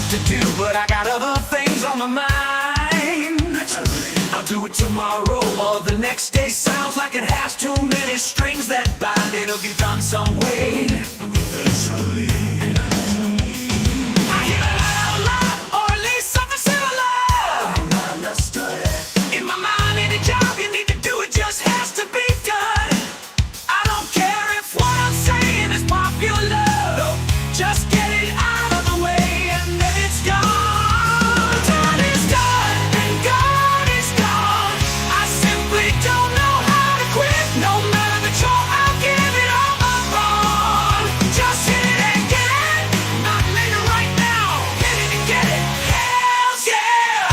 to do, but I got other things on my mind. I'll do it tomorrow or the next day. Sounds like it has too many strings that bind. It'll get done some way. Eventually. I hear a lot, or at least something similar. In my mind, any job you need to do, it just has to be done. I don't care if what I'm saying is popular. Just get it out of the way and then it's done. Done is done and gone is gone. I simply don't know how to quit. No matter the chore, I'll give it all up on. Just hit it and get it. Not later, right now. Hit it and get it. Hells yeah!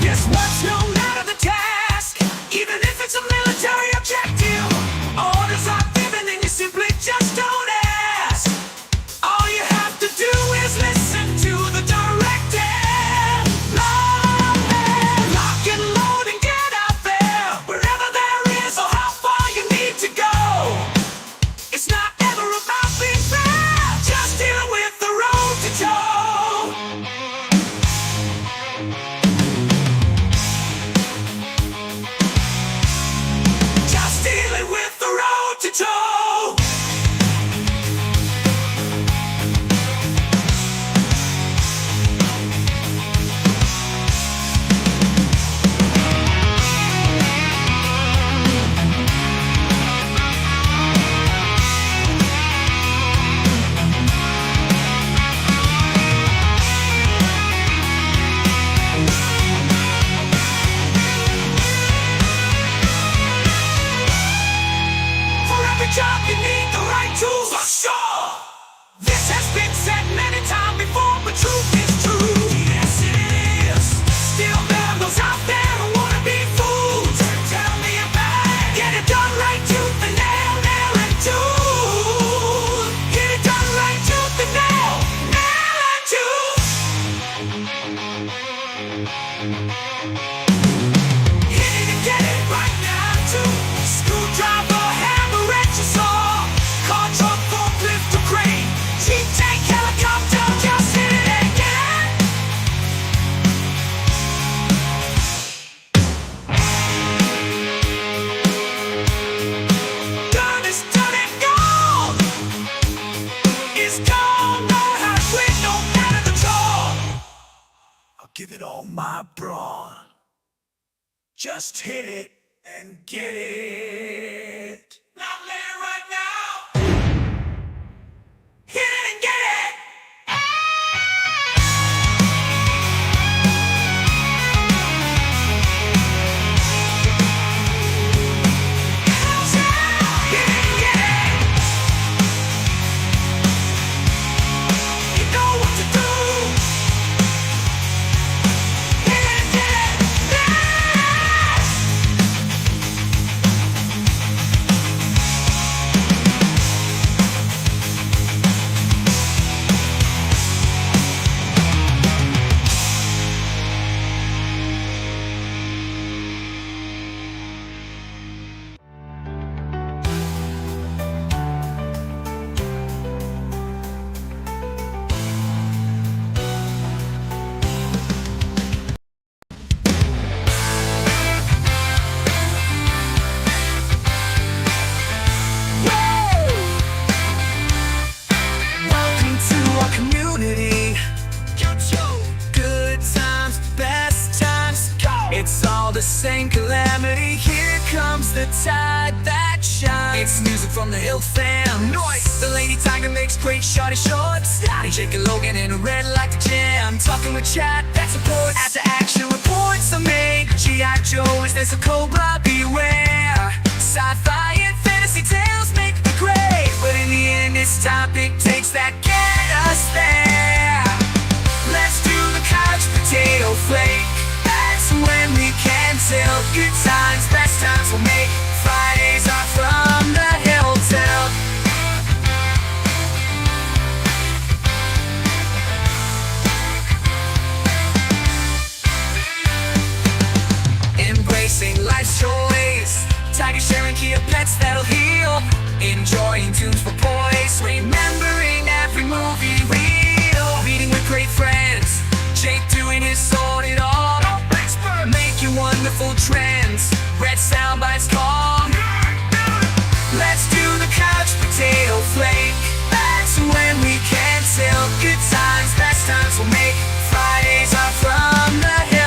Guess what's no matter the task, even if it's a military objective. Orders are given and you simply just don't ask. All you have to do is listen to the directive. Lock and load and get out there, wherever there is or how far you need to go. It's not ever about being fair, just dealing with the road to toe. Just dealing with the road to toe. For every job you need the right tools, for sure. This has been said many times before, but truth is true. Yes, it is. Still there are those out there who wanna be fools. Tell me about it. Get it done right, tooth and nail, nail and tooth. Get it done right, tooth and nail, nail and tooth. Hit it and get it right now, too. Screwdriver, hammer, wrench, or saw. Car, truck, forklift, or crane. Jeep, tank, helicopter, just hit it and get it. Done is done and gone. It's gone, know how to quit, no matter the chore. I'll give it all my brawn. Just hit it and get it. Not later, right now. Hit it and get it. Hells yeah! Hit it and get it. You know what to do. Hit it and get it. Yeah! Welcome to our community. Good times, best times. It's all the same calamity. Here comes the tide that shines. It's music from the Hildt fam. Noise. The Lady Tiger makes great shorty shorts. Jake and Logan in a red like the jam. Talking with chat, that's support. After action reports are made. G.I. Joe, is this a cobra? Beware. Sci-fi and fantasy tales make me great, but in the end this topic takes that get us there. Let's do the couch potato flake. That's when we can tell. Good times, best times we'll make. Fridays are from the Hildt. Embracing life's joys. Tiger sharing Kia pets that'll heal. enjoying tunes for boys, remembering every movie reel, reading with great friends, Jake doing his sort it all, making wonderful trends, red soundbites call. Let's do the couch potato flake. That's when we can tell good times, best times we'll make. Fridays are from the Hildt.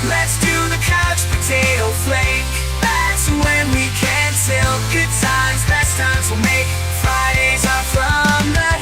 Let's do the couch potato flake. That's when we can tell good times, best times we'll make. Fridays are from the Hildt.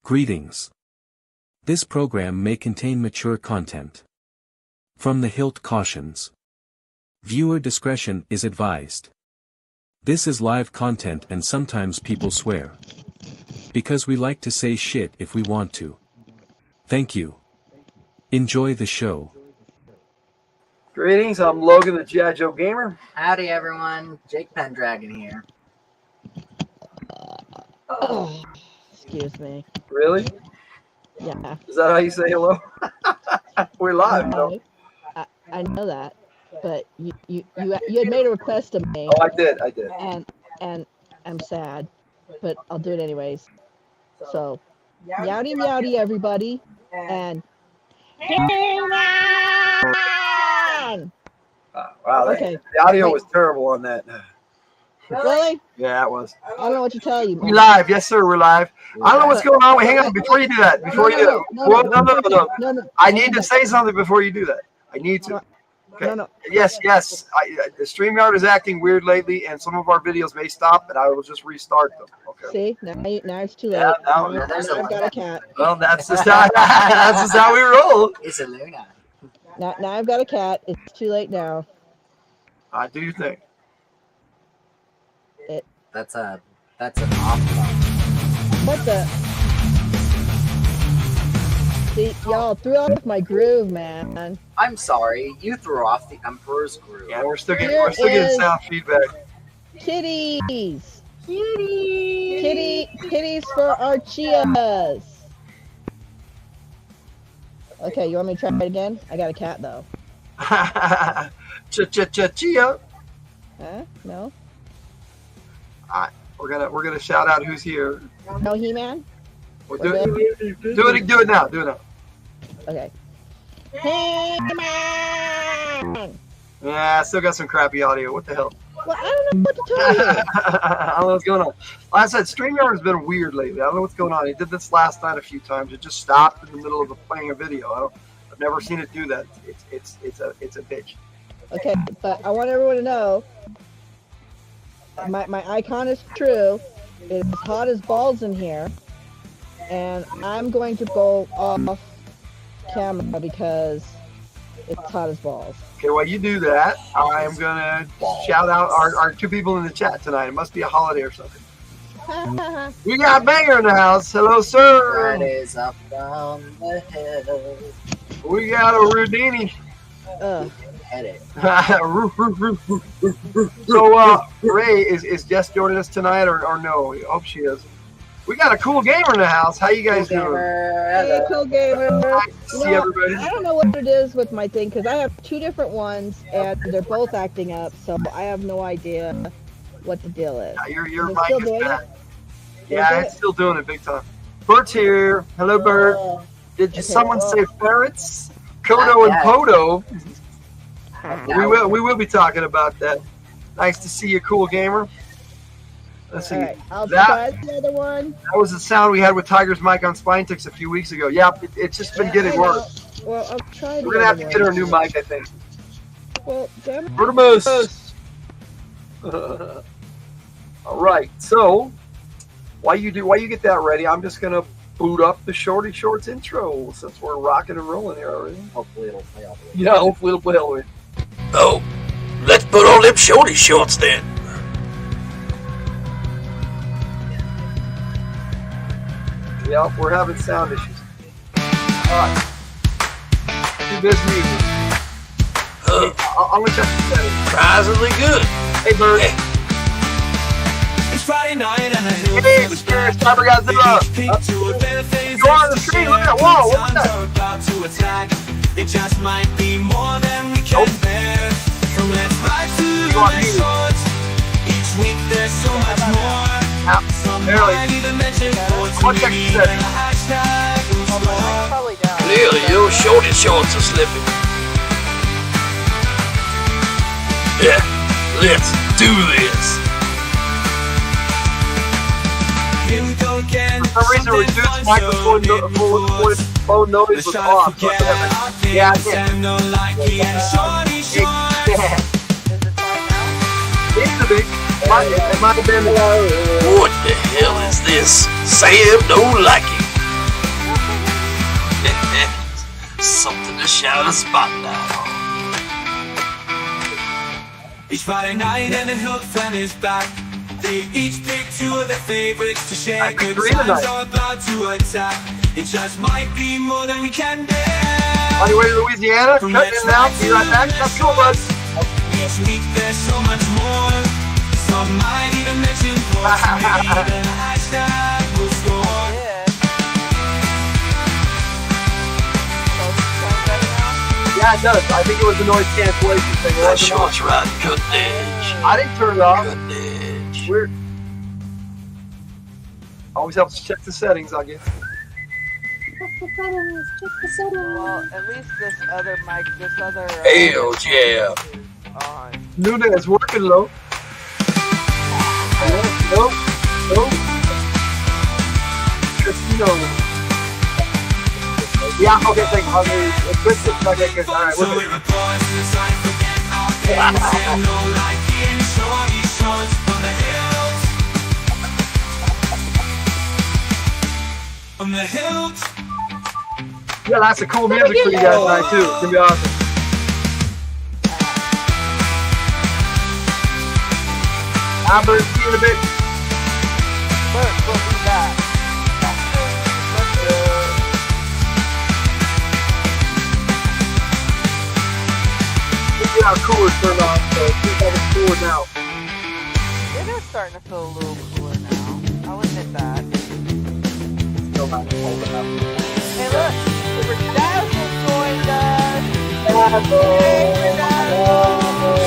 Greetings. This program may contain mature content. From the Hildt cautions. Viewer discretion is advised. This is live content and sometimes people swear. Because we like to say shit if we want to. Thank you. Enjoy the show. Greetings, I'm Logan the G.I. Joe Gamer. Howdy everyone, Jake Pendragon here. Oh, excuse me. Really? Yeah. Is that how you say hello? We're live, though. I know that, but you had made a request of me. Oh, I did. And I'm sad, but I'll do it anyways. So, yowdy meowdy everybody, and He-Man! Wow, Okay. the audio was terrible on that. Really? Yeah, it was. I don't know what to tell you. We live, yes sir, we're live. I don't know what's going on. Wait, hang on, before you do that, no. I need to say something before you do that. I need to. Okay. No. Yes. The StreamYard is acting weird lately, and some of our videos may stop, and I will just restart them. Okay. See, now it's too late. Yeah, now I've got a cat. Well, that's just how we roll. It's a Luna. Now I've got a cat. It's too late now. Do you think? That's an off button. What the? See, y'all threw off my groove, man. I'm sorry, you threw off the Emperor's groove. Yeah, we're still getting sound feedback. Kitties! Kitties for our Chias! Okay, you want me to try it again? I got a cat, though. Chia. Huh? No? We're gonna shout out who's here. No He-Man? Well, do it now. Okay. He-Man! Yeah, I still got some crappy audio. What the hell? Well, I don't know what to tell you. I don't know what's going on. Like I said, StreamYard has been weird lately. I don't know what's going on. He did this last night a few times. It just stopped in the middle of playing a video. I've never seen it do that. It's a bitch. Okay, but I want everyone to know my icon is true. It's hot as balls in here, and I'm going to go off camera because it's hot as balls. Okay, while you do that, I am gonna shout out our two people in the chat tonight. It must be a holiday or something. We got Banger in the house. Hello, sir. That is up from the hill. We got a Rudini. Edit. So, Ray, is Jess joining us tonight or no? I hope she is. We got a cool gamer in the house. How you guys doing? Hey, cool gamer. Nice to see everybody. I don't know what it is with my thing because I have two different ones and they're both acting up, so I have no idea what the deal is. Yeah, your Is it mic still is doing bad. it? Yeah, it's still doing it big time. Bert's here. Hello, Bert. Did someone say ferrets? Kodo and Yeah. Podo. Yeah. We will be talking about that. Nice to see you, cool gamer. Let's see. Alright, I'll That- try the other one. That was the sound we had with Tiger's mic on Spine Ticks a few weeks ago. Yeah, it's just been Yeah, getting I know. worse. Well, I'll try the We're gonna have other to get her a one. new mic, I think. Well, damn it. Vertimus. All right, so while you get that ready, I'm just gonna boot up the Shorty Shorts intro since we're rocking and rolling here already. Hopefully it'll play all the way. Yeah, hopefully it'll play all the way. Oh, let's put on them shorty shorts then. Yeah, we're having sound issues. All right, do this music. I'm gonna check the settings. Surprisingly good. Hey, Bird. Hey. It's Friday night and I know Hey, it was Spirit back. Cyber Godzilla. You're on the screen. Look at that. Whoa, what's that? About to attack. It just might be more than we can bear. So let's ride to Go on, the you. shorts. Each week there's so much more. Yeah, Some barely. might even mention sports One and second, maybe sir. even a hashtag. Probably down. Clearly, your shorty shorts are slipping. Yeah, let's do this. Here we go again. For some reason, reduced microphone phone noise Let's was try off. to forget our Yeah, I things did. and no like being shorty shorts. Yeah. Is it fine now? Seems to be. It might have been. What the hell is this? Sam don't like it. Something to shine a spotlight on. Each Friday night and the Hildt fan is back. They each pick two of their favorites to share. I Good agree times tonight. are about to attack. It just might be more than we can bear. On your way to Louisiana, cutting it out. Be right back. That's cool, bud. Each week there's so much more. Some might even mention sports, maybe even a hashtag will score. Yeah, it does. I think it was the noise cancellation thing. It That wasn't on. short's right, cutting edge. I didn't turn it off. Cutting edge. Weird. Always helps to check the settings, I guess. Well, at least this other mic, this other. Hell yeah. On. Luna is working low. Nope. Nope. Christino. Yeah, okay, thank you. Okay, good. All right, So we're it good. reports to the side, forget our things and no like being shorty shorts from the hills. From the hills. Yeah, lots of cool music for you guys tonight, too. It's going to be awesome. Albert, see you in a bit. First, we'll be back. Let's go. Let's get our coolers turned on, so it's all cooler now. It is starting to feel a little cooler now. I'll admit that. Still not cold enough. Hey, look! The Dazzle joined us! Hey, Dazzle!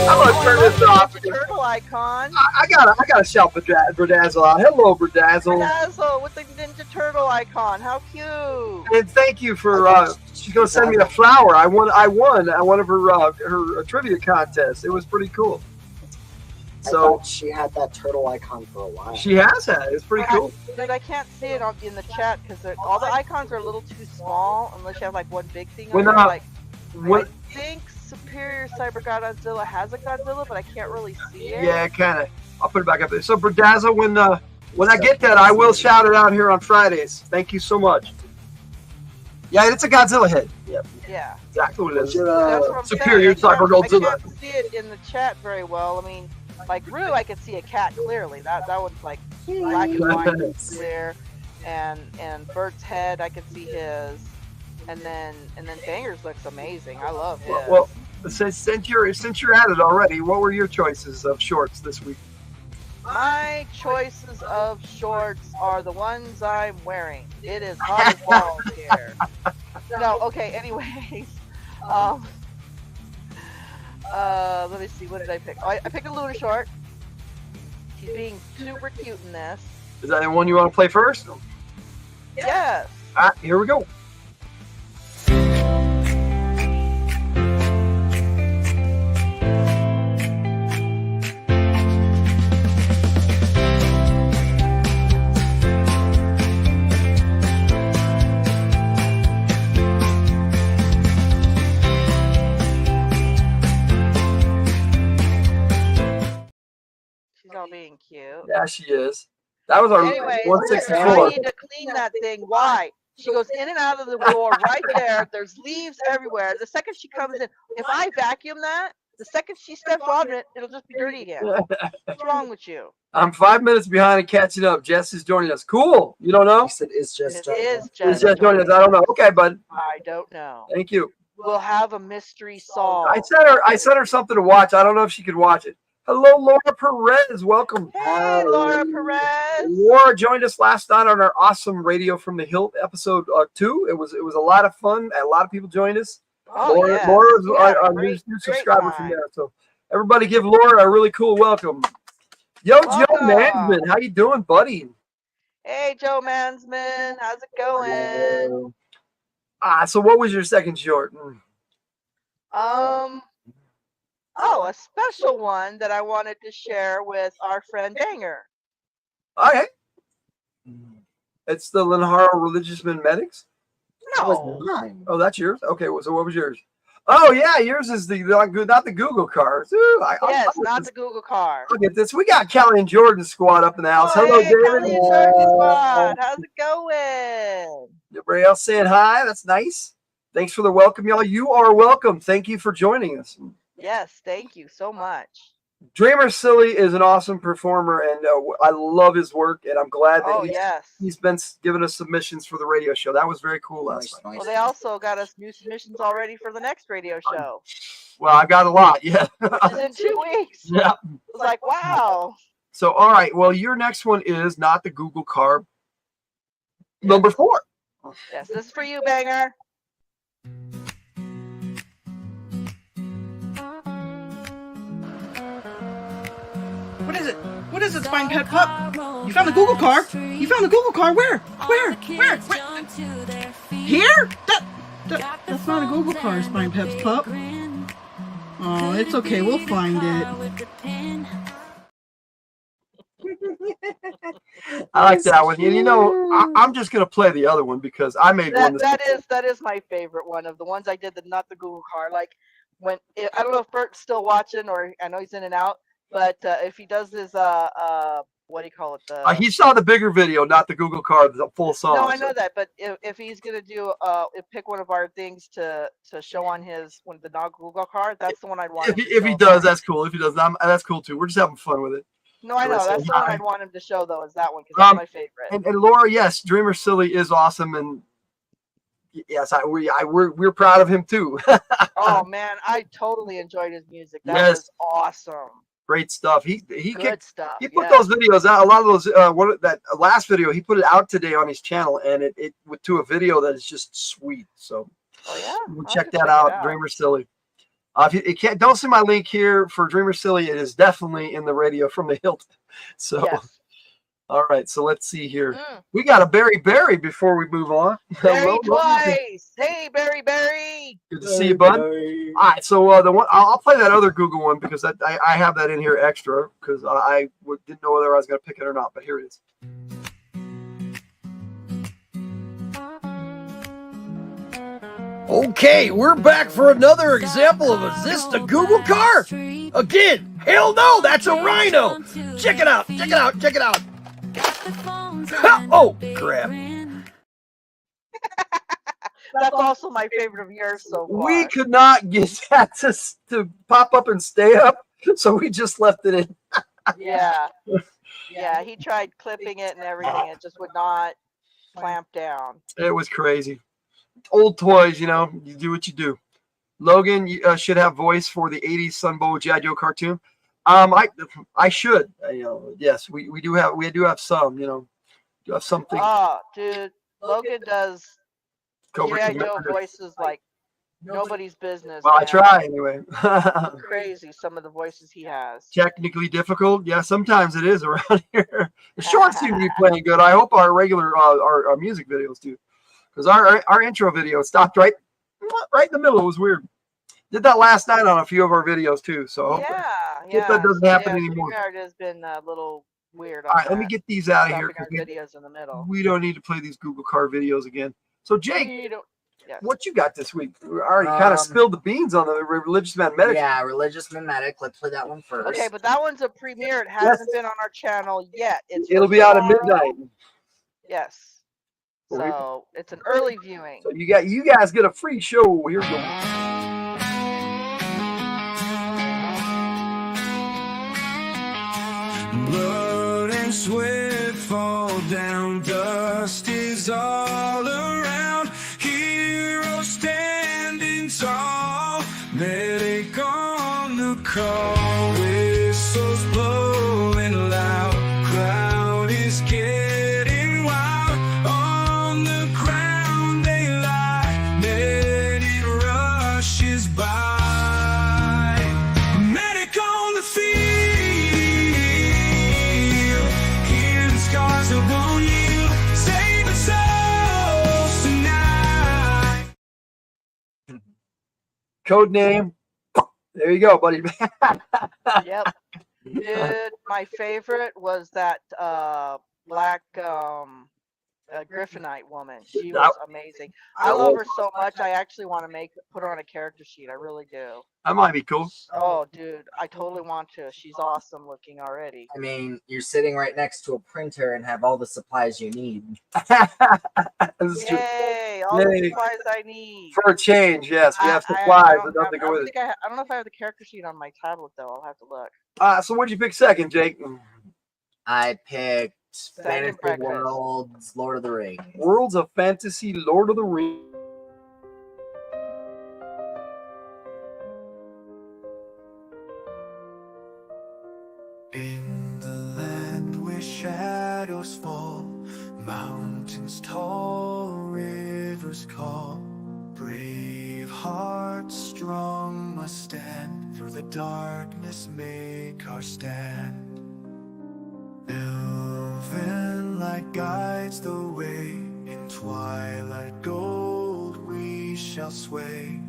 I'm gonna turn this off. Turtle icon. I gotta shout Berdazzle out. Hello, Berdazzle. Dazzle with the Ninja Turtle icon. How cute! And thank you for she's gonna send me a flower. I won one of her trivia contests. It was pretty cool. I So thought she had that turtle icon for a while. she has had it. It's pretty cool. Dude, I can't see it in the chat because all the icons are a little too small unless you have like one big thing. When, on it. Like, When, I think Superior Cyber Godzilla has a Godzilla, but I can't really see it. yeah, kind of. I'll put it back up there. So Berdazzle, when I get that, I will shout it out here on Fridays. Thank you so much. Yeah, it's a Godzilla head. Yep, Yeah. exactly what it is. That's what I'm Superior saying. Cyber Godzilla. I can't see it in the chat very well. I mean, like Rue, I could see a cat clearly. That one's like black and white and clear. And Bert's head, I could see his. And then Banger's looks amazing. I love his. Well, since you're at it already, what were your choices of shorts this week? My choices of shorts are the ones I'm wearing. It is hot as balls here. No, okay, anyways. Let me see, what did I pick? Oh, I picked a Luna short. She's being super cute in this. Is that the one you want to play first? All Yes. right, here we go. girl being cute. Yeah, she is. That was our Anyways, I 164. need to clean that thing. Why? She goes in and out of the door right there. There's leaves everywhere. The second she comes in, if I vacuum that, the second she steps on it, it'll just be dirty again. What's wrong with you? I'm 5 minutes behind and catching up. Jess is joining us. Cool. You don't know? He said it's just It is It's just Jess joining us. I don't know. Okay, bud. I don't know. Thank you. We'll have a mystery solved. I sent her something to watch. I don't know if she could watch it. Hello, Laura Perez. Welcome. Hey, Laura Perez. Laura joined us last night on our awesome Radio from the Hildt episode 2. It was a lot of fun. A lot of people joined us. Oh, Laura, yeah. Laura's our Great new subscriber time. from there. So everybody give Laura a really cool welcome. Yo, Joe Welcome. Mansman, how you doing, buddy? Hey, Joe Mansman. How's it going? So what was your second short? Oh, a special one that I wanted to share with our friend Banger. Okay. It's the Linharo Religious Men Medics? No. Oh, that's yours? Okay, so what was yours? Oh, yeah, yours is not the Google cars. Ooh, Yes, not the Google car. Look at this. We got Kelly and Jordan squad up in the house. Oh, Hello, hey, David. Kelly and Jordan Squad. How's it going? Everybody else saying hi. That's nice. Thanks for the welcome, y'all. You are welcome. Thank you for joining us. Yes, thank you so much. Dreamer Silly is an awesome performer, and I love his work, and I'm glad that he's been giving us submissions for the radio show. That was very cool last night. Well, they also got us new submissions already for the next radio show. Well, I got a lot, yeah. Which is in 2 weeks. Yeah. It was like, wow. So, all right. Well, your next one is not the Google car. Number 4. Yes, this is for you, Banger. What is it? What is it, Spine Pet Pup? You found the Google car? You found the Google car? Where? Where? Here? That's not a Google car, Spine Pet Pup. Oh, it's okay. We'll find it. I like that one. And you know, I'm just gonna play the other one because I made one. That is my favorite one of the ones I did. Not the Google car. Like I don't know if Bert's still watching, or I know he's in and out. But if he does his what do you call it? He saw the bigger video, not the Google car, the full song. No, I know that. But if he's gonna do pick one of our things to show on the not Google car, that's the one I'd want. If he does, that's cool. If he does, that's cool too. We're just having fun with it. No, I know. That's the one I'd want him to show, though, is that one, because that's my favorite. And Laura, yes, Dreamer Silly is awesome, and yes, we're proud of him too. Oh man, I totally enjoyed his music. That was awesome. Great stuff. He stuff. He put those videos out. A lot of those that last video he put it out today on his channel, and it went to a video that is just sweet. So check that out, Dreamer Silly. If you can't, don't see my link here for Dreamer Silly. It is definitely in the Radio from the Hildt. So, all right. So let's see here. We got a Barry before we move on. Barry twice. Hey, Barry. Good to see you, bud. All right. So the one I'll play that other Google one because I have that in here extra because I didn't know whether I was going to pick it or not. But here it is. Okay, we're back for another example of is this the Google car? Again, hell no, that's a Rhino. Check it out. Oh, crap. That's also my favorite of yours so far. We could not get that to pop up and stay up, so we just left it in. Yeah, he tried clipping it and everything. It just would not clamp down. It was crazy. Old toys, you do what you do. Logan, you should have voice for the 80s Sunbow G.I. Joe cartoon. I should. Yes, we do have some, do have something. Oh, dude, Logan does G.I. Joe voices like nobody's business. Well, man. I try anyway. Crazy, some of the voices he has. Technically difficult. Yeah, sometimes it is around here. The shorts seem to be playing good. I hope our regular our music videos do. Because our intro video stopped right in the middle. It was weird. Did that last night on a few of our videos too. So hope that doesn't happen anymore. It has been a little weird. All right, let me get these out of here. Videos in the middle. We don't need to play these Google car videos again. So Jake, Yes. What you got this week? We already kind of spilled the beans on the Religious Man Medic. Yeah, Religious Man Medic. Let's play that one first. Okay, but that one's a premiere. It hasn't been on our channel yet. It'll be out at midnight. Yes. So it's an early viewing. So you guys get a free show. Here we go. Blood and sweat fall down, dust is all around. Heroes standing tall, medic on the call. Whistles blowing loud, crowd is getting wild. On the ground they lie, medic rushes by. Medic on the field. Scars of on you, save the souls tonight. Code name. There you go, buddy. Yep. Dude, my favorite was that black Griffinite woman. She was amazing. I love her so much. I actually want to put her on a character sheet. I really do. That might be cool. Oh, dude, I totally want to. She's awesome looking already. I mean, you're sitting right next to a printer and have all the supplies you need. Yay! All the supplies I need. For a change, yes. We have supplies, but nothing to go with it. I don't know if I have the character sheet on my tablet, though. I'll have to look. So what'd you pick second, Jake? I picked Fantasy Worlds, Lord of the Rings. Worlds of Fantasy, Lord of the Rings. In the land where shadows fall, mountains tall, rivers call, brave hearts strong must stand, through the darkness make our stand. Elven light guides the way, in twilight gold we shall sway.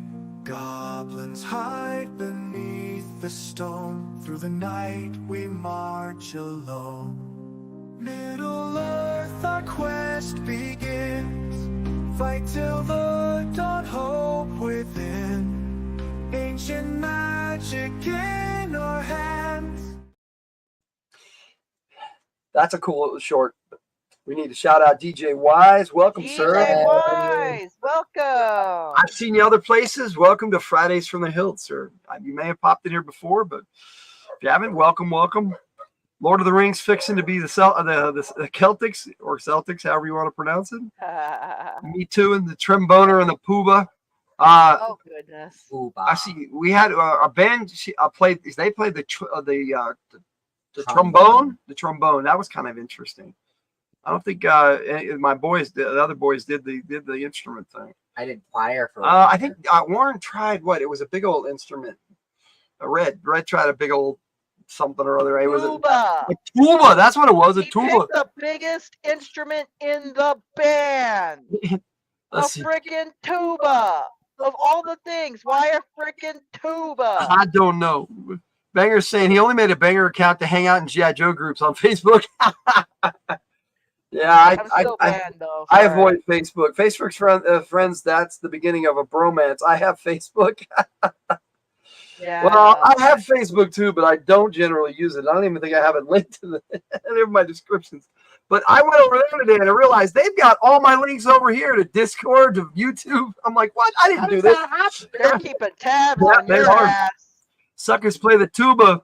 Goblins hide beneath the stone, through the night we march alone. Middle Earth our quest begins, fight till the dawn, hope within, ancient magic in our hands. That's a cool little short. We need to shout out DJ Wise. Welcome, sir. DJ Wise, welcome. I've seen you other places. Welcome to Fridays from the Hildt, sir. You may have popped in here before, but if you haven't, welcome, welcome. Lord of the Rings fixing to be the Celtics or Celtics, however you want to pronounce it. Me too, and the tromboner and the Pooba. Oh goodness! I see. We had a band played. They played the trombone. The trombone. That was kind of interesting. I don't think my boys, the other boys, did the instrument thing. I did choir for. I think Warren tried what? It was a big old instrument. Red tried a big old something or other. It was a tuba. That's what it was. A tuba. Picked the biggest instrument in the band. A freaking tuba. Of all the things, why a freaking tuba? I don't know. Banger's saying he only made a Banger account to hang out in G.I. Joe groups on Facebook. Yeah, I avoid Facebook. Facebook's friends, that's the beginning of a bromance. I have Facebook. Yeah. Well, I have Facebook too, but I don't generally use it. I don't even think I have it linked to any of my descriptions. But I went over there today and I realized they've got all my links over here to Discord, to YouTube. I'm like, what? I didn't do this. They're keeping tabs on your ass. Suckers play the tuba.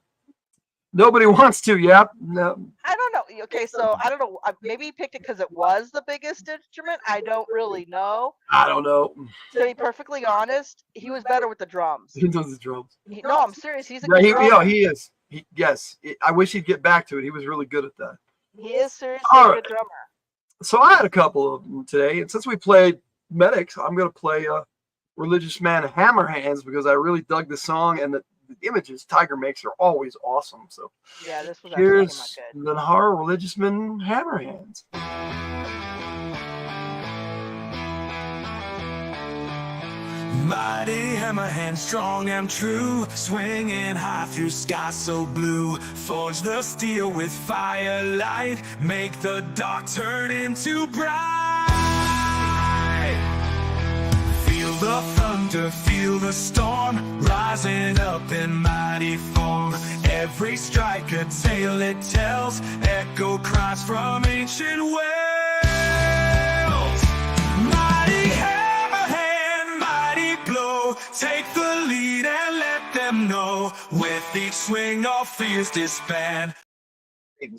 Nobody wants to, yeah. No. I don't know. Okay, so I don't know. Maybe he picked it because it was the biggest instrument. I don't really know. I don't know. To be perfectly honest, he was better with the drums. He does the drums. No, I'm serious. He's a good drummer. Yeah, he is. Yes. I wish he'd get back to it. He was really good at that. He is seriously a good drummer. So I had a couple of them today. And since we played Medics, I'm going to play Religious Man Hammer Hands because I really dug the song and the images Tiger makes are always awesome. So yeah, this was here's the horror Religious Man Hammer Hands. Mighty hammer hand, strong and true, swinging high through sky so blue. Forge the steel with firelight, make the dark turn into bright. the thunder, feel the storm rising up in mighty form. Every strike a tale it tells, echo cries from ancient wells. Mighty hammer hand, mighty blow, take the lead and let them know. With each swing all fears disband. Hey,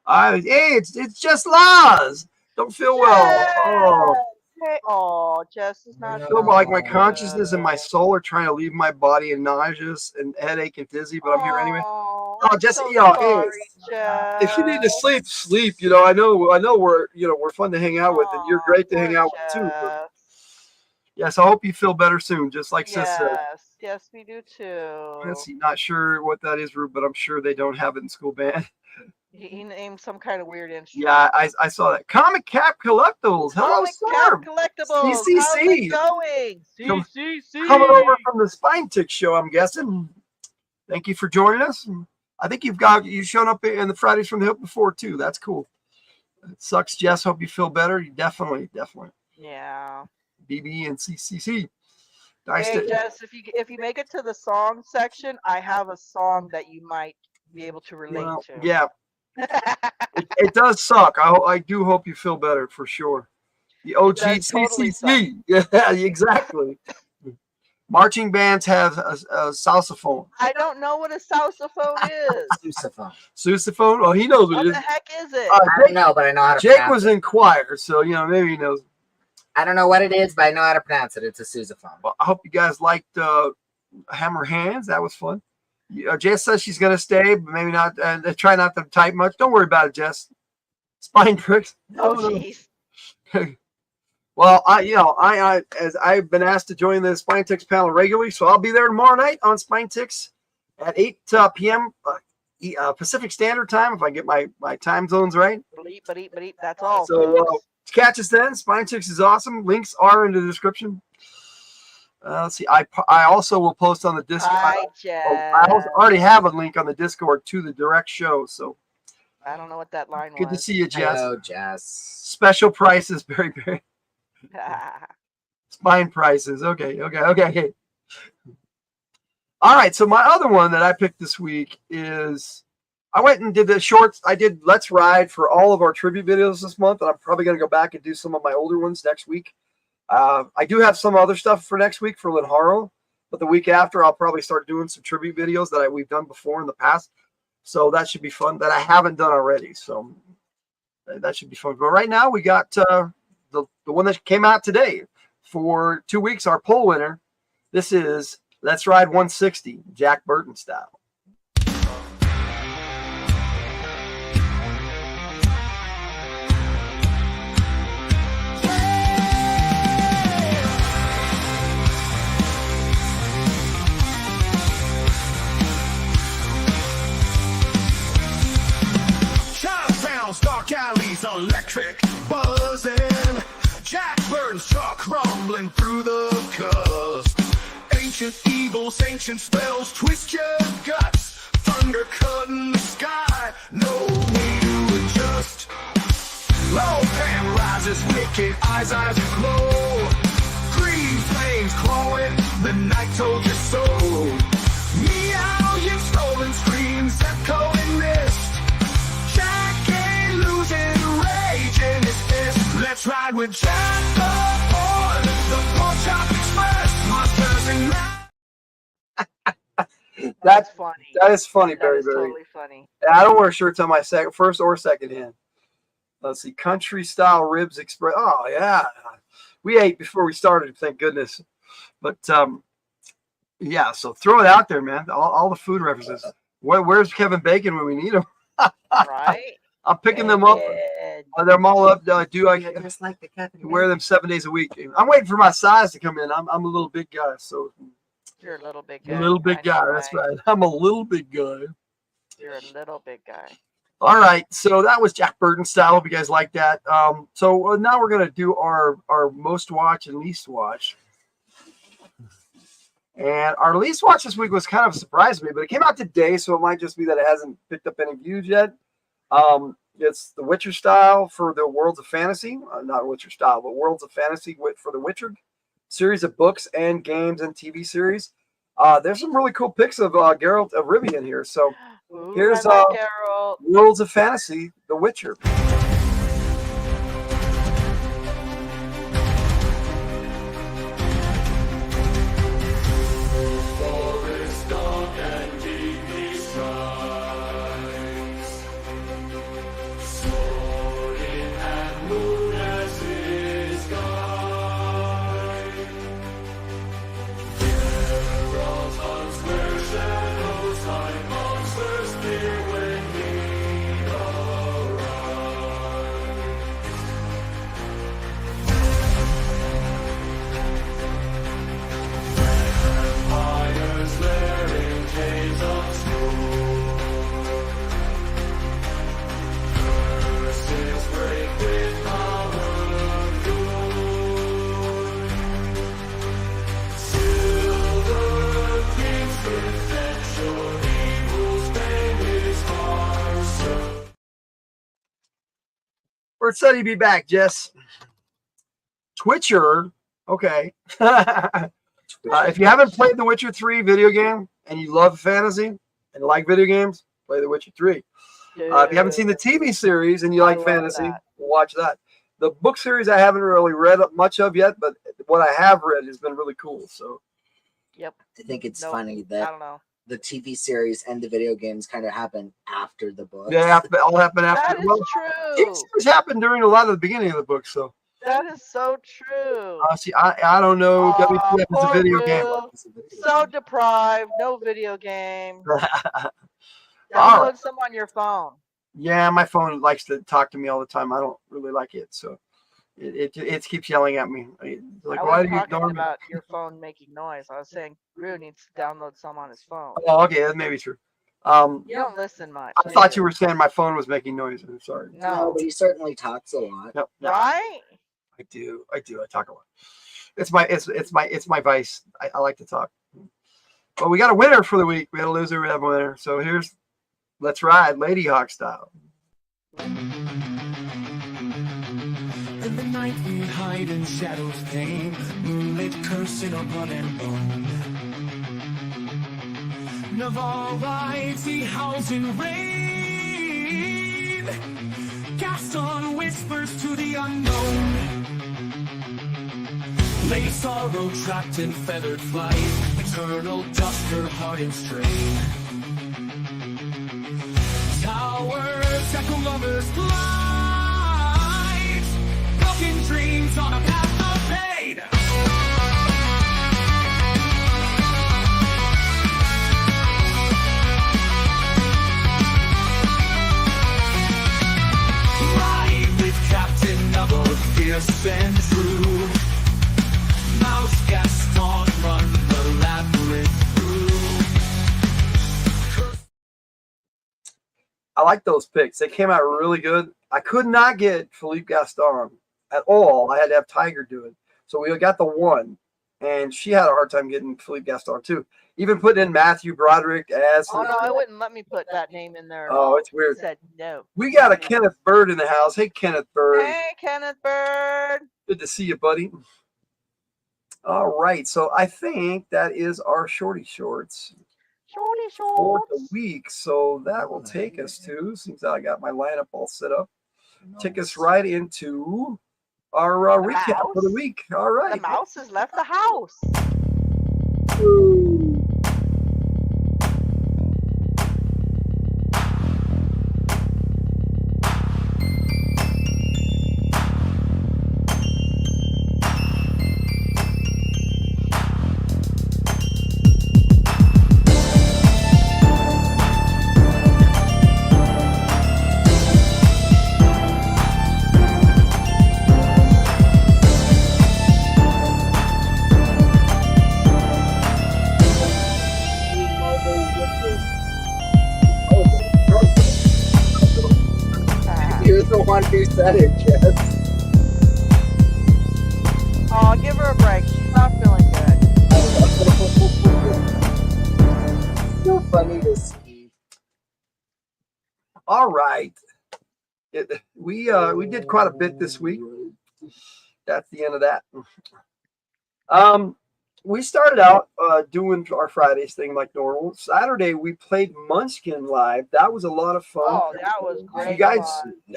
it's just Laws. Don't feel well. Oh. Hey, oh, Jess is not. I feel like my consciousness and my soul are trying to leave my body and nauseous and headache and dizzy, but I'm here anyway. Oh, just so you know, sorry, if you need to sleep, sleep. You know, I know we're fun to hang out with, and you're great to hang out with too. But yes, I hope you feel better soon, just like Sis said. Yes, we do too. Let's see, not sure what that is, Rube, but I'm sure they don't have it in school band. He named some kind of weird instrument. Yeah, I saw that. Comic Cap Collectibles. Hello, sir. Cap Collectibles. CCC. How's it going? CCC. Coming over from the Spine Tick show, I'm guessing. Thank you for joining us. I think you've shown up in the Fridays from the Hilt before too. That's cool. It sucks, Jess. Hope you feel better. You definitely. Yeah. BB and CCC. Nice Jess, if you make it to the song section, I have a song that you might be able to relate to. Yeah. it does suck. I do hope you feel better for sure. The OG CCC. Yeah, exactly. Marching bands have a sousaphone. I don't know what a sousaphone is. Sousaphone? Oh, he knows what it is. What the heck is it? I don't know, but I know how to Jake was in choir, so maybe he knows. I don't know what it is, but I know how to pronounce it. It's a sousaphone. Well, I hope you guys liked Hammer Hands. That was fun. Jess says she's gonna stay, but maybe not. Try not to type much. Don't worry about it, Jess. Spine pricks. Oh, jeez. Well, I as I've been asked to join the Spine Ticks panel regularly, so I'll be there tomorrow night on Spine Ticks at 8 p.m. Pacific Standard Time, if I get my time zones right. But that's all. So catch us then. Spine Ticks is awesome. Links are in the description. Let's see. I also will post on the Discord. I already have a link on the Discord to the direct show. So I don't know what that line was. Good to see you, Jess. Hello, Jess. Special prices, Barry. Spine prices. Okay. All right. So my other one that I picked this week is I went and did the shorts. I did Let's Ride for all of our tribute videos this month, and I'm probably going to go back and do some of my older ones next week. I do have some other stuff for next week for Linharo, but the week after I'll probably start doing some tribute videos that we've done before in the past. So that should be fun that I haven't done already. So that should be fun. But right now we got the one that came out today for 2 weeks, our poll winner. This is Let's Ride 160, Jack Burton style. Dark alleys, electric buzzing. Jack Burton's truck rumbling through the cusp. Ancient evils, ancient spells, twist your guts. Thunder cutting the sky, no way to adjust. Low pan rises, wicked eyes glow. Green flames glowing, the night told you so. Meow, you've stolen screams, echoing mist. Let's ride with Jack on the Pork Chop Express. Monsters and That's funny. That is funny, very. Totally funny. I don't wear shirts on my first or second hand. Let's see, Country Style Ribs Express. Oh yeah, we ate before we started, thank goodness. But yeah, so throw it out there, man. All the food references. Where's Kevin Bacon when we need him? Right. I'm picking them up. They're all up. I just like the wear them 7 days a week. I'm waiting for my size to come in. I'm a little big guy, so you're a little big guy. A little big guy. That's right. I'm a little big guy. You're a little big guy. All right. So that was Jack Burton style. Hope you guys like that. So now we're gonna do our most watch and least watch. And our least watch this week was kind of a surprise to me, but it came out today, so it might just be that it hasn't picked up any views yet. It's the Witcher style for the Worlds of Fantasy, not Witcher style, but Worlds of Fantasy for the Witcher series of books and games and TV series. There's some really cool pics of Geralt of Rivia in here. So Ooh, here's I like Geralt. Worlds of Fantasy, The Witcher. Bert said he'd be back, Jess. Twitcher, okay. If you haven't played the Witcher 3 video game and you love fantasy and like video games, play the Witcher 3. If you haven't seen the TV series and you like fantasy, watch that. The book series I haven't really read much of yet, but what I have read has been really cool. So, yep. I think it's funny that I don't know. The TV series and the video games kind of happen after the books. Yeah, all happen after. That is true. TV series happened during a lot of the beginning of the book, so. That is so true. See, I don't know. WTF is a video game. So deprived. No video game. All Download right. some on your phone. Yeah, my phone likes to talk to me all the time. I don't really like it, so it keeps yelling at me. Like, why do you ignore me? About your phone making noise. I was saying Drew needs to download some on his phone. Oh, okay, that may be true. You don't listen much. I thought you were saying my phone was making noise. I'm sorry. No, but he certainly talks a lot. No. Right? I do. I talk a lot. It's my vice. I like to talk. Well, we got a winner for the week. We had a loser. We have a winner. So here's, let's ride, Lady Hawk style. In the night we hide in shadows pain, moonlit cursing on blood and bone. Naval rides, he howls in rain. Gaston whispers to the unknown. Lady Sorrow trapped in feathered flight, eternal dust her heart in strain. Towers echo lovers' flight, broken dreams on a path of pain. Ride with Captain Nubble, fierce and true. Mouse Gaston run the labyrinth through. I like those picks. They came out really good. I could not get Philippe Gaston at all. I had to have Tiger do it. So we got the one, and she had a hard time getting Philippe Gaston too. Even putting in Matthew Broderick as. Oh no, I wouldn't let me put that name in there. Oh, it's weird. I said no. We got a Kenneth Bird in the house. Hey, Kenneth Bird. Hey, Kenneth Bird. Good to see you, buddy. All right, so I think that is our shorty shorts for the week. So that will take us to, since I got my lineup all set up, take us right into our recap for the week. All right. The mouse has left the house. You're the one who said it, Jess. Oh, give her a break. She's not feeling good. So funny to see. All right. We did quite a bit this week. That's the end of that. We started out doing our Fridays thing like normal. Saturday we played Munchkin live. That was a lot of fun. Oh, that was great. If you guys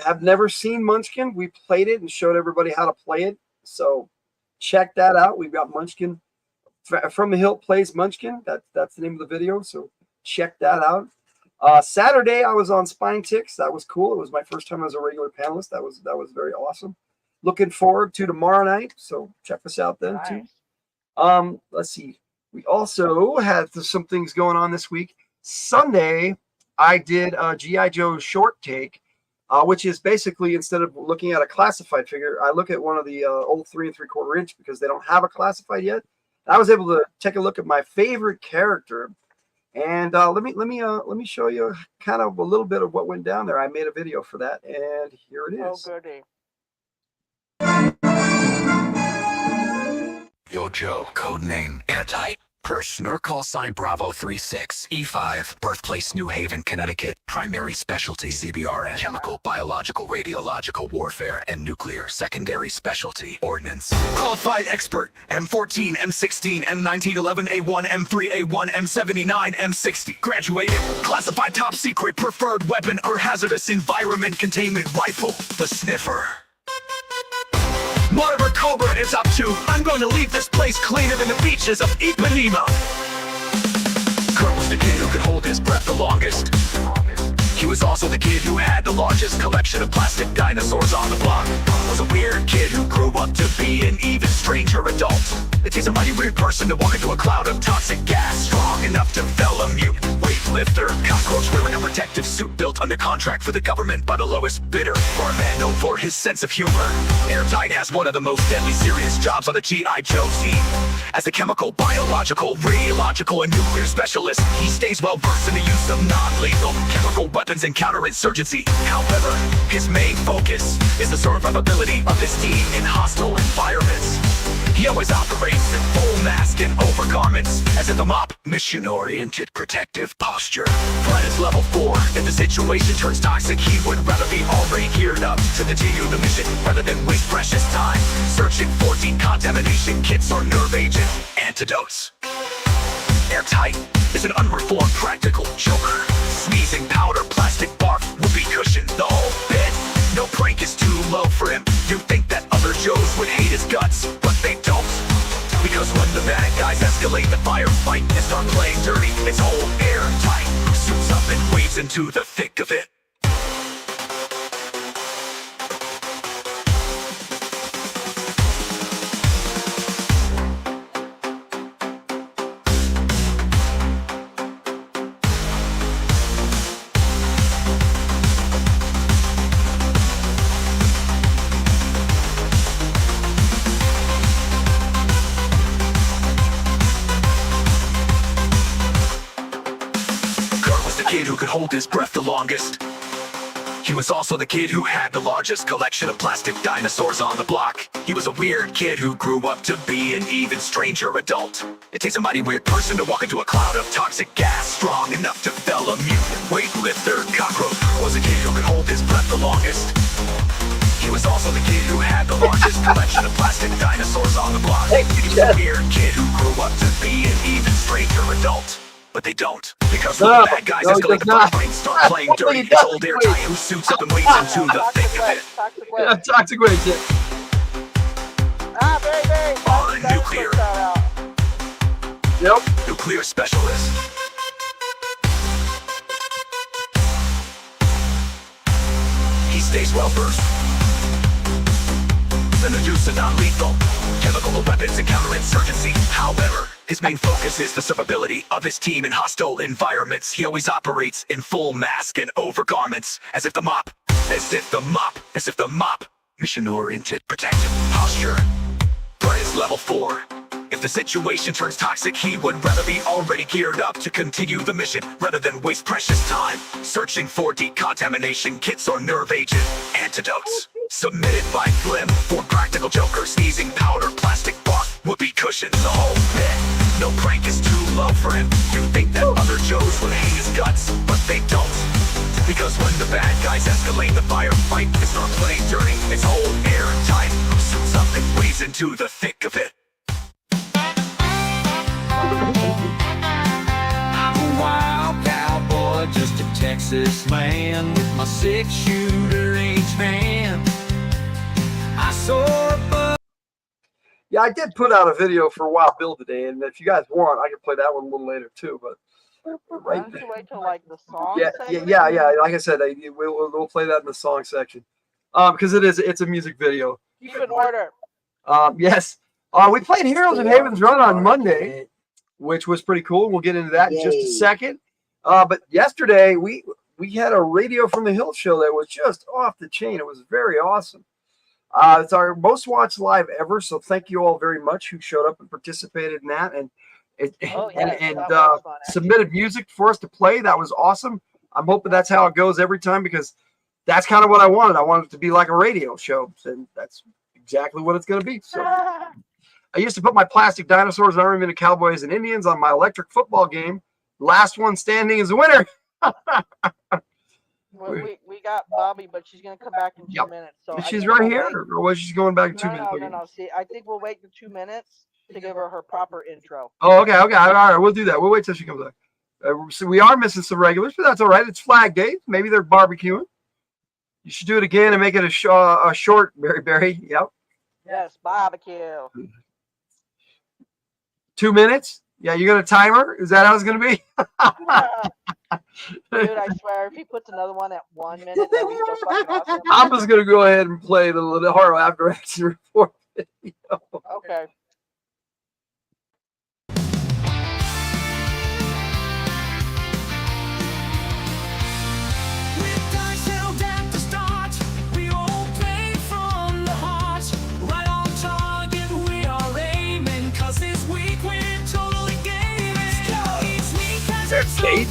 have never seen Munchkin, we played it and showed everybody how to play it. So check that out. We've got Munchkin from the Hildt plays Munchkin. That's the name of the video. So check that out. Saturday I was on Spine Ticks. That was cool. It was my first time as a regular panelist. That was very awesome. Looking forward to tomorrow night. So check us out then too. Let's see. We also had some things going on this week. Sunday, I did a G.I. Joe short take, which is basically instead of looking at a classified figure, I look at one of the old 3 3/4 inch because they don't have a classified yet. I was able to take a look at my favorite character, and let me show you kind of a little bit of what went down there. I made a video for that, and here it is. Oh, goody. Yo Joe, codename Airtight. Personal call sign Bravo 36 E5. Birthplace New Haven, Connecticut. Primary specialty CBRN. Chemical, biological, radiological warfare, and nuclear. Secondary specialty ordnance. Qualified expert. M14, M16, M19, 11, A1, M3, A1, M79, M60. Graduated. Classified top secret. Preferred weapon or hazardous environment containment rifle. The Sniffer. Whatever Cobra is up to, I'm going to leave this place cleaner than the beaches of Ipanema. Kurt was the kid who could hold his breath the longest. He was also the kid who had the largest collection of plastic dinosaurs on the block. Was a weird kid who grew up to be an even stranger adult. It takes a mighty weird person to walk into a cloud of toxic gas strong enough to fell a mute weightlifter. Cockroach wearing a protective suit built under contract for the government by the lowest bidder. For a man known for his sense of humor, Airtight has one of the most deadly serious jobs on the G.I. Joe team. As a chemical, biological, radiological, and nuclear specialist, he stays well versed in the use of non-lethal chemical weapons and counterinsurgency. However, his main focus is the survivability of his team in hostile environments. He always operates in full mask and overgarments, as if the MOP, mission-oriented protective posture. Threat is level 4. If the situation turns toxic, he would rather be already geared up to continue the mission, rather than waste precious time searching for decontamination kits or nerve agent antidotes. Airtight is an unreformed practical joker. Sneezing powder, plastic barf, whoopee cushion, the whole bit. No prank is too low for him. You'd think that other Joes would hate his guts, but they don't. Because when the bad guys escalate the firefight and start playing dirty, it's all Airtight who suits up and wades into the thick of it. Kid who could hold his breath the longest. He was also the kid who had the largest collection of plastic dinosaurs on the block. He was a weird kid who grew up to be an even stranger adult. It takes a mighty weird person to walk into a cloud of toxic gas strong enough to fell a mutant weightlifter. Cockroach was a kid who could hold his breath the longest. He was also the kid who had the largest collection of plastic dinosaurs on the block. He was a weird kid who grew up to be an even stranger adult. But they don't, because when the bad guys escalate the firefight and start playing dirty, it's old Airtight who suits up and wades into the thick of it. Toxic waste. Very. On nuclear. Yep. Nuclear specialist. He stays well versed in the use of non-lethal chemical weapons and counterinsurgency. However, his main focus is the survivability of his team in hostile environments. He always operates in full mask and overgarments, as if the MOP, mission-oriented protective posture. Threat is level 4. If the situation turns toxic, he would rather be already geared up to continue the mission, rather than waste precious time searching for decontamination kits or nerve agent antidotes. Submitted by Flim for practical joker, sneezing powder, plastic barf, whoopee cushion, the whole bit. No prank is too low for him. You think that other Joes would hate his guts, but they don't. Because when the bad guys escalate, the firefight is not playing dirty, it's hold airtight. Something weighs into the thick of it. I'm a wild cowboy, just a Texas man, with my 6-shooter H-man. I saw a bug. Yeah, I did put out a video for Wild Bill today, and if you guys want, I can play that one a little later too. But Why don't you wait till like the song yeah, section? yeah. Like I said, we'll play that in the song section, because it's a music video. Keep in order. Yes. We played Heroes of Haven's Run on Monday, which was pretty cool. We'll get into that in just a second. But yesterday we had a radio from the Hildt show that was just off the chain. It was very awesome. It's our most watched live ever, so thank you all very much who showed up and participated in that and submitted music for us to play. That was awesome. I'm hoping that's how it goes every time, because that's kind of what I wanted. I wanted it to be like a radio show, and that's exactly what it's going to be. So I used to put my plastic dinosaurs and Army Cowboys and Indians on my electric football game. Last one standing is the winner. Well, we got Bobby, but she's going to come back in 2 minutes. So she's right here, or was she going back in 2 minutes? No. See, I think we'll wait for 2 minutes to give her proper intro. Oh, okay. All right, we'll do that. We'll wait till she comes back. So we are missing some regulars, but that's all right. It's Flag Day. Maybe they're barbecuing. You should do it again and make it a short, Berry. Yep. Yes, barbecue. 2 minutes? Yeah, you're going to time her? Is that how it's going to be? Dude, I swear, if he puts another one at 1 minute, that'd be so fucking awesome. I'm just going to go ahead and play the horror after action report video. Okay. Kate.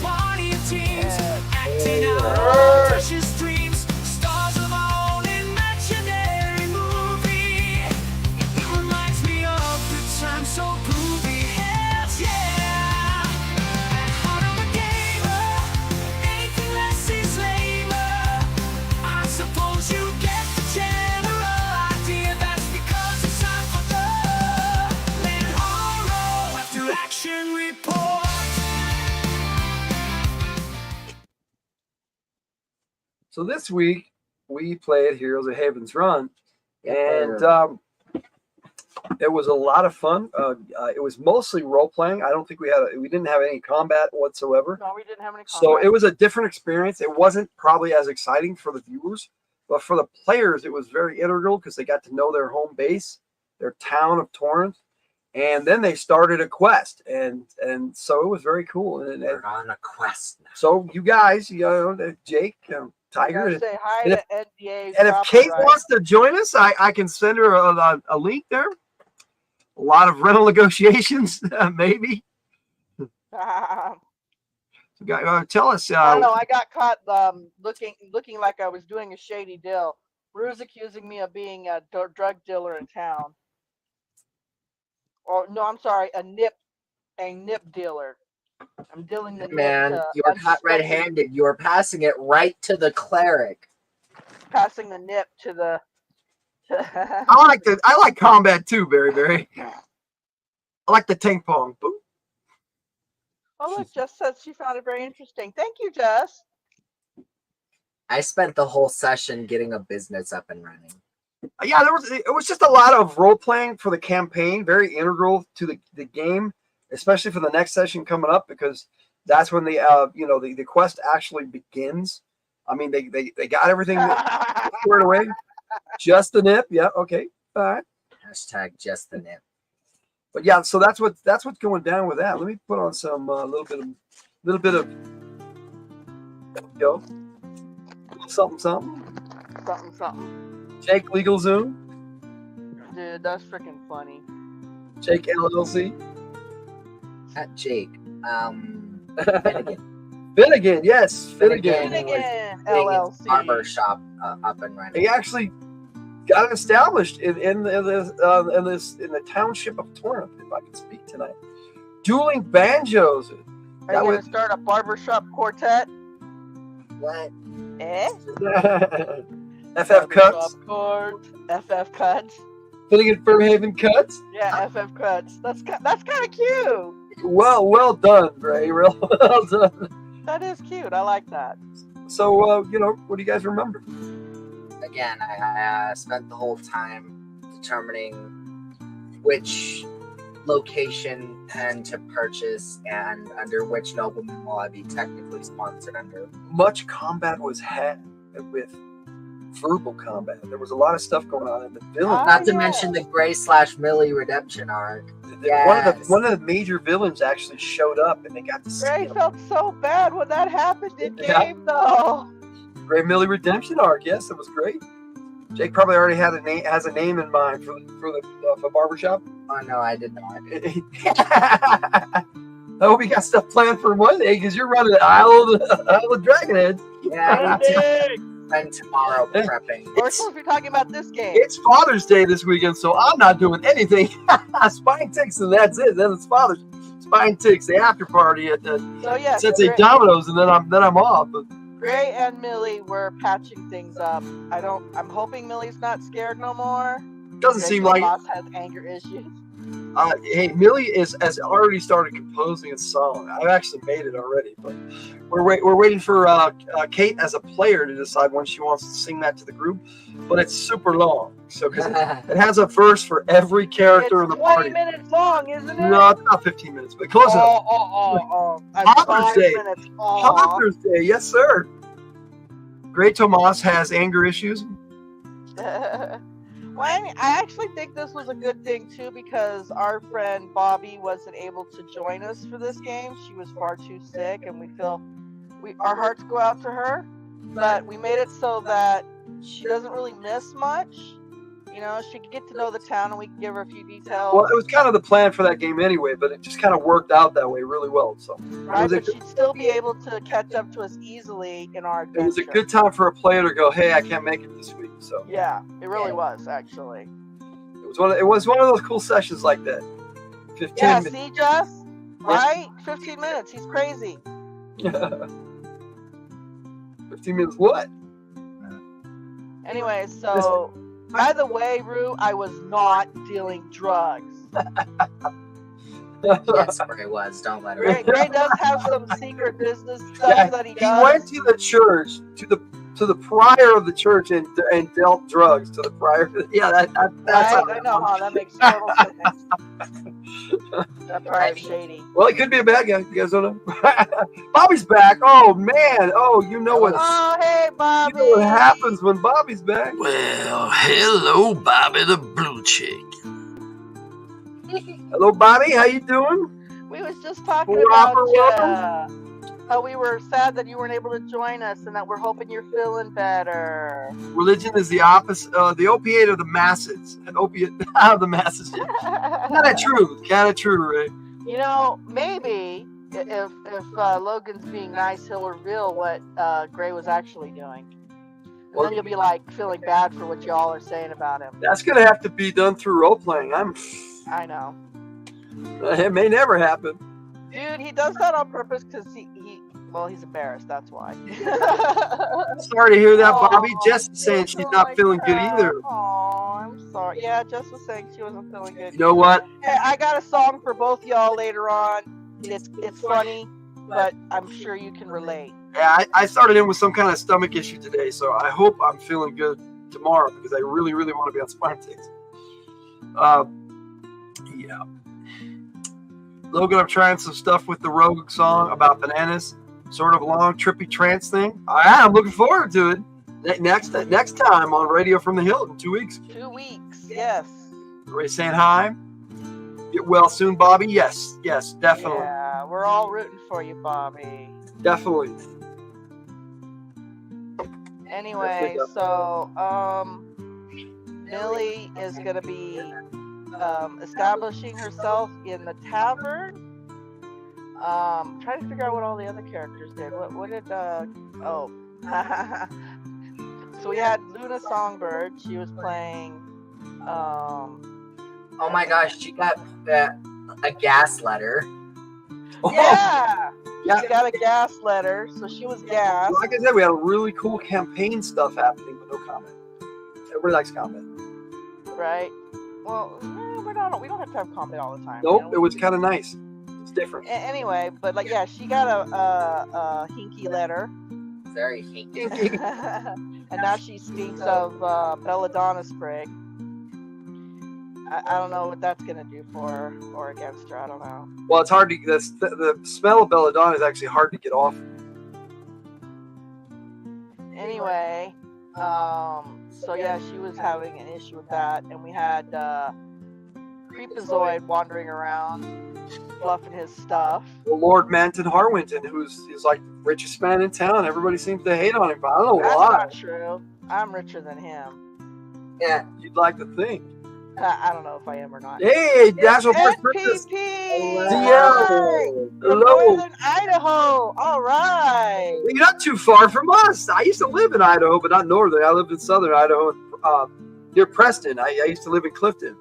So this week we played Heroes of Haven's Run, and it was a lot of fun. It was mostly role playing. I don't think we didn't have any combat whatsoever. No, we didn't have any combat. So it was a different experience. It wasn't probably as exciting for the viewers, but for the players, it was very integral because they got to know their home base, their town of Torrance, and then they started a quest, and so it was very cool. And we're on a quest now. So you guys, Jake. Tiger. Say hi to NDA. And if Kate wants to join us, I can send her a link there. A lot of rental negotiations, maybe. So, tell us. I don't know. I got caught looking like I was doing a shady deal. Rue's accusing me of being a drug dealer in town. Or no, I'm sorry, a nip dealer. I'm dealing the man. You're caught red-handed. You're passing it right to the cleric. Passing the nip to the. I like combat too, Berry. I like the ting pong. Boop. Oh, look, Jess said she found it very interesting. Thank you, Jess. I spent the whole session getting a business up and running. Yeah, it was just a lot of role playing for the campaign, very integral to the game. Especially for the next session coming up, because that's when the quest actually begins. I mean, they got everything squared away. Just the nip, yeah, okay, all right. Hashtag just the nip. But yeah, so that's what's going down with that. Let me put on some little bit of something. Jake LegalZoom. Dude, that's freaking funny. Jake LLC. At Jake. Finnegan, yes, Finnegan LLC. Barber shop up and running. He actually got it established in the township of Torrance, if I can speak tonight. Dueling Banjos. Are you going to start a barbershop quartet? What? Eh? FF Cuts. FF Cuts. Putting in Fairhaven Cuts. Yeah, FF Cuts. That's kind of cute. Well done, Ray. Real well done. That is cute. I like that. So, what do you guys remember? Again, I spent the whole time determining which location and to purchase and under which nobleman will I be technically sponsored under. Much combat was had with verbal combat. There was a lot of stuff going on in the villain. Not to mention the Gray/Millie redemption arc. Yes. One of the major villains actually showed up, and they got to see Gray him. felt so bad when that happened in game, though. Gray Millie redemption arc. Yes, it was great. Jake probably already has a name in mind for the barbershop. Oh no, I did not. I hope you got stuff planned for Monday because you're running the Isle of Dragonhead. Yeah, and tomorrow prepping. We're supposed to be talking about this game. It's Father's Day this weekend, so I'm not doing anything. Spine Ticks, and that's it. Then it's Father's Spine Ticks, the after party at the Sensei Domino's, and then I'm off. But Gray and Millie were patching things up. I'm hoping Millie's not scared no more. Doesn't seem like Boss has anger issues. Hey, Millie has already started composing a song. I've actually made it already, but we're waiting for Kate as a player to decide when she wants to sing that to the group. But it's super long, so because it has a verse for every character in the party. 20 minutes long, isn't it? No, it's not 15 minutes, but close enough. Father's Day. Father's Day, yes, sir. Great Tomas has anger issues. Well, I mean, I actually think this was a good thing too because our friend Bobby wasn't able to join us for this game. She was far too sick, and our hearts go out to her. But we made it so that she doesn't really miss much. You know, she could get to know the town, and we can give her a few details. Well, it was kind of the plan for that game anyway, but it just kind of worked out that way really well. So, right, but she'd still be able to catch up to us easily in our adventure. It was a good time for a player to go, "Hey, I can't make it this week." So yeah, it really was actually. It was one of those cool sessions like that. 15 yeah, minutes. see, Jess? Right? 15 minutes. He's crazy. 15 minutes what? Anyway, so, by the way, Rue, I was not dealing drugs. Yes, Gray was. Don't let her. Gray does have some secret business stuff that he does. He went to the church, to the prior of the church and dealt drugs to the prior. Yeah, that's right, I know, that makes total sense. That prior is shady. Well, he could be a bad guy. You guys don't know. Bobby's back. Oh man. Oh, you know what? Oh, hey, Bobby. You know what happens when Bobby's back? Well, hello, Bobby the Blue Chick. Hello, Bobby. How you doing? We was just talking about how we were sad that you weren't able to join us, and that we're hoping you're feeling better. Religion is the opposite, the opiate of the masses, an opiate of the masses. Kind of true, Ray. You know, maybe if Logan's being nice, he'll reveal what Gray was actually doing. And then you'll be like feeling bad for what y'all are saying about him. That's gonna have to be done through role playing. I know. It may never happen. Dude, he does that on purpose because he's embarrassed. That's why. Sorry to hear that, Bobby. Jess is saying she's not feeling good either. Oh, I'm sorry. Yeah, Jess was saying she wasn't feeling good. You know what? Hey, I got a song for both y'all later on. It's funny, but I'm sure you can relate. Yeah, I started in with some kind of stomach issue today, so I hope I'm feeling good tomorrow because I really, really want to be on Spine Ticks. Yeah. Logan, I'm trying some stuff with the Rogue song about bananas. Sort of long, trippy trance thing. I'm looking forward to it. Next time on Radio from the Hildt in 2 weeks. 2 weeks, yes. Ray saying hi. Get well soon, Bobby. Yes, definitely. Yeah, we're all rooting for you, Bobby. Definitely. Anyway, so Millie is gonna be establishing herself in the tavern. Trying to figure out what all the other characters did. What did so we had Luna Songbird. She was playing oh my gosh, she got a gas letter. Yeah. She got a gas letter, so she was gassed. Like I said, we had a really cool campaign stuff happening, but no comment. Everybody likes comment. Right. Well, we don't have to have comment all the time. Nope, you know? it was kind of nice. It's different. Anyway, but like, yeah, she got a hinky letter. Very hinky. And now she stinks of belladonna spray. I don't know what that's gonna do for her or against her. I don't know. Well, it's hard to. The smell of belladonna is actually hard to get off. Anyway, so yeah, she was having an issue with that, and we had Creepazoid wandering around, fluffing his stuff. Well, Lord Manton Harwinton, who's like the richest man in town. Everybody seems to hate on him, but I don't know That's why. not true. I'm richer than him. Yeah, you'd like to think. I don't know if I am or not. Hey, National Park Princess. DL! Hello. Northern Idaho! Alright! You're not too far from us. I used to live in Idaho, but not northern. I lived in southern Idaho, near Preston. I used to live in Clifton.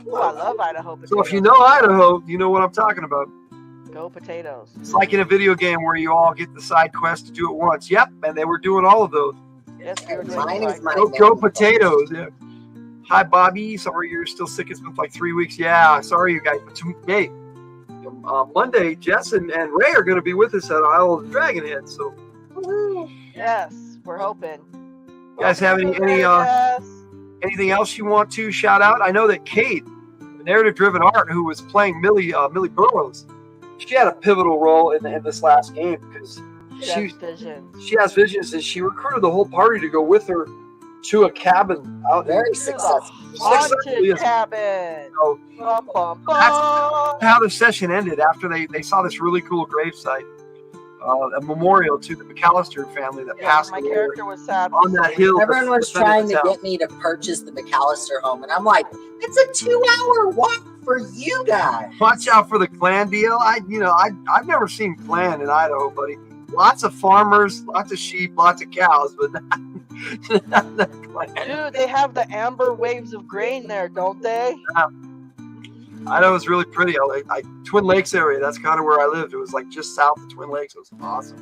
Ooh, I love Idaho potatoes. So if you know Idaho, you know what I'm talking about. Go potatoes. It's like in a video game where you all get the side quest to do it once. Yep, and they were doing all of those. Yes, we were doing Go potatoes, yeah. Hi, Bobby. Sorry you're still sick. It's been like 3 weeks. Yeah, sorry, you guys. But hey, Monday, Jess and Ray are going to be with us at Isle of the Dragonhead. So, yes, we're hoping. You guys have anything else you want to shout out? I know that Kate, the narrative-driven art, who was playing Millie Burrows, she had a pivotal role in this last game because she has visions, and she recruited the whole party to go with her to a cabin out very successful. Haunted cabin. So, that's how the session ended after they saw this really cool gravesite, a memorial to the McAllister family that passed my away character was sad on that hill. Everyone was trying to get me to purchase the McAllister home, and I'm like, it's a 2-hour walk for you guys. Watch out for the clan deal. I've never seen clan in Idaho, buddy. Lots of farmers, lots of sheep, lots of cows, but not the clan. Dude, they have the amber waves of grain there, don't they? Idaho's really pretty. Twin Lakes area, that's kind of where I lived. It was like just south of Twin Lakes. It was awesome.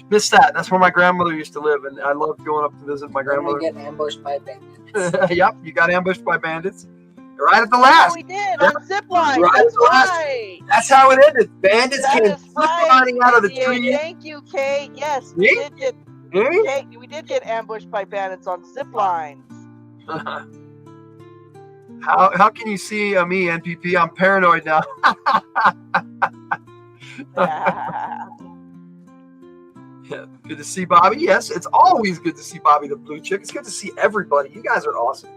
Missed that. That's where my grandmother used to live, and I loved going up to visit my grandmother. We get ambushed by bandits. Yep, you got ambushed by bandits. Right at the last. Oh, we did. On zip line. Right That's at the last. right. That's how it ended. Bandits came ziplining out of the tree. Thank you, Kate. Yes, we did get. Kate, we did get ambushed by bandits on zip lines. How can you see me, NPP? I'm paranoid now. Yeah, good to see Bobby. Yes, it's always good to see Bobby the Blue Chick. It's good to see everybody. You guys are awesome.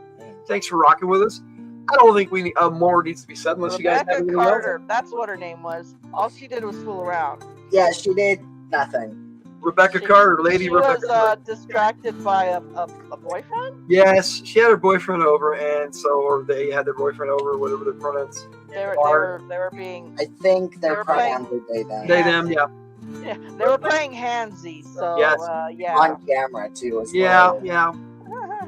Thanks for rocking with us. I don't think we more needs to be said unless you guys have anything Carter, else. that's what her name was. All she did was fool around. Yeah, she did nothing. Rebecca Carter, Lady Rebecca. She was distracted by a boyfriend. Yes, she had her boyfriend over, and or they had their boyfriend over, whatever their pronouns. They were being. I think their pronouns were they them. They them, yeah. Yeah, they were playing handsy, so yes. Yeah. On camera too. Yeah.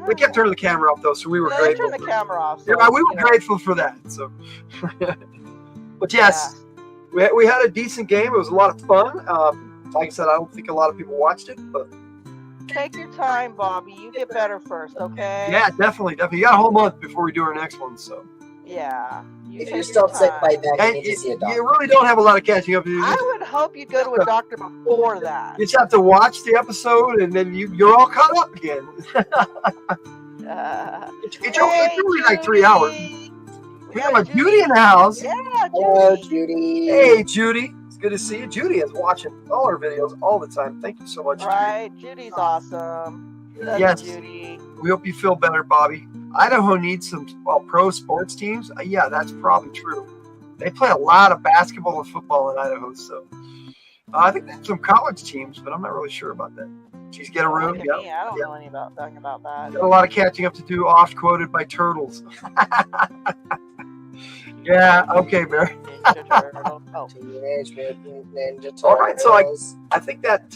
We kept turning the camera off though, so we were grateful. Turn the camera off. So, we were grateful for that. So, but yes, we had a decent game. It was a lot of fun. Like I said, I don't think a lot of people watched it, but take your time, Bobby. You get better first, okay? Yeah, definitely. You got a whole month before we do our next one, so. Yeah. If you're still sick by then, you need to see a doctor. You really don't have a lot of catching up to do. I would hope you'd go to a doctor before that. You just have to watch the episode, and then you're all caught up again. It's only like 3 hours. We have a Judy in the house. Yeah, Judy. Oh, Judy. Hey, Judy. It's good to see you. Judy is watching all our videos all the time. Thank you so much, Judy. Right, Judy's awesome. Yes. Judy. We hope you feel better, Bobby. Idaho needs some pro sports teams. Yeah, that's probably true. They play a lot of basketball and football in Idaho, so I think they have some college teams, but I'm not really sure about that. She's get a room. Yeah, I don't know anything about that. Got a lot of catching up to do. Oft quoted by turtles. Yeah. Okay, Barry. Teenage Mutant Ninja Turtles. All right, so I think that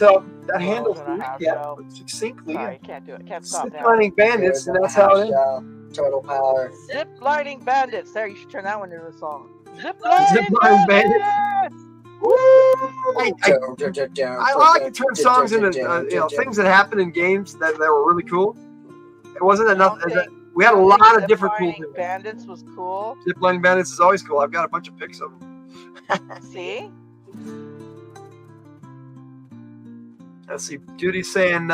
handles it succinctly. Sorry, can't do it. Can't stop now. Ziplining bandits, and that's how it is. Turtle power. Ziplining bandits. There, you should turn that one into a song. Ziplining bandits. Woo! I like to turn songs into things that happen in games that were really cool. It wasn't enough. We had a lot of different cool things. Bandits was cool. Zip lining bandits is always cool. I've got a bunch of pics of them. See? Let's see. Judy's saying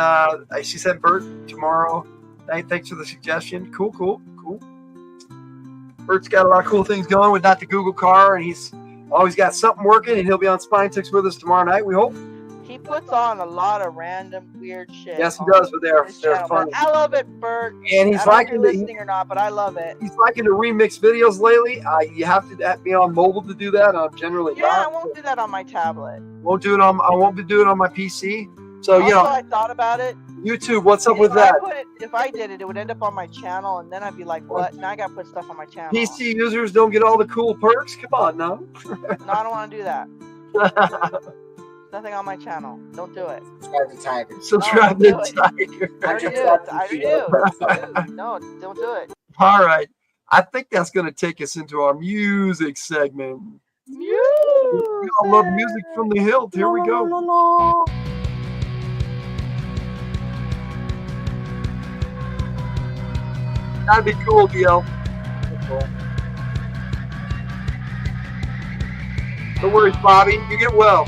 she sent Bert tomorrow. Thanks for the suggestion. Cool. Bert's got a lot of cool things going with Not the Google Car, and he's always got something working, and he'll be on Spine Ticks with us tomorrow night, we hope. He puts on a lot of random weird shit. Yes, he does, but they're fun. I love it, Bert. And he's liking listening or not, but I love it. He's liking to remix videos lately. You have to be on mobile to do that. I'm generally not. I won't do that on my tablet. I won't be doing it on my PC. So also, I thought about it. YouTube, what's up with that? If I did it, it would end up on my channel, and then I'd be like, what? Now I gotta put stuff on my channel. PC users don't get all the cool perks? Come on, no. No, I don't want to do that. Nothing on my channel. Don't do it. Subscribe to Tiger. Subscribe to Tiger. I already do. No, don't do it. All right. I think that's going to take us into our music segment. We all love music from the Hildt. Here we go. That'd be cool, DL. No worries, Bobby. You get well.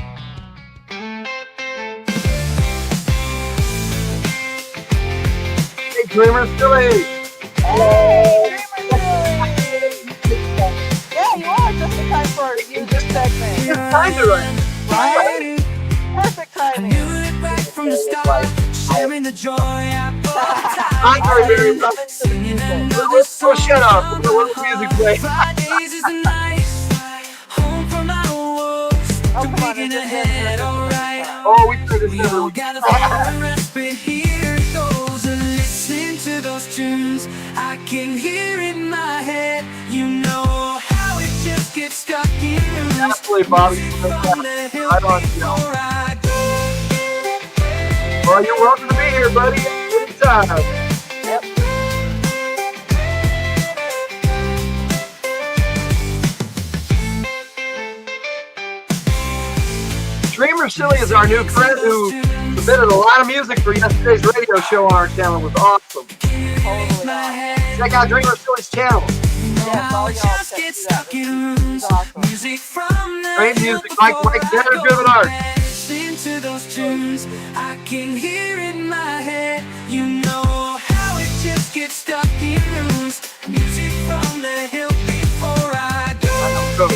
Hey, Dreamer Silly. Hey, yeah, you are just in time for our music segment. It's kind of right? Perfect timing. I knew it right from the start. Sharing the joy I I'm very so shut up. Let the music play. Fridays is the night. Home from our woes. Thinking ahead, alright. Oh, we played this We all gather for a respite. Here it goes. And listen to those tunes. I can hear it in my head. You know how it just gets stuck in rooms. Absolutely, Bobby. Right on, well, you're welcome to be here, buddy. Anytime. Yep. Dreamer Silly is our new friend who submitted a lot of music for yesterday's radio show on our channel. It was awesome. Totally. Check out Dreamer Silly's channel. Yes, all y'all check that. It's awesome. Great music, like Better Driven Art. Listen to those tunes, I can hear it in my head. You know how it just gets stuck in rooms. Music from the Hildt before I go.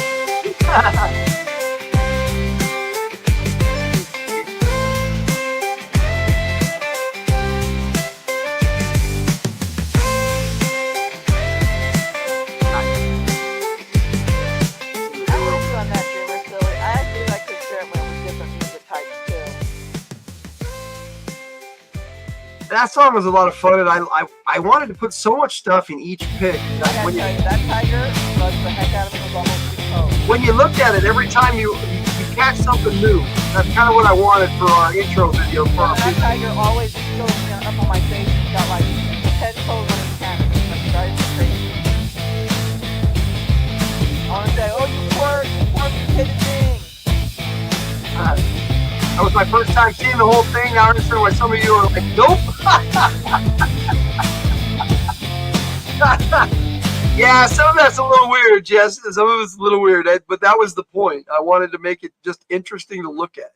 That song was a lot of fun, and I wanted to put so much stuff in each pick. That tiger was the heck out of it. Was almost too cold. When you look at it, every time you catch something new. That's kind of what I wanted for our intro video. For that tiger always goes up on my face. He's got like 10 toes on his canvas. Like, drives me crazy. I want to say, oh, you hit the thing. That was my first time seeing the whole thing. Now I understand why some of you are like, nope. Yeah, some of that's a little weird, Jess. Some of it's a little weird, but that was the point. I wanted to make it just interesting to look at.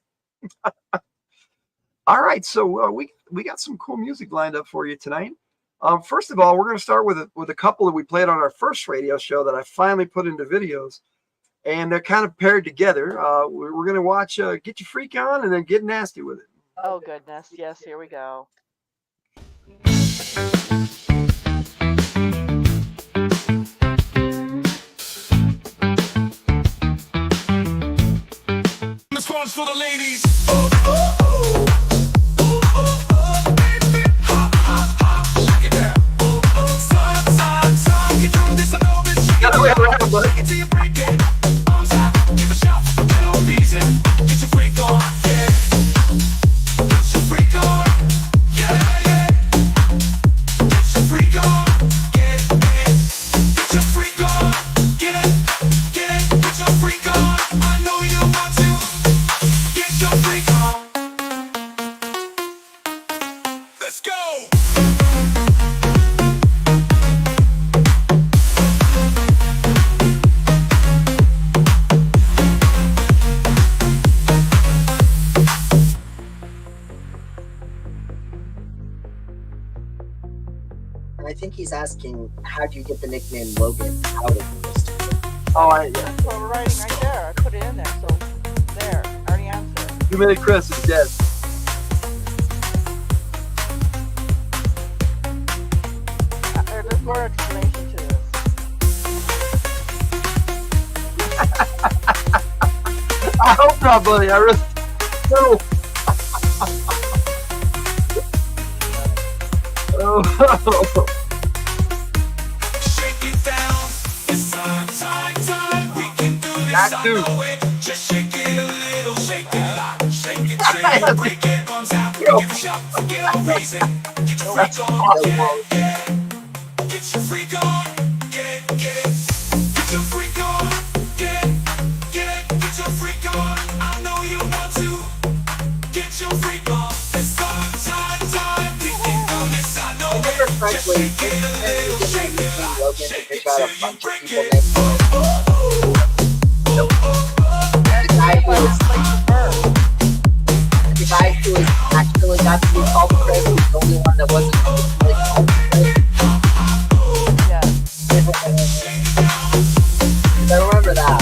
All right, so we got some cool music lined up for you tonight. First of all, we're going to start with a couple that we played on our first radio show that I finally put into videos. And they're kind of paired together. We're going to watch Get Your Freak On and then Get Nasty with it. Oh, goodness. Yes, here we go. This one's for the ladies. Got the way around, buddy. Get it, put your freak on. I know you want to. think he's asking, how do you get the nickname Logan out of this? Oh, yeah. That's what we're writing right there. I put it in there, so there. I already answered. Too many Chris is dead. There's more explanation to this. I hope not, buddy. I really no. Oh. Shake it down. It's time. We can do this. That I dude. know it. Just shake it a little. Shake it a lot. Shake it, break it, bones out. Give a shot. Get a reason. Get your freak on. Get your freak on. Get it. Get your freak on. Get your freak on. I know you want to. Get your freak on. It's time. We can do this. I know it. Just shake it a little. Shake it a lot. Shake it till you break it. The guy who was actually got to be called Chris was the only one that wasn't really called Chris. I remember that.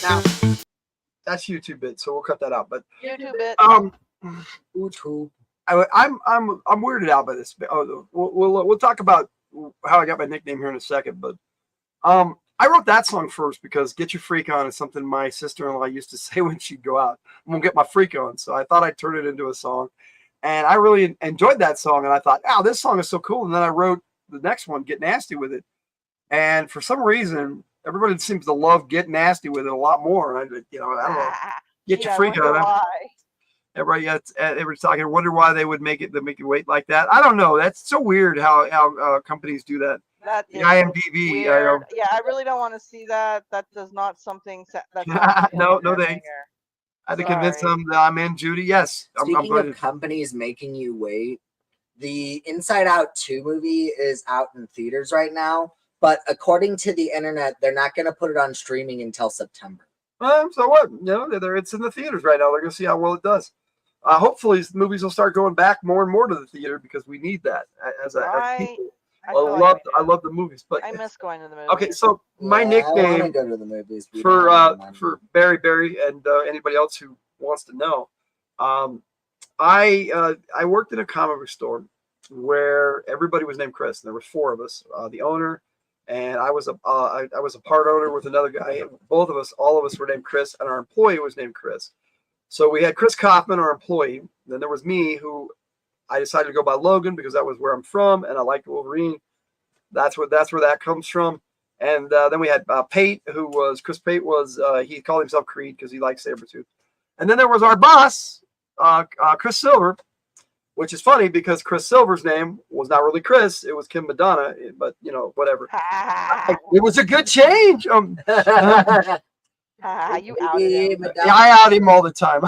Now, that's YouTube bit, so we'll cut that out. But YouTube bit. YouTube. I'm weirded out by this. We'll talk about how I got my nickname here in a second. But I wrote that song first because "Get Your Freak On" is something my sister-in-law used to say when she'd go out. I'm gonna get my freak on. So I thought I'd turn it into a song, and I really enjoyed that song. And I thought, "Wow, this song is so cool." And then I wrote the next one, "Get Nasty With It," and for some reason, everybody seems to love "Get Nasty With It" a lot more. And I don't know. Get your freak on. Everybody's talking. I wonder why they would make it wait like that. I don't know. That's so weird how companies do that. That the is IMDb. weird. Yeah, I really don't want to see that. That does not something. That's no thanks. I had to convince them that I'm in, Judy. Yes. Speaking of companies making you wait, the Inside Out 2 movie is out in theaters right now, but according to the internet, they're not going to put it on streaming until September. So what? It's in the theaters right now. They're going to see how well it does. Hopefully, movies will start going back more and more to the theater because we need that as people. I love the movies, but I miss going to the movies. Okay, so my nickname I go to the movies for Barry and anybody else who wants to know, I worked in a comic book store where everybody was named Chris. And there were 4 of us, the owner, and I was a part owner with another guy. And all of us were named Chris, and our employee was named Chris. So we had Chris Kaufman, our employee. Then there was me, who I decided to go by Logan because that was where I'm from, and I liked Wolverine. That's where that comes from. And then we had Pate, who was Chris Pate was he called himself Creed because he likes Sabretooth. And then there was our boss, Chris Silver, which is funny because Chris Silver's name was not really Chris; it was Kim Madonna. But whatever. It was a good change. You outed him. Yeah, I out him all the time.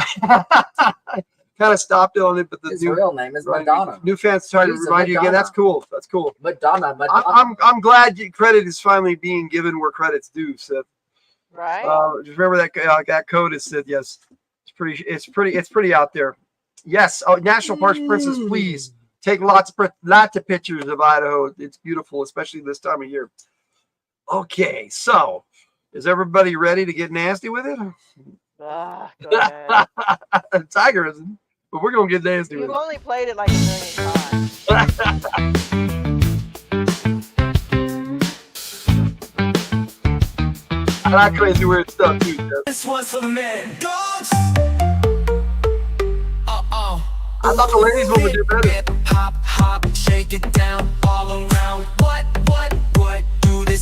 Kind of stopped on it, but his real name is Madonna. New fans try to remind you again. That's cool. That's cool. Madonna. I'm glad credit is finally being given where credit's due, Seth. Right. Just remember that code is Seth. Yes, it's pretty out there. Yes. Oh, National Parks Princess, please take lots of pictures of Idaho. It's beautiful, especially this time of year. Okay, so is everybody ready to get nasty with it? Go ahead. Tiger isn't, but we're gonna get nasty with it. You've only played it like 1 million times. I like crazy weird stuff too, Jeff. This one's for the men. Dogs. I thought the ladies one would do better. Hip, hop, hop, shake it down, all around. What,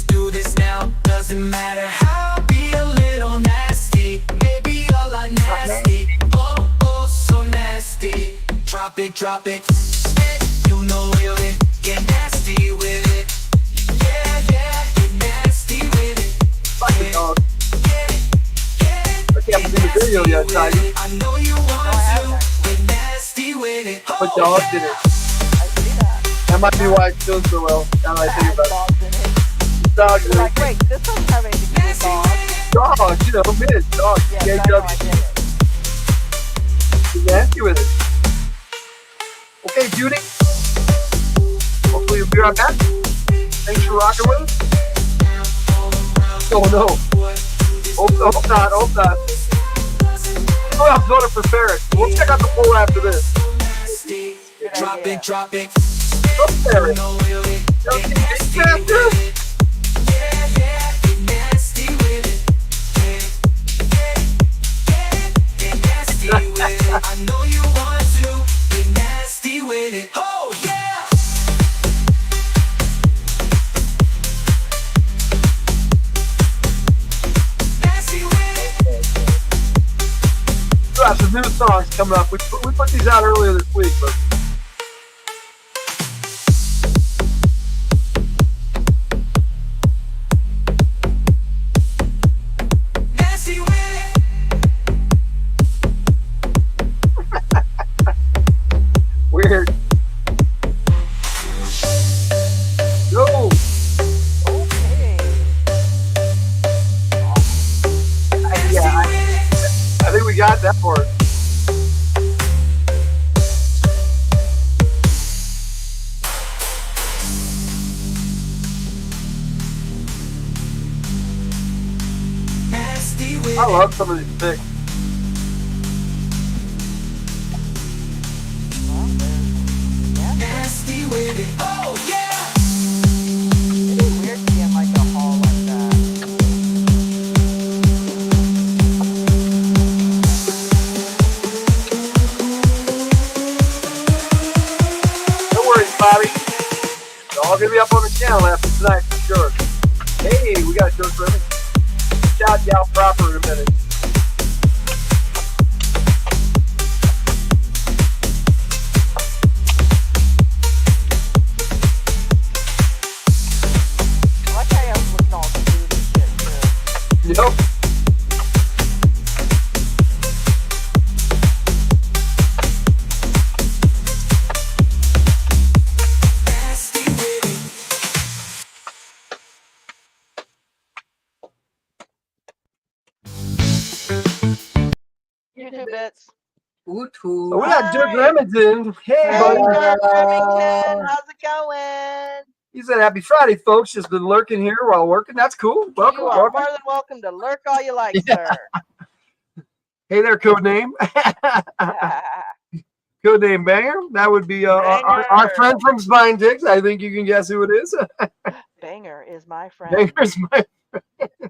do this now. Doesn't matter how, be a little nasty. Maybe a lot nasty. Oh, so nasty. Drop it, you know it. Get nasty with it. Yeah, get nasty with it. Fucking dog. I can't see the video yet, Tiger. I know you want to. Get nasty with it. But dog did it. I see that. That might be why it's doing so well. Now that I think about Dogs in it. it. Dog did Like, it. wait, this doesn't have anything to do with dogs. Dog, you know, mid. Dog. Yes, I know, I J-W. get it. Get nasty with it. Okay, Judy. Hopefully you'll be right back. Thanks for rocking with us. Oh no. Hope not. Oh, I'm voting for Ferret. We'll check out the poll after this. Drop it. Oh, Ferret. Beastmaster. I know you want to get nasty with it. Oh yeah. Nasty with it. We'll have some new songs coming up. We put these out earlier this week, but Nasty with it. weird. Go. Okay. Yeah, I think we got that part. Nasty with I love some of these picks. Nasty with it. Oh yeah. It's weird to be in like a hall like that. Don't worry, Bobby. They're all gonna be up on the channel after tonight for sure. Hey, we got a show for everything. Shout y'all proper in a minute. I like how you have to listen to all the food and shit too. Yep. Nasty with it. YouTube bits. So we got Dirk Remington. Hey, Hey, buddy. Dirk Remington, how's it going? He said, "Happy Friday, folks. Just been lurking here while working. That's cool. Welcome, You are welcome. more than welcome to lurk all you like, sir. Hey there, codename. Codename Banger. That would be our friend from Spine Dicks. I think you can guess who it is. Banger is my friend. Banger's my friend.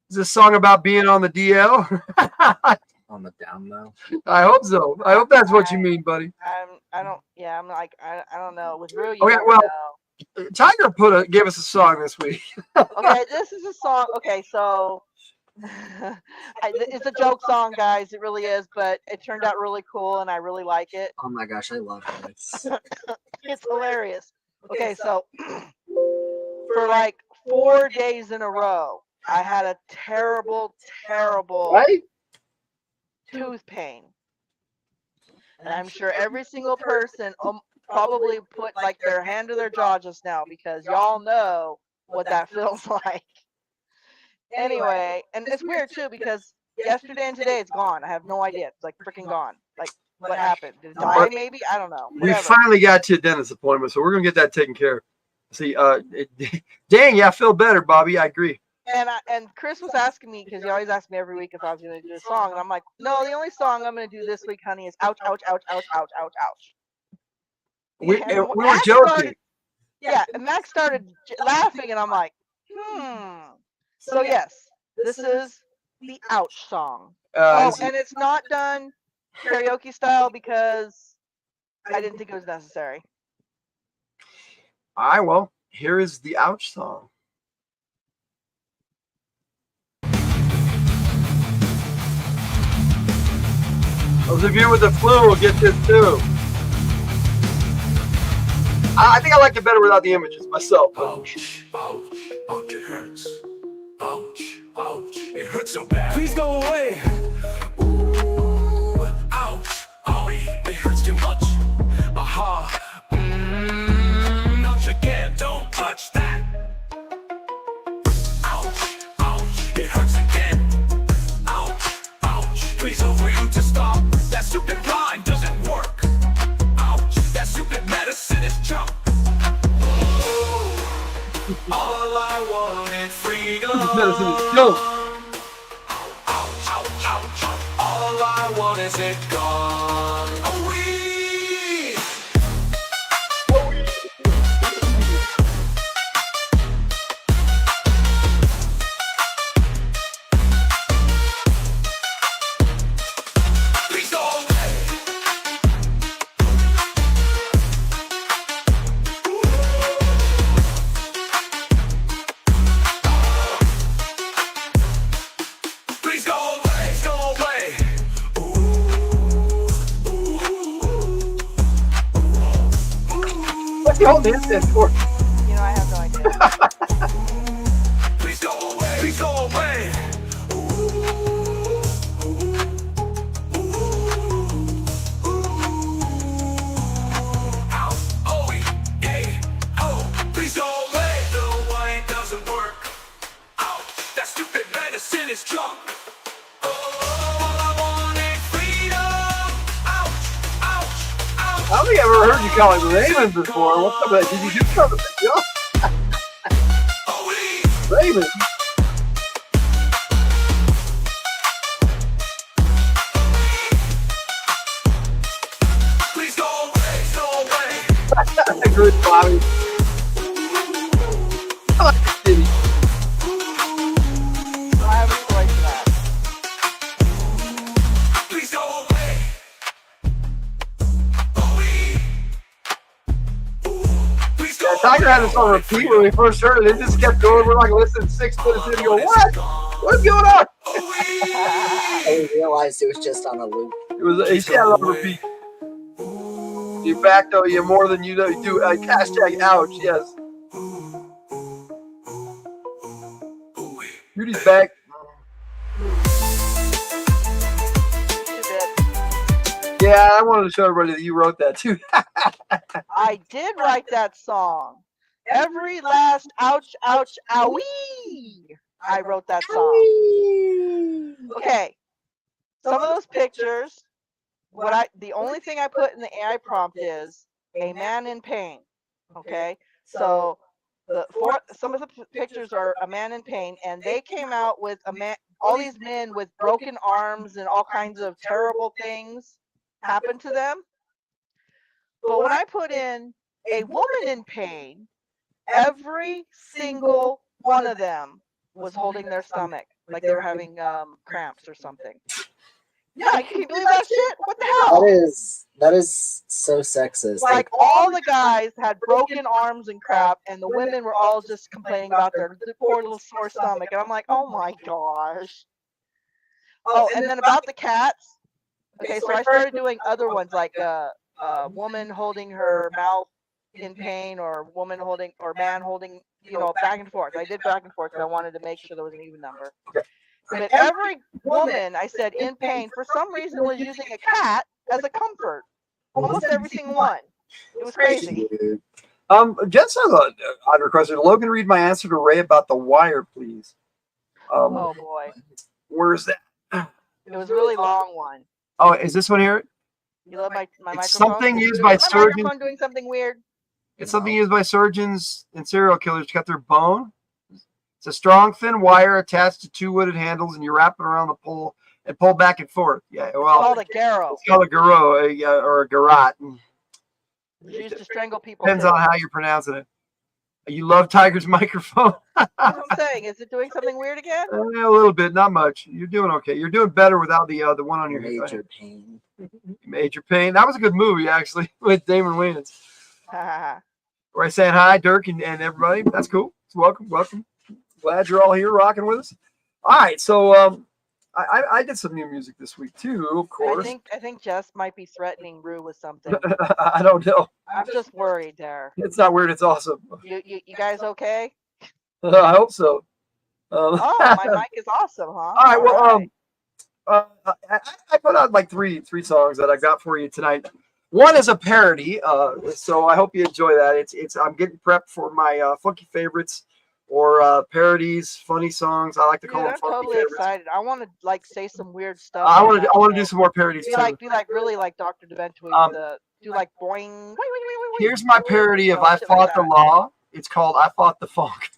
Is this song about being on the DL? On the down low. I hope so. I hope that's what you mean, buddy. I'm like, I don't know. With Rue, you Okay, never well, know. Tiger gave us a song this week. Okay, this is a song. Okay, so it's a joke song, guys. It really is, but it turned out really cool, and I really like it. Oh my gosh, I love this. It's hilarious. Okay, so for like 4 days in a row, I had a terrible Right? tooth pain. And I'm sure every single person probably put like their hand to their jaw just now because y'all know what that feels like. Anyway, and it's weird too because yesterday and today it's gone. I have no idea. It's like freaking gone. Like, what happened? Did it die maybe? I don't know. We Whatever. finally got you a dentist appointment, so we're gonna get that taken care of. See, dang, yeah, I feel better, Bobby. I agree. And Chris was asking me because he always asks me every week if I was going to do a song, and I'm like, no, the only song I'm going to do this week, honey, is ouch, ouch, ouch, ouch, ouch, ouch, ouch. We And were Max joking. started- yeah, and Max started laughing, and I'm like, So yes, this is the ouch song. Uh, And it's not done karaoke style because I didn't think it was necessary. All right, well, here is the ouch song. Those of you with the flu will get this too. I think I like it better without the images myself. Ouch, ouch, ouch, it hurts. Ouch, ouch, it hurts so bad. Please go away. Ooh, ouch, owie, it hurts too much. Aha, ouch again, don't touch that. Ouch, ouch, it hurts again. Ouch, ouch, please over you to stop. That stupid line doesn't work. Ouch, that stupid medicine is junk. All I wanted freedom. Medicine is junk. Ouch, ouch, ouch. All I want is it gone. Oh, we. Please go away. Please go away, go away. What's the whole instance for? You know, I have no idea. Please go away, please go away. Ow, oh, yay, oh, please go away. The wine doesn't work. Ouch, that stupid medicine is junk. Oh, all I want is freedom. Ouch, ouch, ouch. I don't think I've ever heard you call it Raven before. What's up with that? Did you just call it Oh, we. Raven? Please go away, go away. Good, Bobby. I like the city. I have a story for that. Please go away. Oh, we. Please go Yeah, Tiger had this on repeat when we first heard it. It just kept going. We're like listening 6 minutes in and go, what? What's going on? I realized it was just on a loop. It was he had it on repeat. De facto, you're more than you know. You do. Hashtag ouch. Yes. Rudy's back. Yeah, I wanted to show everybody that you wrote that too. I did write that song. Every last ouch, ouch, owie. I wrote that song. Okay. Some of those pictures, the only thing I put in the AI prompt is a man in pain. Okay. So some of the pictures are a man in pain, and they came out with all these men with broken arms and all kinds of terrible things happen to them. But when I put in a woman in pain, every single one of them was holding their stomach like they were having cramps or something. Yeah, can you believe that shit? What the hell? That is so sexist. Like all the guys had broken arms and crap, and the women were all just complaining about their poor little sore stomach. And I'm like, oh my gosh. Oh, and then about the cats. Okay, so I started doing other ones like a woman holding her mouth in pain, or woman holding, or man holding, back and forth. I did back and forth because I wanted to make sure there was an even number. But every woman, I said, in pain, for some reason was using a cat as a comfort. Almost every single one. It was crazy. Jess has a odd request. Logan, read my answer to Ray about the wire, please. Oh boy. Where's that? It was a really long one. Oh, is this one here? You love my microphone? It's something used by surgeons. Microphone doing something weird. It's something used by surgeons and serial killers to cut their bone. It's a strong, thin wire attached to 2 wooden handles, and you wrap it around the pole and pull back and forth. Yeah, well, it's called a garrote. It's called a garrote, or a garrote. It's used to strangle people. Depends on how you're pronouncing it. You love Tiger's microphone. That's what I'm saying. Is it doing something weird again? A little bit, not much. You're doing okay. You're doing better without the one on your head. Major pain. Major Pain. That was a good movie, actually, with Damon Wayans. Haha. We're saying hi, Dirk, and everybody. That's cool. Welcome, welcome. Glad you're all here rocking with us. All right, so I did some new music this week too, of course. I think Jess might be threatening Rue with something. I don't know. I'm just worried there. It's not weird. It's awesome. You guys okay? I hope so. Oh, my mic is awesome, huh? All right. Well, I put out like three songs that I got for you tonight. One is a parody, so I hope you enjoy that. It's I'm getting prepped for my funky favorites or parodies, funny songs. I like to call them funky totally favorites. excited. I want to like say some weird stuff. I want to do some more parodies too. Do like really like Dr. Deventry. Do like boing. Here's my parody of I Fought the Law. It's called I Fought the Funk.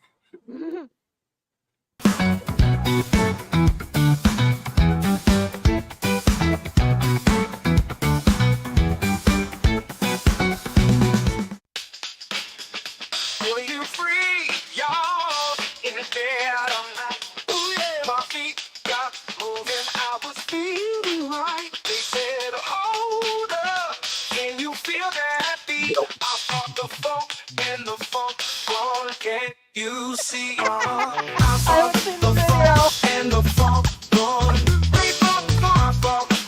You see, I haven't seen the video. and the funk gone.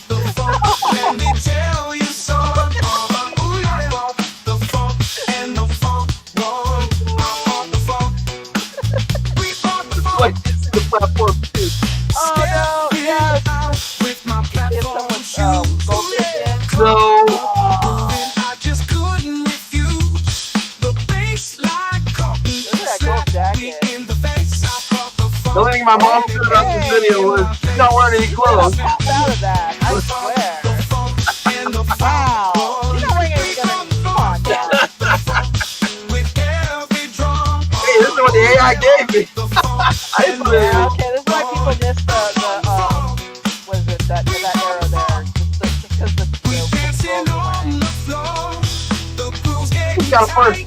The funk. Let me tell you something. Ooh, yeah, the funk and the funk gone. The funk. We fought the funk. Like this is the platform too. Oh no! Yes. With my platform shoes. So I just couldn't refuse the bass like coffee. In the face, I fought the funk. the only thing my mom said about this video was she's not wearing any clothes. Pop out of that! I swear. Wow! You're not wearing any clothes. Come on, Dad. Hey, this is what the AI gave me. I didn't put it in. Okay, this is why people miss the was it that era there? Just because the Who's got it first?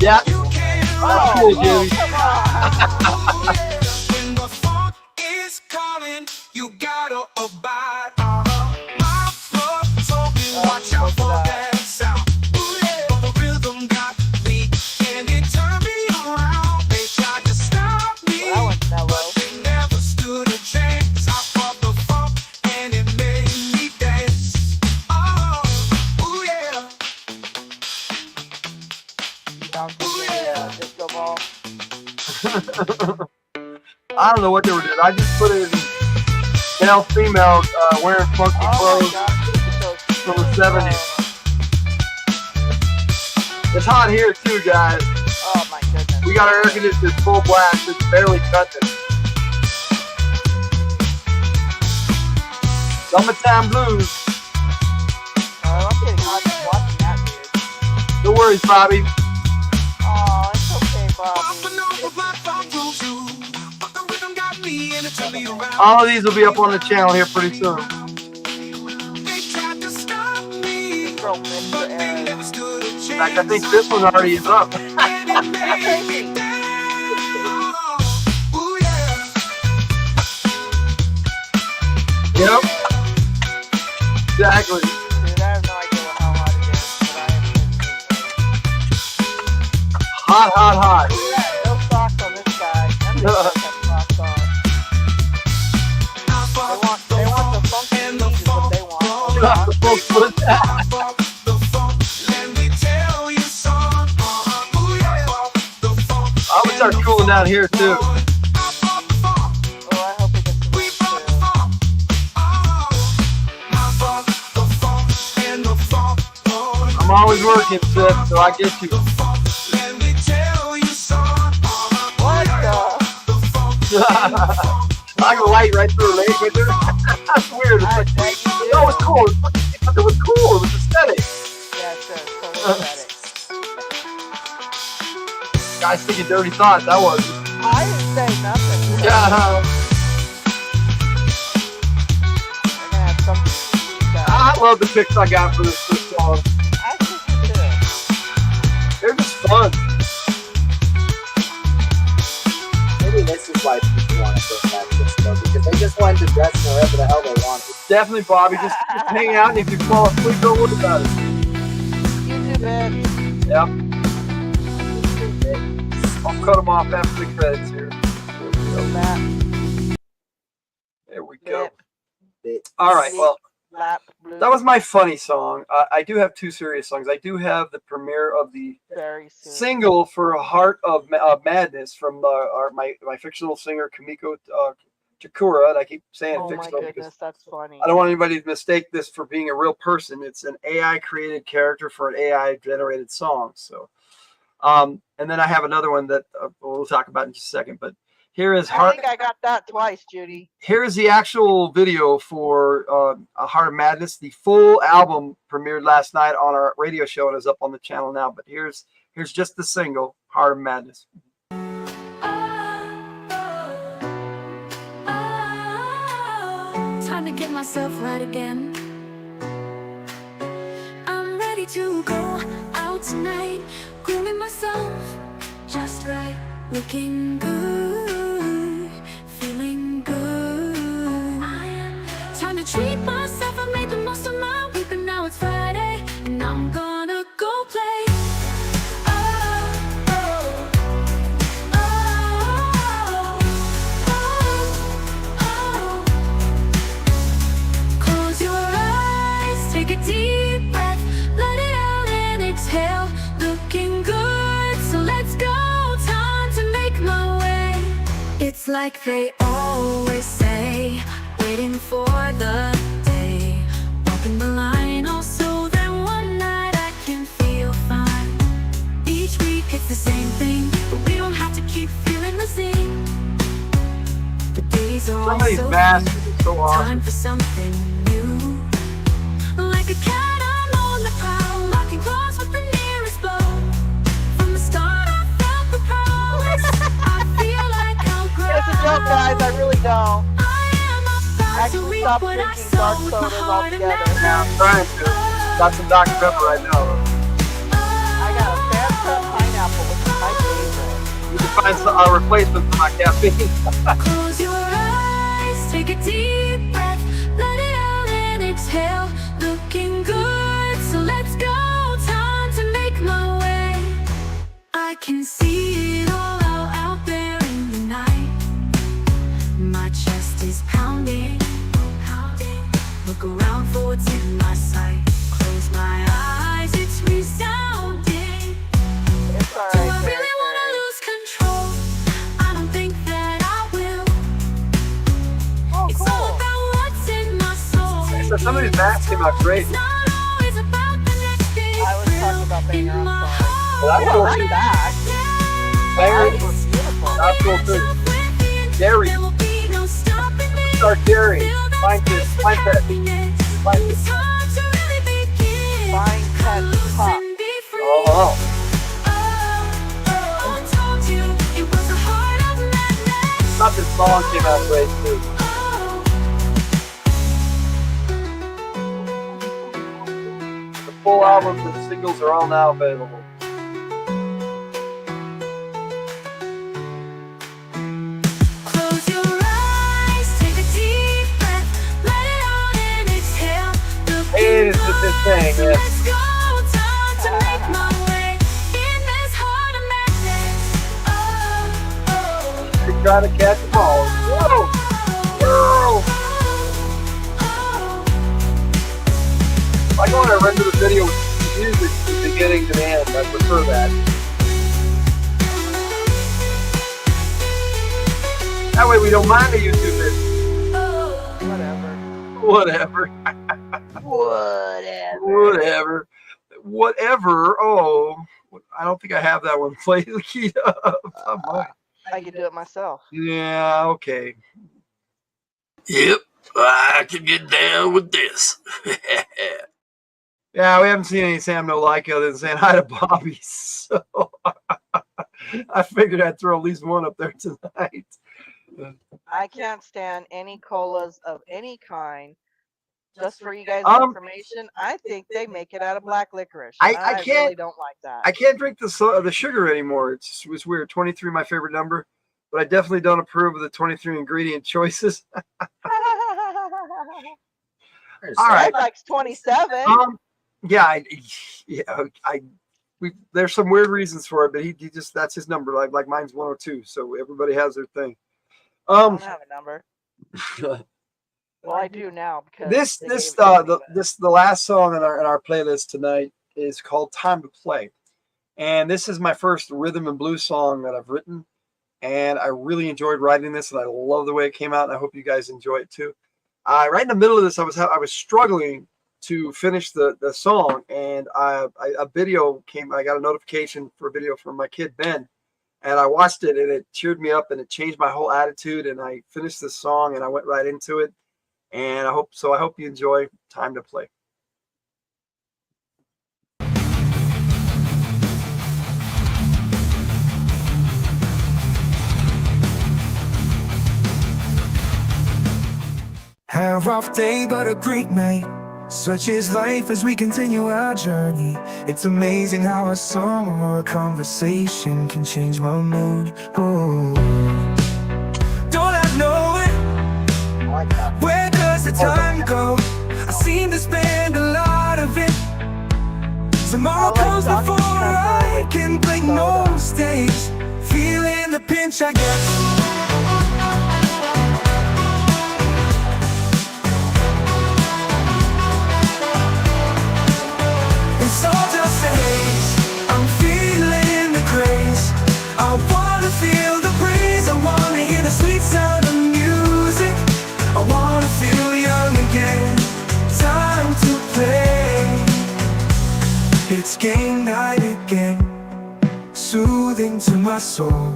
Yeah. Oh, Cool, Jimmy. come on! When the funk is calling, you gotta abide. My blood talking, watch out for that sound. Ooh, yeah. The rhythm got me, and it turned me around. They tried to stop me, Well, that one's mellow. but they never stood a chance. I fought the funk, and it made me dance. Oh, ooh yeah. Disco ball. I don't know what they were doing. I just put it in male, female, wearing funky Oh my clothes God, from the 70s. It's hot here too, guys. oh my goodness. We got our air conditioners full blast. It's barely cutting. Summertime blues. I'm getting hot just watching that, dude. No worries, Bobby. Oh, it's okay, Bob. All of these will be up on the channel here pretty soon. Girl missed the air. In fact, I think this one already is up. Yep. Exactly. Dude, I have no idea how hot it is, but I am. Hot, hot, hot. No socks on this guy. I'm just gonna have socks on. They want the funky beat is what they want. Got the full foot. I would start cooling down here too. Oh, I hope it gets to this too. I'm always working, sis, so I get you. What the? I can light right through her leg right there. That's weird. It's like, bet you do. no, it was cool. It was cool. It was aesthetic. Yeah, sure. It's totally aesthetic. Guys thinking dirty thoughts. That was. I didn't say nothing. Yeah. I'm gonna have something to eat that. I love the picks I got for this song. I think you do. They're just fun. Maybe this is why people want to bring back this stuff. just wanted to dress wherever the hell they wanted. Definitely, Bobby. Just hang out, and if you fall asleep, don't worry about it. YouTube it. Yep. I'll cut them off after the credits here. There we go. All right. Well, that was my funny song. I do have two serious songs. I do have the premiere of the single for Heart of Madness from my fictional singer Kamiko Chikura, and I keep saying fictional because that's funny. I don't want anybody to mistake this for being a real person. It's an AI created character for an AI generated song. So, and then I have another one that we'll talk about in just a second. But here is I think I got that twice, Judy. Here is the actual video for A Heart of Madness. The full album premiered last night on our radio show and is up on the channel now. But here's just the single, Heart of Madness. Time to get myself right again. I'm ready to go out tonight, grooming myself just right, looking good, feeling good. Time to treat myself. I made the most of my week, and now it's Friday, and I'm gonna go play. Close your eyes, take a deep breath, let it out and exhale. Looking good, so let's go. Time to make my way. It's like they always say, waiting for the day, walking the line, also then one night I can feel fine. Each week it's the same thing, but we don't have to keep feeling the same. The days are all so time for something new. Like a cat, I'm on the prowl, locking claws with the nearest blow. From the start, I felt the prowess. I feel like I'll grow. It's a joke, guys. I really don't. Actually, stop drinking dark sodas altogether. Yeah, I'm trying to. Got some Dr. Pepper right now. I got a Fanta pineapple, which is my favorite. You can find a replacement for my caffeine. Close your eyes, take a deep breath, let it out and exhale. Looking good, so let's go. Time to make my way. I can see it all out there in the night. My chest is pounding. Look around for what's in my sight. Close my eyes, it's resounding. It's alright. Do I really want to lose control? I don't think that I will. Oh, It's all about what's in my soul. So some of these masks came out great. It's not always about the next big I was talking about thrill. Banger, In I'm my sorry. Well, that's cool I'm too. back. Banger, It's beautiful. that's cool too. Gary. There will be no stopping me. Start Gary. Feel the Find this. Find that. Find It's this. time to really begin. Find that Loose pop. and be free. Oh, I told you it was a heart of madness. thought this song came out great too. The full albums and singles are all now available. Close your eyes, take a deep breath, let it out and exhale. Hey, this is this thing, yeah. Let's go, time to make my way in this heart of madness. You're trying to catch them all. Whoa! Whoa! I want to render the video with music from the beginning to the end. I prefer that. That way we don't mind the YouTube video. Whatever. Whatever. Whatever. Oh, I don't think I have that one played keyed up. I can do it myself. Yeah, okay. Yep, I can get down with this. Yeah, we haven't seen any Sam No Like other than saying hi to Bobby. So I figured I'd throw at least one up there tonight. I can't stand any colas of any kind. Just for you guys' information, I think they make it out of black licorice. I can't. Really don't like that. I can't drink the sugar anymore. It's weird. 23, my favorite number. but I definitely don't approve of the 23 ingredient choices. All right. Ed likes 27. Yeah, there's some weird reasons for it, but he just, that's his number. Like mine's 102. So everybody has their thing. I don't have a number. Well, I do now because the last song in our playlist tonight is called "Time to Play," and this is my first rhythm and blues song that I've written, and I really enjoyed writing this, and I love the way it came out, and I hope you guys enjoy it too. Right in the middle of this, I was struggling to finish the song, and a video came. I got a notification for a video from my kid Ben, and I watched it, and it cheered me up, and it changed my whole attitude, and I finished this song, and I went right into it. And I hope you enjoy "Time to Play." Had a rough day, but a great night. Such is life as we continue our journey. It's amazing how a song or a conversation can change my mood. Oh. Don't I know it? Where does the time go? I seem to spend a lot of it. Tomorrow comes before I can blink most days. Feeling the pinch, I guess. It's all just a haze. I'm feeling the craze. I wanna feel the breeze. I wanna hear the sweet sound of music. I wanna feel young again. Time to play. It's game night again. Soothing to my soul.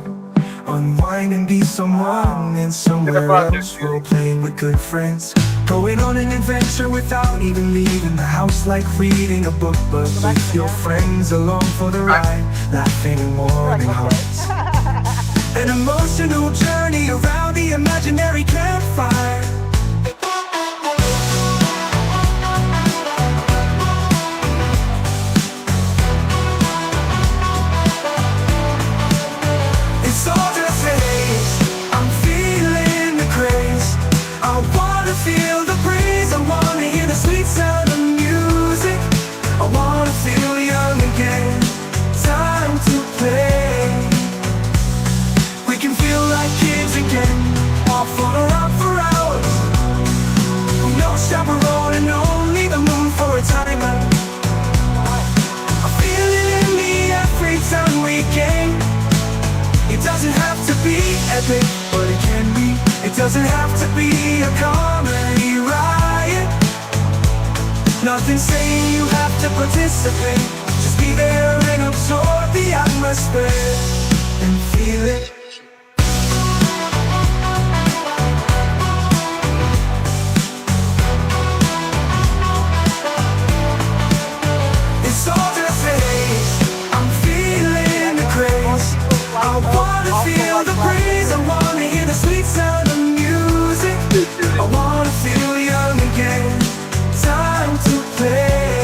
Unwind and be someone and somewhere else. Role playing with good friends. Going on an adventure without even leaving the house, like reading a book, but with your friends along for the ride, laughing and warming hearts. An emotional journey around the imaginary campfire. It's all just a haze. I'm feeling the craze. I wanna feel the breeze. I wanna hear the sweet sound of music. I wanna feel young again. Time to play. We can feel like kids again. Walk float around for hours. No chaperone and only the moon for a timer. I feel it in me every time we game. It doesn't have to be epic, but it can be. It doesn't have to be a comedy riot. Nothing saying you have to participate. Just be there and absorb the atmosphere and feel it. It's all just a haze. I'm feeling the craze. I wanna feel the breeze. I wanna hear the sweet sound of music. I wanna feel young again. Time to play.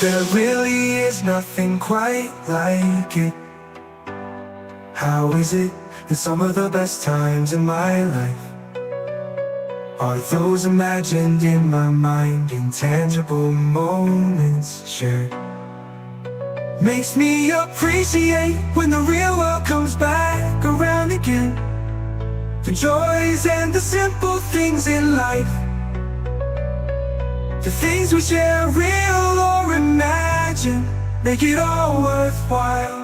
There really is nothing quite like it. How is it that some of the best times in my life are those imagined in my mind, intangible moments shared? Makes me appreciate when the real world comes back around again. The joys and the simple things in life. The things we share, real or imagine, make it all worthwhile.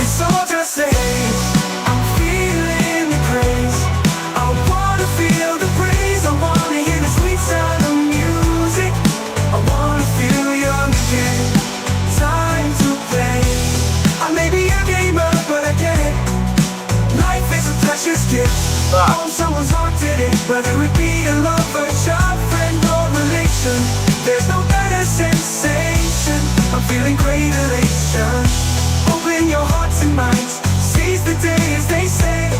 It's all just a haze. I'm feeling the craze. I wanna feel the breeze. I wanna hear the sweet sound of music. I wanna feel young again. Time to play. I may be a gamer, but I get it. Life is a precious gift. Home someone's heart did it. Whether it be a lover, child, friend, or relation, there's no better sensation. I'm feeling great elation. Open your hearts and minds, seize the day as they say.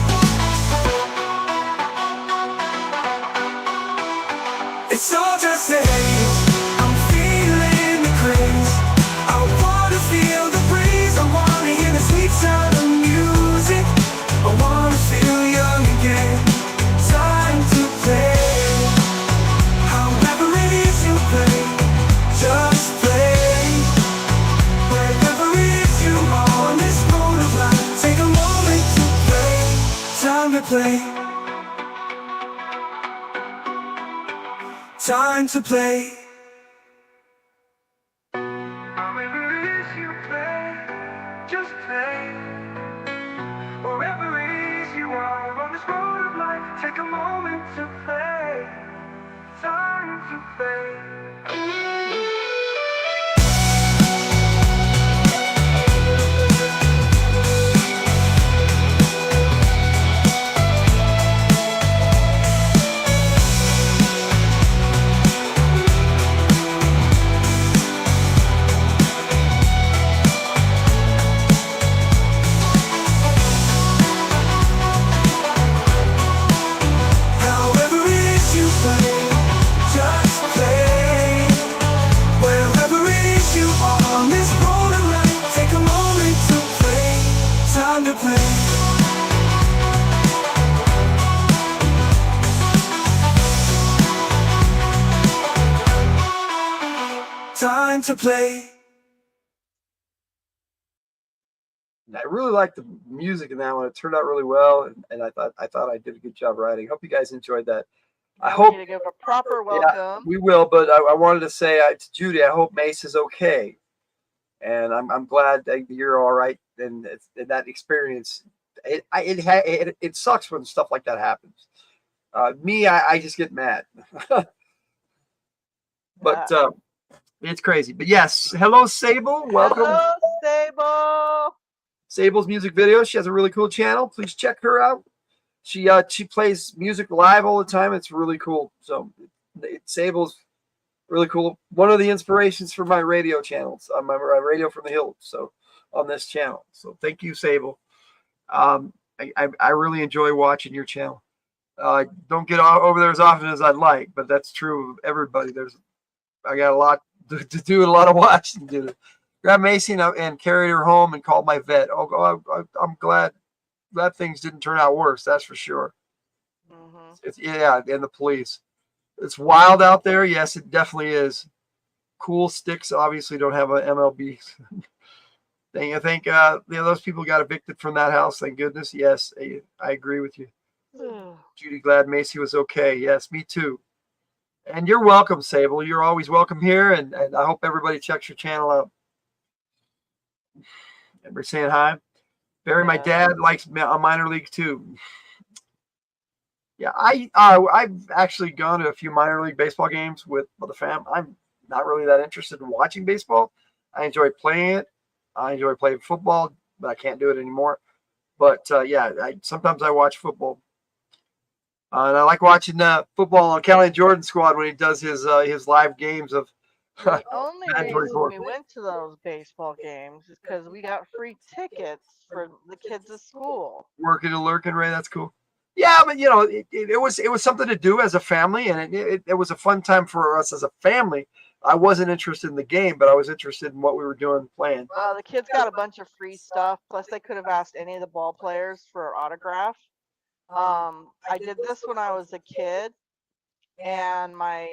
play. Time to play. Wherever it is you play, just play. Wherever it is you are on this road of life, take a moment to play. Time to play. However it is you play, just play. Wherever it is you are on this road of life, take a moment to play. Time to play. Time to play. I really liked the music in that one. It turned out really well, and I thought I did a good job writing. Hope you guys enjoyed that. I Now we hope need to give a proper yeah, welcome. we will. But I wanted to say to Judy, I hope Mace is okay, and I'm glad that you're all right. And that experience, it sucks when stuff like that happens. I just get mad, but it's crazy. But yes, hello Sable, welcome. Hello, Sable. Sable's music videos. She has a really cool channel. Please check her out. She plays music live all the time. It's really cool. So Sable's really cool. One of the inspirations for my radio channels on my radio from the Hildt. So on this channel. So thank you, Sable. I really enjoy watching your channel. Don't get over there as often as I'd like, but that's true of everybody. I got a lot to do and a lot of watching to do. Grabbed Macy and carried her home and called my vet. I'm glad things didn't turn out worse. That's for sure. Yeah, and the police. It's wild out there. Yes, it definitely is. Cool Sticks obviously don't have an MLB. I think those people got evicted from that house. Thank goodness. Yes, I agree with you. Judy, glad Macy was okay. Yes, me too. And you're welcome, Sable. You're always welcome here, and I hope everybody checks your channel out. Everybody saying hi. Barry, my dad likes minor league too. Yeah, I've actually gone to a few minor league baseball games with the fam. I'm not really that interested in watching baseball. I enjoy playing it. I enjoy playing football, but I can't do it anymore. But yeah, sometimes I watch football. And I like watching football on Kelly and Jordan squad when he does his live games of. The only reason we went to those baseball games is because we got free tickets for the kids at school. Working and lurking, Ray. That's cool. Yeah, but you know, it was something to do as a family, and it was a fun time for us as a family. I wasn't interested in the game, but I was interested in what we were doing, playing. The kids got a bunch of free stuff. Plus, they could have asked any of the ball players for an autograph. I did this when I was a kid, and my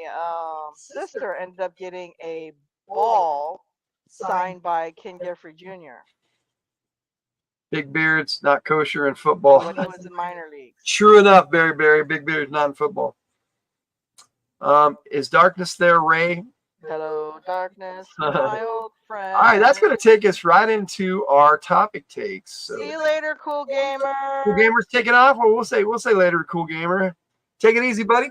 sister ended up getting a ball signed by Ken Giffrey Jr. Big Beard's not kosher in football. When he was in minor leagues. True enough, Barry. Big Beard's not in football. Is Darkness there, Ray? Hello, Darkness, my old friend. All right, that's going to take us right into our topic takes. So. See you later, Cool Gamer. Cool Gamer's taking off. Well, we'll say later, Cool Gamer. Take it easy, buddy.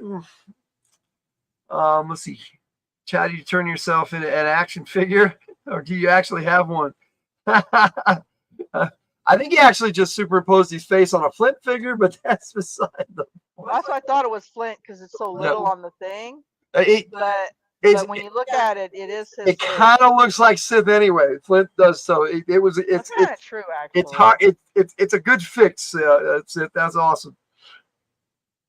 Let's see. Chad, you turn yourself into an action figure, or do you actually have one? I think he actually just superimposed his face on a Flint figure, but that's beside the point. Well, that's why I thought it was Flint because it's so little on the thing. But when you look at it, it is his. It kind of looks like Sith anyway. Flint does so. It's kind of true actually. It's hard. It's a good fix. That's awesome.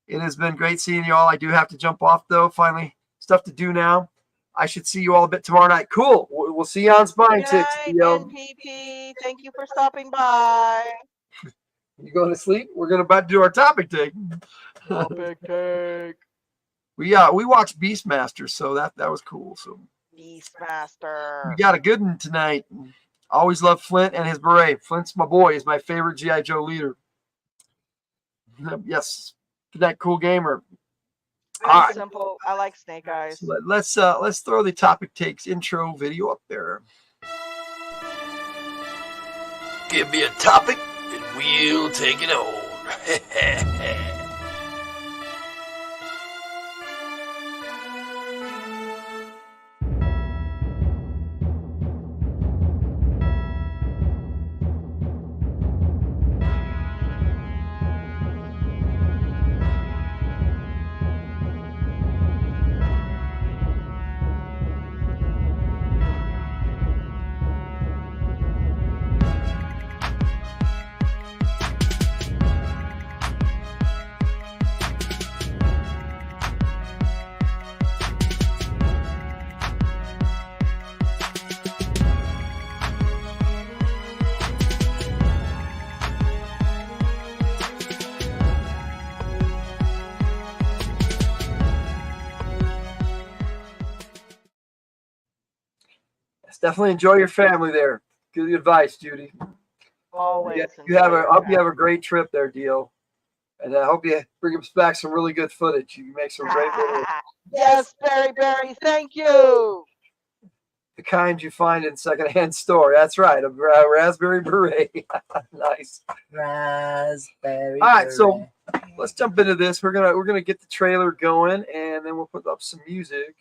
It has been great seeing you all. I do have to jump off though. Finally, stuff to do now. I should see you all a bit tomorrow night. Cool. We'll see you on Spine Ticks. NPP. Thank you for stopping by. You going to sleep? We're about to do our topic take. Topic take. We watched Beastmaster, so that was cool. So Beastmaster. We got a good one tonight. Always love Flint and his beret. Flint's my boy. He's my favorite G.I. Joe leader. Yes, that cool gamer. Very All right. simple. I like Snake Eyes. So let's throw the topic takes intro video up there. Give me a topic and we'll take it on. Definitely enjoy your family there. Good advice, Judy. Always. You have a hope you have a great trip there, Deal. And I hope you bring us back some really good footage. You can make some great videos. Yes, Berry, thank you. The kind you find in secondhand store. That's right. A raspberry beret. Nice. Raspberry. All right, so let's jump into this. We're gonna get the trailer going, and then we'll put up some music.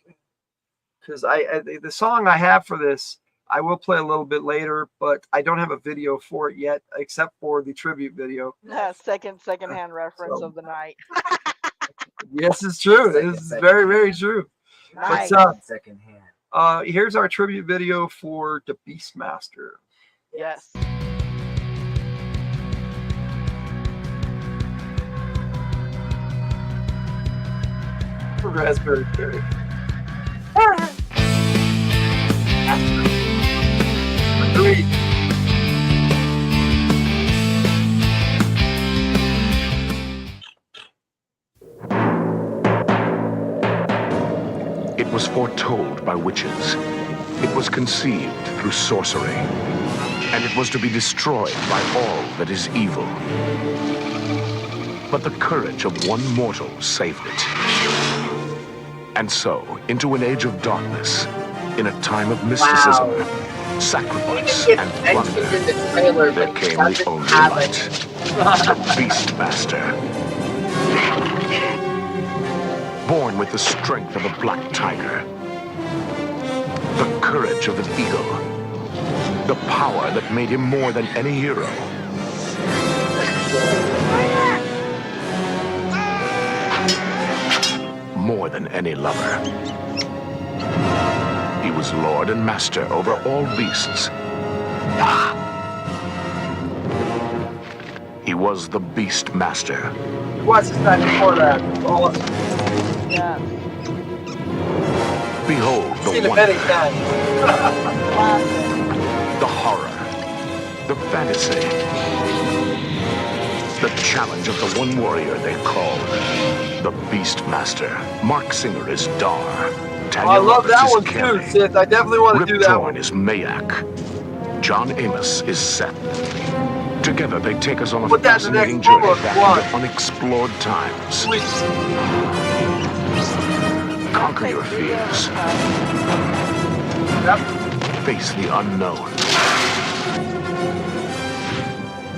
Because the song I have for this, I will play a little bit later, but I don't have a video for it yet, except for the tribute video. Secondhand reference of the night. Yes, it's true. This is very, very true. Nice. But, Secondhand. here's our tribute video for the Beastmaster. Yes. Raspberry berry. Agreed. It was foretold by witches. It was conceived through sorcery. And it was to be destroyed by all that is evil. But the courage of one mortal saved it. And so, into an age of darkness, in a time of mysticism, sacrifice, and plunder, there came the only light, the Beastmaster. Born with the strength of a black tiger, the courage of an eagle, the power that made him more than any hero. More than any lover. He was lord and master over all beasts. He was the Beastmaster. What's his name before that? Yeah. Behold the Seen it wonder, many times. the horror, the fantasy, the challenge of the one warrior they called the Beastmaster. Mark Singer is Dar. Tanya I love Roberts that is one Kenny. too, Sith. I definitely want to do Rip that Torn one. is Mayak. John Amos is Seth. Together they take us on a Put that in the fascinating next journey photo, back squad. into unexplored times. Conquer your fears. Face the unknown.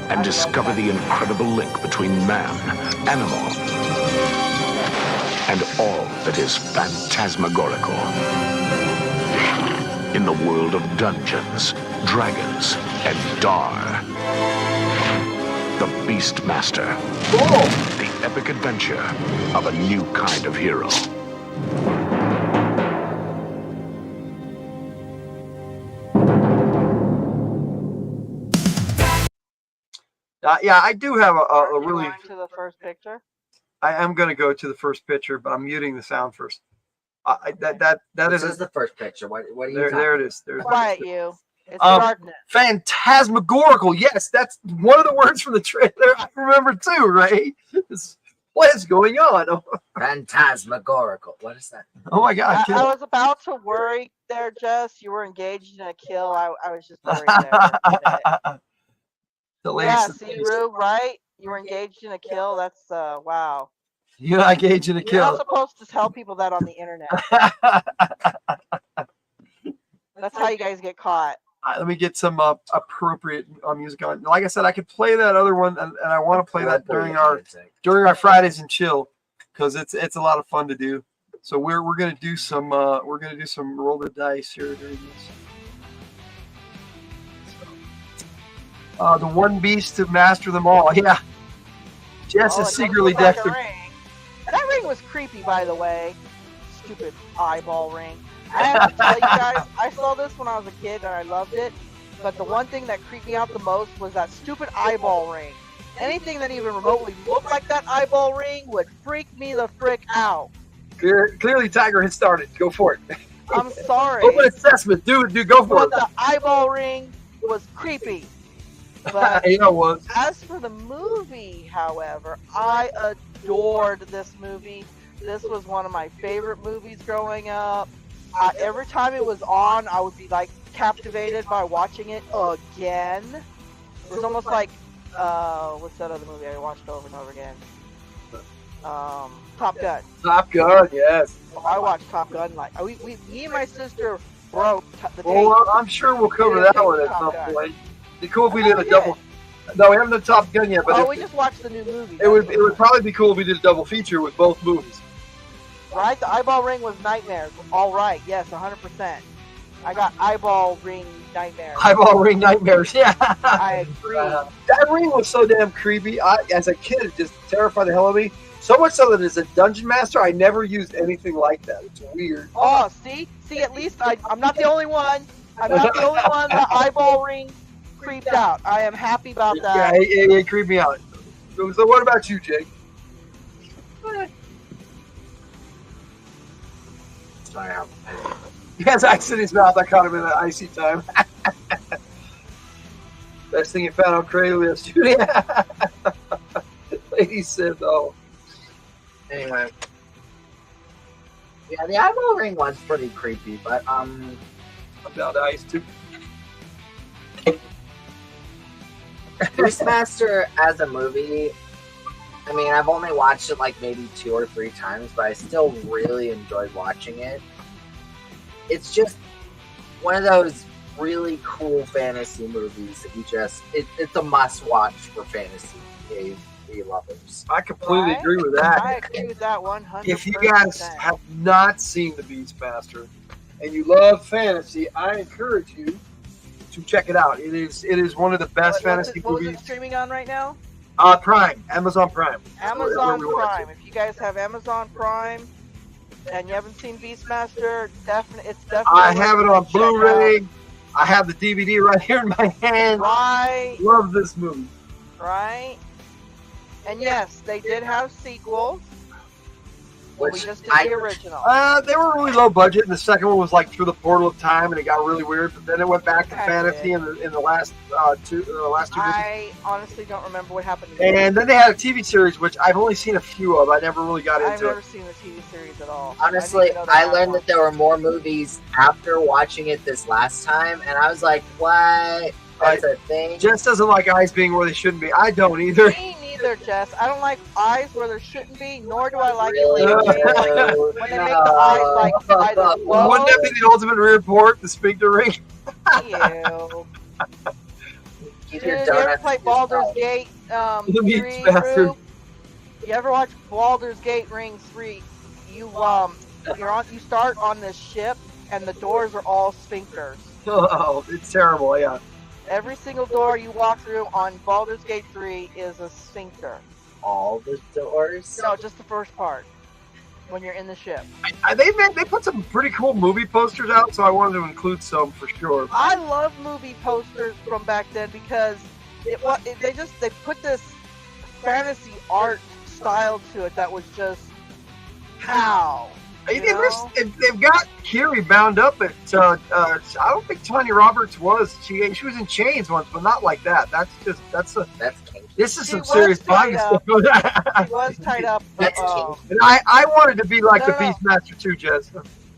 And discover the incredible link between man, animal, and all that is phantasmagorical. In the world of Dungeons, Dragons, and Dar. The Beastmaster. The epic adventure of a new kind of hero. Yeah, I do have a really. Going to the first picture. I am going to go to the first picture, but I'm muting the sound first. That This is is the first picture. What are you there. talking There it is. There's Quiet you. It's darkness. Phantasmagorical. Yes, that's one of the words from the trailer I remember too, right? What is going on? Phantasmagorical. What is that? Oh my God. I was about to worry there, Jess. You were engaged in a kill. I was just worried there. The Yeah, latest. see, Rube, right? You were engaged in a kill? That's, wow. You're not engaged in a You're not kill. supposed to tell people that on the internet. That's how you guys get caught. Let me get some appropriate music on. Like I said, I could play that other one, and I want to play that during our Fridays and chill, because it's a lot of fun to do. So we're gonna do some roll the dice here during this. So, the one beast to master them all. Yeah, Jess is secretly Dexter. That ring was creepy, by the way. Stupid eyeball ring. I have to tell you guys, I saw this when I was a kid and I loved it. But the one thing that creeped me out the most was that stupid eyeball ring. Anything that even remotely looked like that eyeball ring would freak me the frick out. Clearly, Tiger has started. Go for it. I'm sorry. Open assessment, dude. Go for it. The eyeball ring was creepy. But yeah, it was. As for the movie, however, I adored this movie. This was one of my favorite movies growing up. Every time it was on, I would be like captivated by watching it again. It was almost like what's that other movie I watched over and over again? Top Gun. Top Gun, yes. I watched Top Gun like me and my sister broke the tape. Well, I'm sure we'll cover that one at some point. It'd be cool if we did a double. No, we haven't done Top Gun yet, but we just watched the new movie. It would probably be cool if we did a double feature with both movies. Right? The eyeball ring was nightmares. All right. Yes, 100%. I got eyeball ring nightmares. Eyeball ring nightmares, yeah. I agree. That ring was so damn creepy. As a kid, it just terrified the hell out of me. So much so that as a dungeon master, I never used anything like that. It's weird. Oh, see? At least I'm not the only one. I'm not the only one the eyeball ring creeped out. I am happy about that. Yeah, it creeped me out. So what about you, Jake? He has ice in his mouth. I caught him in an icy time. Best thing you found on Craigslist. Lady said, "Oh." Anyway, yeah, the eyeball ring was pretty creepy, but I'm down to ice too. Beastmaster as a movie, I mean, I've only watched it like maybe 2 or 3 times, but I still really enjoyed watching it. It's just one of those really cool fantasy movies that you it's a must watch for fantasy lovers. I completely agree with that. I agree with that 100%. If you guys have not seen the Beastmaster and you love fantasy, I encourage you to check it out. It is one of the best fantasy movies. What is it streaming on right now? Prime, Amazon Prime. Amazon Prime. If you guys have Amazon Prime and you haven't seen Beastmaster, it's definitely. I have it on Blu-ray. I have the DVD right here in my hand. Right. Love this movie. Right. And yes, they did have sequels. We just did the original. They were really low budget, and the second one was like Through the Portal of Time, and it got really weird. But then it went back to fantasy in the last two. I honestly don't remember what happened. And then they had a TV series, which I've only seen a few of. I never really got into it. I've never seen the TV series at all. Honestly, I learned that there were more movies after watching it this last time, and I was like, "What? That's a thing." Jess doesn't like eyes being where they shouldn't be. I don't either. Me neither, Jess. I don't like eyes where there shouldn't be, nor do I like really? when they make the eyes like either low. Wouldn't that be the ultimate report, the sphincter ring? Ew. Did you ever play Baldur's Gate 3? You ever watch Baldur's Gate Ring 3? You start on this ship and the doors are all sphincters. Oh, it's terrible, yeah. Every single door you walk through on Baldur's Gate 3 is a sphincter. All the doors? No, just the first part. When you're in the ship. They put some pretty cool movie posters out, so I wanted to include some for sure. I love movie posters from back then because they put this fantasy art style to it that was just how. They've got Kiri bound up at. I don't think Tanya Roberts was. She was in chains once, but not like that. That's kinky. This is some serious body stuff. She was tied up. That's kinky. And I wanted to be like the Beastmaster too, Jess.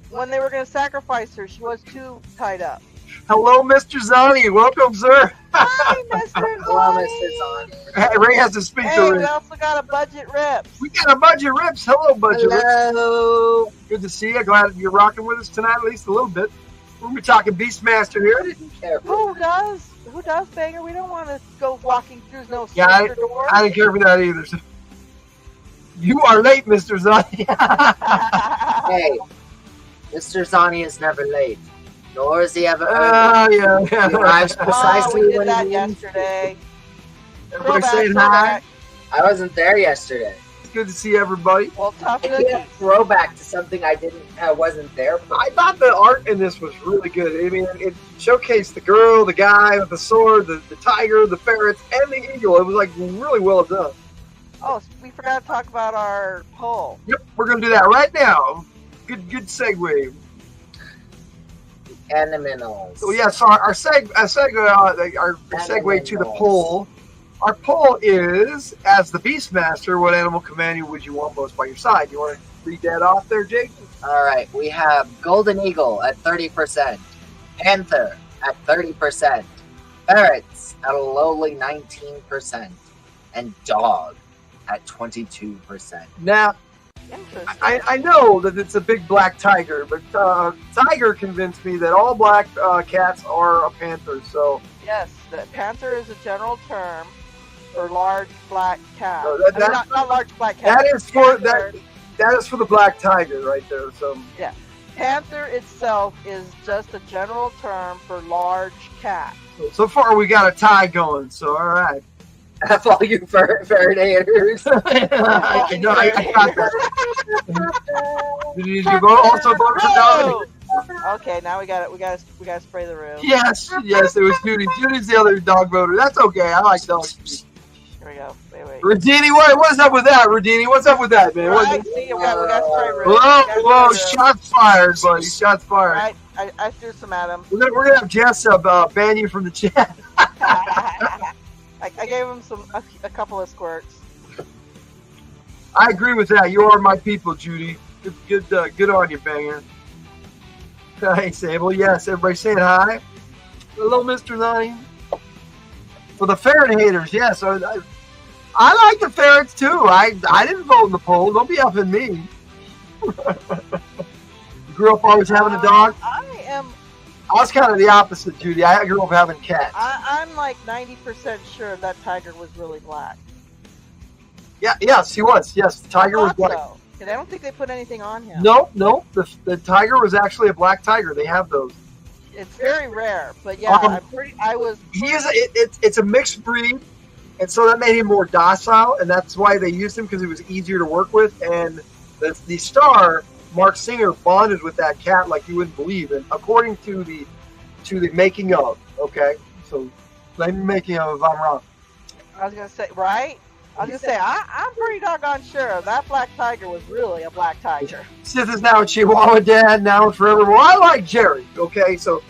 When they were going to sacrifice her, she was too tied up. Hello, Mr. Zani. Welcome, sir. Hi, Mr. Hello, Mr. Zani. Hey, Ray has to speak Hey, to we Ray. also got a budget Rips. We got a Budget Rips. Hello, Budget Rips. Hello. Good to see you. Glad you're rocking with us tonight, at least a little bit. We're gonna be talking Beastmaster here. Who does? Who does, Banger? We don't want to go walking through no Yeah, secret door. I didn't care for that either. So. You are late, Mr. Zani. Hey, Mr. Zani is never late, nor is he ever Oh, early. yeah. He arrives precisely we did when that he needs. yesterday. Everybody Throwback, saying hi. throwback. I wasn't there yesterday. It's good to see everybody. Well, tough I cookies. can't throw back to something I wasn't there for. I thought the art in this was really good. I mean, it showcased the girl, the guy with the sword, the tiger, the ferrets, and the eagle. It was like really well done. Oh, we forgot to talk about our poll. Yep, we're gonna do that right now. Good segue. Animals. So yes, our segue to the poll. Our poll is, as the Beastmaster, what animal companion would you want most by your side? You want to read that off there, Jake? All right, we have golden eagle at 30%, panther at 30%, ferrets at a lowly 19%, and dog at 22%. Now, I know that it's a big black tiger, but tiger convinced me that all black cats are a panther. So Yes, the panther is a general term for large black cat. So I mean, not large black cat. that is for that is for the black tiger right there. So Yeah, panther itself is just a general term for large cat. so far we got a tie going. So all right. F all you Faradayers. I know, I got that. Did you also vote for Dominic? Okay, now we got it. We got to spray the room. Yes, it was Judy. Judy's the other dog voter. That's okay. I like dogs. Here we go. Wait. Rudini, what's up with that, Rudini? What's up with that, man? Right, see, we got to spray room. Whoa, shots fired, buddy. Shots fired. Right, I threw some at him. We're gonna have Jess ban you from the chat. I gave him a couple of squirts. I agree with that. You are my people, Judy. Good on you, Banger. Hey, Sable. Yes, everybody saying hi. Hello, Mr. Nani. For the ferret haters, yes. I like the ferrets too. I didn't vote in the poll. Don't be upping me. Grew up always having a dog. I was kind of the opposite, Judy. I grew up having cats. I'm like 90% sure that tiger was really black. Yes, he was. Yes, the tiger was black. So. I don't think they put anything on him. No. The tiger was actually a black tiger. They have those. It's very rare, but yeah, It's a mixed breed, and so that made him more docile, and that's why they used him because he was easier to work with. And the star, Mark Singer, bonded with that cat like you wouldn't believe. And according to the making of, okay, so let me making of if I'm wrong. I was gonna say right. I'm pretty doggone sure that black tiger was really a black tiger. Sith is now a Chihuahua dad, now and forever. Well, I like Jerry, okay? So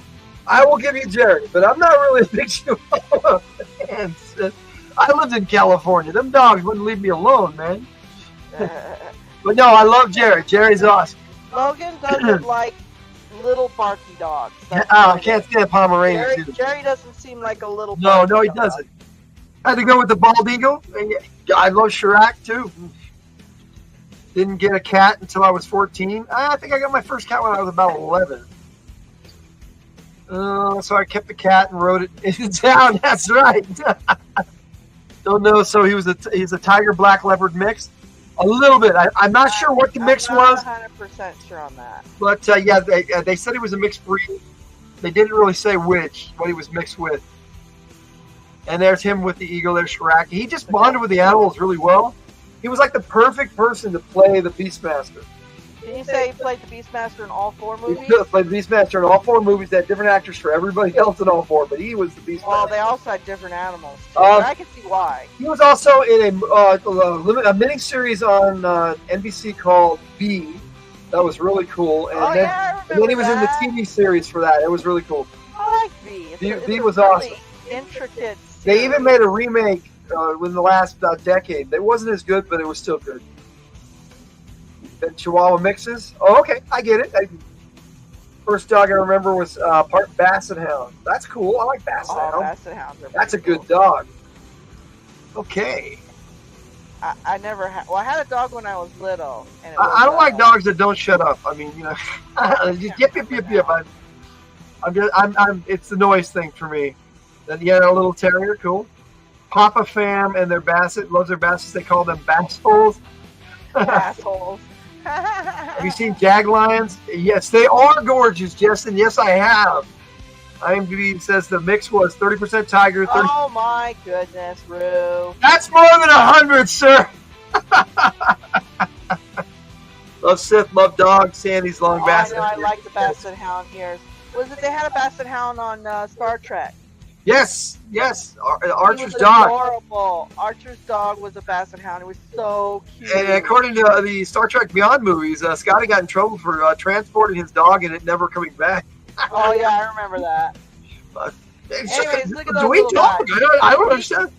I will give you Jerry, but I'm not really a big Chihuahua fan, Sith. I lived in California. Them dogs wouldn't leave me alone, man. But no, I love Jerry. Jerry's awesome. Logan doesn't like little barky dogs. I can't stand Pomeranians. Jerry doesn't seem like a little No, he doesn't. I had to go with the bald eagle. I love Chirac too. Didn't get a cat until I was 14. I think I got my first cat when I was about 11. So I kept the cat and rode it down. That's right. Don't know. So he's a tiger black leopard mix. A little bit. I'm not sure what the mix was. I'm not 100% sure on that. But they said he was a mixed breed. They didn't really say what he was mixed with. And there's him with the eagle. There's Chirac. He just bonded with the animals really well. He was like the perfect person to play the Beastmaster. Did you say he played the Beastmaster in all 4 movies? He played the Beastmaster in all 4 movies. They had different actors for everybody else in all 4, but he was the Beastmaster. Well, they also had different animals, too. I can see why. He was also in a mini-series on NBC called B. That was really cool. And then he was in the TV series for that. It was really cool. I like B. B was awesome. Intricate. They even made a remake in the last decade. It wasn't as good, but it was still good. The Chihuahua mixes. Oh, okay, I get it. First dog I remember was part Basset Hound. That's cool. I like Basset Hound. Basset Hounds are That's a pretty good dog. Okay. I never had. Well, I had a dog when I was little. And it I don't was, like dogs that don't shut up. I mean, you know, just yip yip yip yip. I'm. It's the noise thing for me. Then you got a little terrier, cool. Papa Fam and their Basset loves their Bassets. They call them bassholes. Assholes. Have you seen Jag Lions? Yes, they are gorgeous, Justin. Yes, I have. IMDb says the mix was 30% tiger. 30... Oh my goodness, Rue. That's more than 100, sir. Love Sith, love dog. Sandy's long Basset. I like the Basset Hound ears. Was it they had a Basset Hound on Star Trek? Yes, yes. Archer's was dog. Adorable. Archer's dog was a Basset Hound. It was so cute. And according to the Star Trek Beyond movies, Scotty got in trouble for transporting his dog and it never coming back. Oh yeah, I remember that. Anyways, look at those we little talk? guys. I don't understand.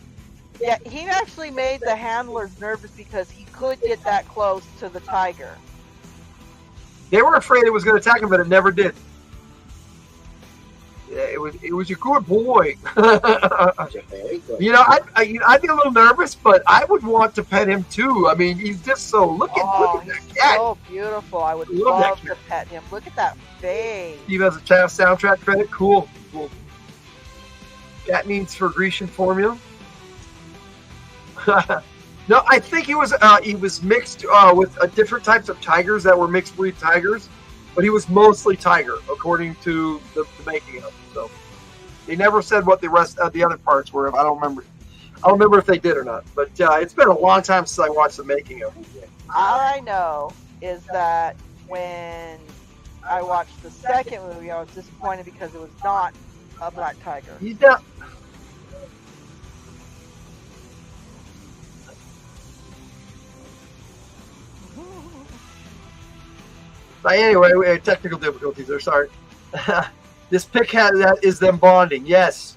Yeah, he actually made the handlers nervous because he could get that close to the tiger. They were afraid it was going to attack him, but it never did. Yeah, it was a good boy. You know, I'd be a little nervous, but I would want to pet him too. I mean, he's just so look at that cat. So beautiful. I would love to pet him. Look at that face. Steve has a soundtrack credit. Cool. That means for Grecian formula. No, I think he was mixed with different types of tigers that were mixed breed tigers, but he was mostly tiger according to the making of it. So they never said what the rest of the other parts were. I don't remember if they did or not. But it's been a long time since I watched the making of it. All I know is that when I watched the second movie, I was disappointed because it was not a black tiger. He's not. Anyway, technical difficulties there. Sorry. This pic that is them bonding. Yes.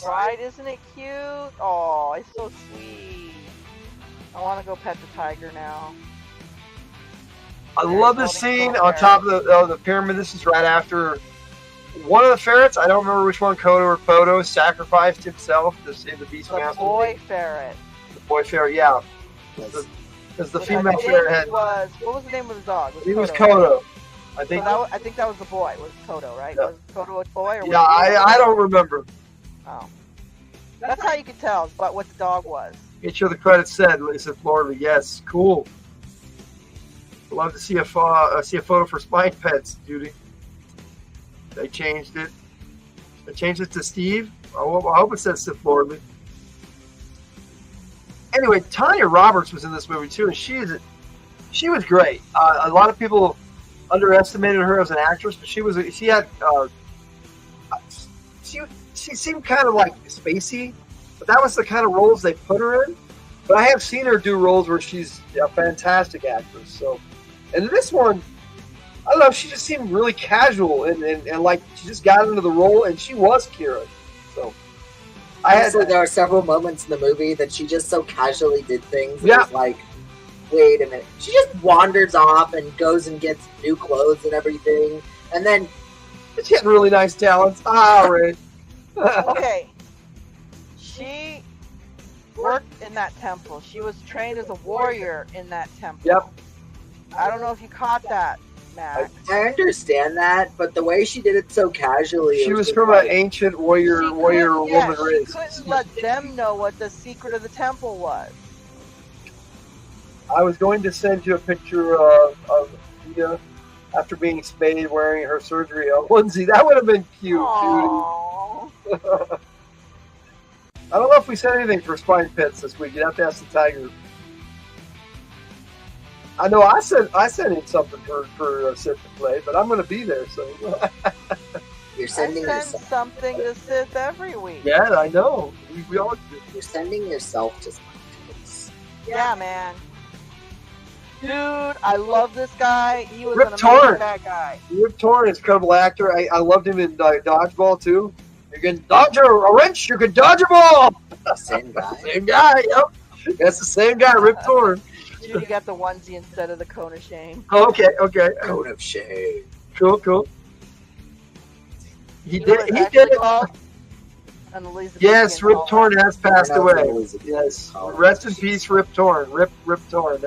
Right? Isn't it cute? Oh, it's so sweet. I want to go pet the tiger now. I love this scene on top of the pyramid. This is right after one of the ferrets. I don't remember which one, Kodo or Photo, sacrificed himself to save the Beastmaster. The boy ferret. The boy ferret, yeah. Because the female ferret had. What was the name of the dog? It was Kodo. I think. So I think that was the boy. Was Kodo, right? Yeah. Was Kodo a boy? Or Yeah, I don't remember. Oh. That's how you could tell what the dog was. Make sure the credits said, Lisa Florida. Yes, cool. Love to see a photo for Spine Pets, Judy. They changed it. They changed it to Steve. I hope it says Sith Lordly. Anyway, Tanya Roberts was in this movie too, and she was great. A lot of people underestimated her as an actress, but she seemed kind of like spacey, but that was the kind of roles they put her in. But I have seen her do roles where she's a fantastic actress. So, and this one, I don't know, she just seemed really casual and like she just got into the role, and she was Kira. So, there are several moments in the movie that she just so casually did things. It was like, wait a minute. She just wanders off and goes and gets new clothes and everything. And then she had really nice talents. Right. Okay. She worked in that temple. She was trained as a warrior in that temple. Yep. I don't know if you caught that, Matt. I understand that, but the way she did it so casually. She was from an ancient warrior woman race. She couldn't let them know what the secret of the temple was. I was going to send you a picture of Mia after being spayed wearing her surgery onesie. That would have been cute, Judy. I don't know if we said anything for Spine Pets this week. You'd have to ask the Tiger. I know I sent in something for Sith to play, but I'm going to be there, so. You're sending I send something to Sith every week. Yeah, I know. We all do. You're sending yourself to Spine Pets. Yeah, man. Dude, I love this guy. He was Rip an Torn. amazing bad guy. Rip Torn is an incredible actor. I loved him in Dodgeball, too. You can dodge a wrench, you can dodge a ball. Same guy. Same guy, yep. That's the same guy, Rip Torn. Judy got the onesie instead of the cone of shame. Okay. Cone of shame. Cool. He You know did. what it's He actually did it. called? An Elizabethan Yes, Rip call. Torn has passed I know away. it's Elizabethan Yes, call. rest in peace, Rip Torn. Rip Torn.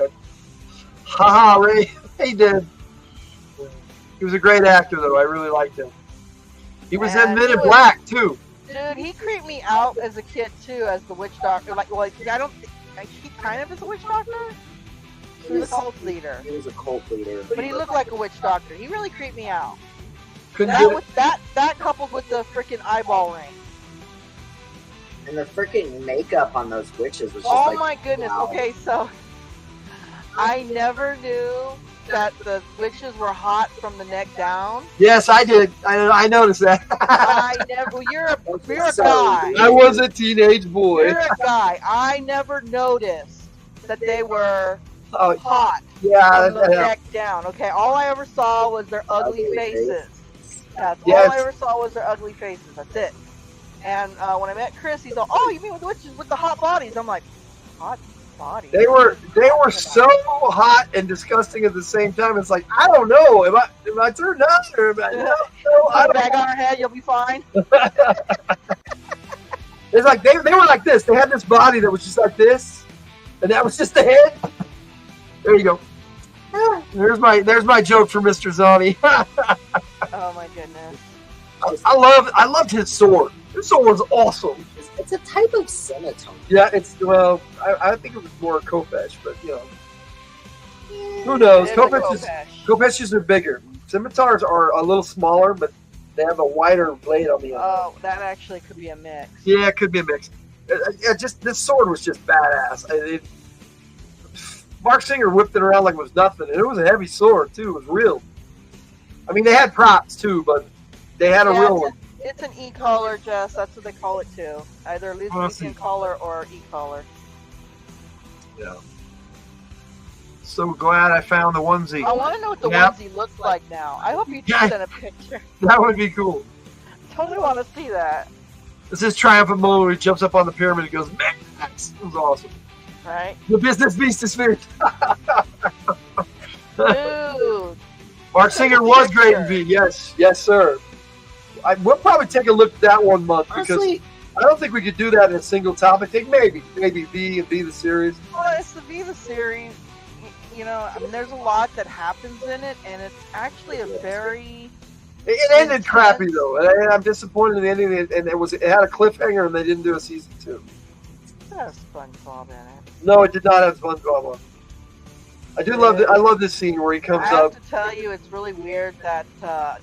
Haha, Ray. He did. He was a great actor, though. I really liked him. He was in And Men he in was- Black too. Dude, he creeped me out as a kid too, as the witch doctor. Like I don't. He kind of is a witch doctor. He was a cult leader, He was a cult leader. but he looked like a witch doctor. He really creeped me out. Couldn't That get it. with that coupled with the freaking eyeball ring. And the freaking makeup on those witches was just Oh like, my goodness. wow. Okay, so I never knew that the witches were hot from the neck down. Yes, I did. I noticed that. I never. Well, you're a So- guy. I was a teenage boy. You're a guy. I never noticed that they were Oh, hot yeah. from the neck down. Okay, all I ever saw was their ugly Ugly faces. That's Yes. all I ever saw was their ugly faces. That's it. And when I met Chris, he's like, "Oh, you mean with the witches with the hot bodies?" I'm like, "Hot bodies?" They were so hot and disgusting at the same time. It's like, I don't know. Am I turned on or am I no, I Put a don't bag on her head, you'll be fine. It's like they were like this. They had this body that was just like this, and that was just the head. There you go. There's my joke for Mr. Zani. Oh my goodness. I loved his sword. His sword was awesome. It's a type of semitone. Yeah, I think it was more Kopesh, but you know, who knows? It is a Kopeshes are bigger. Scimitars are a little smaller, but they have a wider blade on the end. Oh, that actually could be a mix. Yeah, it could be a mix. Just this sword was just badass. Mark Singer whipped it around like it was nothing, and it was a heavy sword too. It was real. I mean, they had props too, but they had a Yeah, real one. It's an e-collar, Jess. That's what they call it too. Either Elizabethan collar or e-collar. Yeah. So glad I found the onesie. I want to know what the Yep. onesie looks like now. I hope you Yeah. send a picture. That would be cool. Totally want to see that. This is triumphant moment where he jumps up on the pyramid and goes, Max! It was awesome. Right? The business beast is spirit. Dude. Mark Singer was great in V. Yes, sir. We'll probably take a look at that one month because Honestly, I don't think we could do that in a single topic. Think maybe V and V the series. Well, it's the Viva series. You know, I mean, there's a lot that happens in it, and it's actually a very. It ended crappy though, and I'm disappointed in the ending. And it had a cliffhanger, and they didn't do a season 2. It has SpongeBob in it. No, it did not have SpongeBob on. I do love I love this scene where he comes I have up. to tell you, it's really weird that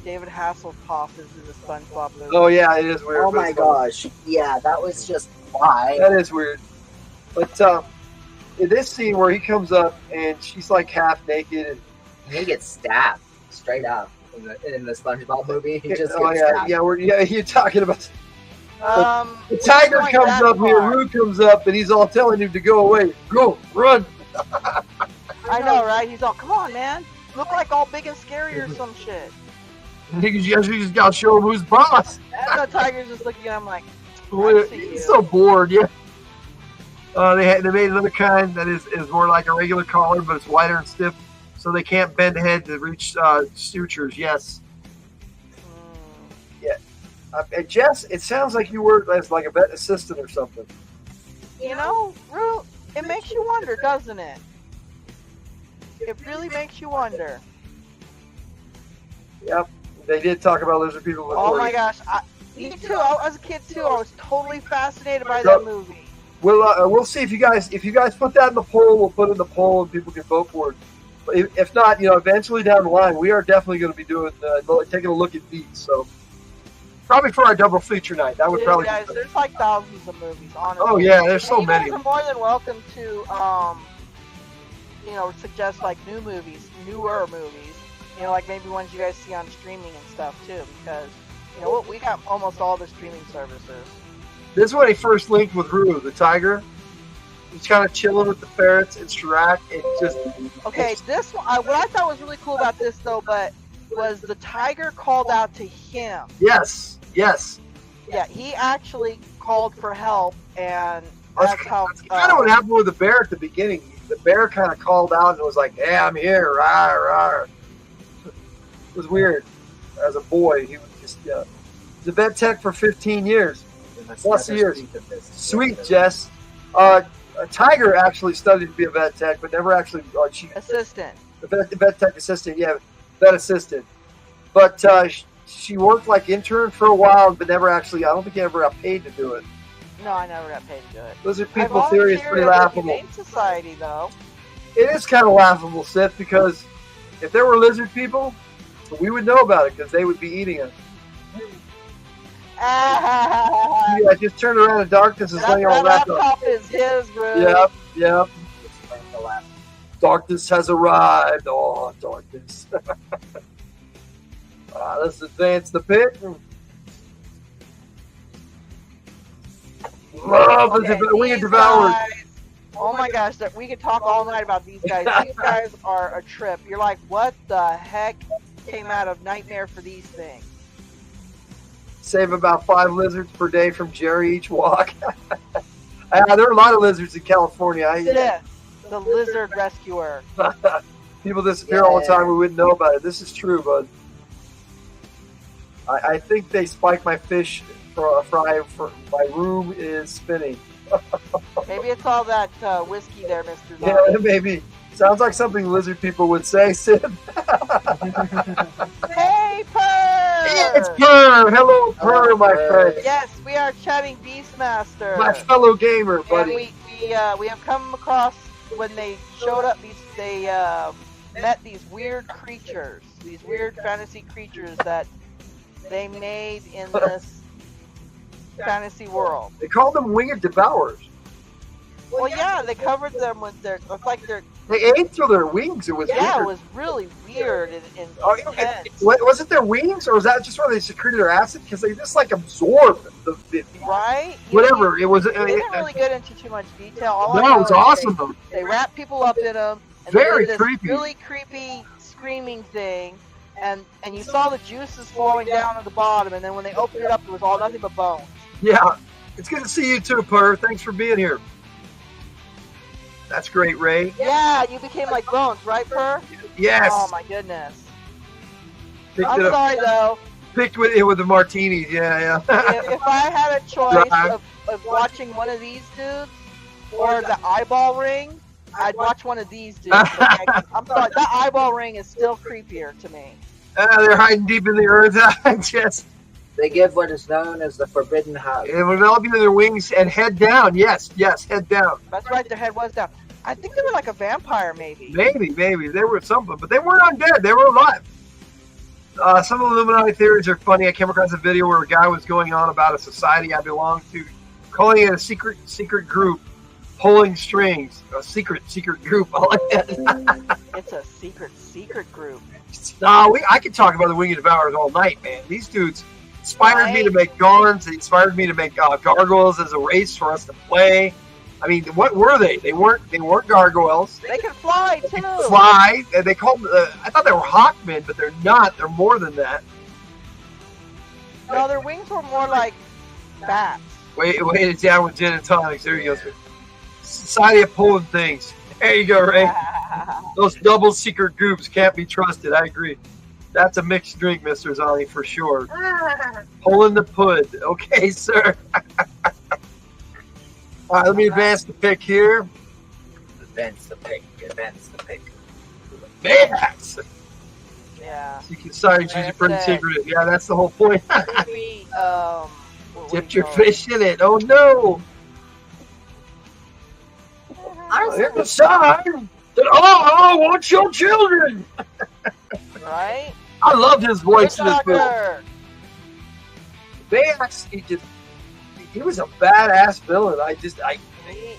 David Hasselhoff is in the SpongeBob movie. Oh yeah, it is weird. oh but my it's fun. gosh. Yeah, that was just why. That is weird. But in this scene where he comes up and she's like half naked and He gets stabbed straight up in the SpongeBob movie. He just oh gets yeah, stabbed. you're talking about the it's tiger going comes that up here, far. Roo comes up, and he's all telling him to go away, go, run. I know, right? He's all, come on, man. Look like all big and scary or some shit. And he goes, yes, you just gotta show him who's boss. And the tiger's just looking at him like, I see you. He's so bored, yeah. They made another kind that is more like a regular collar, but it's wider and stiff, so they can't bend ahead to reach sutures. Yes. Yeah. Jess, it sounds like you work as like a vet assistant or something. You know, Rue, it makes you wonder, doesn't it? It really makes you wonder. Yep. They did talk about lizard people before. Oh my gosh. Me too. As a kid too, I was totally fascinated by that movie. We'll see if you guys put that in the poll. We'll put it in the poll and people can vote for it. But if not, eventually down the line, we are definitely going to be doing taking a look at these. So probably for our double feature night, that would Dude, probably. guys, there's like thousands of movies, honestly. Oh yeah, there's so you many. guys are more than welcome to, suggest like newer movies. Like maybe ones you guys see on streaming and stuff too, because we got almost all the streaming services. This is when he first linked with Rue, the tiger. He's kind of chilling with the ferrets and Shrek. It just Okay, this one, what I thought was really cool about this though, was the tiger called out to him. Yes. Yeah, he actually called for help, and That's kind of what happened with the bear at the beginning. The bear kind of called out and was like, "Yeah, I'm here." Rawr, rawr. It was weird. As a boy, he was just The vet tech for 15 years. Plus years. Sweet, Yes. Jess. Tiger actually studied to be a vet tech, but never actually. Assistant. The vet tech assistant, yeah, vet assistant. But she worked like intern for a while, but never actually. I don't think he ever got paid to do it. No, I never got paid to do it. Those are I people theory is volunteered pretty at the laughable. Humane Society, though. It is kind of laughable, Seth, because if there were lizard people, we would know about it because they would be eating us. Yeah, just turn around in darkness and say all that that. laptop is his, bro. Yep, yep. Darkness has arrived. Oh, darkness. Let's advance the pit. Love the winged devour. Oh my gosh, we could talk all night about these guys. These guys are a trip. You're like, what the heck came out of Nightmare for these things? Save about 5 lizards per day from Jerry each walk. There are a lot of lizards in California. The lizard rescuer. People disappear all the time. We wouldn't know about it. This is true, bud. I think they spike my fish for my room is spinning. Maybe it's all that whiskey there, Mr. Yeah, maybe. Sounds like something lizard people would say, Sid. Hey, Purr! It's Purr! Hello, Purr, my friend. Yes, we are chatting Beastmaster. My fellow gamer, buddy. And we have come across when they showed up. They met these weird creatures, these weird fantasy creatures that they made in this fantasy world. They call them winged devourers. Well, yeah, they covered them with their. It's like their. They ate through their wings. It was Yeah, weird. it was really weird and intense. Was it their wings, or was that just where they secreted their acid? Because they just like absorbed the Right? whatever it was. They didn't really get into too much detail. All I No, know it was is awesome though. They wrap people up in them. And Very they did this creepy. Really creepy screaming thing, and you saw the juices flowing down at the bottom, and then when they opened it up, it was all nothing but bones. Yeah, it's good to see you too, Purr. Thanks for being here. That's great, Ray. Yeah, you became like bones, right, Purr? Yes. Oh my goodness. Picked I'm it up. sorry though. Picked with it with the martinis. Yeah, yeah. If I had a choice of watching one of these dudes or the eyeball ring, I'd watch one of these dudes. I'm sorry, that eyeball ring is still creepier to me. They're hiding deep in the earth. Just They give what is known as the forbidden hug. enveloping their wings and head down. Yes, head down. That's right, their head was down. I think they were like a vampire, maybe. Maybe they were something, but they weren't undead. They were alive. Some of the Illuminati theories are funny. I came across a video where a guy was going on about a society I belong to, calling it a secret group, pulling strings. A secret group. I like that. It's a secret group. No, I could talk about the Winged Devourers all night, man. These dudes inspired me to make Garns. They inspired me to make gargoyles as a race for us to play. I mean, what were they? They weren't gargoyles. They can fly too. Fly. They called. I thought they were hawkmen, but they're not. They're more than that. No, their wings were more like bats. Wait it down with gin and tonics. There you go. Society of pulling things. There you go, Ray. Those double secret groups can't be trusted. I agree. That's a mixed drink, Mr. Zani, for sure. Pulling the pud. Okay, sir. All right, let me advance the pick here. Advance the pick. Advance the pick. Advance. Yeah. So you can start using pretty secret. Yeah, that's the whole point. Maybe, Dipped your fish in it. Oh no. There's a sign that I want your children. Right? I loved his voice in this movie. Doctor. He was a badass villain.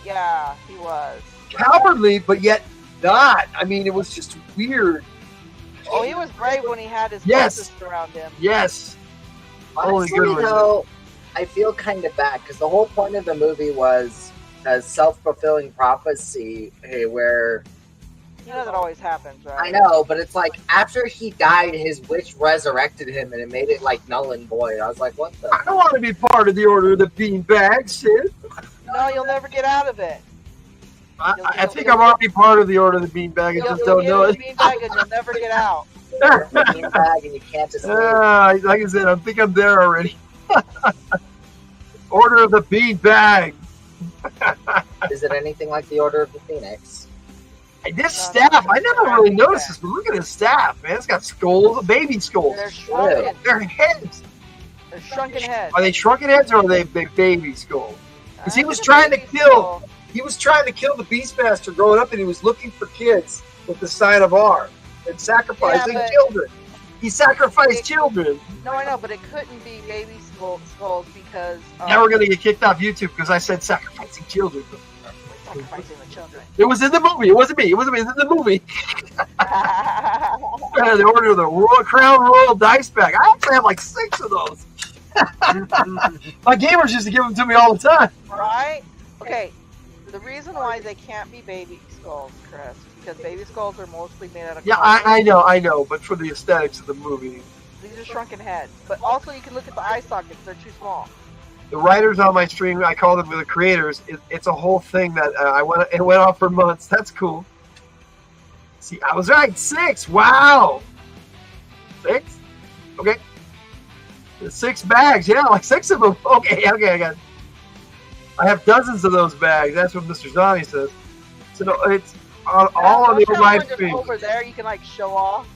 Yeah, he was. Cowardly, but yet not. I mean, it was just weird. Oh, he was brave when he had his Yes. forces around him. Yes. Holy Honestly, good one. though, I feel kind of bad because the whole point of the movie was a self-fulfilling prophecy where... You know that always happens, right? I know, but it's like after he died, his witch resurrected him and it made it like null and void. I was like, what the? I don't want to be part of the Order of the Beanbag, Sid. No, you'll never get out of it. I think I'm already part of the Order of the Beanbag. I just don't know it. Beanbag and you'll never get out. Beanbag and you can't escape. Like I said, I think I'm there already. Order of the Bean Bag. Is it anything like the Order of the Phoenix? This staff, I never really noticed this, but look at his staff, man. It's got skulls, baby skulls. They're shrunken. Their heads. They're shrunken heads. Are they shrunken heads or are they baby skulls? Because he was trying to kill. He was trying to kill the Beastmaster growing up, and he was looking for kids with the sign of R and sacrificing children. He sacrificed children. No, I know, but it couldn't be baby skulls because. Now we're gonna get kicked off YouTube because I said sacrificing children. Sacrificing the children. It was in the movie. It wasn't me. It wasn't me. It was in the movie. They ordered the Crown Royal dice bag. I actually have like 6 of those. My gamers used to give them to me all the time. Right? Okay. The reason why they can't be baby skulls, Chris, is because baby skulls are mostly made out of. Yeah, I know. But for the aesthetics of the movie, these are shrunken heads. But also, you can look at the eye sockets; they're too small. The writers on my stream, I call them the creators. It's a whole thing that it went on for months. That's cool. See, I was right. 6. Wow. 6. Okay. 6 bags. Yeah, like 6 of them. Okay. I got it. I have dozens of those bags. That's what Mr. Zonny says. So no, it's all on the live stream. Over there, you can like show off.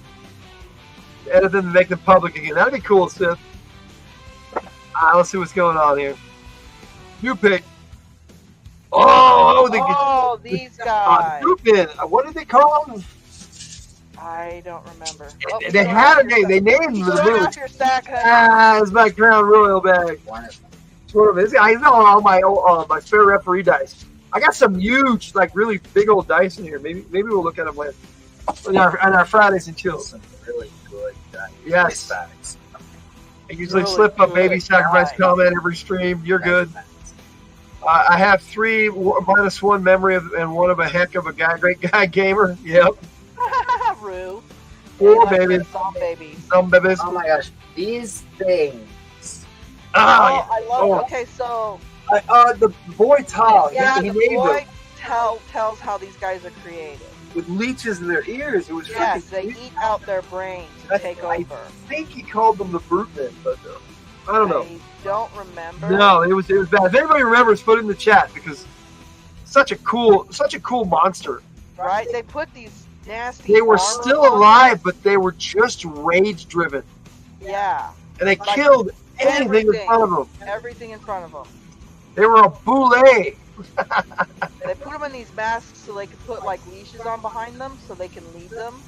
Edit them and make them public again. That'd be cool, Sith. Let's see what's going on here. New pick. These guys. What did they call them? I don't remember. They had a name. They named them the movie. It's my Crown Royal bag. This guy, he's all my spare referee dice. I got some huge, like really big old dice in here. Maybe we'll look at them later on our Fridays and Chills. Some really good dice. Yes. Bags. I usually slip a baby sacrifice comment every stream. You're good. I have 3 -1 memory and 1 of a heck of a great guy gamer. Yep. Rue. 4 babies. Some babies. Oh my gosh, these things. I love. Okay, so. The boy Todd. Yeah, he the named boy them. tells how these guys are created. With leeches in their ears. It was yes, they eat out their brains to take over. I think he called them the Brute Men, but I don't know. I don't remember. No, it was bad. If anybody remembers, put it in the chat because such a cool monster. Right? They put these nasty. They were still alive, but they were just rage driven. Yeah. And they killed anything in front of them. Everything in front of them. They were a boule. They put them in these masks so they could put like leashes on behind them so they can lead them.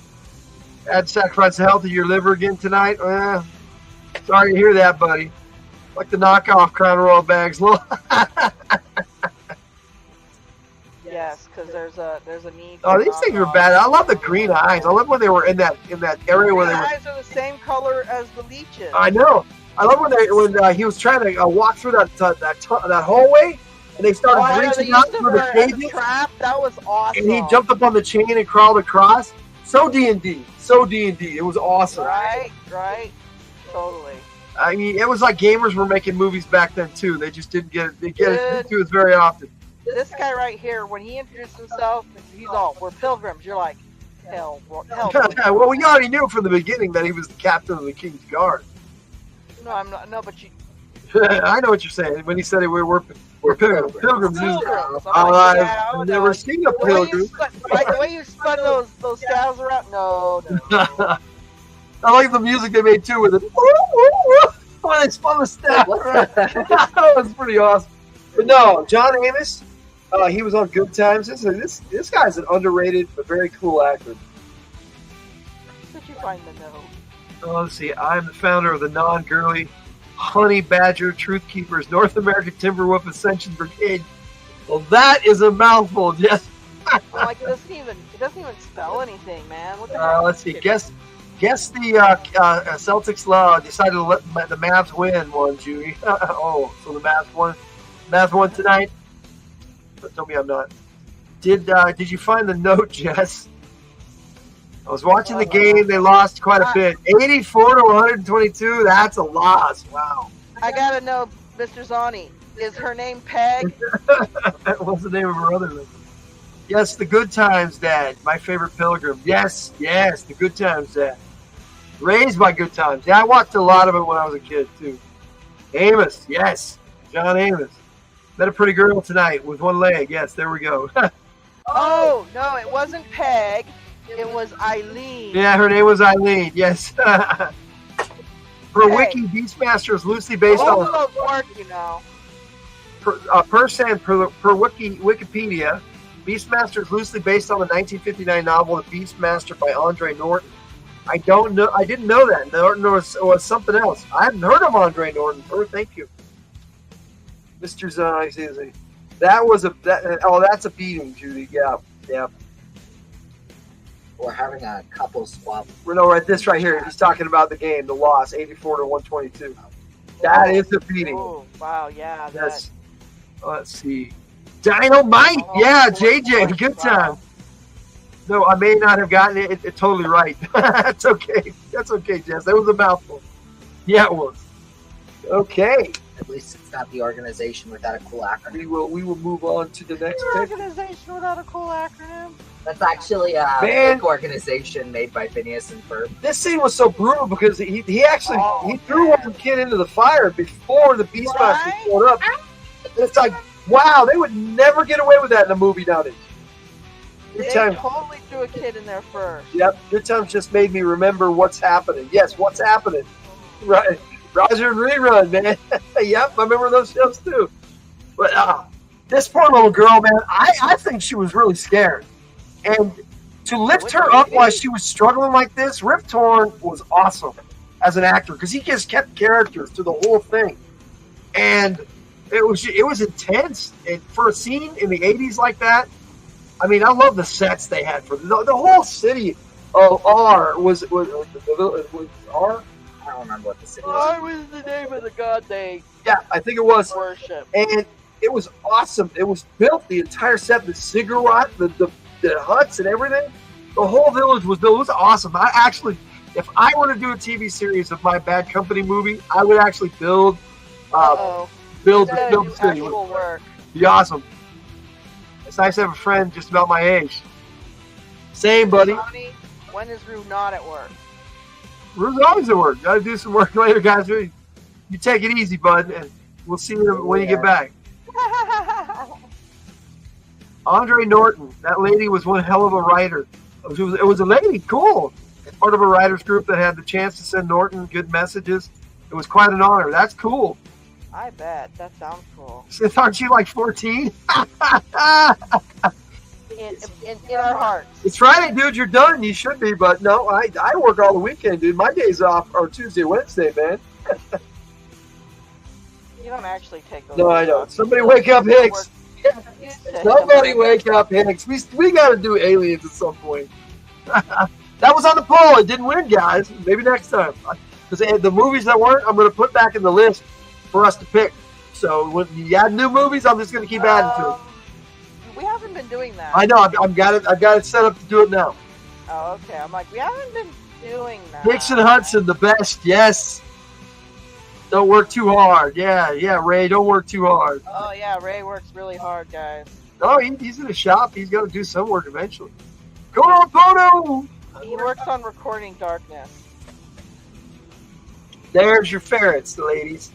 Add sacrifice the health of your liver again tonight. Sorry to hear that, buddy. Like the knockoff Crown Royal bags. Yes, because there's a need. Oh, these things are bad. I love the green eyes. I love when they were in that area where they were. The eyes are the same color as the leeches. I know. I love when he was trying to walk through that hallway, and they started reaching out through the cages. Trap. That was awesome. And he jumped up on the chain and crawled across. So D&D. It was awesome. Right. Totally. I mean, it was like gamers were making movies back then too. They just didn't get into it very often. This guy right here, when he introduced himself, he's all, "We're pilgrims." You're like, hell. Well, we already knew from the beginning that he was the captain of the King's Guard. No, I'm not. No, but you. I know what you're saying. When he said it, we're pilgrims. Pilgrims. I've never seen a pilgrim. The way you spun those scales around. No. I like the music they made too with it. When they spun the staff. That was pretty awesome. But no, John Amos, he was on Good Times. This guy's an underrated but very cool actor. Did you find the note? Let's see. I'm the founder of the non-girly Honey Badger Truth Keepers North American Timberwolf Ascension Brigade. Well, that is a mouthful, Jess. Like it doesn't even spell anything, man. What the hell? Let's see. Guess the Celtics decided to let the Mavs win one, Judy. So the Mavs won tonight. But tell me I'm not. Did you find the note, Jess? I was watching the game. They lost quite a bit. 84 to 122. That's a loss. Wow. I gotta know, Mr. Zonny. Is her name Peg? What's the name of her other name? Yes, the Good Times Dad. My favorite pilgrim. Yes, the Good Times Dad. Raised by Good Times. Yeah, I watched a lot of it when I was a kid too. Amos, yes. John Amos. Met a pretty girl tonight with one leg. Yes, there we go. Oh, no, it wasn't Peg. It was Eileen. Yeah, her name was Eileen. Yes. Her wiki, Beastmaster, is loosely based on... work, you know. Per Wikipedia, Beastmaster is loosely based on the 1959 novel The Beastmaster by Andre Norton. I didn't know that. Norton was something else. I hadn't heard of Andre Norton. Oh, thank you. Mr. Zai. That's a beating, Judy. Yeah. We're having a couple swap. No, right, this right here. He's talking about the game, the loss, 84 to 122. That is a beating. Oh, wow, yeah. Yes. Let's see. Dynamite. Yeah, JJ. Good time. No, I may not have gotten it totally right. That's okay. That's okay, Jess. That was a mouthful. Yeah, it was. Okay. At least it's not the organization without a cool acronym. We will move on to the next pick. Organization without a cool acronym. That's actually a big organization made by Phineas and Ferb. This scene was so brutal because he threw one kid into the fire before the Beastmaster showed up. It's like, wow, they would never get away with that in a movie nowadays. They totally threw a kid in there first. Yep, Good Times just made me remember what's happening. Yes, what's happening. Right. Roger and Rerun, man. Yep, I remember those shows too. But this poor little girl, man, I think she was really scared. And to lift her up while she was struggling like this, Rip Torn was awesome as an actor because he just kept characters to the whole thing. And it was intense. And for a scene in the 80s like that, I mean, I love the sets they had for the whole city of R was R? I don't remember what the city was. R was the name of the god they I think it was. Worship. And it was awesome. It was built, the entire set, the ziggurat, the huts and everything. The whole village was built. It was awesome. I actually, if I were to do a TV series of my Bad Company movie, I would actually build the city. It would be awesome. It's nice to have a friend just about my age. Same, buddy. When is Rue not at work? Rue's always at work. Got to do some work later, guys. You take it easy, bud, and we'll see you when you get back. Andre Norton. That lady was one hell of a writer. It was a lady. Cool. Part of a writers group that had the chance to send Norton good messages. It was quite an honor. That's cool. I bet. That sounds cool. Aren't you like 14? In our hearts. It's Friday, dude. You're done. You should be, but no, I work all the weekend, dude. My days off are Tuesday, Wednesday, man. You don't actually take those. No, I don't. Somebody wake up, Hicks. Somebody wake up, Hicks. We got to do Aliens at some point. That was on the poll. It didn't win, guys. Maybe next time. Because the movies that weren't, I'm going to put back in the list for us to pick. So when you add new movies, I'm just going to keep adding to them. We haven't been doing that. I know. I've got it set up to do it now. Oh, okay. I'm like, we haven't been doing that. Dixon Hudson, the best. Yes. Don't work too hard. Yeah, Ray, don't work too hard. Oh, yeah, Ray works really hard, guys. No, he's in a shop. He's got to do some work eventually. Go on, Bono! He works on recording Darkness. There's your ferrets, ladies.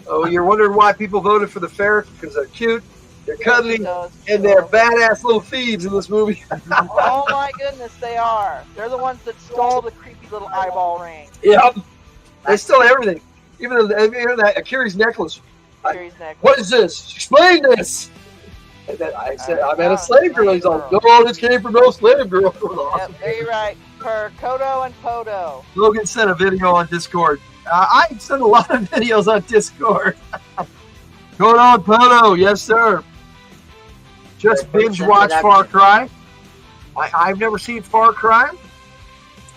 Oh, you're wondering why people voted for the ferrets? Because they're cute, they're cuddly, and they're badass little thieves in this movie. Oh, my goodness, they are. They're the ones that stole the creepy little eyeball ring. Yep. They stole everything. Even that Akiri's necklace. What is this? Explain this. And then I said, I met a slave girl. He's like, no, this came from no slave girl. Awesome. Yep, very right. Per Kodo and Podo. Logan sent a video on Discord. I send a lot of videos on Discord. Going on, Podo. Yes, sir. Just binge watch Far Cry. I've never seen Far Cry.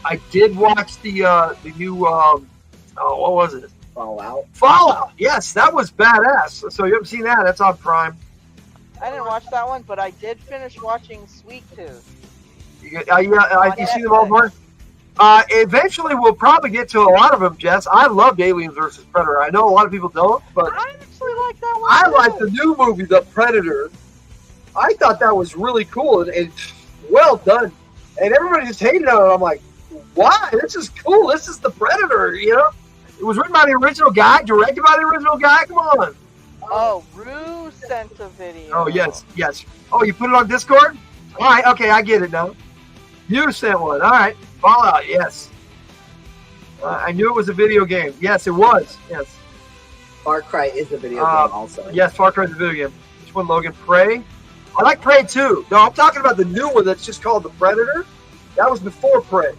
I did watch the new, what was it? Fallout. Yes, that was badass. So you haven't seen that? That's on Prime. I didn't watch that one, but I did finish watching Sweet Tooth. You see them all, Mark? Eventually, we'll probably get to a lot of them, Jess. I loved Aliens vs. Predator. I know a lot of people don't, but I actually like that one. I like the new movie, The Predator. I thought that was really cool and well done. And everybody just hated on it. I'm like, why? This is cool. This is The Predator, you know? It was written by the original guy, directed by the original guy. Come on. Oh, Rue sent a video. Oh, yes, yes. Oh, you put it on Discord? All right, okay, I get it now. You sent one. All right. Fallout, yes. I knew it was a video game. Yes, it was. Yes. Far Cry is a video game also. Yes, Far Cry is a video game. Which one, Logan? Prey? I like Prey too. No, I'm talking about the new one that's just called The Predator. That was before Prey.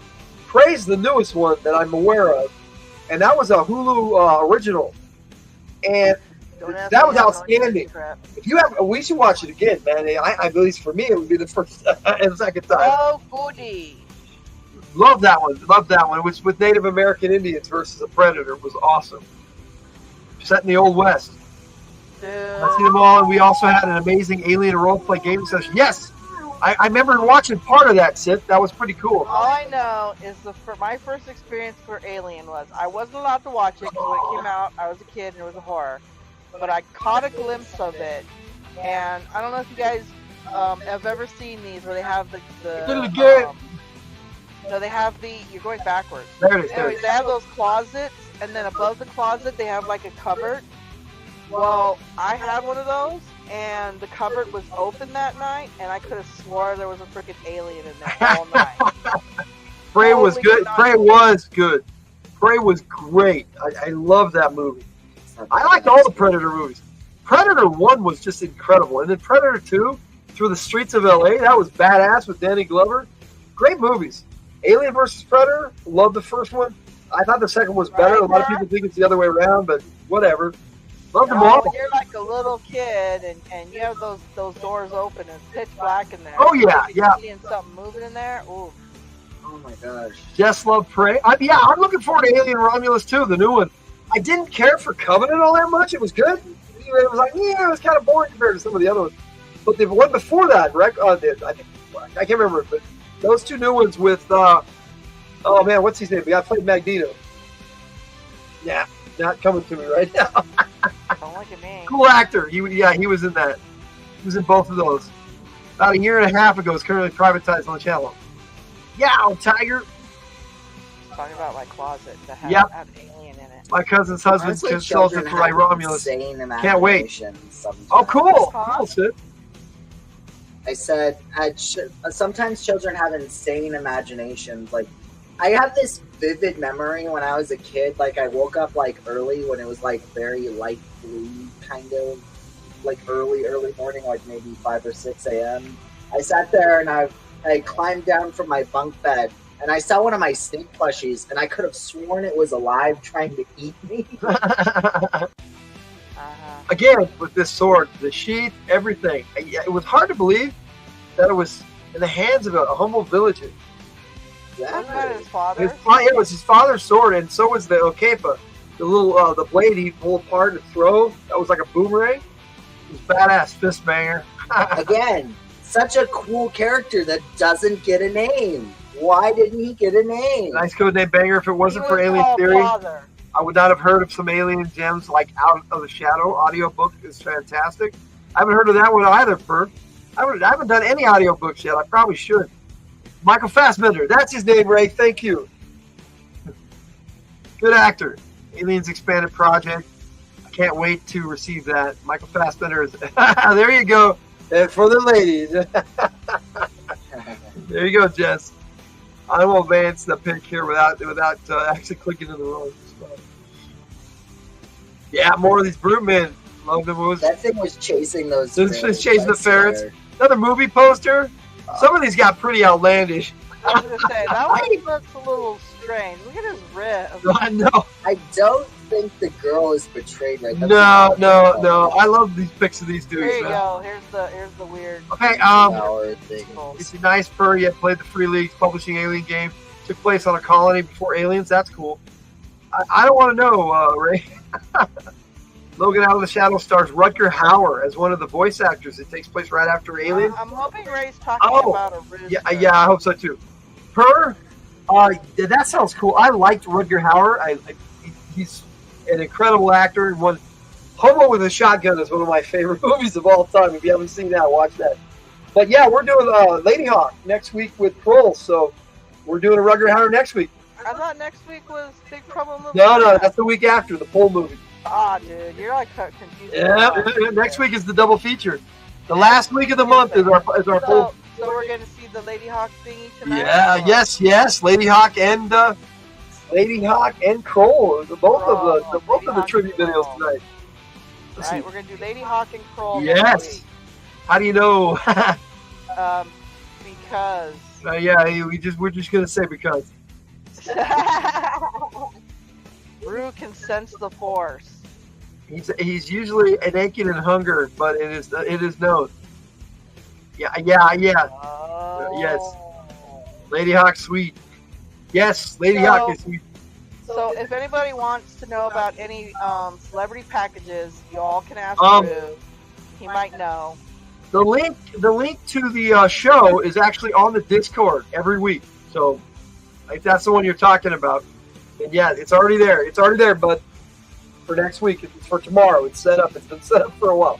Prey's the newest one that I'm aware of. And that was a Hulu original. And that was outstanding. If you have, we should watch it again, man. At least for me, it would be the first and second time. Oh, goody. Love that one. Love that one. It was with Native American Indians versus a predator. It was awesome. Set in the Old West. I've seen them all, and we also had an amazing alien role-play game session. Yes, I remember watching part of that, Sith. That was pretty cool. All I know is my first experience for Alien was I wasn't allowed to watch it because when it came out, I was a kid and it was a horror. But I caught a glimpse of it, and I don't know if you guys have ever seen these where they have no, they have you're going backwards. There it is. Anyways, they have those closets, and then above the closet they have like a cupboard. Well, I had one of those, and the cupboard was open that night, and I could have swore there was a freaking alien in there all night. Prey was good. Prey was good. Prey was great. I love that movie. I liked all the Predator movies. Predator 1 was just incredible. And then Predator 2, Through the Streets of L.A., that was badass with Danny Glover. Great movies. Alien vs. Predator, loved the first one. I thought the second was better. A lot of people think it's the other way around, but whatever. Love them all. You're like a little kid, and you have those doors open, and it's pitch black in there. Oh, yeah, yeah. Seeing something moving in there? Ooh. Oh, my gosh. Just love Prey. I'm looking forward to Alien Romulus, too, the new one. I didn't care for Covenant all that much. It was good. It was like, it was kind of boring compared to some of the other ones. But the one before that, I can't remember, but those two new ones with, oh man, what's his name? The guy played Magneto. Yeah, not coming to me right now. Don't look at me. Cool actor. He was in that. He was in both of those. About a year and a half ago, it's currently privatized on the channel. Yeah, Tiger. Talking about my closet that had an alien in it. My cousin's husband's consultant for Romulus. Can't wait. Sometimes. Oh, cool. Cool, Sid. I said, sometimes children have insane imaginations. Like, I have this vivid memory when I was a kid. Like, I woke up, like, early when it was, like, very light blue, kind of, like, early morning, like, maybe 5 or 6 a.m. I sat there, and I climbed down from my bunk bed, and I saw one of my snake plushies, and I could have sworn it was alive trying to eat me. Again, with this sword, the sheath, everything. It was hard to believe that it was in the hands of a humble villager. Wasn't that his father? It was his father's sword, and so was the Okepa. The little the blade he'd pull apart and throw. That was like a boomerang. It was badass fist banger. Again, such a cool character that doesn't get a name. Why didn't he get a name? Nice code name banger. If it wasn't for Alien Theory, I would not have heard of some Alien Gems like Out of the Shadow. Audiobook is fantastic. I haven't heard of that one either, Per. I haven't done any audiobooks yet. I probably should. Michael Fassbender. That's his name, Ray. Thank you. Good actor. Aliens Expanded Project. I can't wait to receive that. Michael Fassbender is... There you go. And for the ladies. There you go, Jess. I will advance the pick here without actually clicking in the wrong spot. Yeah, more of these brute men. Love the moves. That thing was chasing those. It's chasing the ferrets. Another movie poster. Some of these got pretty outlandish. I was gonna say that one looks a little strange. Look at his rib. I know. I don't think the girl is betrayed right now. No. I love these pics of these dudes. There you go. Here's the weird. Okay. It's a nice fur. Yet played the Free League's publishing Alien game. Took place on a colony before aliens. That's cool. I don't want to know, Ray. Logan Out of the Shadow stars Rutger Hauer as one of the voice actors. It takes place right after Alien. I'm hoping Ray's talking about a rooster. Yeah, I hope so too. That sounds cool. I liked Rutger Hauer. He's an incredible actor. And one Hobo with a Shotgun is one of my favorite movies of all time. If you haven't seen that, watch that. But yeah, we're doing Lady Hawk next week with Kroll, so we're doing a Rutger Hauer next week. I thought next week was Big Trouble in Little No, China. that's the week after the pool movie. Ah, dude, you're like confused. Yeah, next week is the double feature. The last week of the month is our pool. So we're gonna see the Lady Hawk thingy tonight. Yeah, yes, Lady Hawk and Kroll, both of the tribute videos tonight. All right, we're gonna do Lady Hawk and Kroll. Yes. How do you know? Because. Yeah, we're just gonna say because. Rue can sense the force. He's usually naked in hunger, but it is known. Yeah. Oh. Yes. Lady Hawk sweet. Yes, Lady Hawk is sweet. So if anybody wants to know about any celebrity packages, y'all can ask Rue. He might know. The link to the show is actually on the Discord every week. So if that's the one you're talking about, then yeah, it's already there. It's already there, but for next week, it's for tomorrow. It's set up. It's been set up for a while.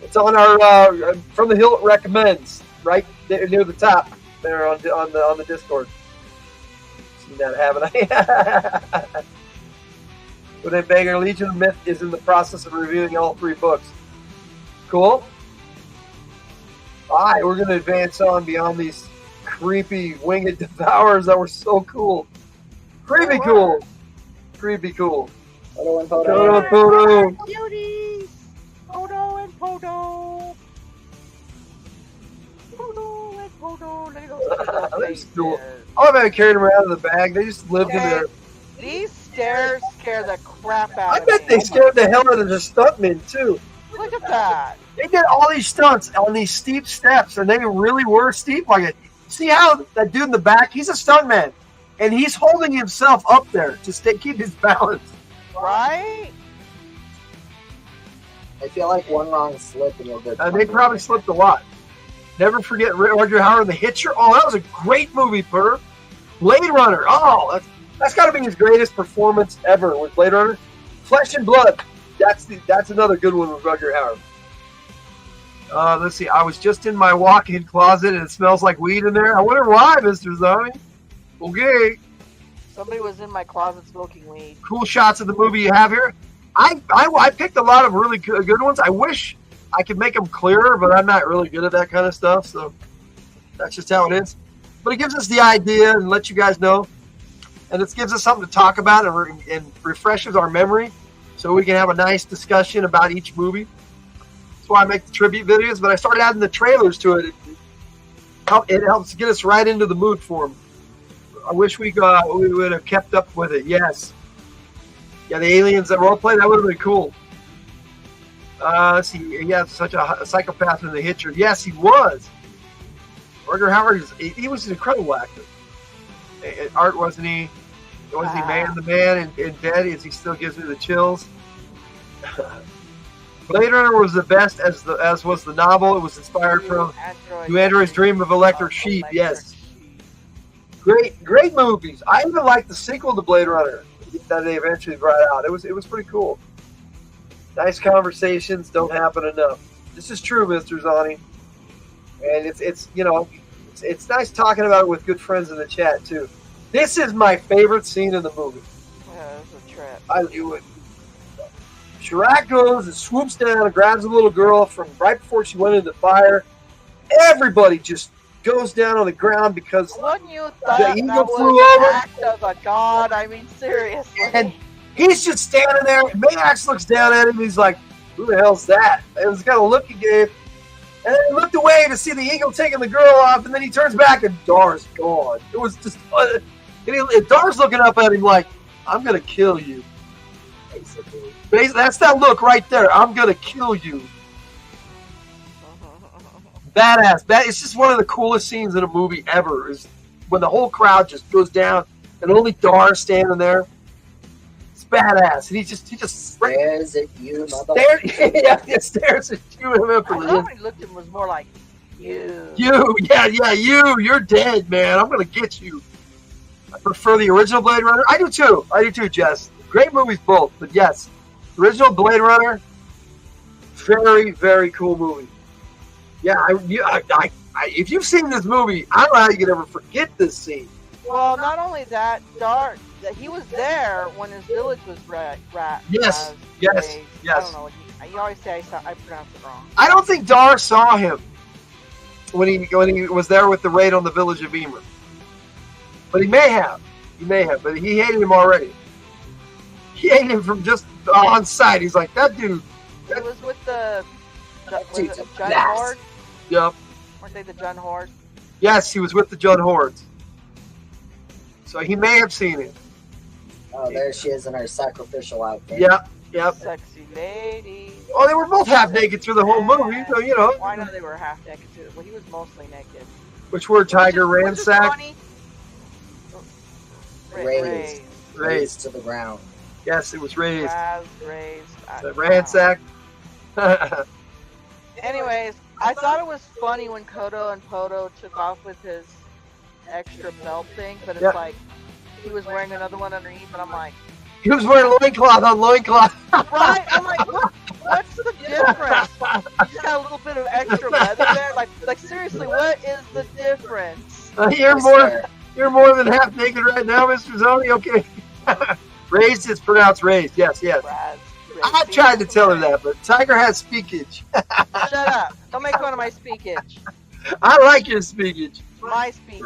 It's on our From the Hildt recommends right there near the top there on the Discord. Seen that, haven't I? But then Banger Legion of Myth is in the process of reviewing all 3 books. Cool. All right, we're going to advance on beyond these creepy winged devourers that were so cool. Creepy cool. Photo and Photo. Cuties. Photo and Photo. Photo and Photo. Let me go see those That's cool. faces. I love how they carried them around in the bag. They just lived in there. These stairs scare the crap out I of me. bet they scared the hell out of the stuntmen too. Look at that. They did all these stunts on these steep steps, and they really were steep like it. See how that dude in the back? He's a stuntman, and he's holding himself up there to keep his balance. Right? I feel like one wrong slip and you'll get. They probably slipped a lot. Never forget Roger Howard and the Hitcher. Oh, that was a great movie, Purr. Blade Runner. Oh, that's got to be his greatest performance ever with Blade Runner. Flesh and Blood. That's another good one with Roger Howard. Let's see. I was just in my walk-in closet and it smells like weed in there. I wonder why, Mr. Zombie. Okay. Somebody was in my closet smoking weed. Cool shots of the movie you have here. I picked a lot of really good ones. I wish I could make them clearer, but I'm not really good at that kind of stuff. So that's just how it is. But it gives us the idea and lets you guys know. And it gives us something to talk about and refreshes our memory so we can have a nice discussion about each movie. That's why I make the tribute videos. But I started adding the trailers to it. It helps get us right into the mood for them. I wish we would have kept up with it. Yes. Yeah, the aliens that roleplay, that would have been cool. Let's see. He had such a psychopath in the Hitcher. Yes, he was. Roger Howard, he was an incredible actor. Art, wasn't he? Was he Man the Man and Dead? He still gives me the chills. Blade Runner was the best, as was the novel. It was inspired from Do Androids Dream of Electric Sheep. Yes. Great movies. I even like the sequel to Blade Runner that they eventually brought out. It was pretty cool. Nice conversations don't happen enough. This is true, Mr. Zani. And it's nice talking about it with good friends in the chat too. This is my favorite scene in the movie. Yeah, it's a trip. I do it. Chirac goes and swoops down and grabs a little girl from right before she went into the fire. Everybody just goes down on the ground because Wouldn't you thought the that eagle was flew an over. act of a god? I mean, seriously. And he's just standing there. And Mayax looks down at him. He's like, "Who the hell's that?" It was kind of look he gave. And then he looked away to see the eagle taking the girl off. And then he turns back and Dar's gone. It was just. And Dar's looking up at him like, "I'm gonna kill you." Basically, that's that look right there. I'm gonna kill you. Badass. It's just one of the coolest scenes in a movie ever. Is when the whole crowd just goes down and only Dar's standing there. It's badass. And he just stares at you. He stares at you. I thought when he looked at him was more like you. You're dead, man. I'm gonna get you. I prefer the original Blade Runner. I do too, Jess. Great movies both, but yes, original Blade Runner, very, very cool movie. Yeah, if you've seen this movie, I don't know how you could ever forget this scene. Well, not only that, he was there when his village was Yes. raised. I don't know. You always say I pronounce it wrong. I don't think Dar saw him when he was there with the raid on the village of Emer. But he may have. But he hated him already. He hated him from just on sight. He's like, that dude. He was with the dude's Jun a blast. Horde? Yep. Weren't they the Jun Horde? Yes, he was with the Jun Hordes. So he may have seen him. Oh, there she is in her sacrificial outfit. Yep. Sexy lady. Oh, they were both half naked through the whole movie, so you know. Why not? They were half naked too. Well, he was mostly naked. Which were Tiger ransacked? Raised to the ground. Yes, it was raised. Raised. Ransacked. Anyways, I thought it was funny when Kodo and Podo took off with his extra belt thing, but it's like he was wearing another one underneath, and I'm like, he was wearing loincloth on loincloth. Right? I'm like, what's the difference? You got a little bit of extra leather there. Like seriously, what is the difference? You're more than half naked right now, Mr. Zoni. Okay. Raised is pronounced raised. Yes. I tried to tell her that, but Tiger has speakage. Shut up! Don't make fun of my speakage. I like your speakage. My speakage.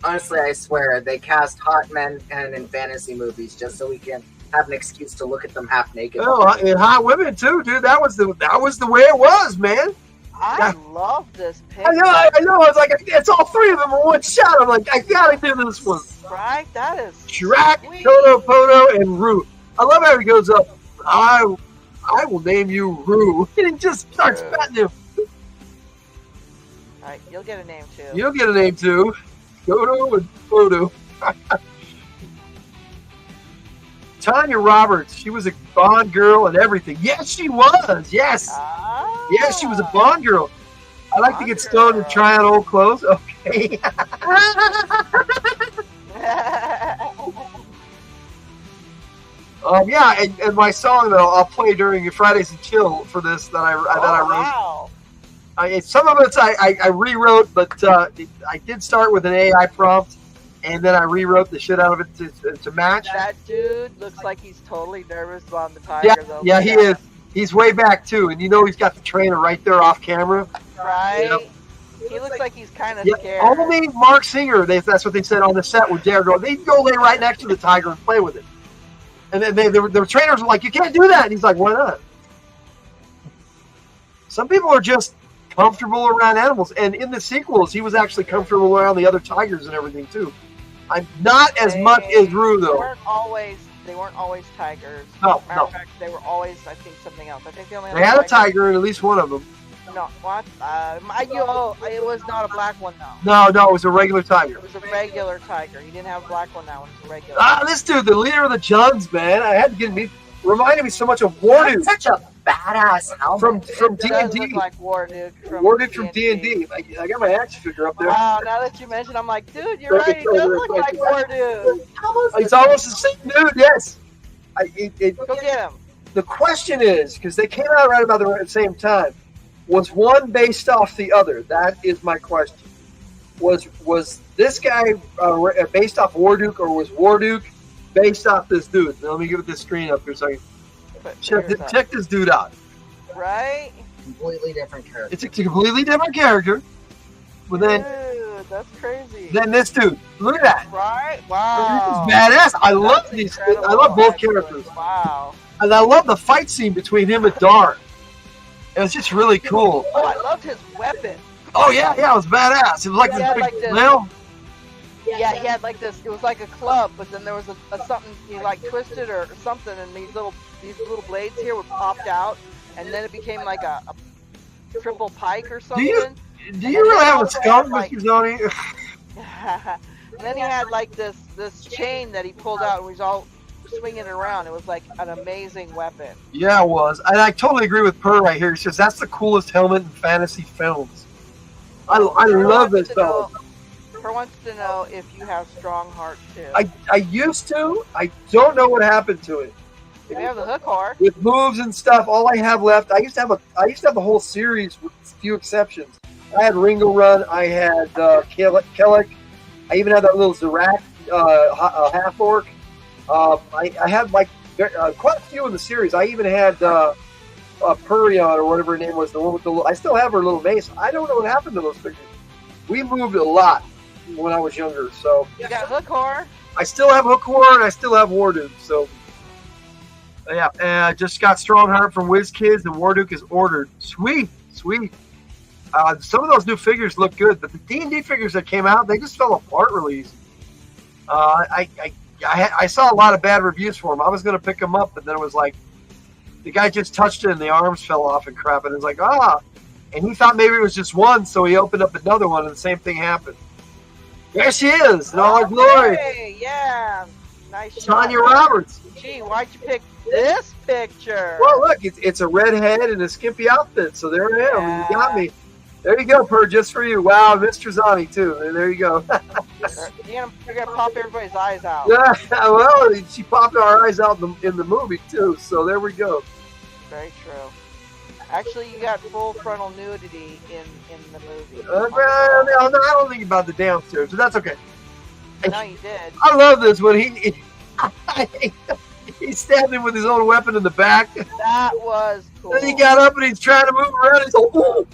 Honestly, I swear, they cast hot men and in fantasy movies just so we can have an excuse to look at them half naked. Oh, and hot women too, dude. That was the way it was, man. I love this picture. I know. I was like, it's all three of them in one shot. I'm like, I gotta do this one. Right? That is Shrek, sweet. Kodo, Podo, and Rue. I love how he goes up. I will name you Rue, and he just starts petting him. All right, you'll get a name too. You'll get a name too. Kodo and Podo. Tanya Roberts, she was a Bond girl and everything. Yes, she was. Yes. Yes, she was a Bond girl. I like to get stoned and try on old clothes. Okay. Yeah, and my song though I'll play during Fridays and Chill for this that I wrote. Wow. Some of it I rewrote, but I did start with an AI prompt, and then I rewrote the shit out of it to match. That dude looks like he's totally nervous on the Tiger, though. Yeah, he is. He's way back too, and you know he's got the trainer right there off camera. Right. Yep. He looks like he's kind of scared. Only Mark Singer, that's what they said on the set with Dare go. They go lay right next to the tiger and play with it. And then the trainers were like, "You can't do that." And he's like, "Why not?" Some people are just comfortable around animals, and in the sequels, he was actually comfortable around the other tigers and everything too. I'm not as much as Rue though. They weren't always tigers. No. Matter of fact, they were always, I think, something else. I think they only They had a tiger in at least one of them. No, what? It was not a black one though. No, it was a regular tiger. It was a regular tiger. He didn't have a black one. That one was a regular. This dude, the leader of the Juns, man. I had to get me. Reminded me so much of Warduke. Such a badass helmet. From D&D. Does look like Warduke from D&D. I got my action figure up there. Wow, now that you mention, I'm like, dude, you're right. He does look like Warduke. He's almost the same dude. Yes. Go get him. The question is, because they came out right about the same time, was one based off the other? That is my question. Was this guy based off Warduke, or was Warduke based off this dude? Now, let me give it this screen up here so I can check this dude out. Right? Completely different character. It's a completely different character. But then, dude, that's crazy. Then this dude, look at that. Right? Wow. This is badass. I love these. I love both characters. Wow. And I love the fight scene between him and Dar. It was just really cool. Oh, I loved his weapon. Oh yeah, it was badass. It was like this big nail. Yeah, he had like this. It was like a club, but then there was a something he like twisted or something, and these little blades here were popped out, and then it became like a triple pike or something. Do you really have a skunk, Mr. Zoni? And then he had like this chain that he pulled out, and he was all swinging it around. It was like an amazing weapon. Yeah, it was. And I totally agree with Per right here. He says that's the coolest helmet in fantasy films. I love this fellow. Per wants to know if you have strong heart too. I used to. I don't know what happened to it. You have the hook heart. With moves and stuff, all I have left. I used to have a whole series with a few exceptions. I had Ringo Run. I had Kellic. I even had that little Zorak half orc. I had like quite a few in the series. I even had Purion or whatever her name was, the one with the. I still have her little mace. I don't know what happened to those figures. We moved a lot when I was younger, so. You got Hookor. I still have Hookor and I still have Warduke, so. Yeah, and I just got Strongheart from WizKids, and Warduke is ordered. Sweet, sweet. Some of those new figures look good, but the D&D figures that came out, they just fell apart really easy. I saw a lot of bad reviews for them. I was going to pick them up, but then it was like, the guy just touched it and the arms fell off and crap, and it was like, and he thought maybe it was just one, so he opened up another one, and the same thing happened. There she is, in all her glory. Hey, yeah, nice Tanya shot. Roberts. Gee, why'd you pick this picture? Well, look, it's a red head and a skimpy outfit, so there I am. Yeah. You got me. There you go, Per, just for you. Wow, Miss Trezani, too. And there you go. You're gonna pop everybody's eyes out. Yeah, well, she popped our eyes out in the movie, too, so there we go. Very true. Actually, you got full frontal nudity in the movie. No, I don't think about the downstairs, but that's okay. No, you did. I love this when he stabbed him with his own weapon in the back. That was cool. Then he got up and he's trying to move around. He's like, ooh.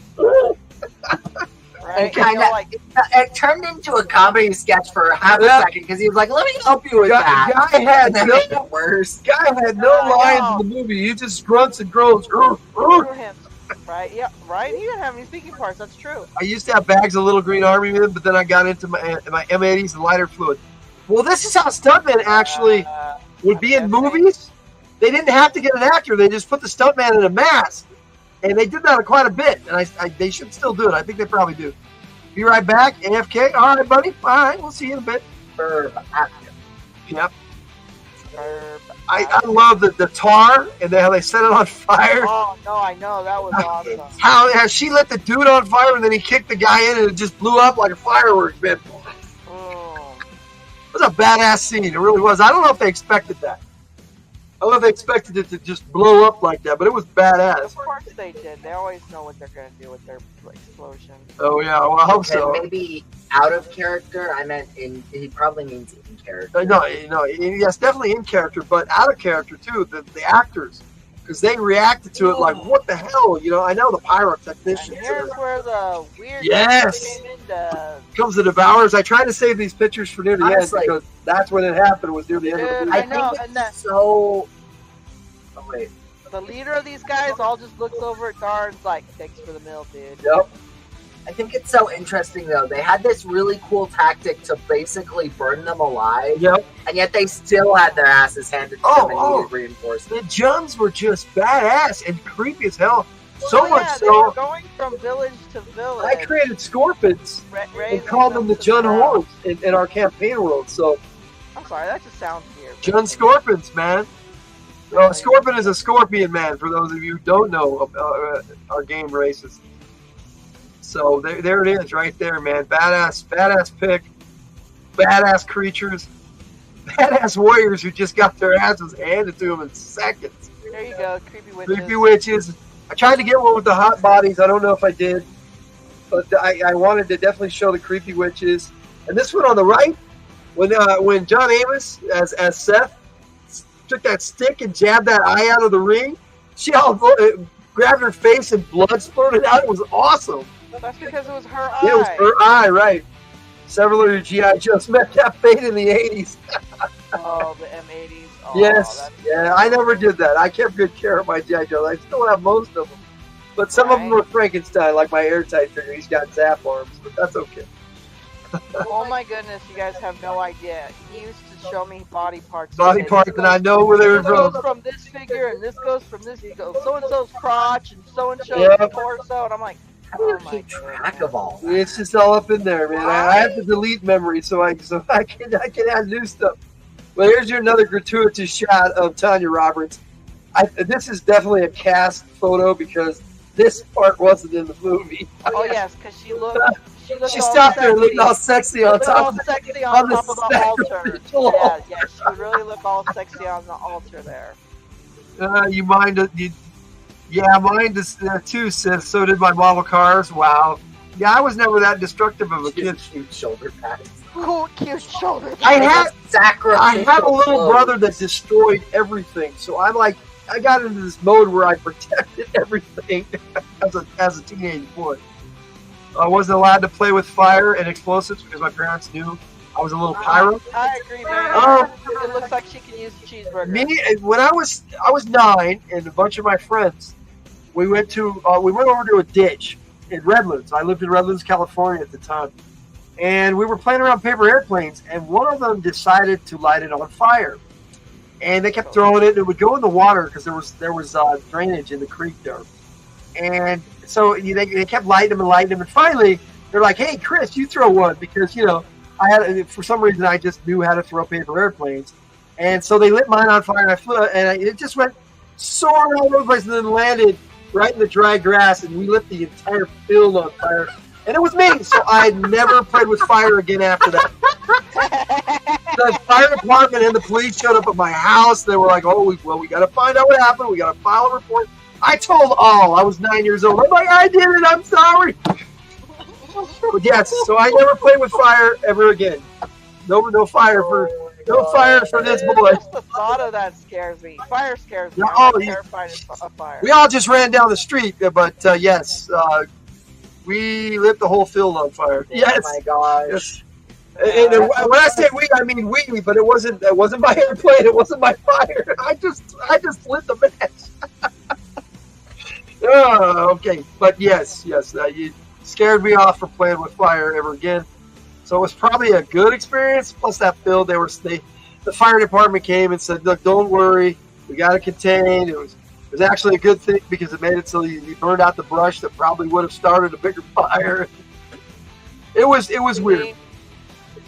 Right? It turned into a comedy sketch for half a second because he was like, "Let me help you with that." Guy had and no, made it worse. Guy had no lines in the movie. He just grunts and groans. Right? Yeah. Right. He didn't have any speaking parts. That's true. I used to have bags of Little Green Army with him, but then I got into my M80s and lighter fluid. Well, this is how stuntmen actually would be in movies. They didn't have to get an actor. They just put the stuntman in a mask. And they did that quite a bit. And they should still do it. I think they probably do. Be right back. AFK. All right, buddy. All right. We'll see you in a bit. Yep. I love the tar and how they set it on fire. Oh, no, I know. That was awesome. How she lit the dude on fire and then he kicked the guy in and it just blew up like a firework, man. It was a badass scene. It really was. I don't know if they expected that. I don't know if they expected it to just blow up like that, but it was badass. Of course they did. They always know what they're going to do with their explosion. Oh, yeah. Well, I hope so. Maybe out of character. I meant he probably means in character. No, yes, definitely in character, but out of character, too. The actors. Because they reacted to it like, what the hell? You know, I know the pyrotechnicians. And here's where the weird yes comes the Devourers. I tried to save these pictures for near the end because that's when it happened. Was near the end of the movie. I know, and so. Oh wait. The leader of these guys all just looks over at Gar and's like, "Thanks for the meal, dude." Yep. I think it's so interesting though. They had this really cool tactic to basically burn them alive. Yep. And yet they still had their asses handed to them and needed reinforcements. The Juns were just badass and creepy as hell. So much they so. were going from village to village. I created Scorpions and called them the Jun Hordes in our campaign world. So. I'm sorry, that just sounds weird. Jun Scorpions, man. Well, Scorpion is a scorpion man, for those of you who don't know our game races. So there it is, right there, man. Badass pick. Badass creatures. Badass warriors who just got their asses handed to them in seconds. There you go, creepy witches. Creepy witches. I tried to get one with the hot bodies. I don't know if I did. But I wanted to definitely show the creepy witches. And this one on the right, when John Amos, as Seth, took that stick and jabbed that eye out of the ring, she all grabbed her face and blood splurted out. It was awesome. That's because it was her eye. Yeah, it was her eye, right. Several of your G.I. Joes met that fate in the 80s. Oh, the M80s. Oh, yes. Yeah, I never did that. I kept good care of my G.I. Joes. I still have most of them. But some of them were Frankenstein, like my airtight figure. He's got zap arms, but that's okay. Oh my goodness, you guys have no idea. He used to show me body parts. And I know where they were from. This goes from this figure, and this goes from this. He goes so-and-so's crotch, and so-and-so's torso, and I'm like, how do you keep track of all that? It's just all up in there, man. I have to delete memory so I can add new stuff. Well, here's another gratuitous shot of Tanya Roberts. This is definitely a cast photo because this part wasn't in the movie. Oh yes, because she looked. She stopped there and looked all sexy on top of the altar. Yeah, she really looked all sexy on the altar there. You mind? Yeah, mine too, sis. So did my model cars. Wow. Yeah, I was never that destructive of a kid. Cute shoulder pads. Cool, cute shoulder. I had a little clothes. brother that destroyed everything, so I got into this mode where I protected everything as a teenage boy. I wasn't allowed to play with fire and explosives because my parents knew I was a little pyro. I agree, man. It looks like she can use a cheeseburger. Me, when I was 9, and a bunch of my friends, we went over to a ditch in Redlands. I lived in Redlands, California at the time, and we were playing around paper airplanes, and one of them decided to light it on fire, and they kept throwing it. And it would go in the water because there was drainage in the creek there, and so they kept lighting them, and finally they're like, "Hey, Chris, you throw one," because I had, for some reason, I just knew how to throw paper airplanes. And so they lit mine on fire, and I flew, and it just went soaring all over the place and then landed right in the dry grass, and we lit the entire field on fire. And it was me, so I never played with fire again after that. The fire department and the police showed up at my house. They were like, "Oh, we got to find out what happened. We got to file a report." I told all. I was 9 years old. I'm like, "I did it. I'm sorry." But yes, so I never played with fire ever again. No fire for this boy. Just the thought of that scares me. Fire scares me. Yeah, I'm terrified of fire. We all just ran down the street, but yes, we lit the whole field on fire. Yes. Oh my gosh. Yes. And when I say we, I mean we, but it wasn't my airplane. It wasn't my fire. I just lit the match. Okay, but yes, you scared me off from playing with fire ever again. So it was probably a good experience. Plus that field, the fire department came and said, "Look, don't worry, we got it contained." It was actually a good thing because it made it so you burned out the brush that probably would have started a bigger fire. It was weird.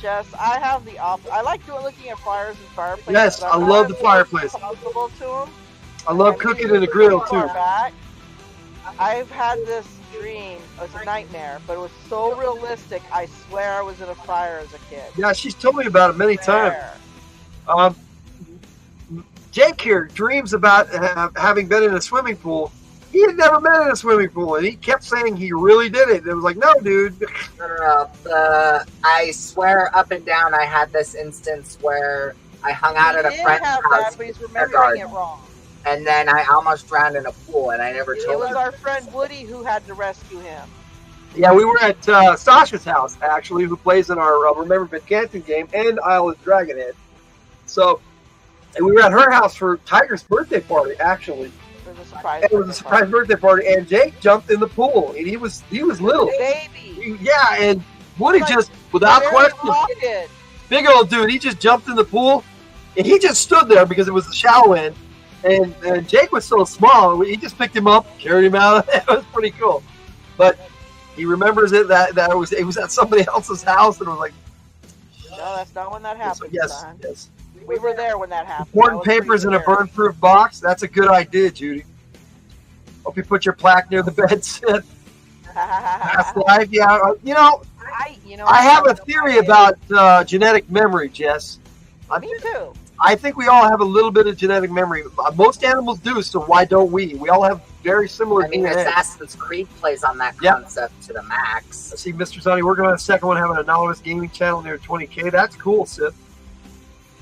Jess, I have the opposite. I like looking at fires and fireplaces. Yes, I love the fireplace. I love cooking in the grill too. I've had this dream. It was a nightmare, but it was so realistic. I swear I was in a fire as a kid. Yeah, she's told me about it many times. Jake here dreams about having been in a swimming pool. He had never been in a swimming pool, and he kept saying he really did it. It was like, "No, dude." No. I swear up and down I had this instance where I hung out at a friend's house. That, but he's remembering it wrong. And then I almost drowned in a pool, and I never told him. It was our friend Woody who had to rescue him. Yeah, we were at Sasha's house, actually, who plays in our Remember Ben Canton game and Isle of Dragonhead. So, and we were at her house for Tiger's birthday party, actually. It was a surprise. It was a surprise birthday party, and Jake jumped in the pool, and he was little. Baby. Yeah, and Woody just, without question, big old dude, he just jumped in the pool, and he just stood there because it was a shallow end. And Jake was so small, he just picked him up, carried him out. It was pretty cool. But he remembers it that it was at somebody else's house, and it was like, no, that's not when that happened. So yes, son. yes. We were there when that happened. Important papers in a burn-proof box. That's a good idea, Judy. Hope you put your plaque near the bed, Sid. Past life, yeah. I have a theory about genetic memory, Jess. Me too. I think we all have a little bit of genetic memory. Most animals do, so why don't we? We all have very similar DNA. Assassin's Creed plays on that concept to the max. I see Mr. Sonny working on a second one, having an anonymous gaming channel near 20K. That's cool, Sid.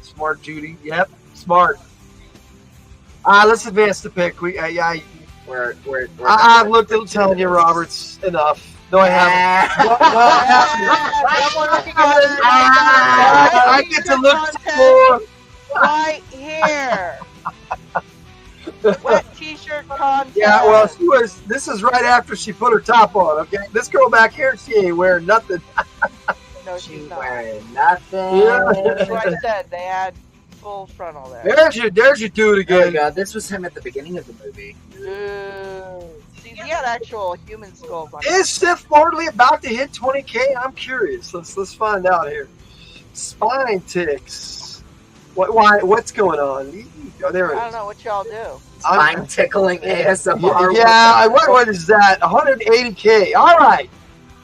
Smart, Judy. Yep, smart. Let's advance the pick. I've looked at telling you, Roberts. Enough. No, I haven't. I get to look more. Right here. Wet t-shirt contest. Yeah, well, this is right after she put her top on, okay? This girl back here, she ain't wearing nothing. No, she's not wearing nothing. That's what I said. They had full frontal there. There's your dude again. There you go. This was him at the beginning of the movie. See, he had actual human skulls on. Is Sith Mortley about to hit 20K? I'm curious. Let's find out here. Spine ticks. What's going on? Oh, there it is. I don't know what y'all do. Spine tickling ASMR. Yeah, what is that? 180K. All right.